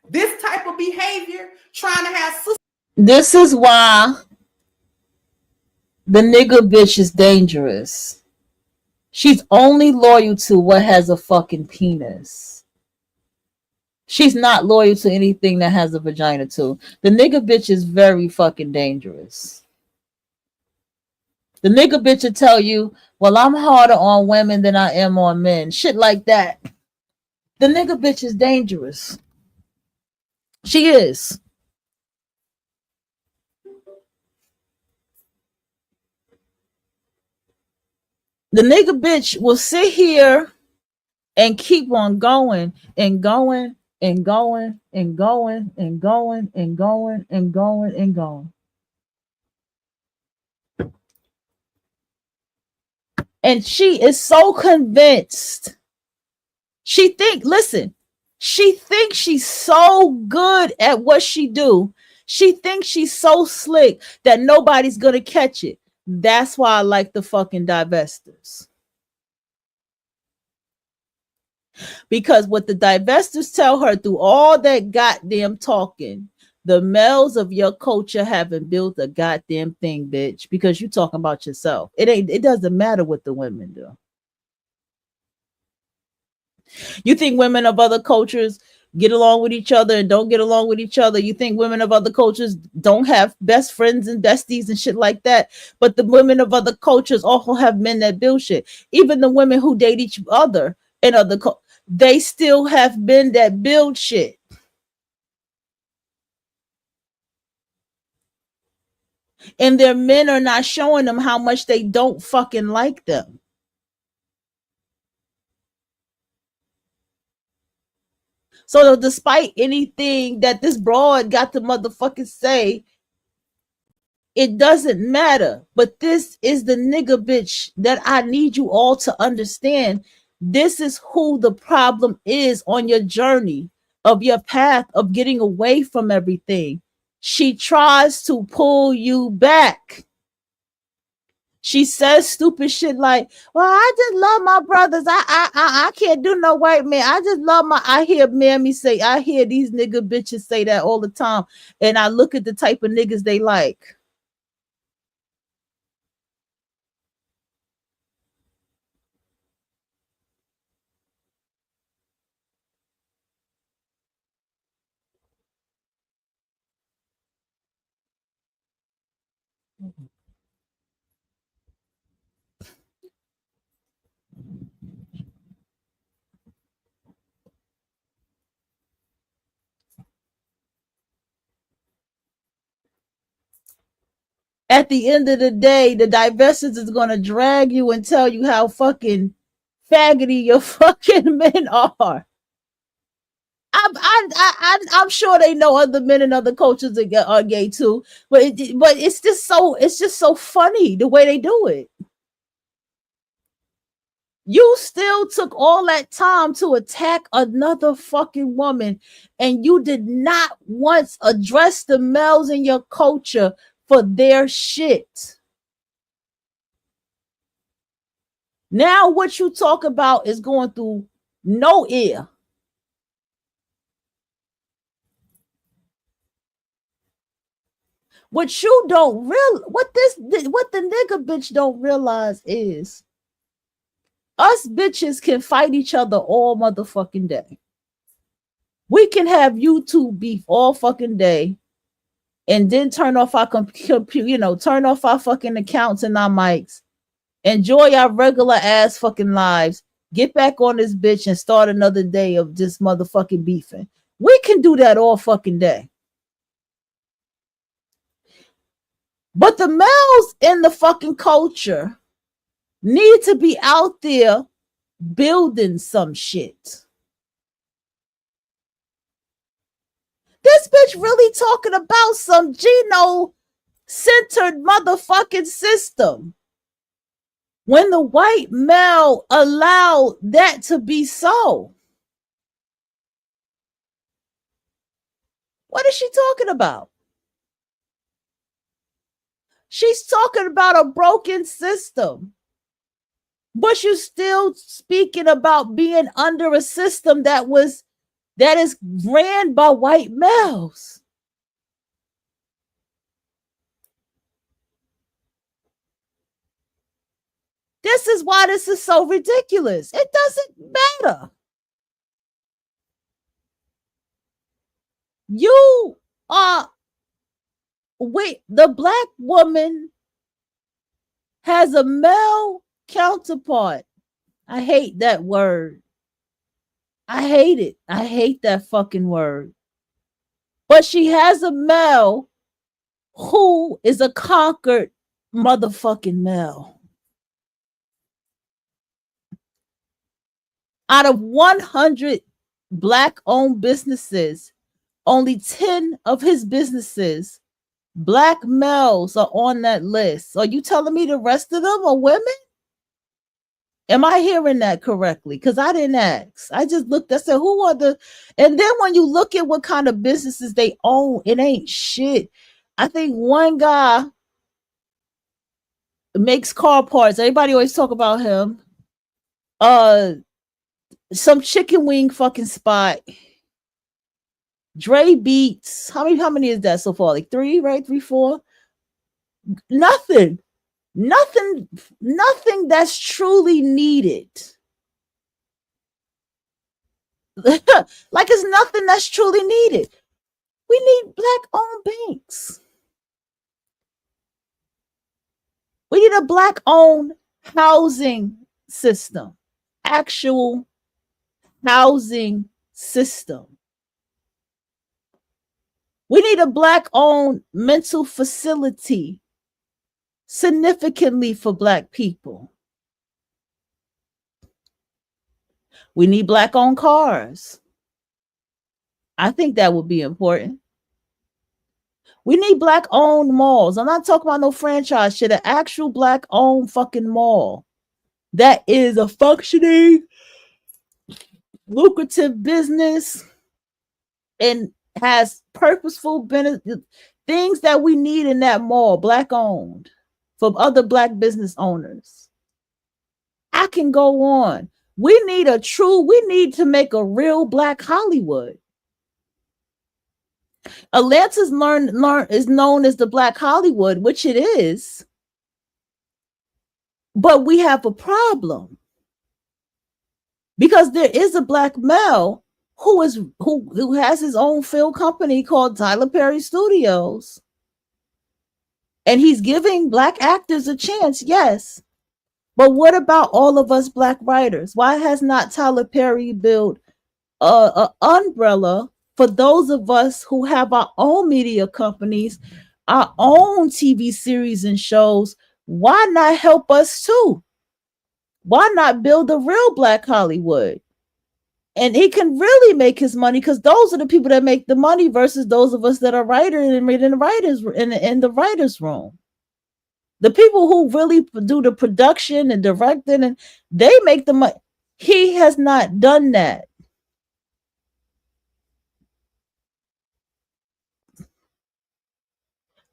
S13: This type of behavior, trying to have sisters.
S1: This is why the nigga bitch is dangerous. She's only loyal to what has a fucking penis. She's not loyal to anything that has a vagina too. The nigga bitch is very fucking dangerous. The nigga bitch will tell you, well, I'm harder on women than I am on men. Shit like that. The nigga bitch is dangerous. She is. The nigga bitch will sit here and keep on going and going and going and going and going and going and going and going. And she is so convinced. She thinks she's so good at what she do. She thinks she's so slick that nobody's gonna catch it. That's why I like the fucking divestors. Because what the divestors tell her through all that goddamn talking, the males of your culture haven't built a goddamn thing, bitch, because you talking about yourself. It doesn't matter what the women do. You think women of other cultures get along with each other and don't get along with each other? You think women of other cultures don't have best friends and besties and shit like that? But the women of other cultures also have men that build shit. Even the women who date each other in other they still have men that build shit. And their men are not showing them how much they don't fucking like them. So despite anything that this broad got to motherfucking say, it doesn't matter. But this is the nigga bitch that I need you all to understand. This is who the problem is on your journey of your path of getting away from everything. She tries to pull you back. She says stupid shit like, well, I just love my brothers. I can't do no white man. I just love I hear Mammy say, I hear these nigga bitches say that all the time. And I look at the type of niggas they like. At the end of the day, the divestors is going to drag you and tell you how fucking faggoty your fucking men are. I'm sure they know other men and other cultures are gay too, but it's just so funny the way they do it. You still took all that time to attack another fucking woman, and you did not once address the males in your culture for their shit. Now what you talk about is going through no ear. What you don't what the nigga bitch don't realize is us bitches can fight each other all motherfucking day. We can have YouTube beef all fucking day and then turn off our computer, turn off our fucking accounts and our mics, enjoy our regular ass fucking lives, get back on this bitch and start another day of just motherfucking beefing. We can do that all fucking day. But the males in the fucking culture need to be out there building some shit. This bitch really talking about some Geno-centered motherfucking system. When the white male allowed that to be so. What is she talking about? She's talking about a broken system. But you're still speaking about being under a system that is ran by white males. This is why this is so ridiculous. It doesn't matter. You are wait, the black woman has a male counterpart. I hate that word. I hate it. I hate that fucking word. But she has a male who is a conquered motherfucking male. Out of 100 black owned businesses, only 10 of his businesses, black males are on that list. Are you telling me the rest of them are women? Am I hearing that correctly? Because I didn't ask. I just looked, I said, who are the, and then when you look at what kind of businesses they own, it ain't shit. I think one guy makes car parts. Everybody always talk about him. Some chicken wing fucking spot. Dre Beats. How many is that so far? Like 3, right? 3, 4. Nothing that's truly needed. Like it's nothing that's truly needed. We need black owned banks. We need a black owned housing system. Actual housing system. We need a black owned mental facility significantly for black people. We need black owned cars. I think that would be important. We need black owned malls. I'm not talking about no franchise shit, an actual black owned fucking mall that is a functioning, lucrative business and has purposeful benefit, things that we need in that mall, black owned, from other black business owners. I can go on. We need to make a real black Hollywood. Atlanta's is known as the Black Hollywood, which it is. But we have a problem. Because there is a black male who has his own film company called Tyler Perry Studios. And he's giving black actors a chance, yes. But what about all of us black writers? Why has not Tyler Perry built an umbrella for those of us who have our own media companies, our own TV series and shows? Why not help us too? Why not build a real black Hollywood? And he can really make his money because those are the people that make the money versus those of us that are writers and read in the writers' room. The people who really do the production and directing, and they make the money. He has not done that.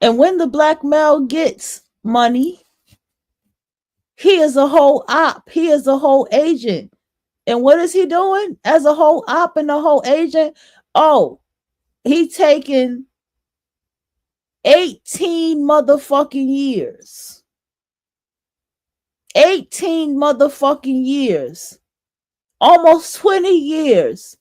S1: And when the black male gets money, he is a whole op. He is a whole agent. And what is he doing as a whole op and a whole agent? Oh, he taking 18 motherfucking years. 18 motherfucking years. Almost 20 years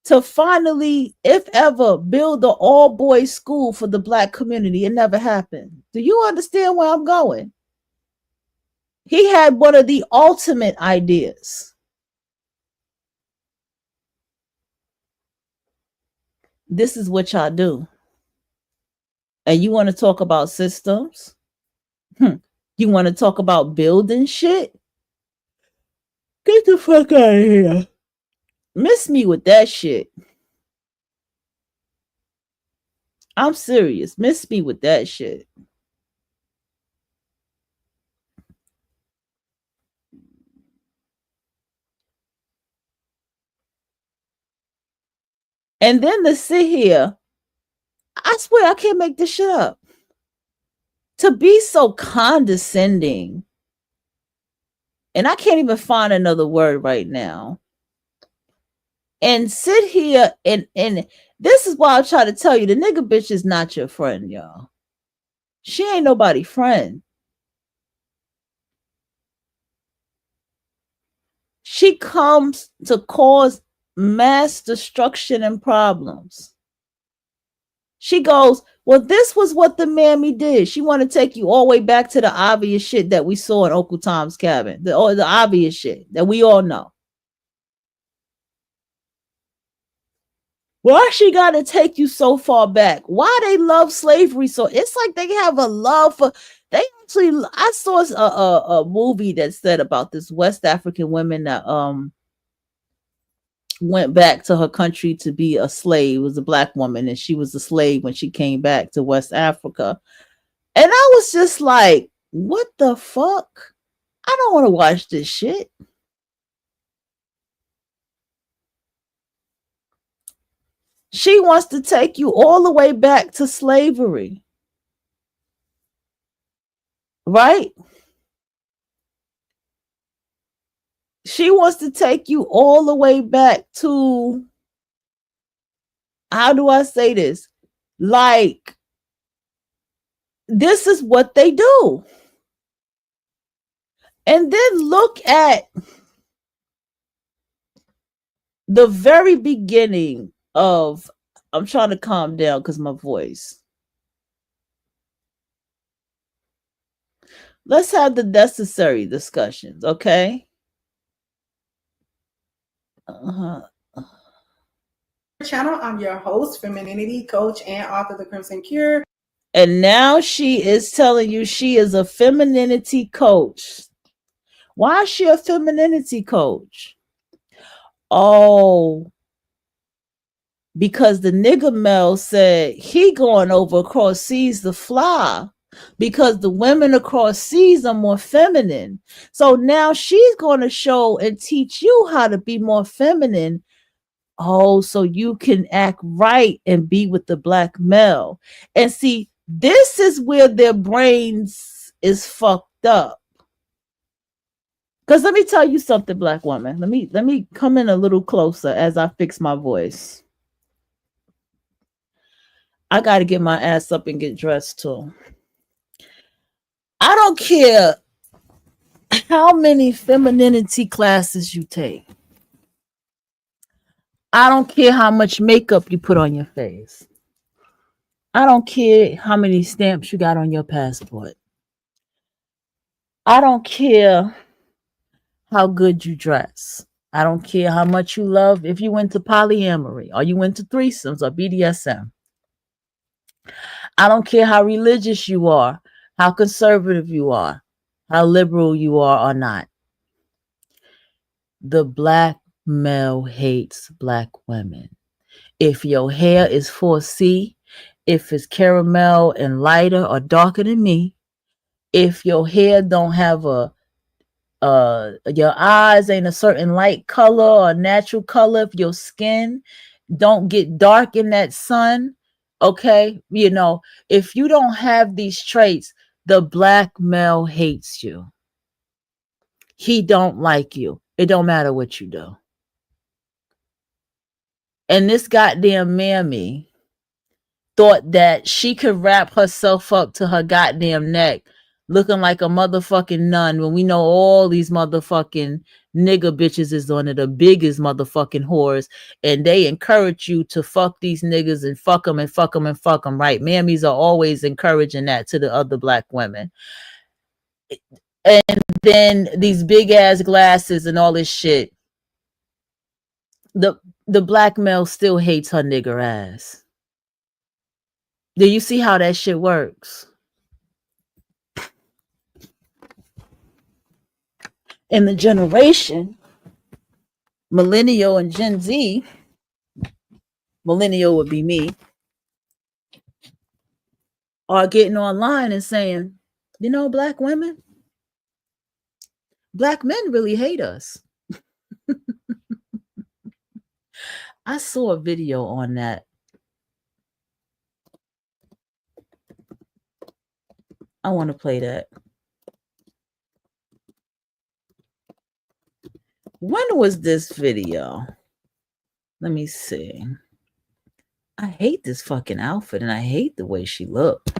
S1: to finally, if ever, build an all-boys school for the black community. It never happened. Do you understand where I'm going? He had one of the ultimate ideas. This is what y'all do. And you want to talk about systems? You want to talk about building shit? Get the fuck out of here. Miss me with that shit. I'm serious. Miss me with that shit. And then to sit here, I swear I can't make this shit up. To be so condescending, and I can't even find another word right now, and sit here and this is why I try to tell you, the nigga bitch is not your friend, y'all. She ain't nobody's friend. She comes to cause mass destruction and problems. She goes, well, this was what the mammy did. She want to take you all the way back to the obvious shit that we saw in Uncle Tom's Cabin, the obvious shit that we all know. Why she got to take you so far back? Why they love slavery so? It's like they have a love for. They actually, I saw a movie that said about this West African woman that went back to her country to be a slave. It was a black woman, and she was a slave when she came back to West Africa. And I was just like, what the fuck? I don't want to watch this shit. She wants to take you all the way back to slavery. Right? She wants to take you all the way back to, how do I say this? Like, this is what they do. And then look at the very beginning of, I'm trying to calm down because my voice. Let's have the necessary discussions, okay?
S13: Channel. I'm your host, femininity coach, and author of The Crimson Cure.
S1: And now she is telling you she is a femininity coach. Why is she a femininity coach? Oh, because the nigga Mel said he going over across seas to fly because the women across seas are more feminine. So now she's going to show and teach you how to be more feminine. Oh, so you can act right and be with the black male. And see, this is where their brains is fucked up. Because let me tell you something, black woman. Let me come in a little closer as I fix my voice. I got to get my ass up and get dressed too. I don't care how many femininity classes you take. I don't care how much makeup you put on your face. I don't care how many stamps you got on your passport. I don't care how good you dress. I don't care how much you love if you went to polyamory or you went to threesomes or BDSM. I don't care how religious you are, how conservative you are, how liberal you are or not. The black male hates black women. If your hair is 4C, if it's caramel and lighter or darker than me, if your hair don't have your eyes ain't a certain light color or natural color, if your skin don't get dark in that sun, okay, if you don't have these traits, the black male hates you. He don't like you. It don't matter what you do. And this goddamn mammy thought that she could wrap herself up to her goddamn neck looking like a motherfucking nun when we know all these motherfucking nigga bitches is one of the biggest motherfucking whores, and they encourage you to fuck these niggas and fuck them and fuck them and fuck them, right? Mammies are always encouraging that to the other black women. And then these big ass glasses and all this shit. The black male still hates her nigger ass. Do you see how that shit works? In the generation, millennial and Gen Z, millennial would be me, are getting online and saying, black women, black men really hate us. I saw a video on that. I want to play that. When was this video? Let me see. I hate this fucking outfit and I hate the way she looked.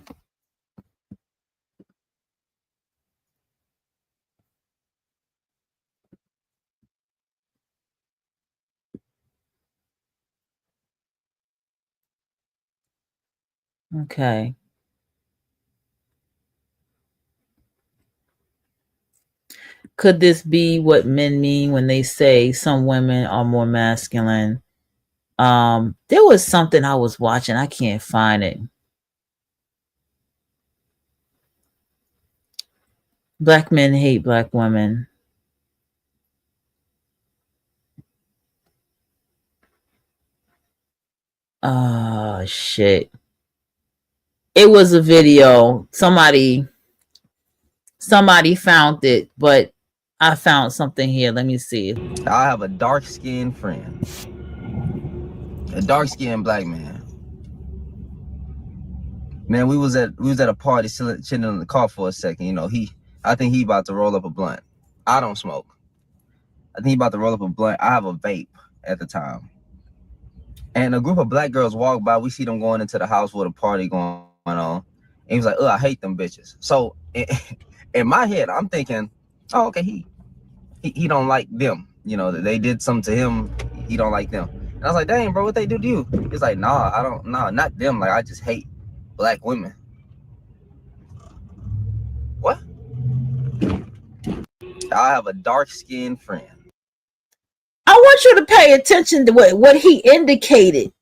S1: Okay. Could this be what men mean when they say some women are more masculine? There was something I was watching. I can't find it. Black men hate black women. Oh shit. It was a video. Somebody found it, but I found something here. Let me see.
S15: I have a dark-skinned friend. A dark-skinned black man. Man, we was at a party chilling in the car for a second. You know, I think he about to roll up a blunt. I don't smoke. I think he about to roll up a blunt. I have a vape at the time. And a group of black girls walk by. We see them going into the house with a party going on. And he was like, "Oh, I hate them bitches." So in my head, I'm thinking, "Oh, okay, he don't like them. You know, they did something to him. He don't like them." And I was like, "Dang, bro, what they do to you?" He's like, "Nah, I don't. Nah, not them. Like, I just hate black women." What? I have a dark-skinned friend.
S1: I want you to pay attention to what he indicated.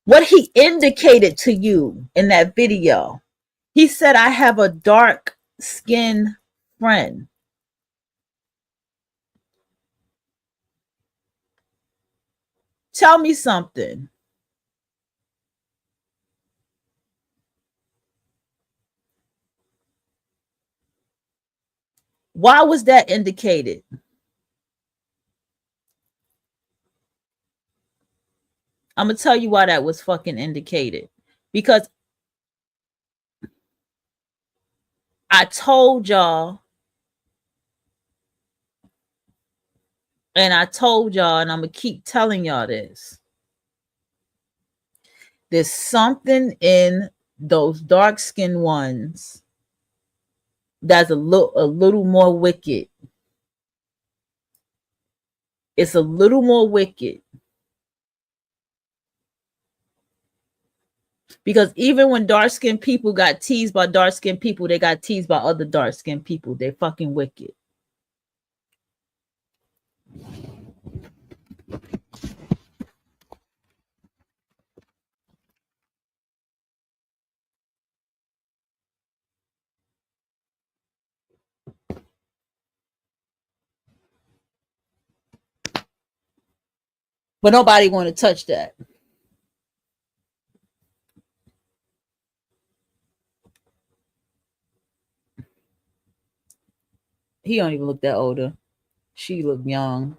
S1: What he indicated to you in that video. He said, "I have a dark-skinned friend." Tell me something. Why was that indicated? I'm going to tell you why that was fucking indicated. Because I told y'all, and I'm going to keep telling y'all this. There's something in those dark-skinned ones that's a little more wicked. It's a little more wicked. Because even when dark-skinned people got teased by dark-skinned people, they got teased by other dark-skinned people. They're fucking wicked. But nobody want to touch that. He don't even look that older. She look young.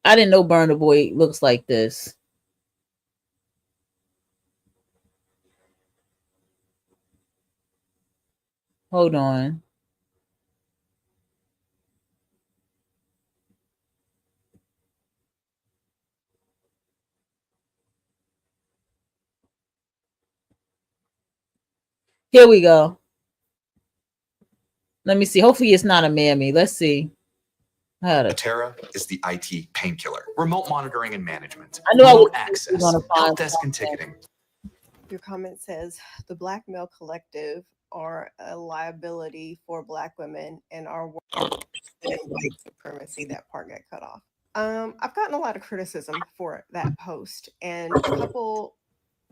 S1: I didn't know Burna Boy looks like this. Hold on. Here we go. Let me see. Hopefully it's not a Mammy. Let's see.
S16: Atera is the IT painkiller. Remote monitoring and management.
S1: I know
S16: remote access. Help desk and
S1: something.
S16: ticketing.
S17: Your comment says the Black Male Collective are a liability for Black women and are white supremacy. That part got cut off. I've gotten a lot of criticism for that post, and a couple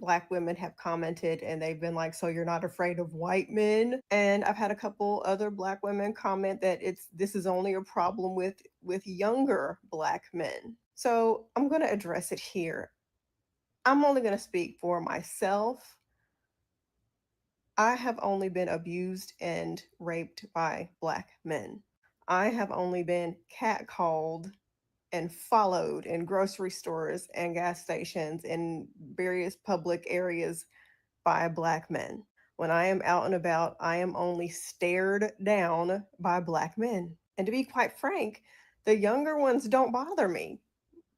S17: Black women have commented and they've been like, "So you're not afraid of white men?" And I've had a couple other Black women comment that this is only a problem with younger Black men. So I'm going to address it here. I'm only going to speak for myself. I have only been abused and raped by Black men. I have only been catcalled and followed in grocery stores and gas stations in various public areas by Black men. When I am out and about, I am only stared down by Black men. And to be quite frank, the younger ones don't bother me.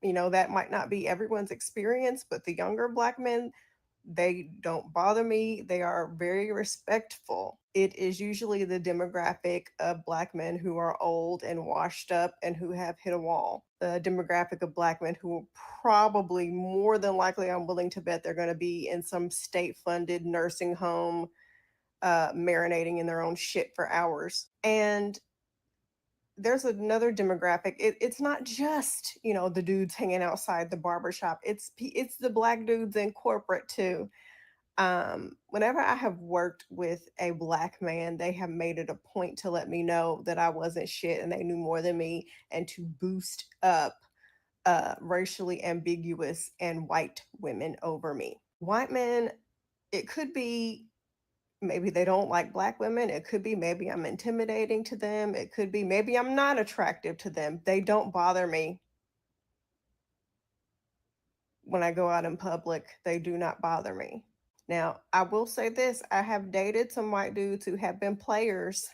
S17: You know, that might not be everyone's experience, but the younger Black men, They don't bother me. They are very respectful. It is usually the demographic of Black men who are old and washed up and who have hit a wall. The demographic of Black men who probably, more than likely, I'm willing to bet they're going to be in some state-funded nursing home, marinating in their own shit for hours. And there's another demographic. It's not just, the dudes hanging outside the barbershop. It's the Black dudes in corporate too. Whenever I have worked with a Black man, they have made it a point to let me know that I wasn't shit and they knew more than me, and to boost up racially ambiguous and white women over me. White men, it could be maybe they don't like Black women. It could be maybe I'm intimidating to them. It could be maybe I'm not attractive to them. They don't bother me. When I go out in public, they do not bother me. Now, I will say this. I have dated some white dudes who have been players,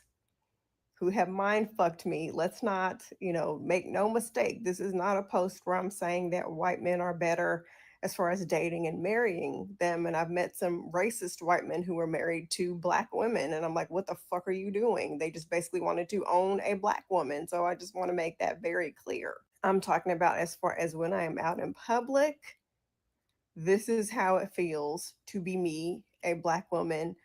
S17: who have mind fucked me. Let's not, make no mistake. This is not a post where I'm saying that white men are better as far as dating and marrying them. And I've met some racist white men who were married to Black women. And I'm like, what the fuck are you doing? They just basically wanted to own a Black woman. So I just want to make that very clear. I'm talking about as far as when I am out in public. This is how it feels to be me, a Black woman,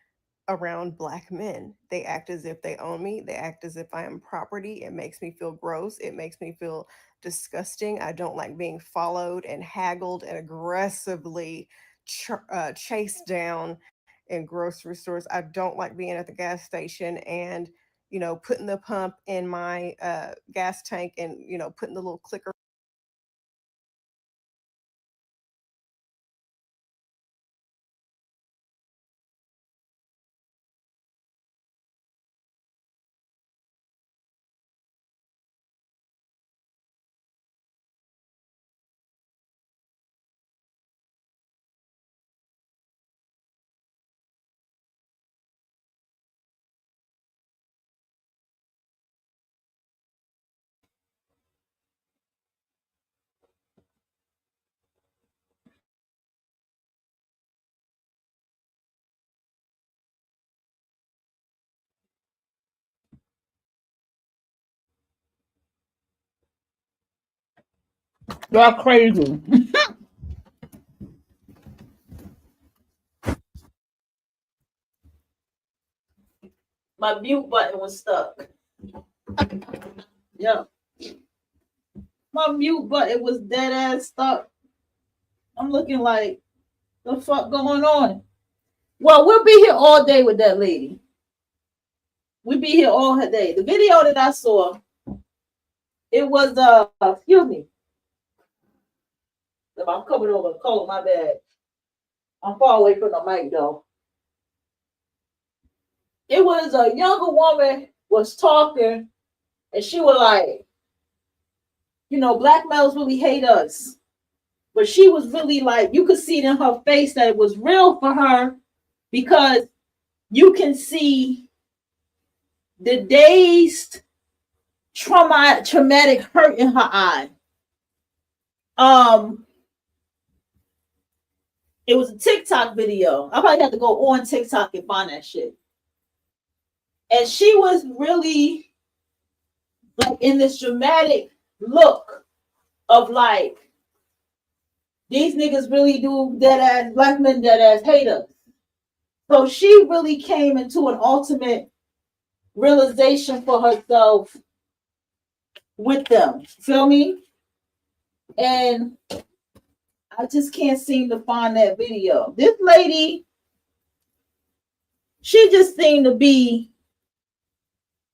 S17: around Black men. They act as if they own me. They act as if I am property. It makes me feel gross. It makes me feel disgusting. I don't like being followed and haggled and aggressively chased down in grocery stores. I don't like being at the gas station and, putting the pump in my gas tank and, putting the little clicker.
S1: Y'all crazy. My mute button was stuck. Yeah. My mute button was dead ass stuck. I'm looking like, the fuck going on? Well, we'll be here all day with that lady. We'll be here all her day. The video that I saw, it was excuse me. I'm coming over cold, my bad. I'm far away from the mic though. It was a younger woman was talking, and she was like, Black males really hate us. But she was really like, you could see it in her face that it was real for her, because you can see the dazed, traumatic hurt in her eye. It was a TikTok video. I probably had to go on TikTok and find that shit. And she was really like in this dramatic look of like, these niggas really do dead ass, Black men dead ass hate us. So she really came into an ultimate realization for herself with them. Feel me? And I just can't seem to find that video. This lady, she just seemed to be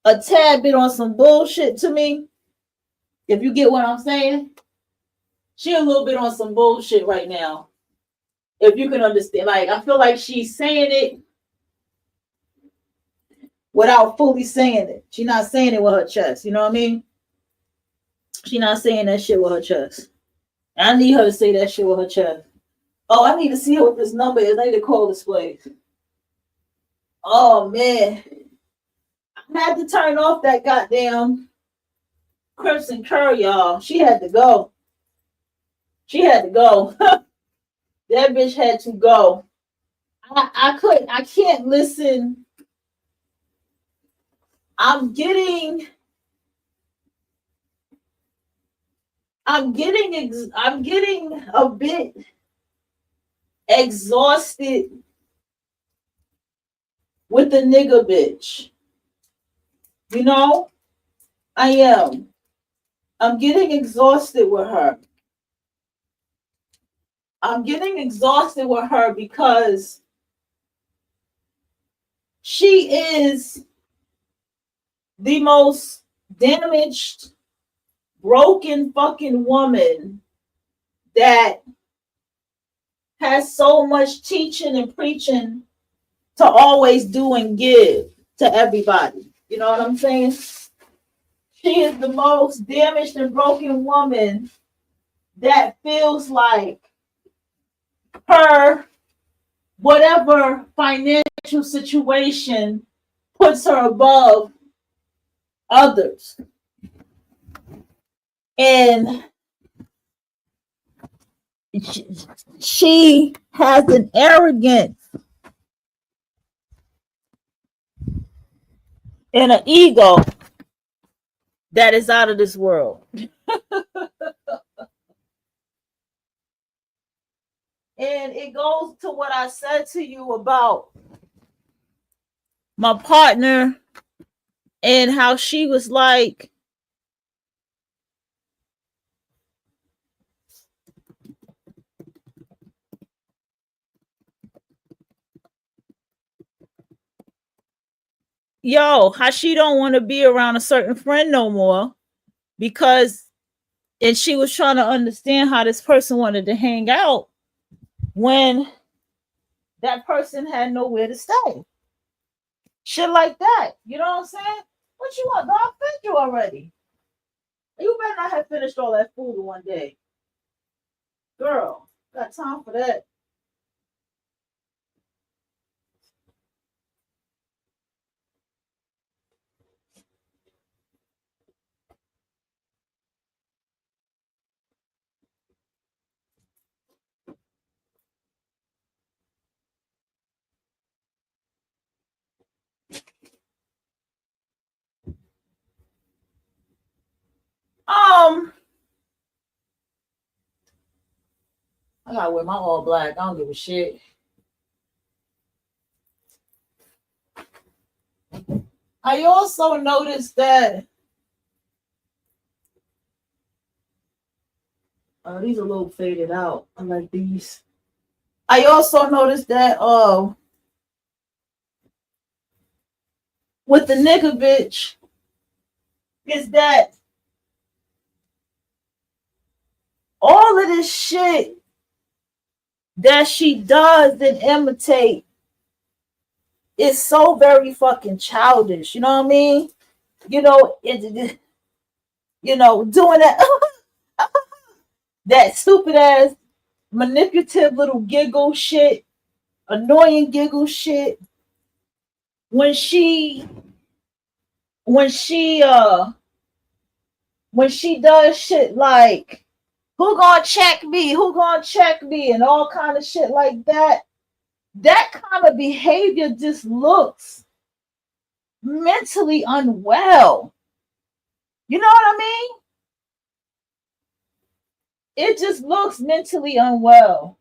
S1: a tad bit on some bullshit to me. If you get what I'm saying. She a little bit on some bullshit right now. If you can understand. Like, I feel like she's saying it without fully saying it. She's not saying it with her chest. You know what I mean? She's not saying that shit with her chest. I need her to say that shit with her chest. Oh, I need to see what this number is. I need to call this place. Oh, man. I had to turn off that goddamn Crimson Curry, y'all. She had to go. She had to go. That bitch had to go. I can't listen. I'm getting a bit exhausted with the nigga bitch. You know, I am. I'm getting exhausted with her. I'm getting exhausted with her because she is the most damaged, broken fucking woman that has so much teaching and preaching to always do and give to everybody. You know what I'm saying? She is the most damaged and broken woman that feels like her whatever financial situation puts her above others. And she has an arrogance and an ego that is out of this world. And it goes to what I said to you about my partner and how she was like, yo, how she don't want to be around a certain friend no more because, and she was trying to understand how this person wanted to hang out when that person had nowhere to stay. Shit like that. You know what I'm saying? What you want? God fed you already. You better not have finished all that food in one day. Girl, got time for that. I gotta wear my all black. I don't give a shit. I also noticed that these are a little faded out. I like these. I also noticed that with the nigga bitch is that all of this shit that she does and imitate is so very fucking childish. You know what I mean? You know, doing that that stupid ass manipulative little giggle shit, annoying giggle shit. When she when she does shit like who gonna check me, and all kind of shit like that, that kind of behavior just looks mentally unwell. You know what I mean? It just looks mentally unwell.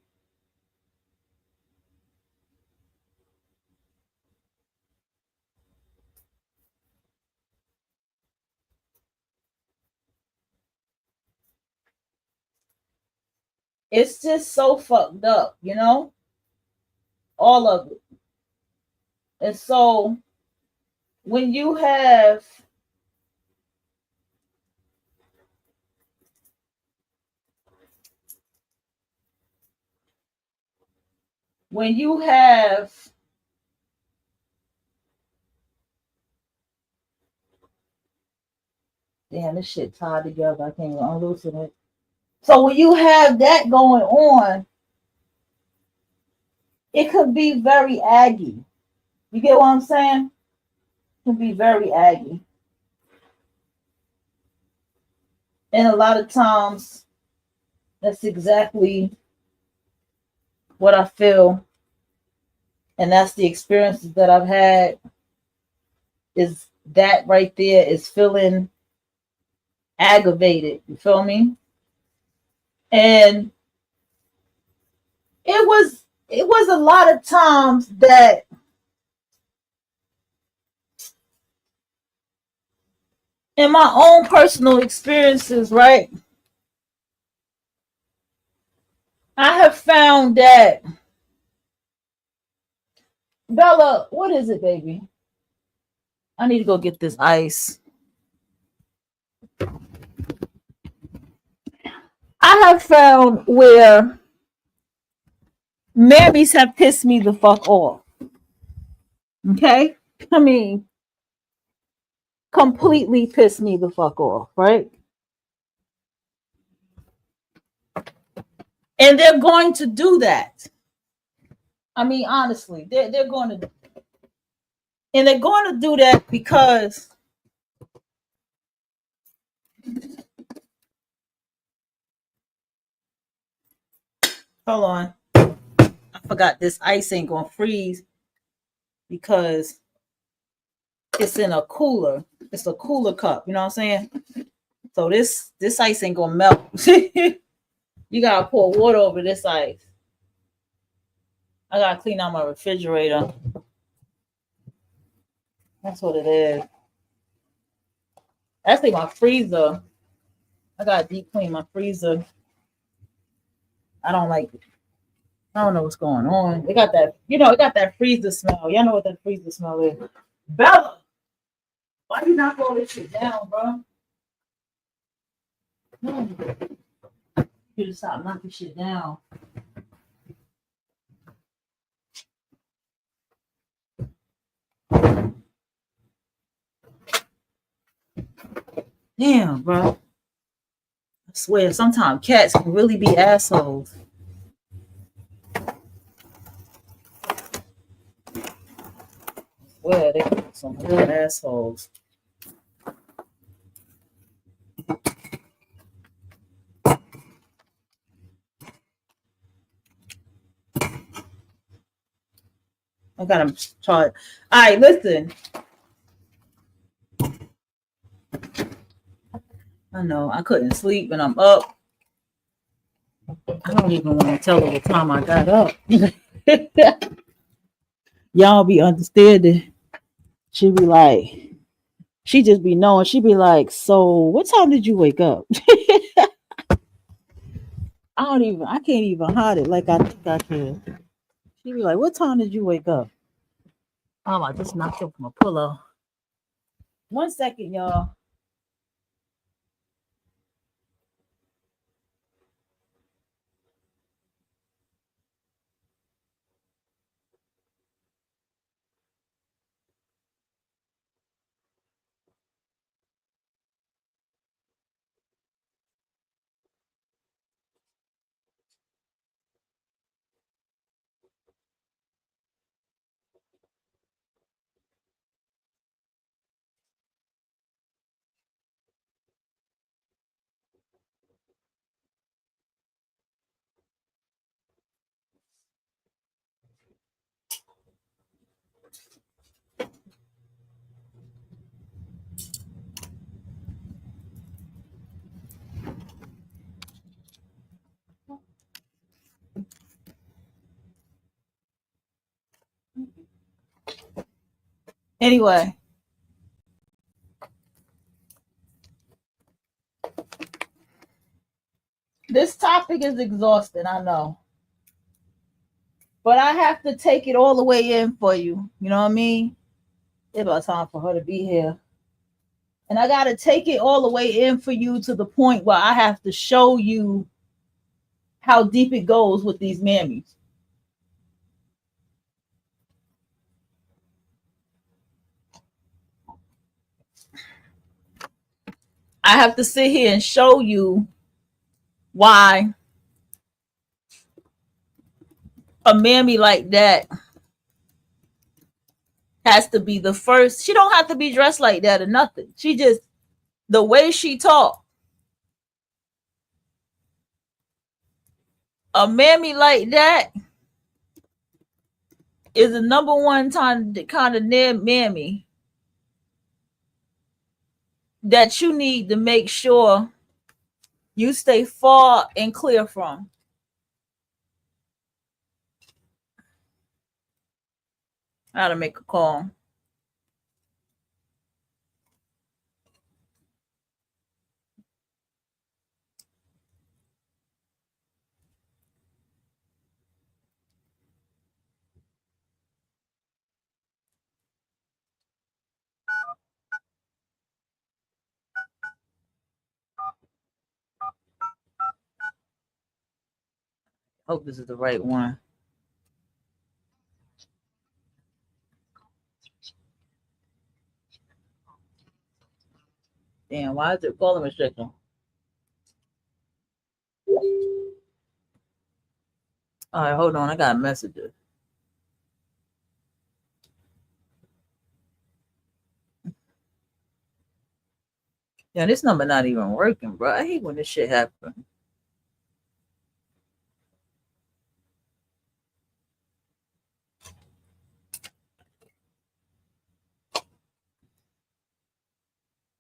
S1: It's just so fucked up, you know? All of it. And so when you have damn, this shit tied together. I can't even unloosen it. So when you have that going on, it could be very aggy. You get what I'm saying? It can be very aggy. And a lot of times, that's exactly what I feel And that's the experiences that I've had. Is that right there is feeling aggravated. You feel me? And it was a lot of times that in my own personal experiences, right? I have found that Bella, what is it, baby? I need to go get this ice. I have found where mammies have pissed me the fuck off. Okay? I mean, completely pissed me the fuck off, right? And they're going to do that. I mean, honestly, they're going to, and they're going to do that because hold on, I forgot this ice ain't gonna freeze because it's in a cooler. It's a cooler cup. You know what I'm saying? So this ice ain't gonna melt. You gotta pour water over this ice. I gotta clean out my refrigerator. That's what it is. Actually, my freezer. I gotta deep clean my freezer. I don't like it. I don't know what's going on. It got that, it got that freezer smell. Y'all know what that freezer smell is. Bella, why you knock all this shit down, bro? You just stop knocking shit down. Damn, bro. I swear, sometimes cats can really be assholes. Well, they are some real assholes. I gotta try it. All right, listen. I know I couldn't sleep and I'm up. I don't even want to tell her what time I got up. Y'all be understanding. She be like, she just be knowing. She be like, so what time did you wake up? I can't even hide it like I think I can. She be like, what time did you wake up? Oh, I just knocked up my pillow. 1 second, y'all. Anyway, this topic is exhausting, I know. But I have to take it all the way in for you. You know what I mean? It's about time for her to be here. And I got to take it all the way in for you to the point where I have to show you how deep it goes with these mammies. I have to sit here and show you why a mammy like that has to be the first. She don't have to be dressed like that or nothing. She just, the way she talk. A mammy like that is the number one kind of near mammy that you need to make sure you stay far and clear from. I gotta make a call. Hope this is the right one. Damn, why is it calling restriction? All right, hold on. I got messages. Yeah, this number not even working, bro. I hate when this shit happens.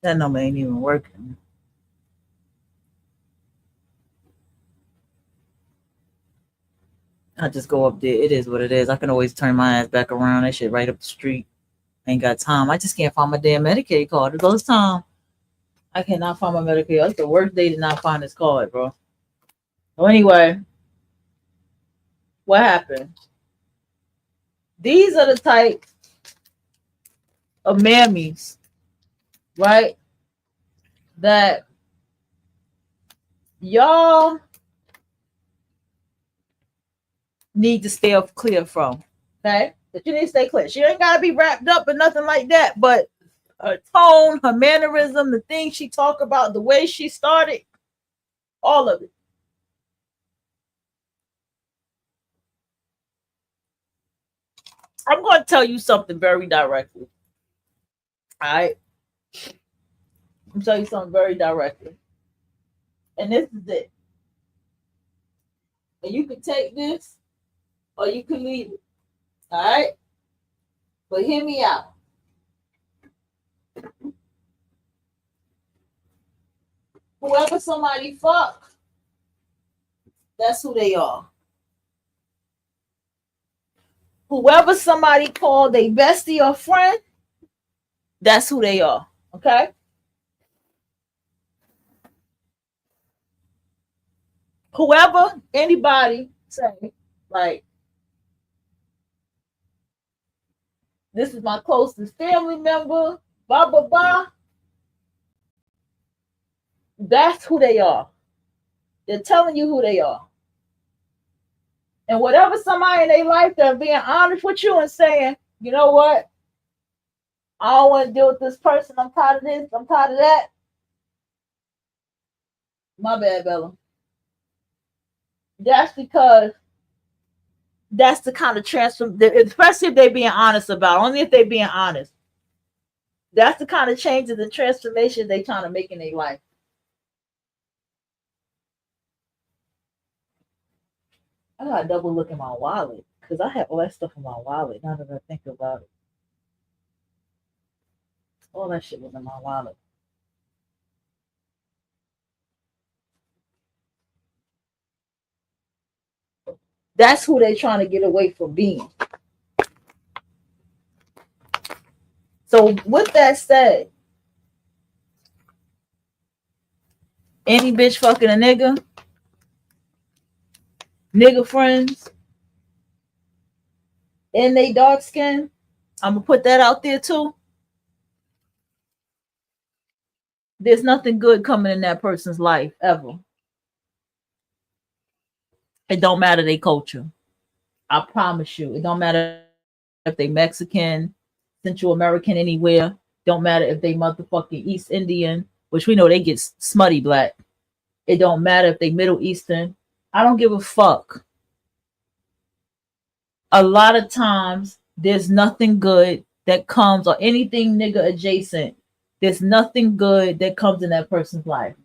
S1: That number ain't even working. I just go up there. It is what it is. I can always turn my ass back around. That shit right up the street. Ain't got time. I just can't find my damn Medicaid card. It goes time. I cannot find my Medicaid. That's the worst day to not find this card, bro. So anyway, what happened? These are the type of mammies, right? That y'all need to stay clear from. Okay? That you need to stay clear. She ain't gotta be wrapped up in nothing like that, but her tone, her mannerism, the things she talk about, the way she started, all of it. I'm going to tell you something very directly. All right? I'm going to tell you something very directly. And this is it. And you can take this or you can leave it. All right? But hear me out. Whoever somebody fuck, that's who they are. Whoever somebody called a bestie or friend, that's who they are. Okay? Whoever, anybody say, like, this is my closest family member, blah, blah, blah. That's who they are. They're telling you who they are. And whatever somebody in their life that's being honest with you and saying, you know what? I don't want to deal with this person. I'm tired of this. I'm tired of that. My bad, Bella. That's because that's the kind of transform, especially if they're being honest about it. Only if they're being honest. That's the kind of changes and transformation they're trying to make in their life. I gotta double look in my wallet because I have all that stuff in my wallet now that I think about it. All that shit was in my wallet. That's who they're trying to get away from being. So with that said, any bitch fucking a nigga friends, and they dark skin, I'm gonna put that out there too. There's nothing good coming in that person's life ever. It don't matter their culture. I promise you. It don't matter if they Mexican, Central American, anywhere. Don't matter if they motherfucking East Indian, which we know they get smutty black. It don't matter if they Middle Eastern. I don't give a fuck. A lot of times there's nothing good that comes, or anything nigga adjacent. There's nothing good that comes in that person's life.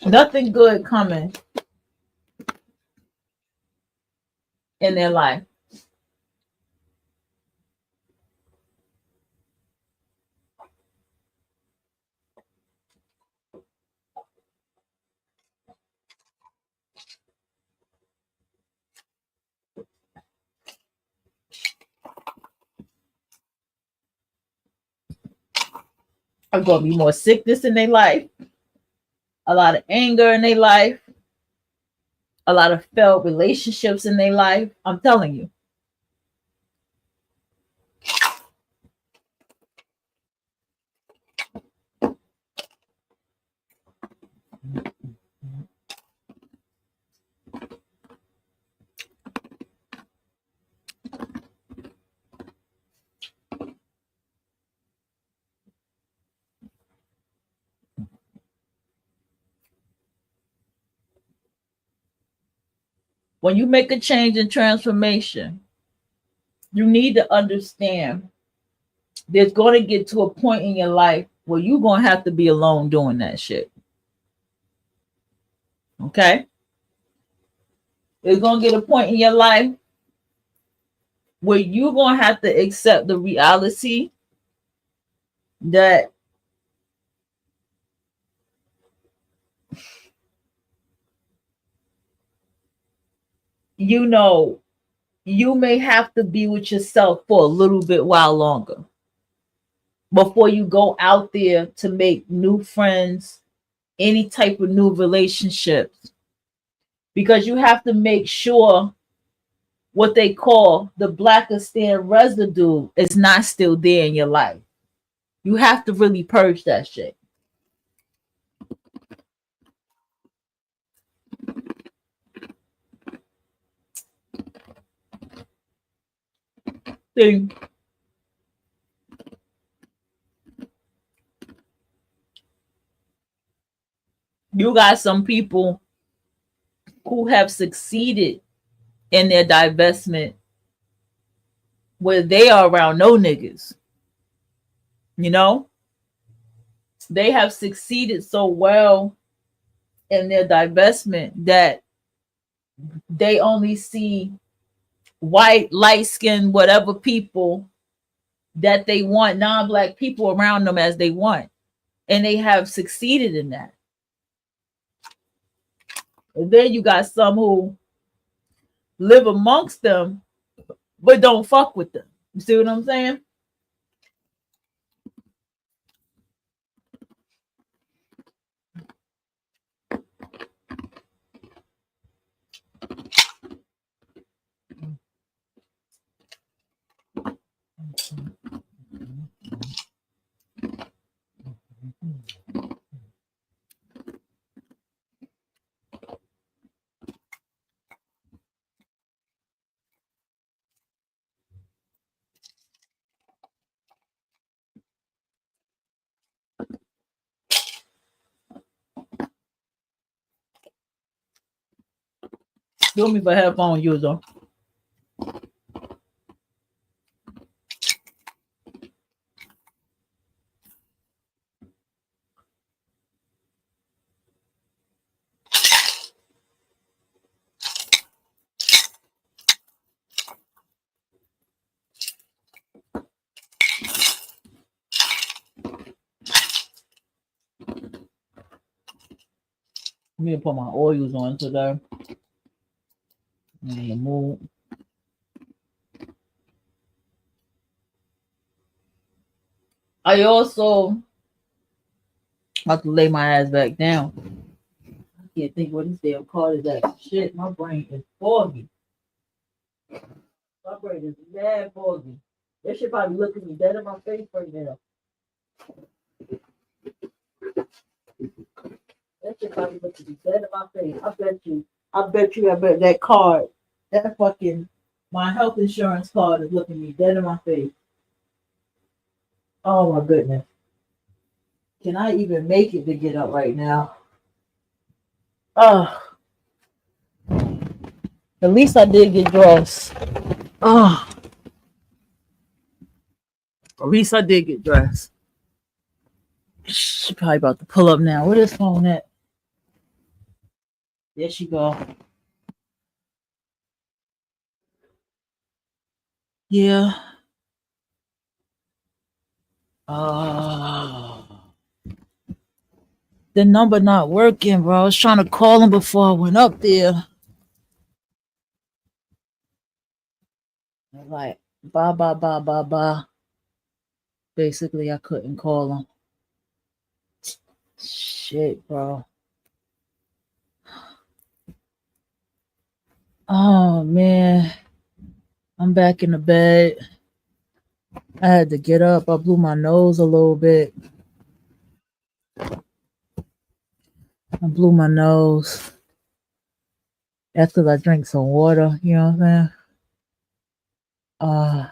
S1: Nothing good coming in their life. There's gonna be more sickness in their life, a lot of anger in their life, a lot of failed relationships in their life. I'm telling you. When you make a change and transformation, you need to understand there's going to get to a point in your life where you're going to have to be alone doing that shit. Okay? There's going to get a point in your life where you're going to have to accept the reality that you know you may have to be with yourself for a little bit while longer before you go out there to make new friends, any type of new relationships, because you have to make sure what they call the Blackistan residue is not still there in your life. You have to really purge that shit. See, you got some people who have succeeded in their divestment where they are around no niggas. You know? They have succeeded so well in their divestment that they only see white, light skinned, whatever people that they want, non-black people around them as they want. And they have succeeded in that. And then you got some who live amongst them, but don't fuck with them. You see what I'm saying? Do me for headphone user. Let me put my oils on today. In the mood. I also have to lay my ass back down. I can't think what this damn card is that. Shit, my brain is foggy. My brain is mad foggy. That shit probably looking me dead in my face right now. That shit probably looking me dead in my face. I bet you that card, that fucking, my health insurance card is looking me dead in my face. Oh my goodness. Can I even make it to get up right now? Oh. At least I did get dressed. Oh, at least I did get dressed. She probably about to pull up now. Where this phone at? There she go. Yeah. The number not working, bro. I was trying to call him before I went up there. Like, bye, bye, bye, bye, bye. Basically, I couldn't call him. Shit, bro. Oh, man. I'm back in the bed. I had to get up. I blew my nose a little bit. I blew my nose. That's because I drank some water. You know what I'm saying? All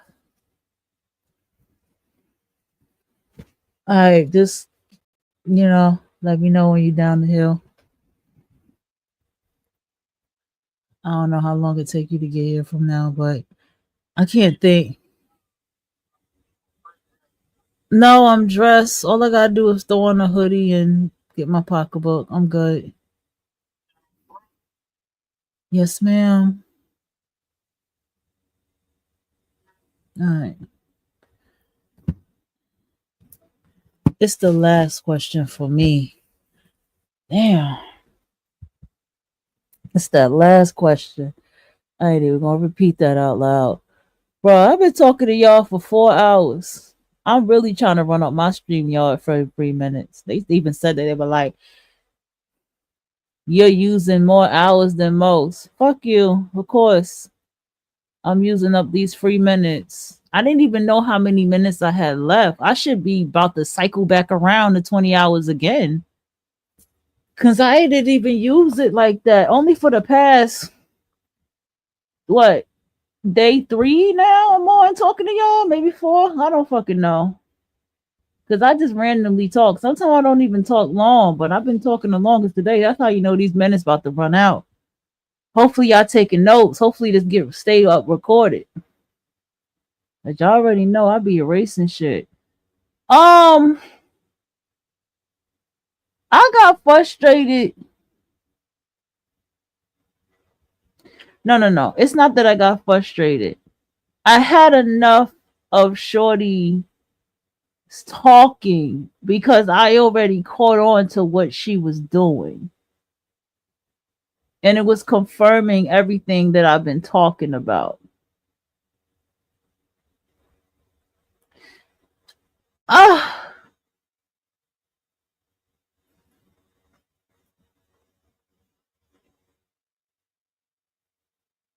S1: right, just, let me know when you're down the hill. I don't know how long it take you to get here from now, but I can't think. No, I'm dressed. All I gotta do is throw on a hoodie and get my pocketbook. I'm good. Yes, ma'am. All right. It's the last question for me. Damn. It's that last question. I ain't even gonna repeat that out loud. Bro, I've been talking to y'all for 4 hours. I'm really trying to run up my stream yard for 3 minutes. They even said that. They were like, you're using more hours than most. Fuck you. Of course. I'm using up these 3 minutes. I didn't even know how many minutes I had left. I should be about to cycle back around to 20 hours again. Because I didn't even use it like that. Only for the past, what, day 3 now? I'm on talking to y'all? Maybe 4? I don't fucking know. Because I just randomly talk. Sometimes I don't even talk long, but I've been talking the longest today. That's how you know these minutes about to run out. Hopefully y'all taking notes. Hopefully this stay up recorded. But y'all already know I be erasing shit. I got frustrated. No. It's not that I got frustrated. I had enough of Shorty talking because I already caught on to what she was doing. And it was confirming everything that I've been talking about.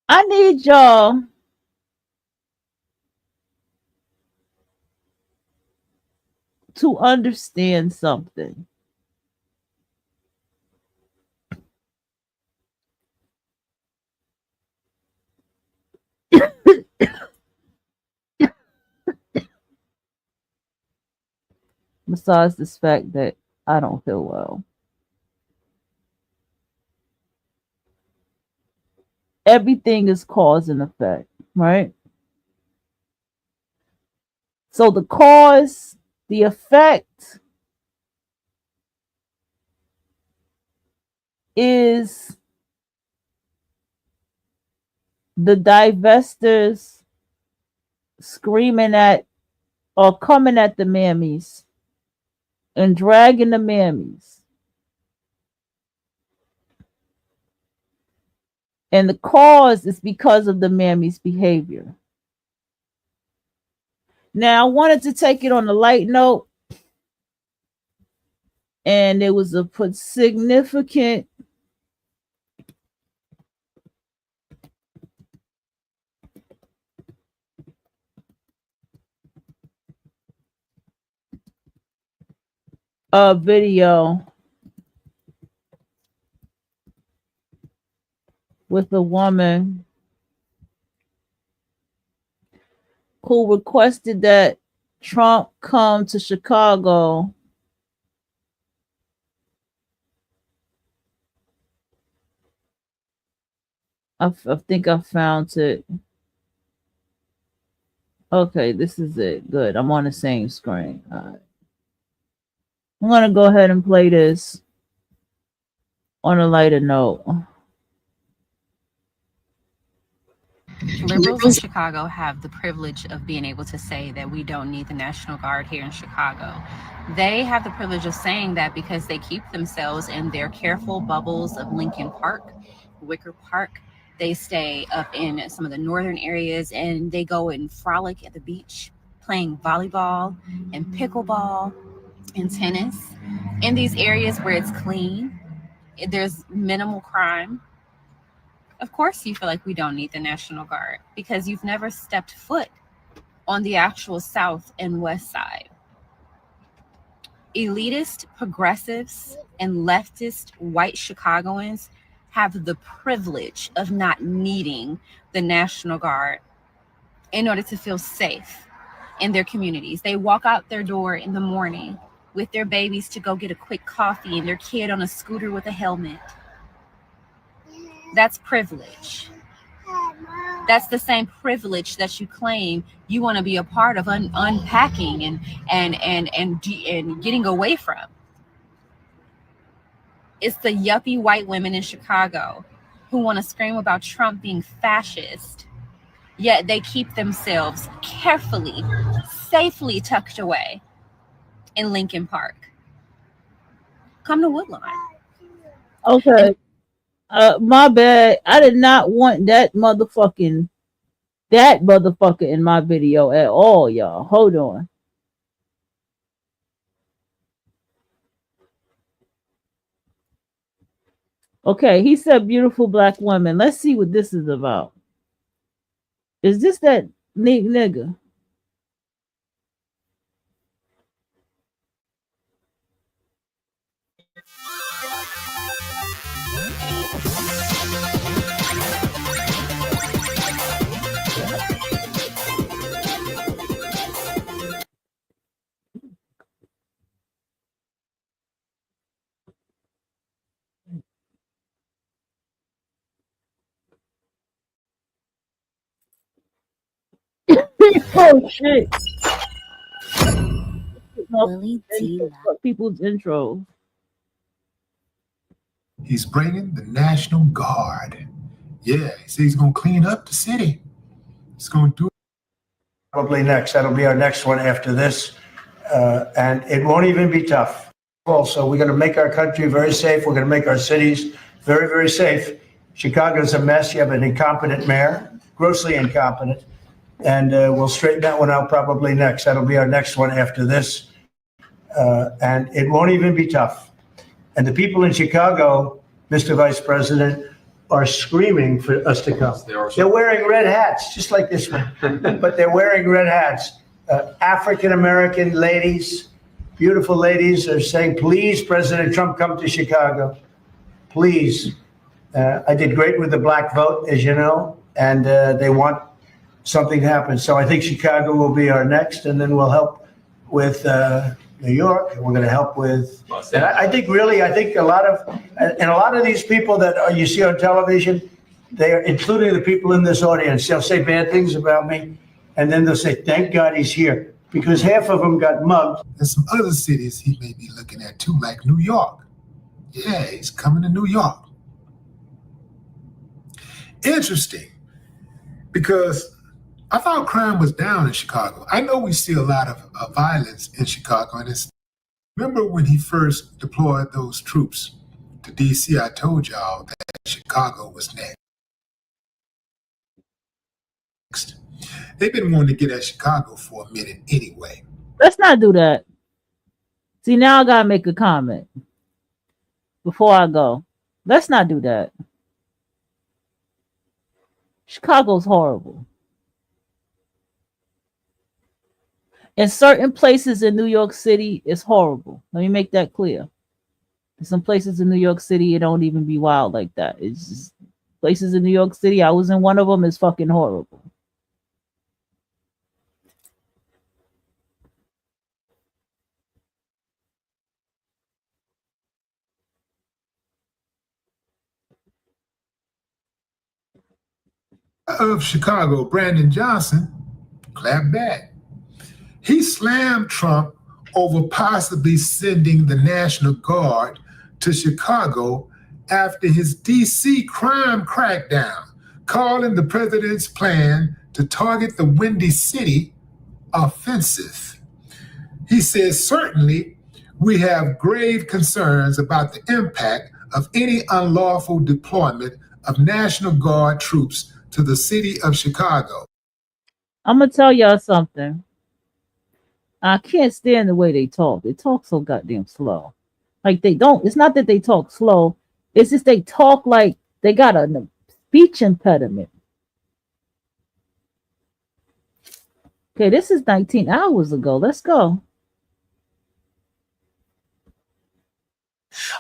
S1: I need y'all to understand something. Besides this fact that I don't feel well. Everything is cause and effect, right? So the cause, the effect is the divestors screaming at or coming at the mammies and dragging the mammies. And the cause is because of the mammy's behavior. Now, I wanted to take it on a light note, and it was a significant video with a woman who requested that Trump come to Chicago I think I found it. Okay, this is it. Good. I'm on the same screen. All right. I'm gonna go ahead and play this on a lighter note.
S18: Liberals in Chicago have the privilege of being able to say that we don't need the National Guard here in Chicago. They have the privilege of saying that because they keep themselves in their careful bubbles of Lincoln Park, Wicker Park. They stay up in some of the northern areas and they go and frolic at the beach, playing volleyball and pickleball and tennis in these areas where it's clean. There's minimal crime. Of course, you feel like we don't need the National Guard because you've never stepped foot on the actual South and West side. Elitist progressives and leftist white Chicagoans have the privilege of not needing the National Guard in order to feel safe in their communities. They walk out their door in the morning with their babies to go get a quick coffee and their kid on a scooter with a helmet. That's privilege. That's the same privilege that you claim you want to be a part of unpacking and getting away from. It's the yuppie white women in Chicago who want to scream about Trump being fascist, yet they keep themselves carefully, safely tucked away in Lincoln Park. Come to Woodlawn.
S1: Okay. My bad. I did not want that motherfucker in my video at all, y'all. Hold on. Okay, he said beautiful black women. Let's see what this is about. Is this that nigga? Oh shit. People's intro.
S19: He's bringing the National Guard. Yeah, he says he's going to clean up the city. He's going to do it.
S20: Probably next. That'll be our next one after this. And it won't even be tough. Also, we're going to make our country very safe. We're going to make our cities very, very safe. Chicago's a mess. You have an incompetent mayor, grossly incompetent. And we'll straighten that one out probably next. That'll be our next one after this. And it won't even be tough. And the people in Chicago, Mr. Vice President, are screaming for us to come. They're wearing red hats, just like this one, but they're wearing red hats. African-American ladies, beautiful ladies, are saying, please, President Trump, come to Chicago. Please. I did great with the black vote, as you know, and they want something to happen. So I think Chicago will be our next, and then we'll help with New York, and we're going to help with, and I think a lot of these people that you see on television, they are, including the people in this audience, they'll say bad things about me, and then they'll say, thank God he's here, because half of them got mugged.
S19: There's some other cities he may be looking at too, like New York. Yeah, he's coming to New York. Interesting, because I thought crime was down in Chicago. I know we see a lot of violence in Chicago, and remember when he first deployed those troops to D.C., I told y'all that Chicago was next. They've been wanting to get at Chicago for a minute anyway.
S1: Let's not do that. See, now I gotta make a comment before I go. Let's not do that. Chicago's horrible. In certain places in New York City, it's horrible. Let me make that clear. In some places in New York City, it don't even be wild like that. It's just places in New York City. I was in one of them. It's fucking horrible.
S19: of Chicago, Brandon Johnson, clapped back. He slammed Trump over possibly sending the National Guard to Chicago after his D.C. crime crackdown, calling the president's plan to target the Windy City offensive. He says, certainly, we have grave concerns about the impact of any unlawful deployment of National Guard troops to the city of Chicago.
S1: I'm gonna tell y'all something. I can't stand the way they talk. They talk so goddamn slow. Like they don't. It's not that they talk slow. It's just they talk like they got a speech impediment. Okay, this is 19 hours ago. Let's go.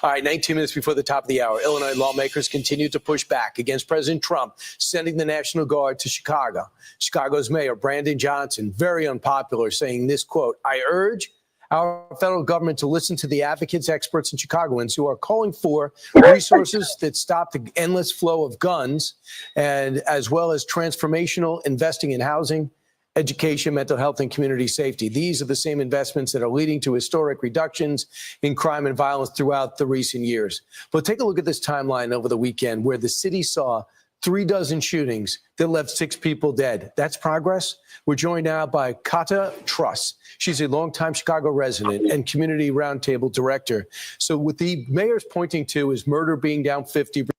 S21: All right, 19 minutes before the top of the hour, Illinois lawmakers continue to push back against President Trump sending the National Guard to Chicago. Chicago's mayor, Brandon Johnson, very unpopular, saying this, quote, "I urge our federal government to listen to the advocates, experts, and Chicagoans who are calling for resources that stop the endless flow of guns, and as well as transformational investing in housing, education, mental health, and community safety. These are the same investments that are leading to historic reductions in crime and violence throughout the recent years." But take a look at this timeline over the weekend where the city saw 36 shootings that left 6 people dead. That's progress. We're joined now by Kata Truss. She's a longtime Chicago resident and community roundtable director. So what the mayor's pointing to is murder being down 50%.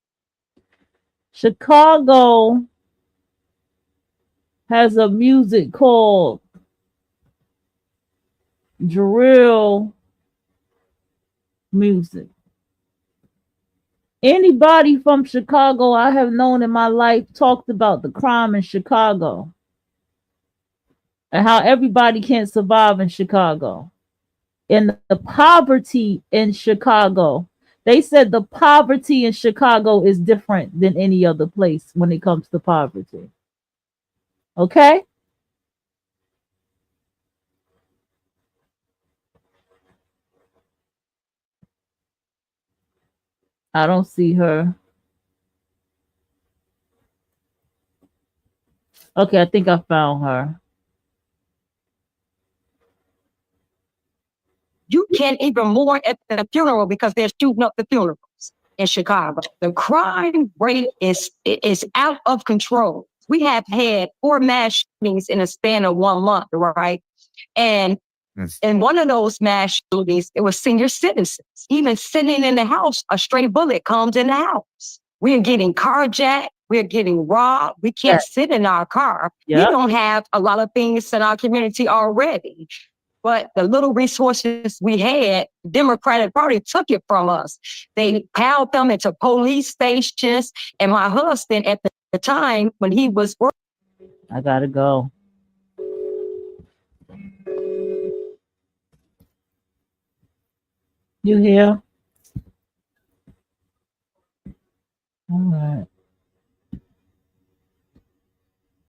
S1: Chicago has a music called drill music. Anybody from Chicago I have known in my life talked about the crime in Chicago and how everybody can't survive in Chicago and the poverty in Chicago. They said the poverty in Chicago is different than any other place when it comes to poverty. Okay? I don't see her. Okay, I think I found her.
S22: You can't even mourn at the funeral because they're shooting up the funerals in Chicago. The crime rate is out of control. We have had 4 mass shootings in a span of 1 month, right? And in one of those mass shootings, it was senior citizens. Even sitting in the house, a stray bullet comes in the house. We're getting carjacked. We're getting robbed. We can't sit in our car. We don't have a lot of things in our community already. But the little resources we had, the Democratic Party took it from us. They piled them into police stations. And my husband at the time when he was working.
S1: I gotta go. You here? All right.